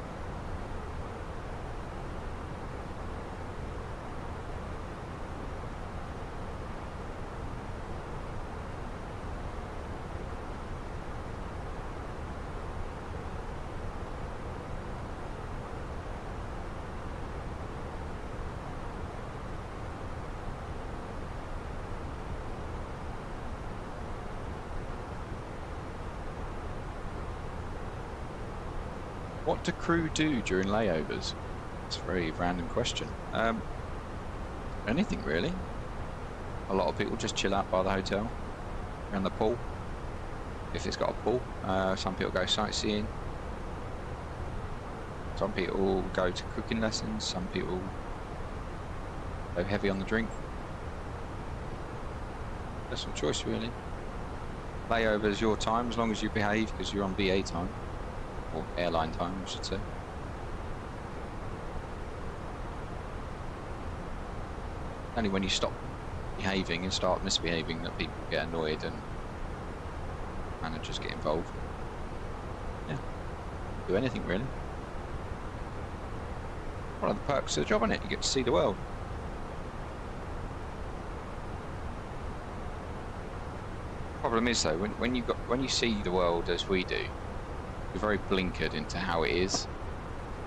What do crew do during layovers? It's a very random question. Anything really. A lot of people just chill out by the hotel, around the pool, if it's got a pool. Some people go sightseeing. Some people go to cooking lessons. Some people go heavy on the drink. Personal choice really. Layovers your time as long as you behave, because you're on BA time. Or airline time, I should say. Only when you stop behaving and start misbehaving that people get annoyed and managers get involved. Yeah, do anything really. One of the perks of the job, isn't it? You get to see the world. Problem is though, when you see the world as we do, you're very blinkered into how it is,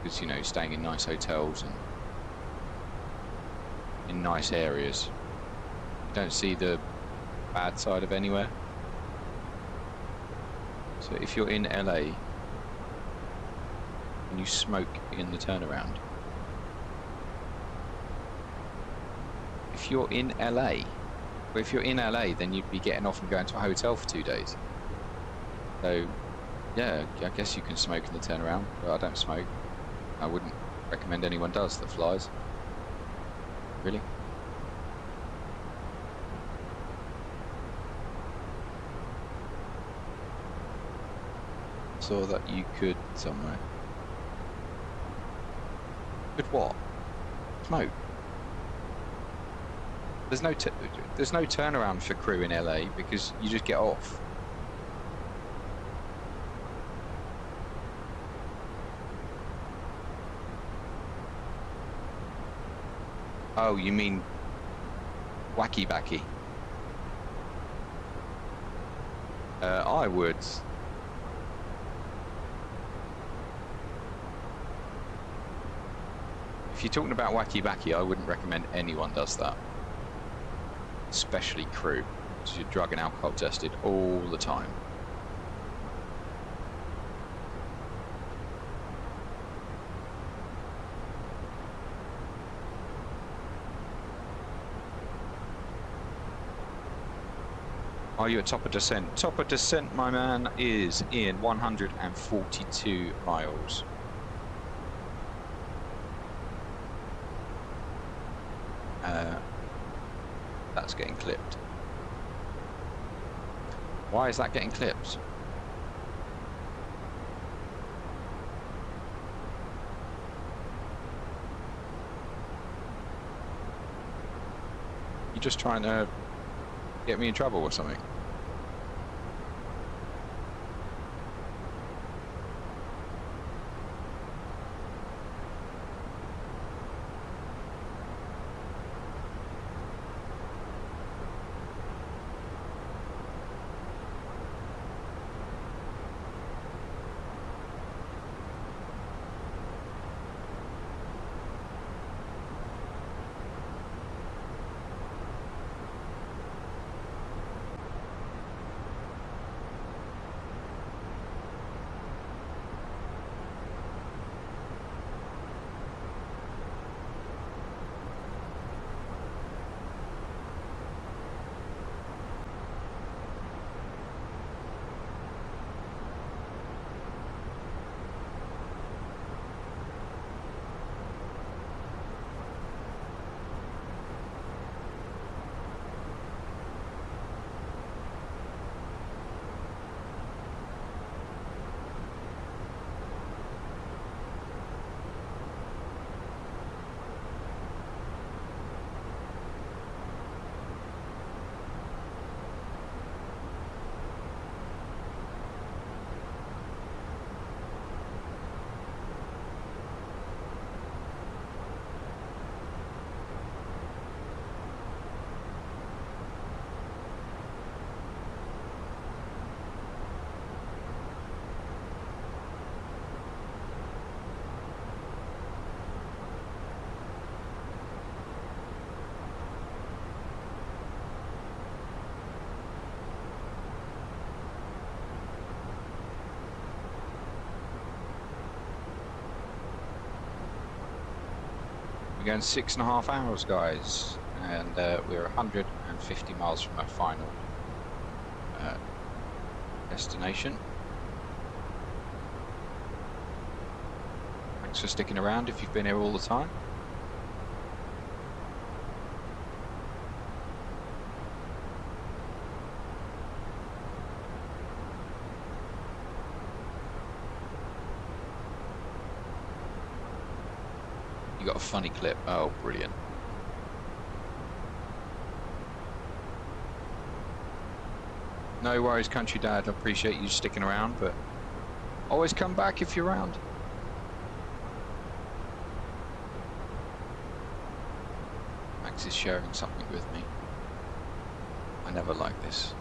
because, you know, staying in nice hotels and in nice areas, you don't see the bad side of anywhere. So if you're in LA and you smoke in the turnaround, if you're in LA then you'd be getting off and going to a hotel for 2 days. So yeah, I guess you can smoke in the turnaround, but I don't smoke. I wouldn't recommend anyone does that flies. Really? Saw that you could somewhere. Could what? Smoke. There's no turnaround for crew in LA because you just get off. Oh, you mean wacky backy? I would. If you're talking about wacky backy, I wouldn't recommend anyone does that. Especially crew, because you're drug and alcohol tested all the time. Are you at top of descent? Top of descent, my man, is in 142 miles. That's getting clipped. Why is that getting clipped? You just trying to get me in trouble or something? going 6.5 hours, guys, and we're 150 miles from our final destination. Thanks for sticking around if you've been here all the time. You got a funny clip. Oh, brilliant. No worries, Country Dad. I appreciate you sticking around, but always come back if you're around. Max is sharing something with me. I never like this.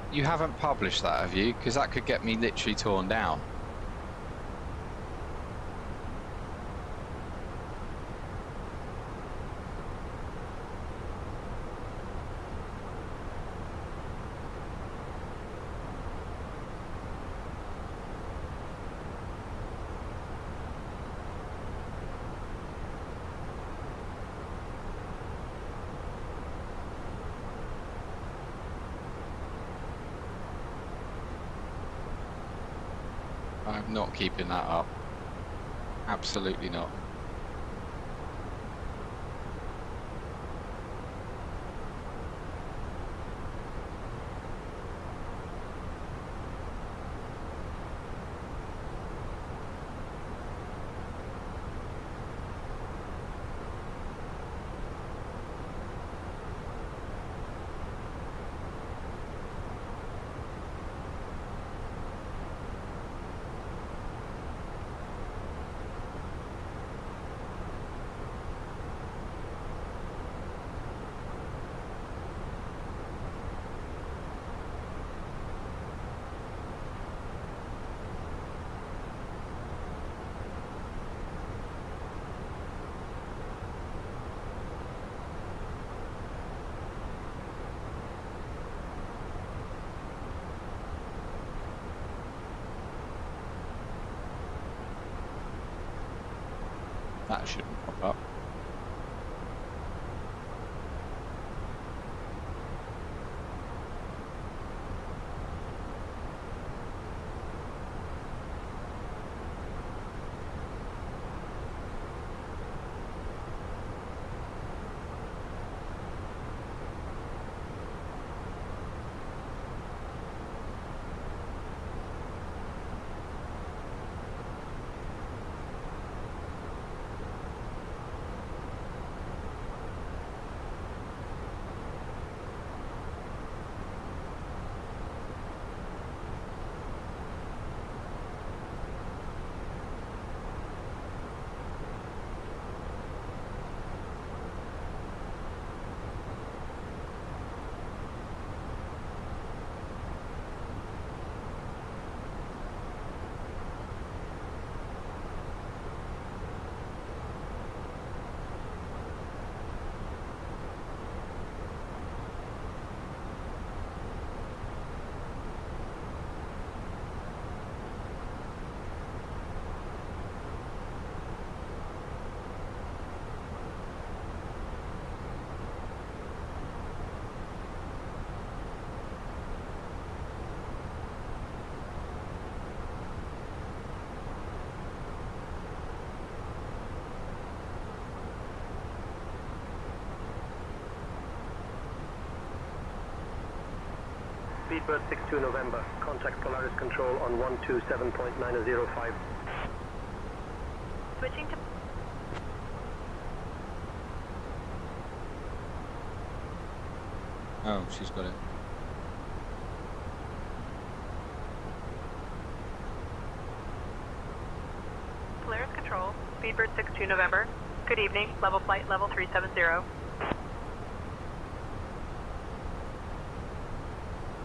You haven't published that, have you? Because that could get me literally torn down. I'm not keeping that up. Absolutely not. That shouldn't pop up. Speedbird 62 November, contact Polaris Control on 127.9005. Switching to... Oh, she's got it. Polaris Control, Speedbird 62 November. Good evening, level flight level 370.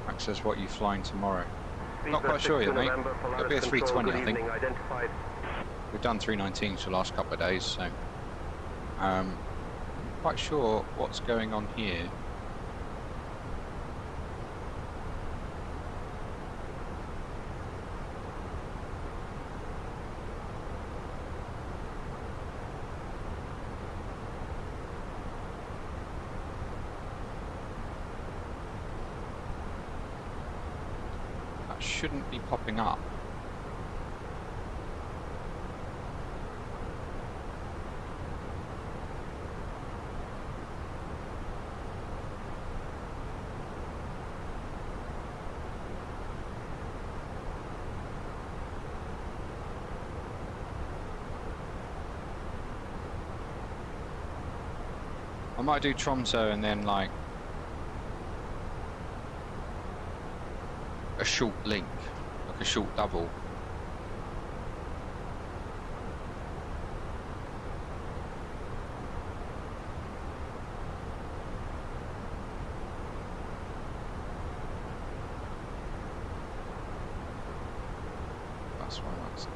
Max says, what are you flying tomorrow? Not quite sure yet, mate. November, It'll be a Polaris 320, Control, I think. good evening, identified. We've done 319s for the last couple of days, so quite sure what's going on here. That shouldn't be popping up. I might do Tromso and then like a short link, like a short double. That's why that's.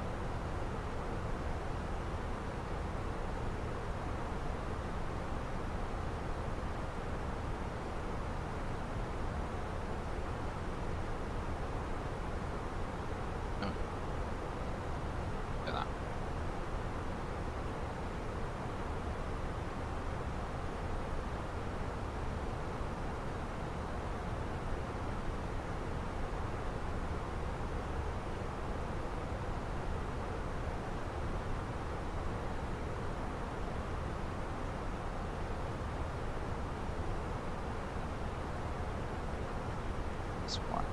That's why.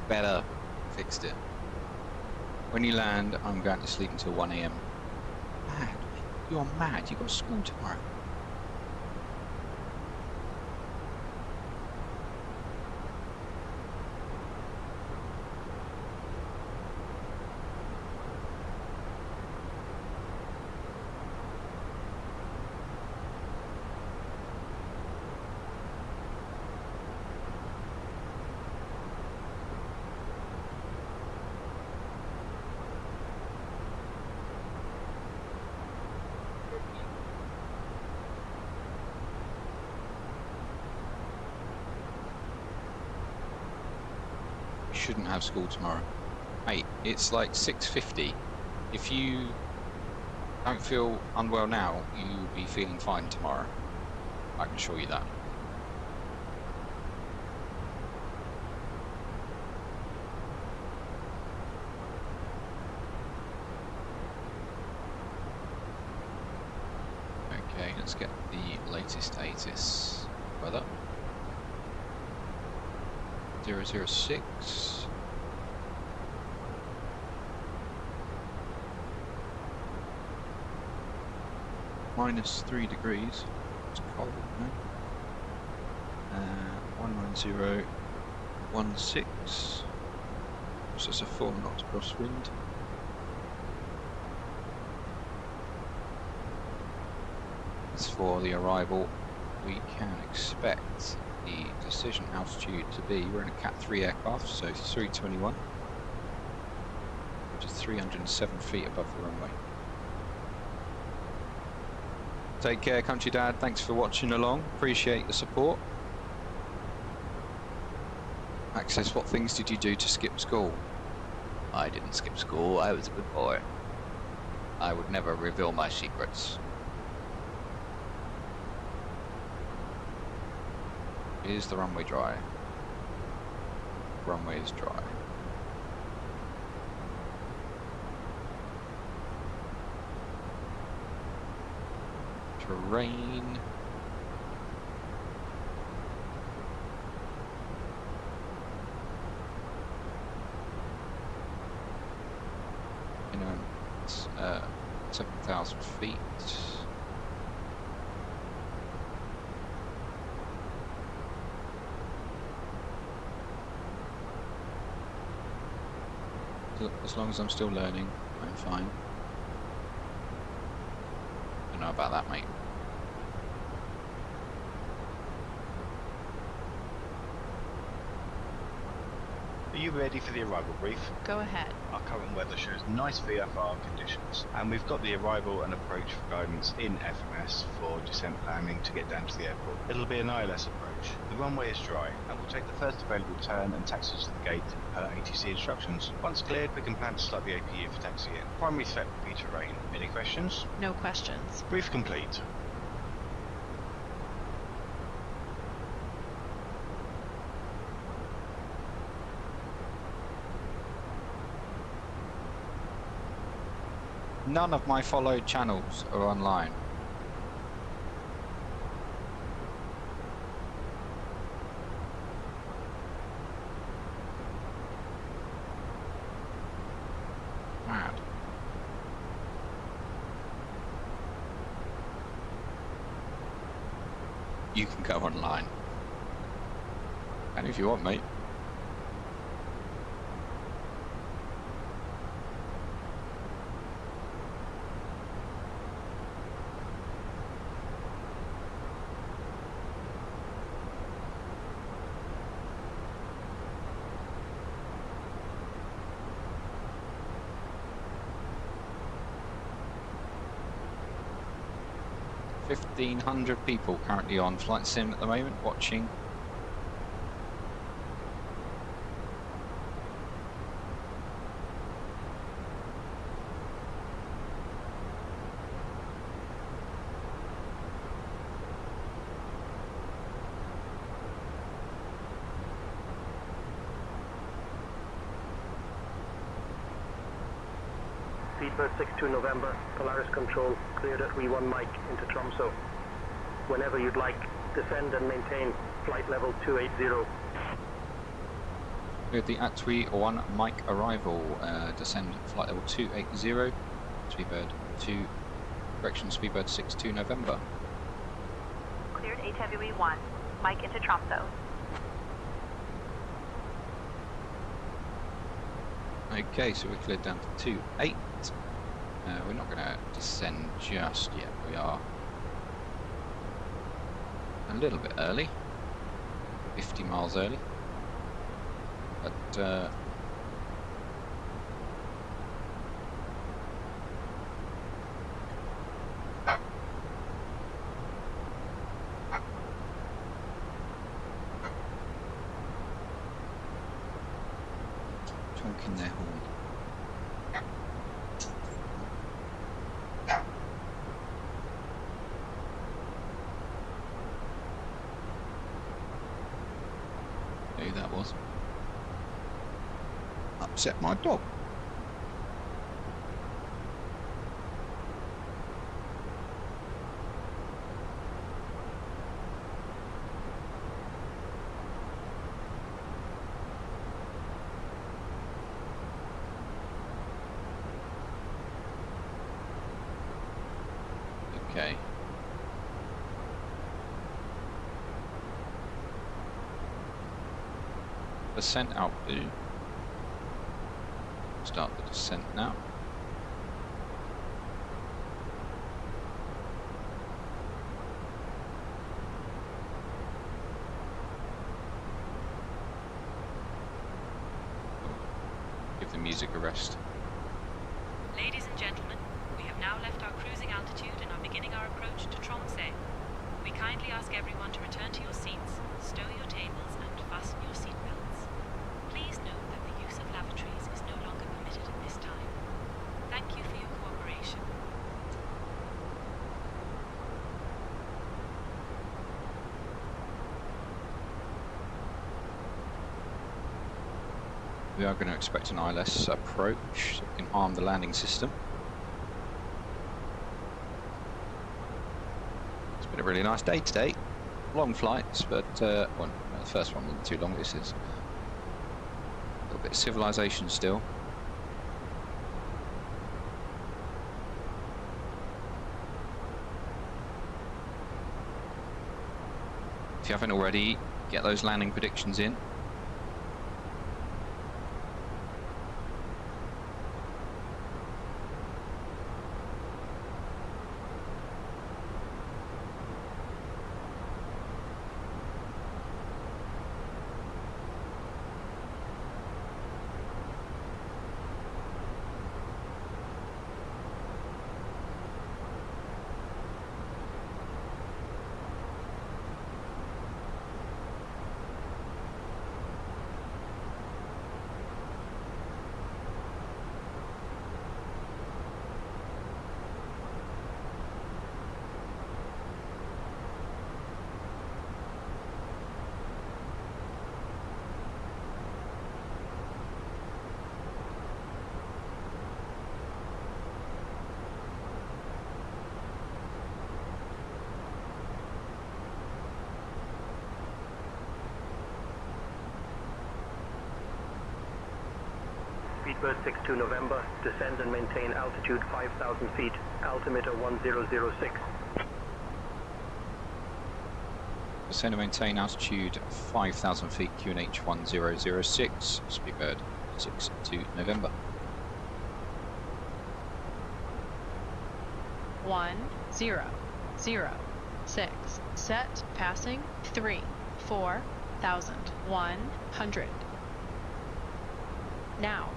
Better. Fixed it. When you land, I'm going to sleep until 1 AM. Mad. You're mad. You've got school tomorrow. Shouldn't have school tomorrow. Mate, it's like 6:50. If you don't feel unwell now, you'll be feeling fine tomorrow. I can assure you that. Okay, let's get the latest ATIS weather. 006. -3 degrees. It's cold, no? 19016. So it's a 4 knots crosswind. As for the arrival, we can expect the decision altitude to be, we're in a Cat 3 aircraft, so 321, which is 307 feet above the runway. Take care, Country Dad. Thanks for watching along. Appreciate the support. Access, what things did you do to skip school? I didn't skip school. I was a good boy. I would never reveal my secrets. Is the runway dry? Runway is dry. Terrain. It's 7,000 feet. As long as I'm still learning, I'm fine. Don't know about that, mate. Are you ready for the arrival brief? Go ahead. Our current weather shows nice VFR conditions, and we've got the arrival and approach for guidance in FMS for descent planning to get down to the airport. It'll be an ILS approach. The runway is dry, and we'll take the first available turn and taxi to the gate per ATC instructions. Once cleared, we can plan to start the APU for taxi in. Primary threat will be terrain. Any questions? No questions. Brief complete. None of my followed channels are online. Mad. You can go online. And if you want, mate. $1,500 people currently on Flight Sim at the moment watching. Speedbird 62 November, Polaris Control, cleared at V1 Mike into Tromsø. Whenever you'd like, descend and maintain flight level 280. With the A319 Mike arrival, descend flight level 280, Speedbird 2, correction Speedbird 62 November. Cleared HWE1, Mike into Tromsø. Okay, so we're cleared down to 28. We're not going to descend just yet. We are a little bit early, 50 miles early, but honking their horn. Who that was? Upset my dog. Okay. Descent altitude. Start the descent now. Give the music a rest. Ladies and gentlemen, we have now left our cruising altitude and are beginning our approach to Tromsø. We kindly ask everyone to return to your seats, stow your tables and fasten your seatbelts. Please note that the use of lavatories is no longer permitted at this time. Thank you for your cooperation. We are going to expect an ILS approach so we can arm the landing system. It's been a really nice day today. Long flights, but well, the first one wasn't too long. This is a little bit of civilization still. If you haven't already, get those landing predictions in. Speedbird 62 November, descend and maintain altitude 5,000 feet, altimeter 1006. Descend and maintain altitude 5,000 feet, QNH 1006, Speedbird 62 November. 1006. Set passing 3,4,100. Now.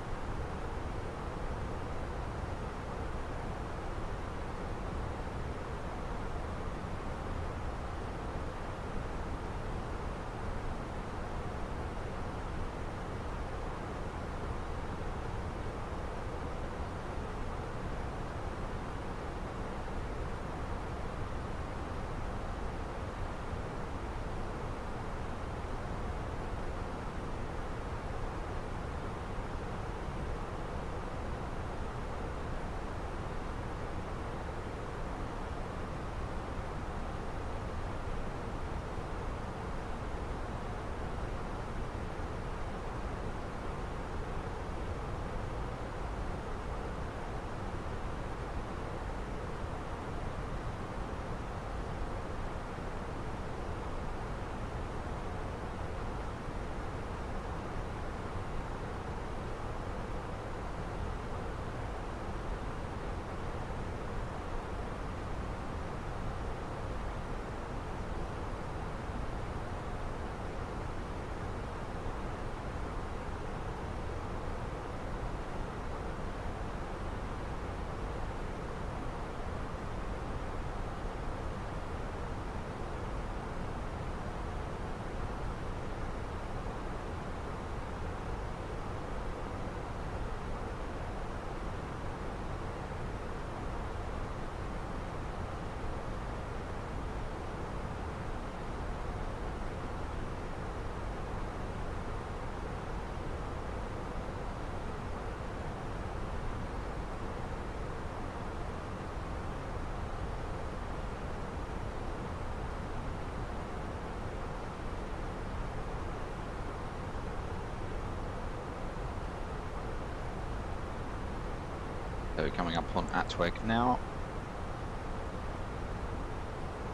So coming up on Atweg now.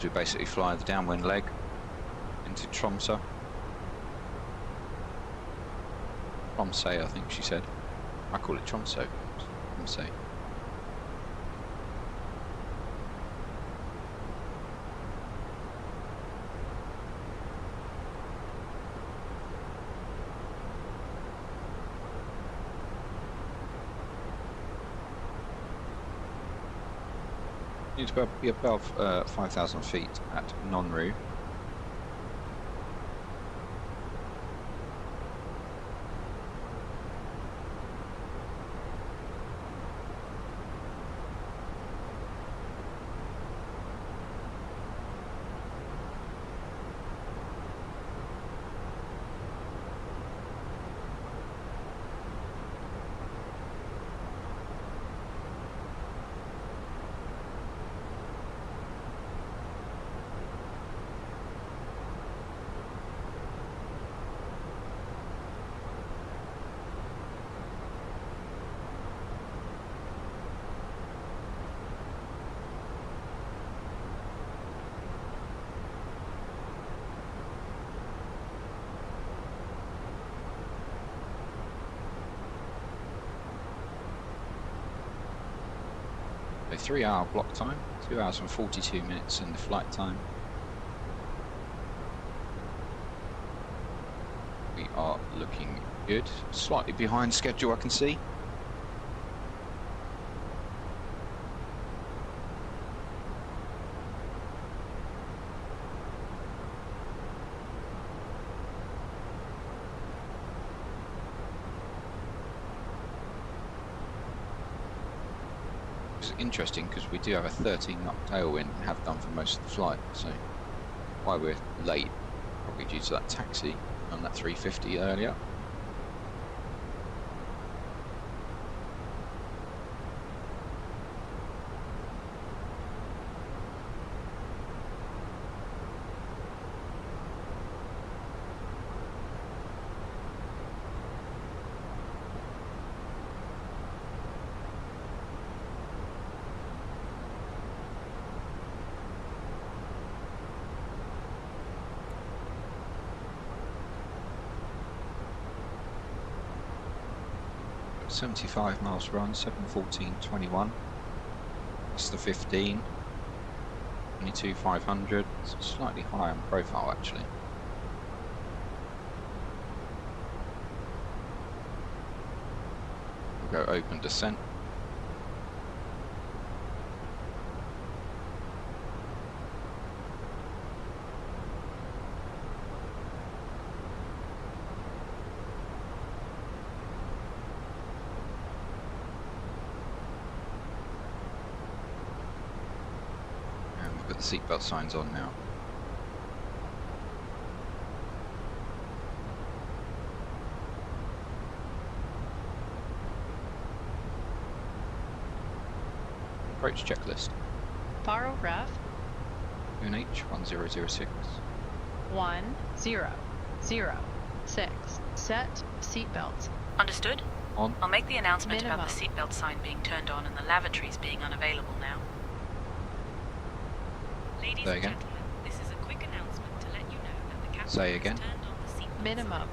To basically fly the downwind leg into Tromsø. Tromsø, I think she said. I call it Tromsø. Tromsø. Need to be above 5,000 feet at non-route. A 3-hour block time, 2 hours and 42 minutes in the flight time. We are looking good. Slightly behind schedule, I can see. Interesting because we do have a 13 knot tailwind and have done for most of the flight, so why we're late, probably due to that taxi on that 350 earlier. 75 miles run, 7:14:21. That's the 15. 22,500. It's slightly higher on profile actually. We'll go open descent. The seatbelt signs on now. Approach checklist. Faro ref. UNH 1006. 1006. Set seatbelts. Understood? On. I'll make the announcement Minimum. about the seatbelt sign being turned on and the lavatories being unavailable now. Ladies Say and again. gentlemen, this is a quick announcement to let you know that the captain Say has again. turned on the seatbelt Minimum. sign.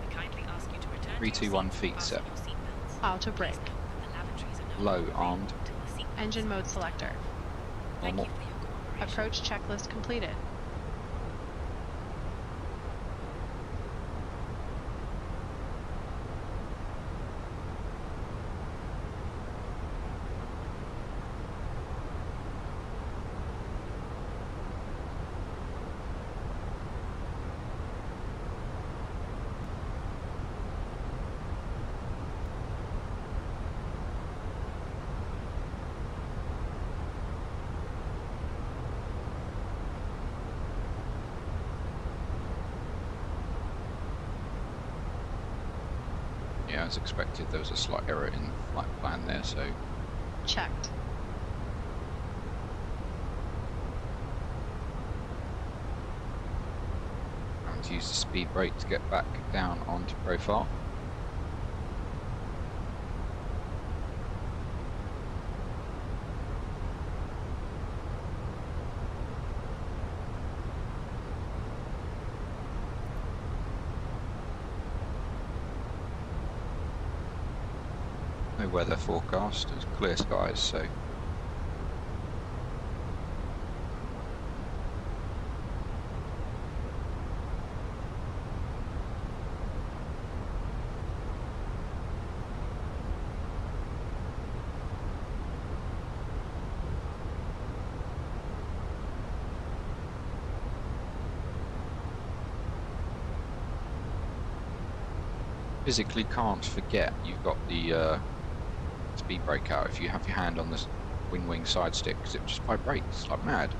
We kindly ask you to return 3, to 2, your 1 seats feet and set. fasten your seatbelts. Auto brake. Please note that the lavatories are no Low longer armed. available until the seatbelt Engine sign mode is selector. turned off. Thank Normal. you for your cooperation. Approach checklist completed. Yeah, as expected, there was a slight error in the flight plan there, so Checked. I'm going to use the speed brake to get back down onto profile. No weather forecast, it's clear skies, so physically can't forget you've got the speed brake out if you have your hand on the wing side stick, because it just vibrates like mad.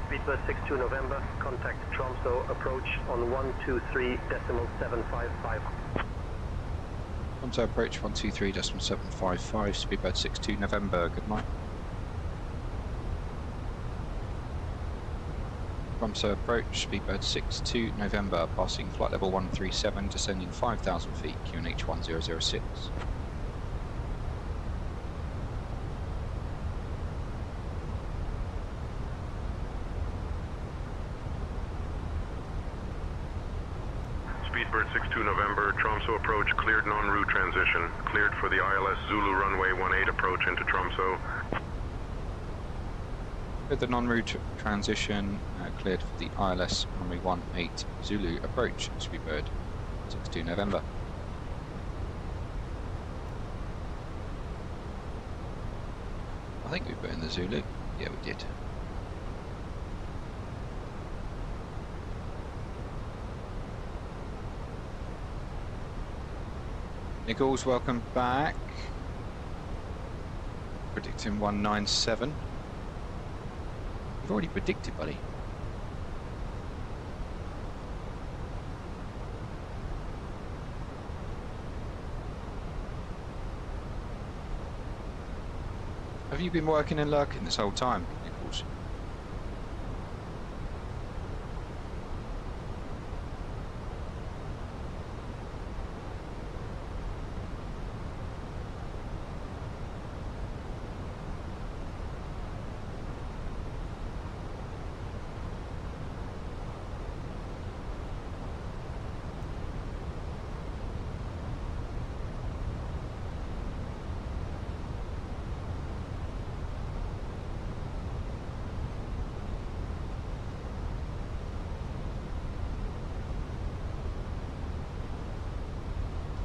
Speedbird 62 November, contact Tromsø, approach on 123.755. Tromsø approach 123.755, Speedbird 62 November, good night. Tromsø approach, Speedbird 62 November, passing flight level 137, descending 5,000 feet, QNH 1006. Speedbird 62 November, Tromsø approach cleared non-route transition. Cleared for the ILS Zulu runway 18 approach into Tromsø. With the non-route transition, cleared for the ILS runway 18 Zulu approach, Speedbird 62 November. I think we put in the Zulu. Yeah, we did. Nichols, welcome back. Predicting 197. You've already predicted, buddy. Have you been working and lurking this whole time, Nichols?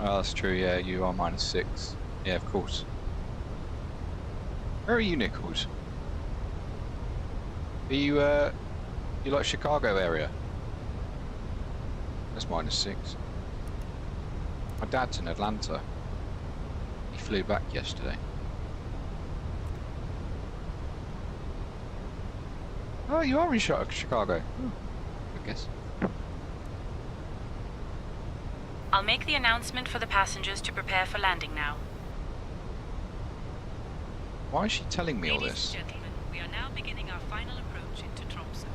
Oh, that's true, yeah, you are -6. Yeah, of course. Where are you, Nichols? Are you, you like Chicago area? That's -6. My dad's in Atlanta. He flew back yesterday. Oh, you are in Chicago. I guess. I'll make the announcement for the passengers to prepare for landing now. Why is she telling me all Ladies this? and gentlemen, we are now beginning our final approach into Tromsø.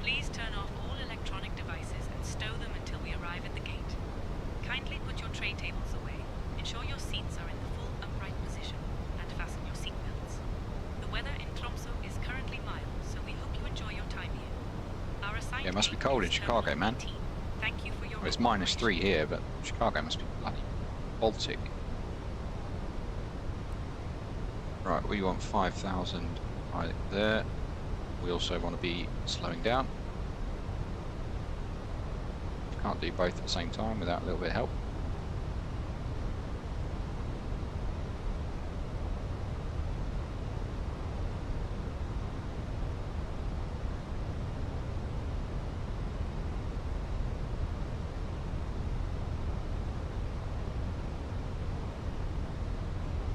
Please turn off all electronic devices and stow them until we arrive at the gate. Kindly put your tray tables away, ensure your seats are in the full upright position, and fasten your seatbelts. The weather in Tromsø is currently mild, so we hope you enjoy your time here. Our assigned Yeah, it must be gate cold is in Chicago, Terminal man. 18. Thank you for your Well, it's -3 here, but Chicago must be bloody Baltic. Right, we want 5,000 right there. We also want to be slowing down. Can't do both at the same time without a little bit of help.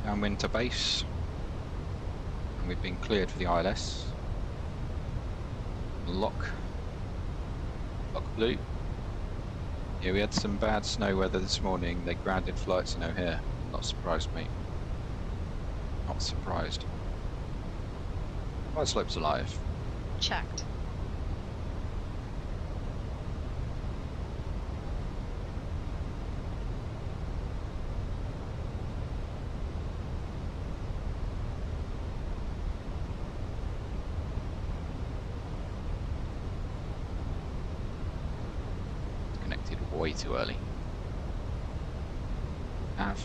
Downwind to base. And we've been cleared for the ILS. Lock blue. Yeah, we had some bad snow weather this morning. They grounded flights in O'Hare. Not surprised, mate. Not surprised. Flight slope's alive. Checked. Way too early. Have.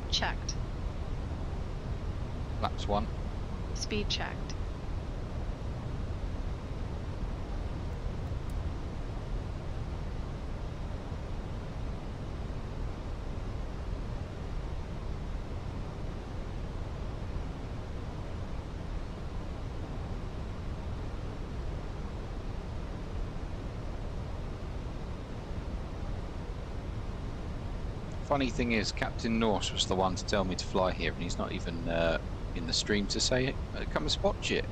Checked. Flaps 1. Speed checked. Funny thing is, Captain Norse was the one to tell me to fly here, and he's not even in the stream to say it. Come and spot it.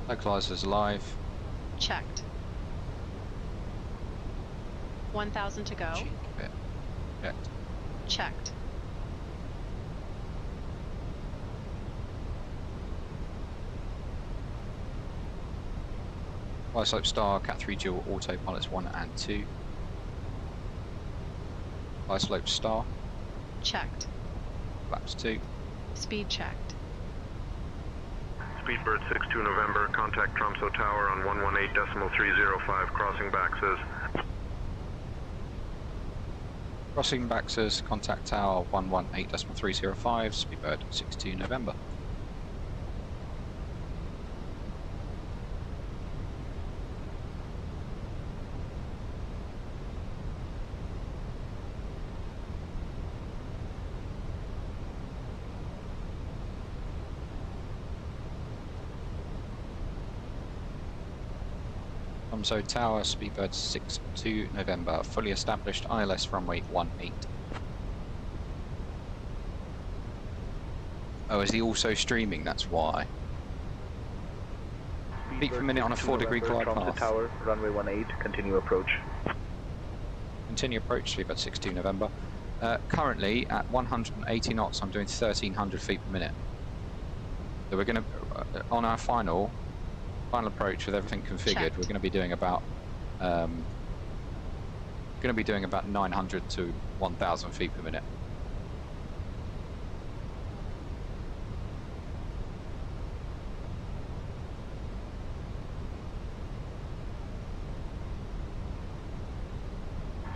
Localizer's alive. Checked. 1,000 to go. Checked. Checked. Fly slope star, Cat 3 dual, autopilots 1 and 2. Fly slope star. Checked. Flaps 2. Speed checked. Speedbird 62 November, contact Tromsø Tower on 118.305, crossing Baxes. Crossing Baxes, contact tower 118.305, Speedbird 62 November. So tower, Speedbird 62 November, fully established, ILS runway 18. Oh, is he also streaming? That's why. Feet per minute on a 4-degree glide path. Tower, runway 18, continue approach. Continue approach, Speedbird 62 November. Currently at 180 knots, I'm doing 1,300 feet per minute. So we're going to, on our final approach with everything configured, we're going to be doing about going to be doing about 900 to 1,000 feet per minute.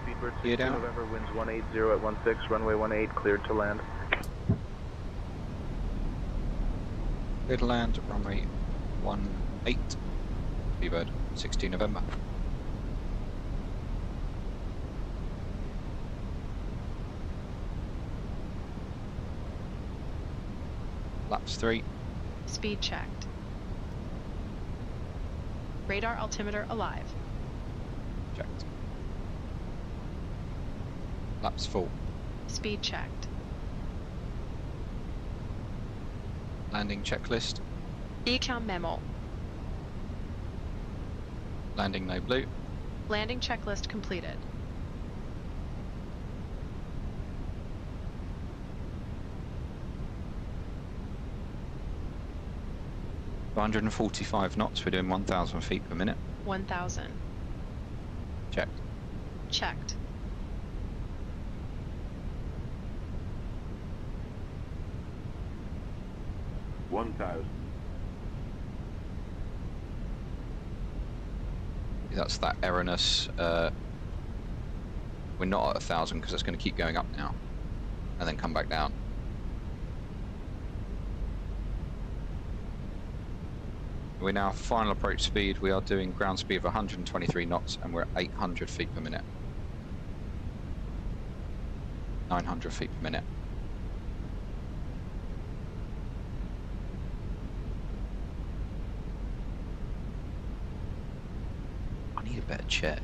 Speedbird Gear 62 down. November, winds 180 at 16, runway 18, cleared to land. Clear to land, runway 18, Speedbird 16 November. Laps 3. Speed checked. Radar altimeter alive. Checked. Laps full. Speed checked. Landing checklist. Decom memo. Landing no blue. Landing checklist completed. For 145 knots, we're doing 1,000 feet per minute. 1,000. Checked. Checked. That's that erroneous. We're not at 1,000 because it's going to keep going up now, and then come back down. We're now final approach speed. We are doing ground speed of 123 knots, and we're at 800 feet per minute. 900 feet per minute. I need a better chair.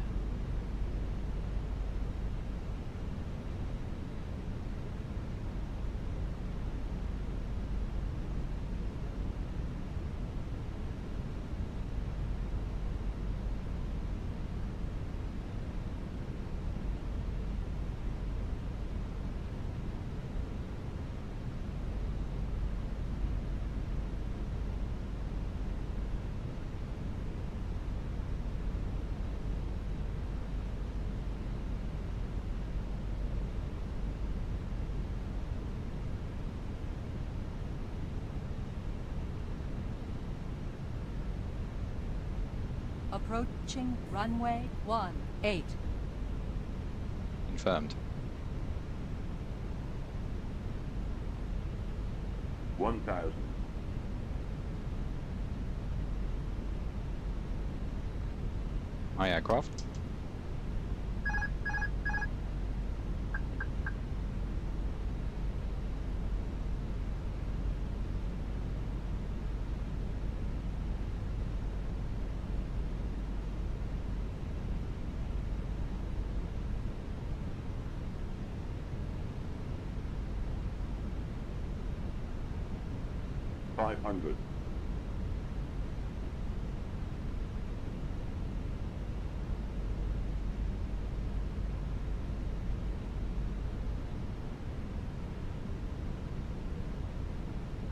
Approaching runway 18. Confirmed. 1,000. My aircraft.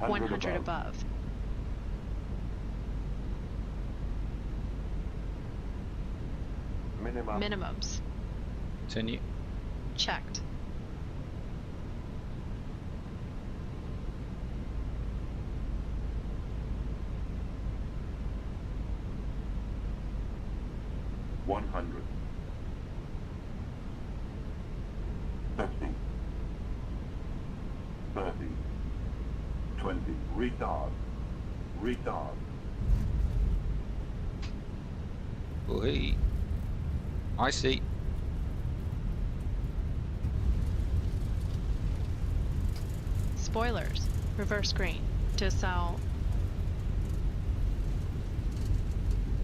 One hundred above. Minimums. Continue. Checked. Retard. Oi. I see. Spoilers. Reverse green. To sell.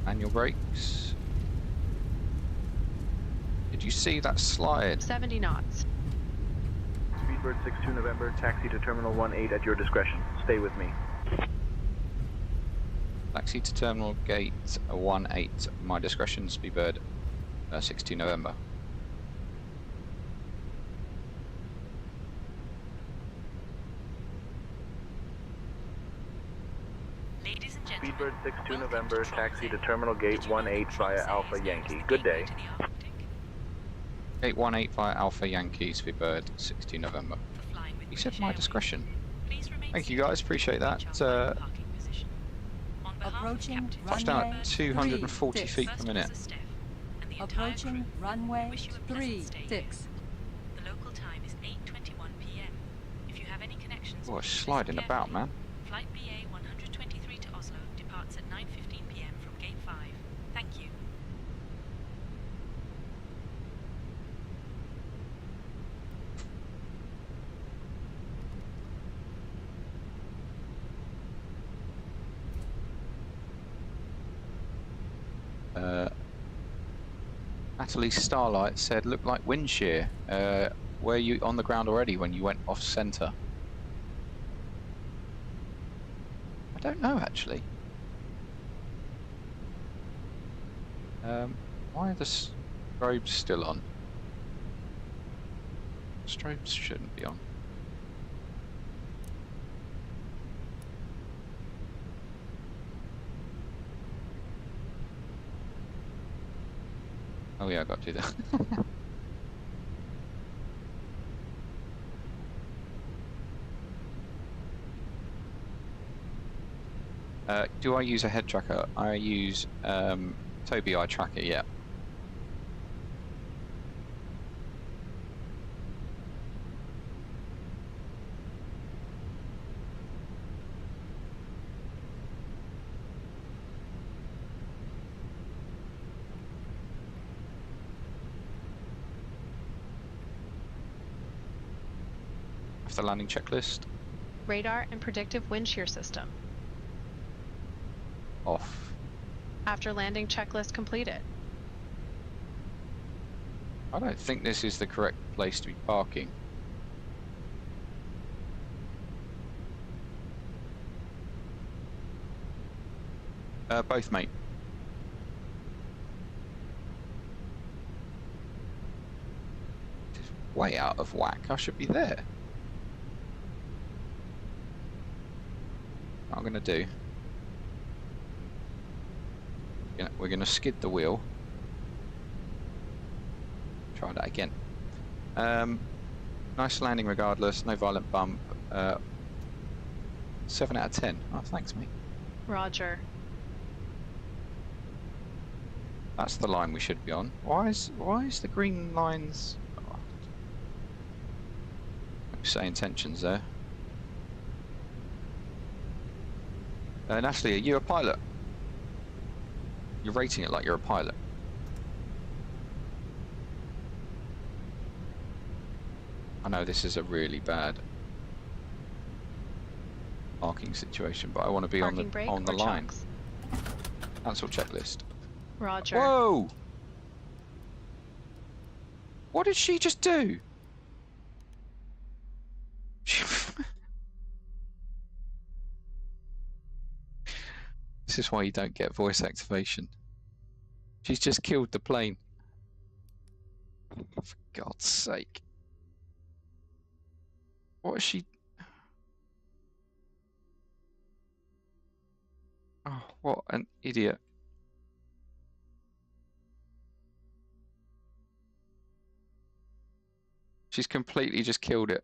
Manual brakes. Did you see that slide? 70 knots. Speedbird 62 November, taxi to Terminal 18 at your discretion. Stay with me. Taxi to Terminal Gate 18, my discretion, Speedbird 62 November. Ladies and gentlemen, Speedbird 62 November, taxi to Terminal Gate 18 via Alpha Yankee. Good day. 818 via Alpha Yankee, Speedbird 16 November. He said my discretion. Thank you guys, appreciate that. Approaching Touchdown runway at 240 36. feet per minute. Approaching runway 36. The local time is 8:21 p.m. If you have any connections, Oh, it's sliding about, man. Flight BA 123 to Oslo departs at 9:15 p.m. from Gate 5. Thank you. Natalie Starlight said, looked like wind shear. Were you on the ground already when you went off centre? I don't know, actually. Why are the strobes still on? Strobes shouldn't be on. Oh yeah, I got to do that. Do I use a head tracker? I use Tobii eye tracker, yeah. The landing checklist. Radar and predictive wind shear system. Off. After landing checklist completed. I don't think this is the correct place to be parking. Both, mate. This is way out of whack. I should be there. What I'm going to do, we're going to skid the wheel. Try that again. Nice landing regardless, no violent bump. 7 out of 10. Oh, thanks, mate. Roger. That's the line we should be on. Why is the green lines? Oh. SayIntentions there. Natalie, are you a pilot? You're rating it like you're a pilot. I know this is a really bad parking situation, but I want to be on the line. Cancel checklist. Roger. Whoa! What did she just do? This is why you don't get voice activation. She's just killed the plane. For God's sake. What is she... Oh, what an idiot. She's completely just killed it.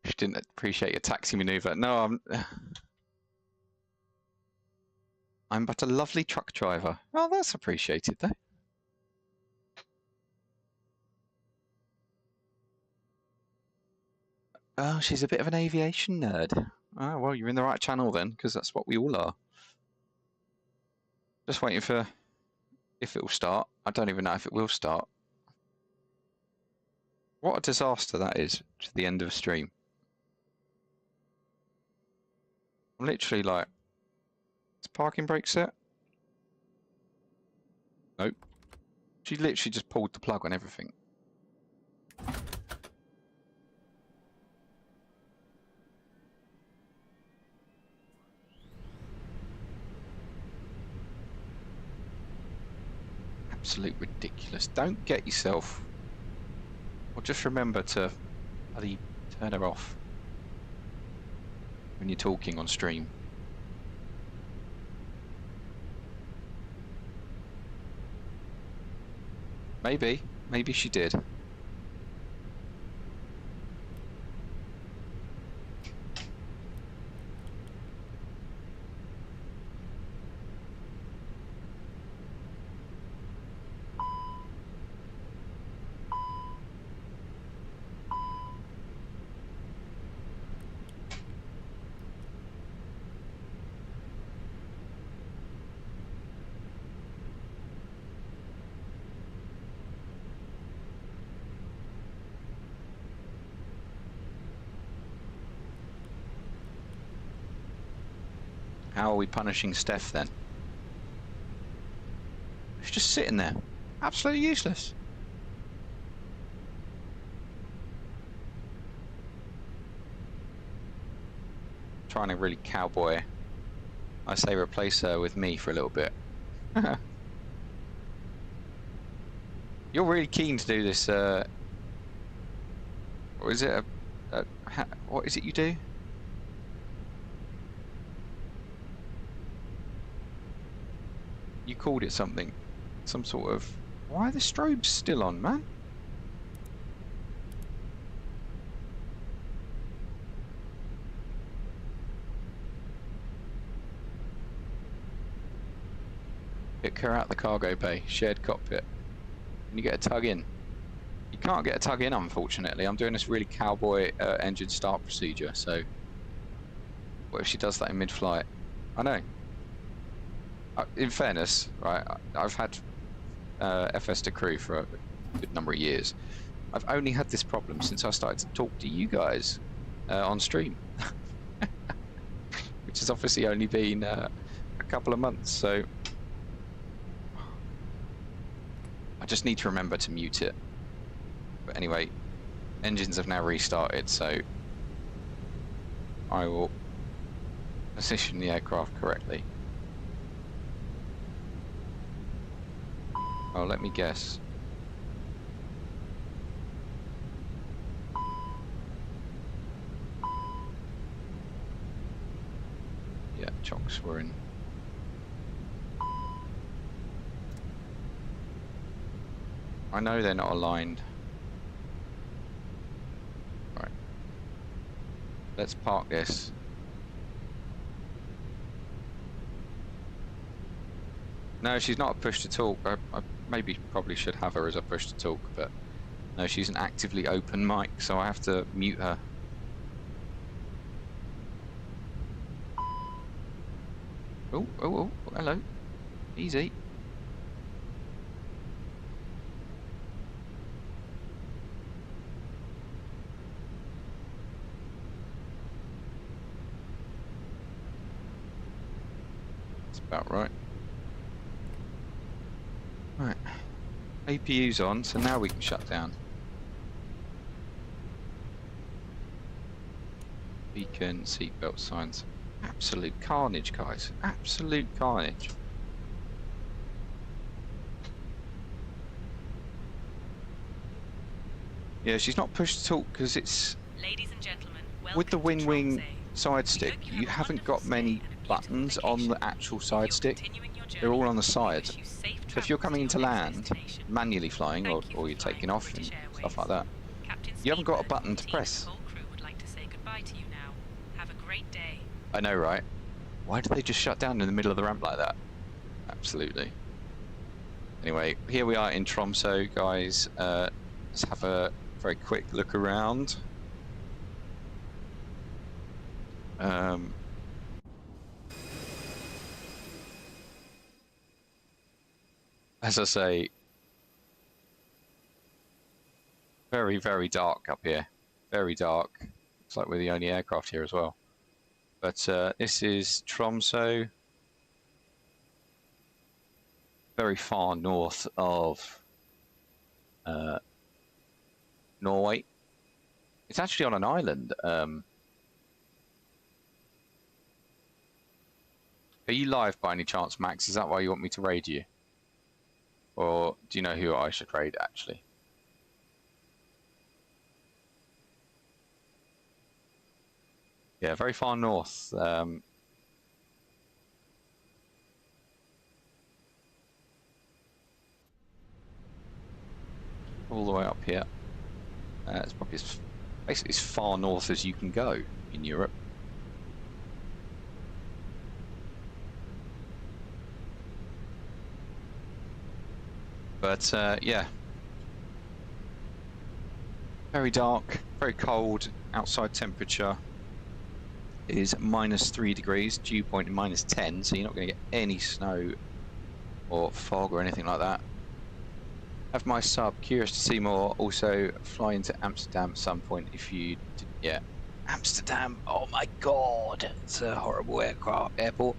She didn't appreciate your taxi maneuver. No, I'm but a lovely truck driver. Oh, that's appreciated, though. Oh, she's a bit of an aviation nerd. Oh, well, you're in the right channel then, because that's what we all are. Just waiting for if it will start. I don't even know if it will start. What a disaster that is to the end of a stream. I'm literally like, is parking brake set? Nope. She literally just pulled the plug on everything. Absolute ridiculous. Don't get yourself... Or just remember to bloody turn her off when you're talking on stream. Maybe she did. How are we punishing Steph then? She's just sitting there. Absolutely useless. Trying to really cowboy. I say replace her with me for a little bit. You're really keen to do this, what is it? What is it you do? You called it something. Some sort of... Why are the strobes still on, man? Pick her out the cargo bay. Shared cockpit. Can you get a tug in? You can't get a tug in, unfortunately. I'm doing this really cowboy engine start procedure, so... What if she does that in mid-flight? I know. In fairness, right, I've had FS to crew for a good number of years. I've only had this problem since I started to talk to you guys on stream. Which has obviously only been a couple of months, so... I just need to remember to mute it. But anyway, engines have now restarted, so... I will position the aircraft correctly. Oh, let me guess. Yeah, chocks were in. I know they're not aligned. Right. Let's park this. No, she's not a push to talk. I probably should have her as a push to talk, but no, she's an actively open mic, so I have to mute her. Oh, hello. Easy. That's about right. Right, APU's on, so now we can shut down. Beacon, seatbelt signs. Absolute carnage, guys. Absolute carnage. Yeah, she's not pushed to talk because it's... Ladies and gentlemen, with the wing side stick, you haven't got many buttons on the actual side stick. They're all on the side. So if you're coming into land, manually flying, or you're taking off and stuff like that, you haven't got a button to press. I know, right? Why did they just shut down in the middle of the ramp like that? Absolutely. Anyway, here we are in Tromsø, guys. Let's have a very quick look around. As I say, very, very dark up here. Very dark. Looks like we're the only aircraft here as well. But this is Tromsø. Very far north of Norway. It's actually on an island. Are you live by any chance, Max? Is that why you want me to raid you? Or do you know who I should raid, actually? Yeah, very far north. All the way up here. It's probably basically as far north as you can go in Europe. But yeah, very dark, very cold. Outside temperature is -3 degrees, dew point -10, so you're not going to get any snow or fog or anything like that. Have my sub, curious to see more. Also fly into Amsterdam at some point if you did. Yeah, Amsterdam, oh my god, it's a horrible airport.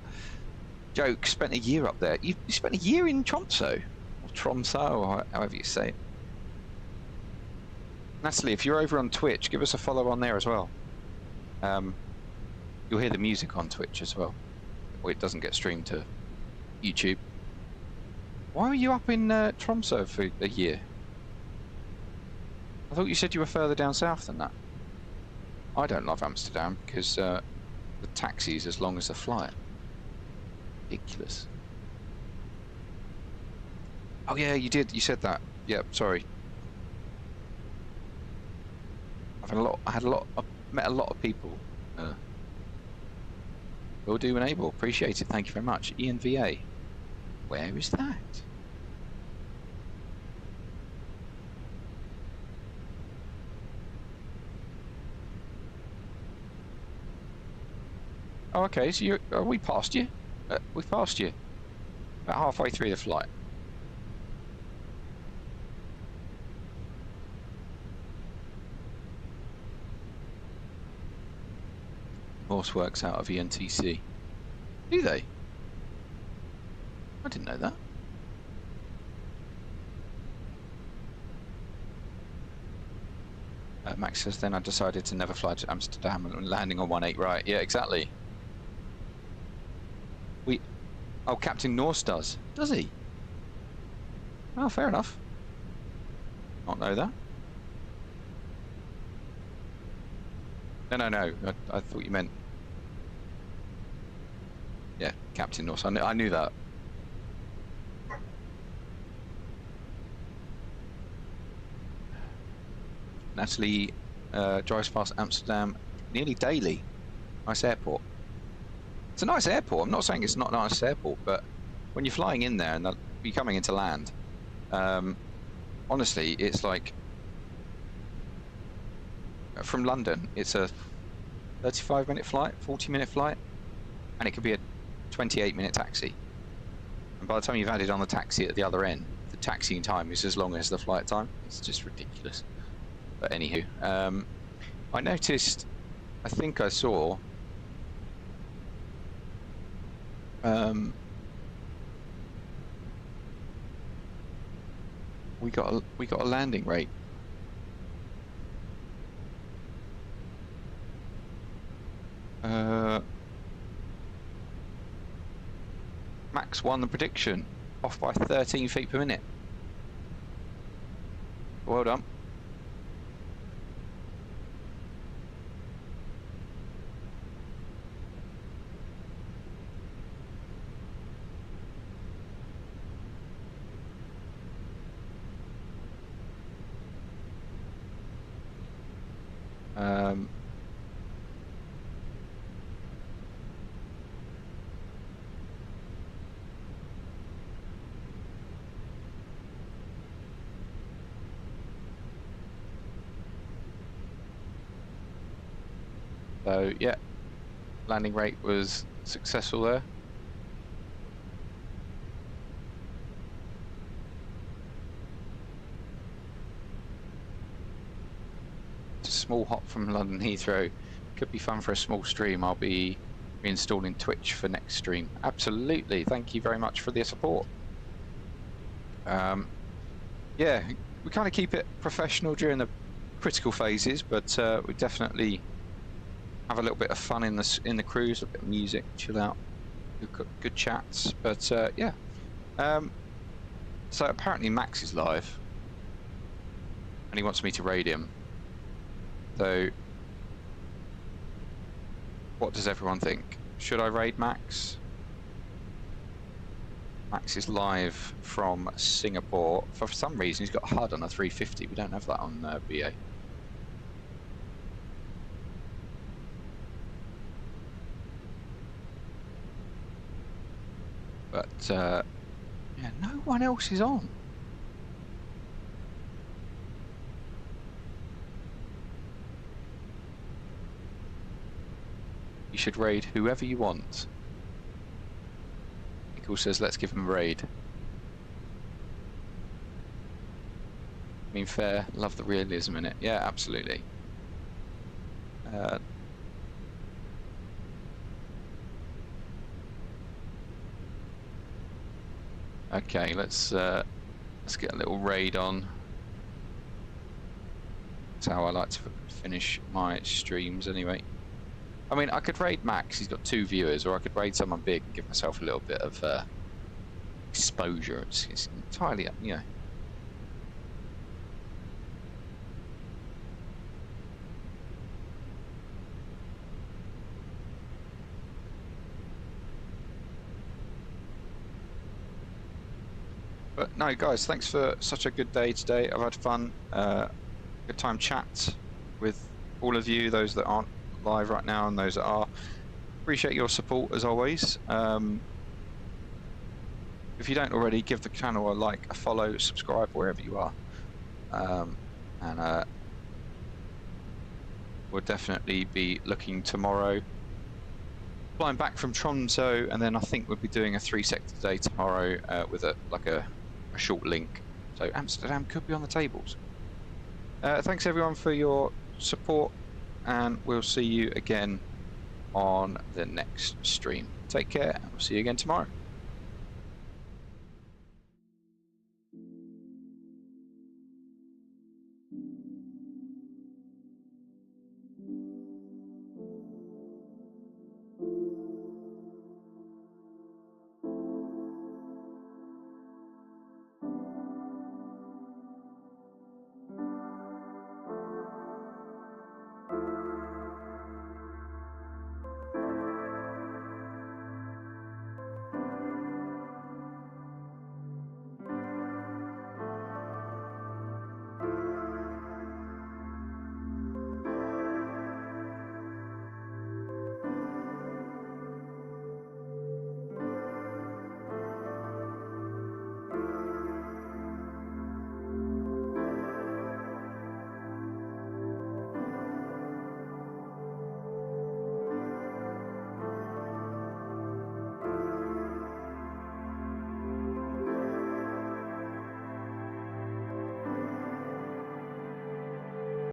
Joke, spent a year up there. You spent a year in Tromsø, or Tromsø, or however you say it. Natalie, if you're over on Twitch, give us a follow on there as well. You'll hear the music on Twitch as well. Well, it doesn't get streamed to YouTube. Why were you up in Tromsø for a year? I thought you said you were further down south than that. I don't love Amsterdam because the taxi's as long as the flight. Ridiculous. Oh yeah, you did. You said that. Yep. Sorry. I've met a lot of people. Will do and able. Appreciate it. Thank you very much. ENVA. Where is that? Oh, okay. So we passed you. We passed you. About halfway through the flight. Horse works out of ENTC. Do they? I didn't know that. Max says, then I decided to never fly to Amsterdam and landing on 18 right. Yeah, exactly. Oh, Captain Norse does he? Oh, fair enough. Not know that. No. I thought you meant. Yeah, Captain Norse. I knew that. Natalie drives past Amsterdam nearly daily. Nice airport. It's a nice airport. I'm not saying it's not a nice airport, but when you're flying in there and you're coming into land, honestly, it's like from London, it's a 35-minute flight, 40-minute flight, and it could be a 28-minute taxi. And by the time you've added on the taxi at the other end, the taxiing time is as long as the flight time. It's just ridiculous. But anywho, I noticed, I think I saw we got a landing rate. Max won the prediction, off by 13 feet per minute. Well done. So yeah, landing rate was successful there. It's a small hop from London Heathrow. Could be fun for a small stream. I'll be reinstalling Twitch for next stream. Absolutely. Thank you very much for the support. Yeah, we kind of keep it professional during the critical phases, but we definitely have a little bit of fun in the cruise, a bit of music, chill out, good chats. But yeah, So apparently Max is live, and he wants me to raid him. So, what does everyone think? Should I raid Max? Max is live from Singapore. For some reason, he's got HUD on a 350. We don't have that on BA. But, yeah, no one else is on. You should raid whoever you want. Nickel says, let's give him a raid. I mean, fair. Love the realism in it. Yeah, absolutely. Okay, let's get a little raid on. That's how I like to finish my streams anyway. I mean, I could raid Max, he's got 2 viewers, or I could raid someone big and give myself a little bit of exposure. It's entirely up, you know. But no, guys, thanks for such a good day today. I've had fun. Good time chat with all of you, those that aren't live right now and those that are. Appreciate your support as always. If you don't already, give the channel a like, a follow, subscribe wherever you are. And we'll definitely be looking tomorrow. Flying back from Tromsø, and then I think we'll be doing a 3-sector day tomorrow with a short link. So Amsterdam could be on the tables. Thanks everyone for your support, and we'll see you again on the next stream. Take care, and we'll see you again tomorrow.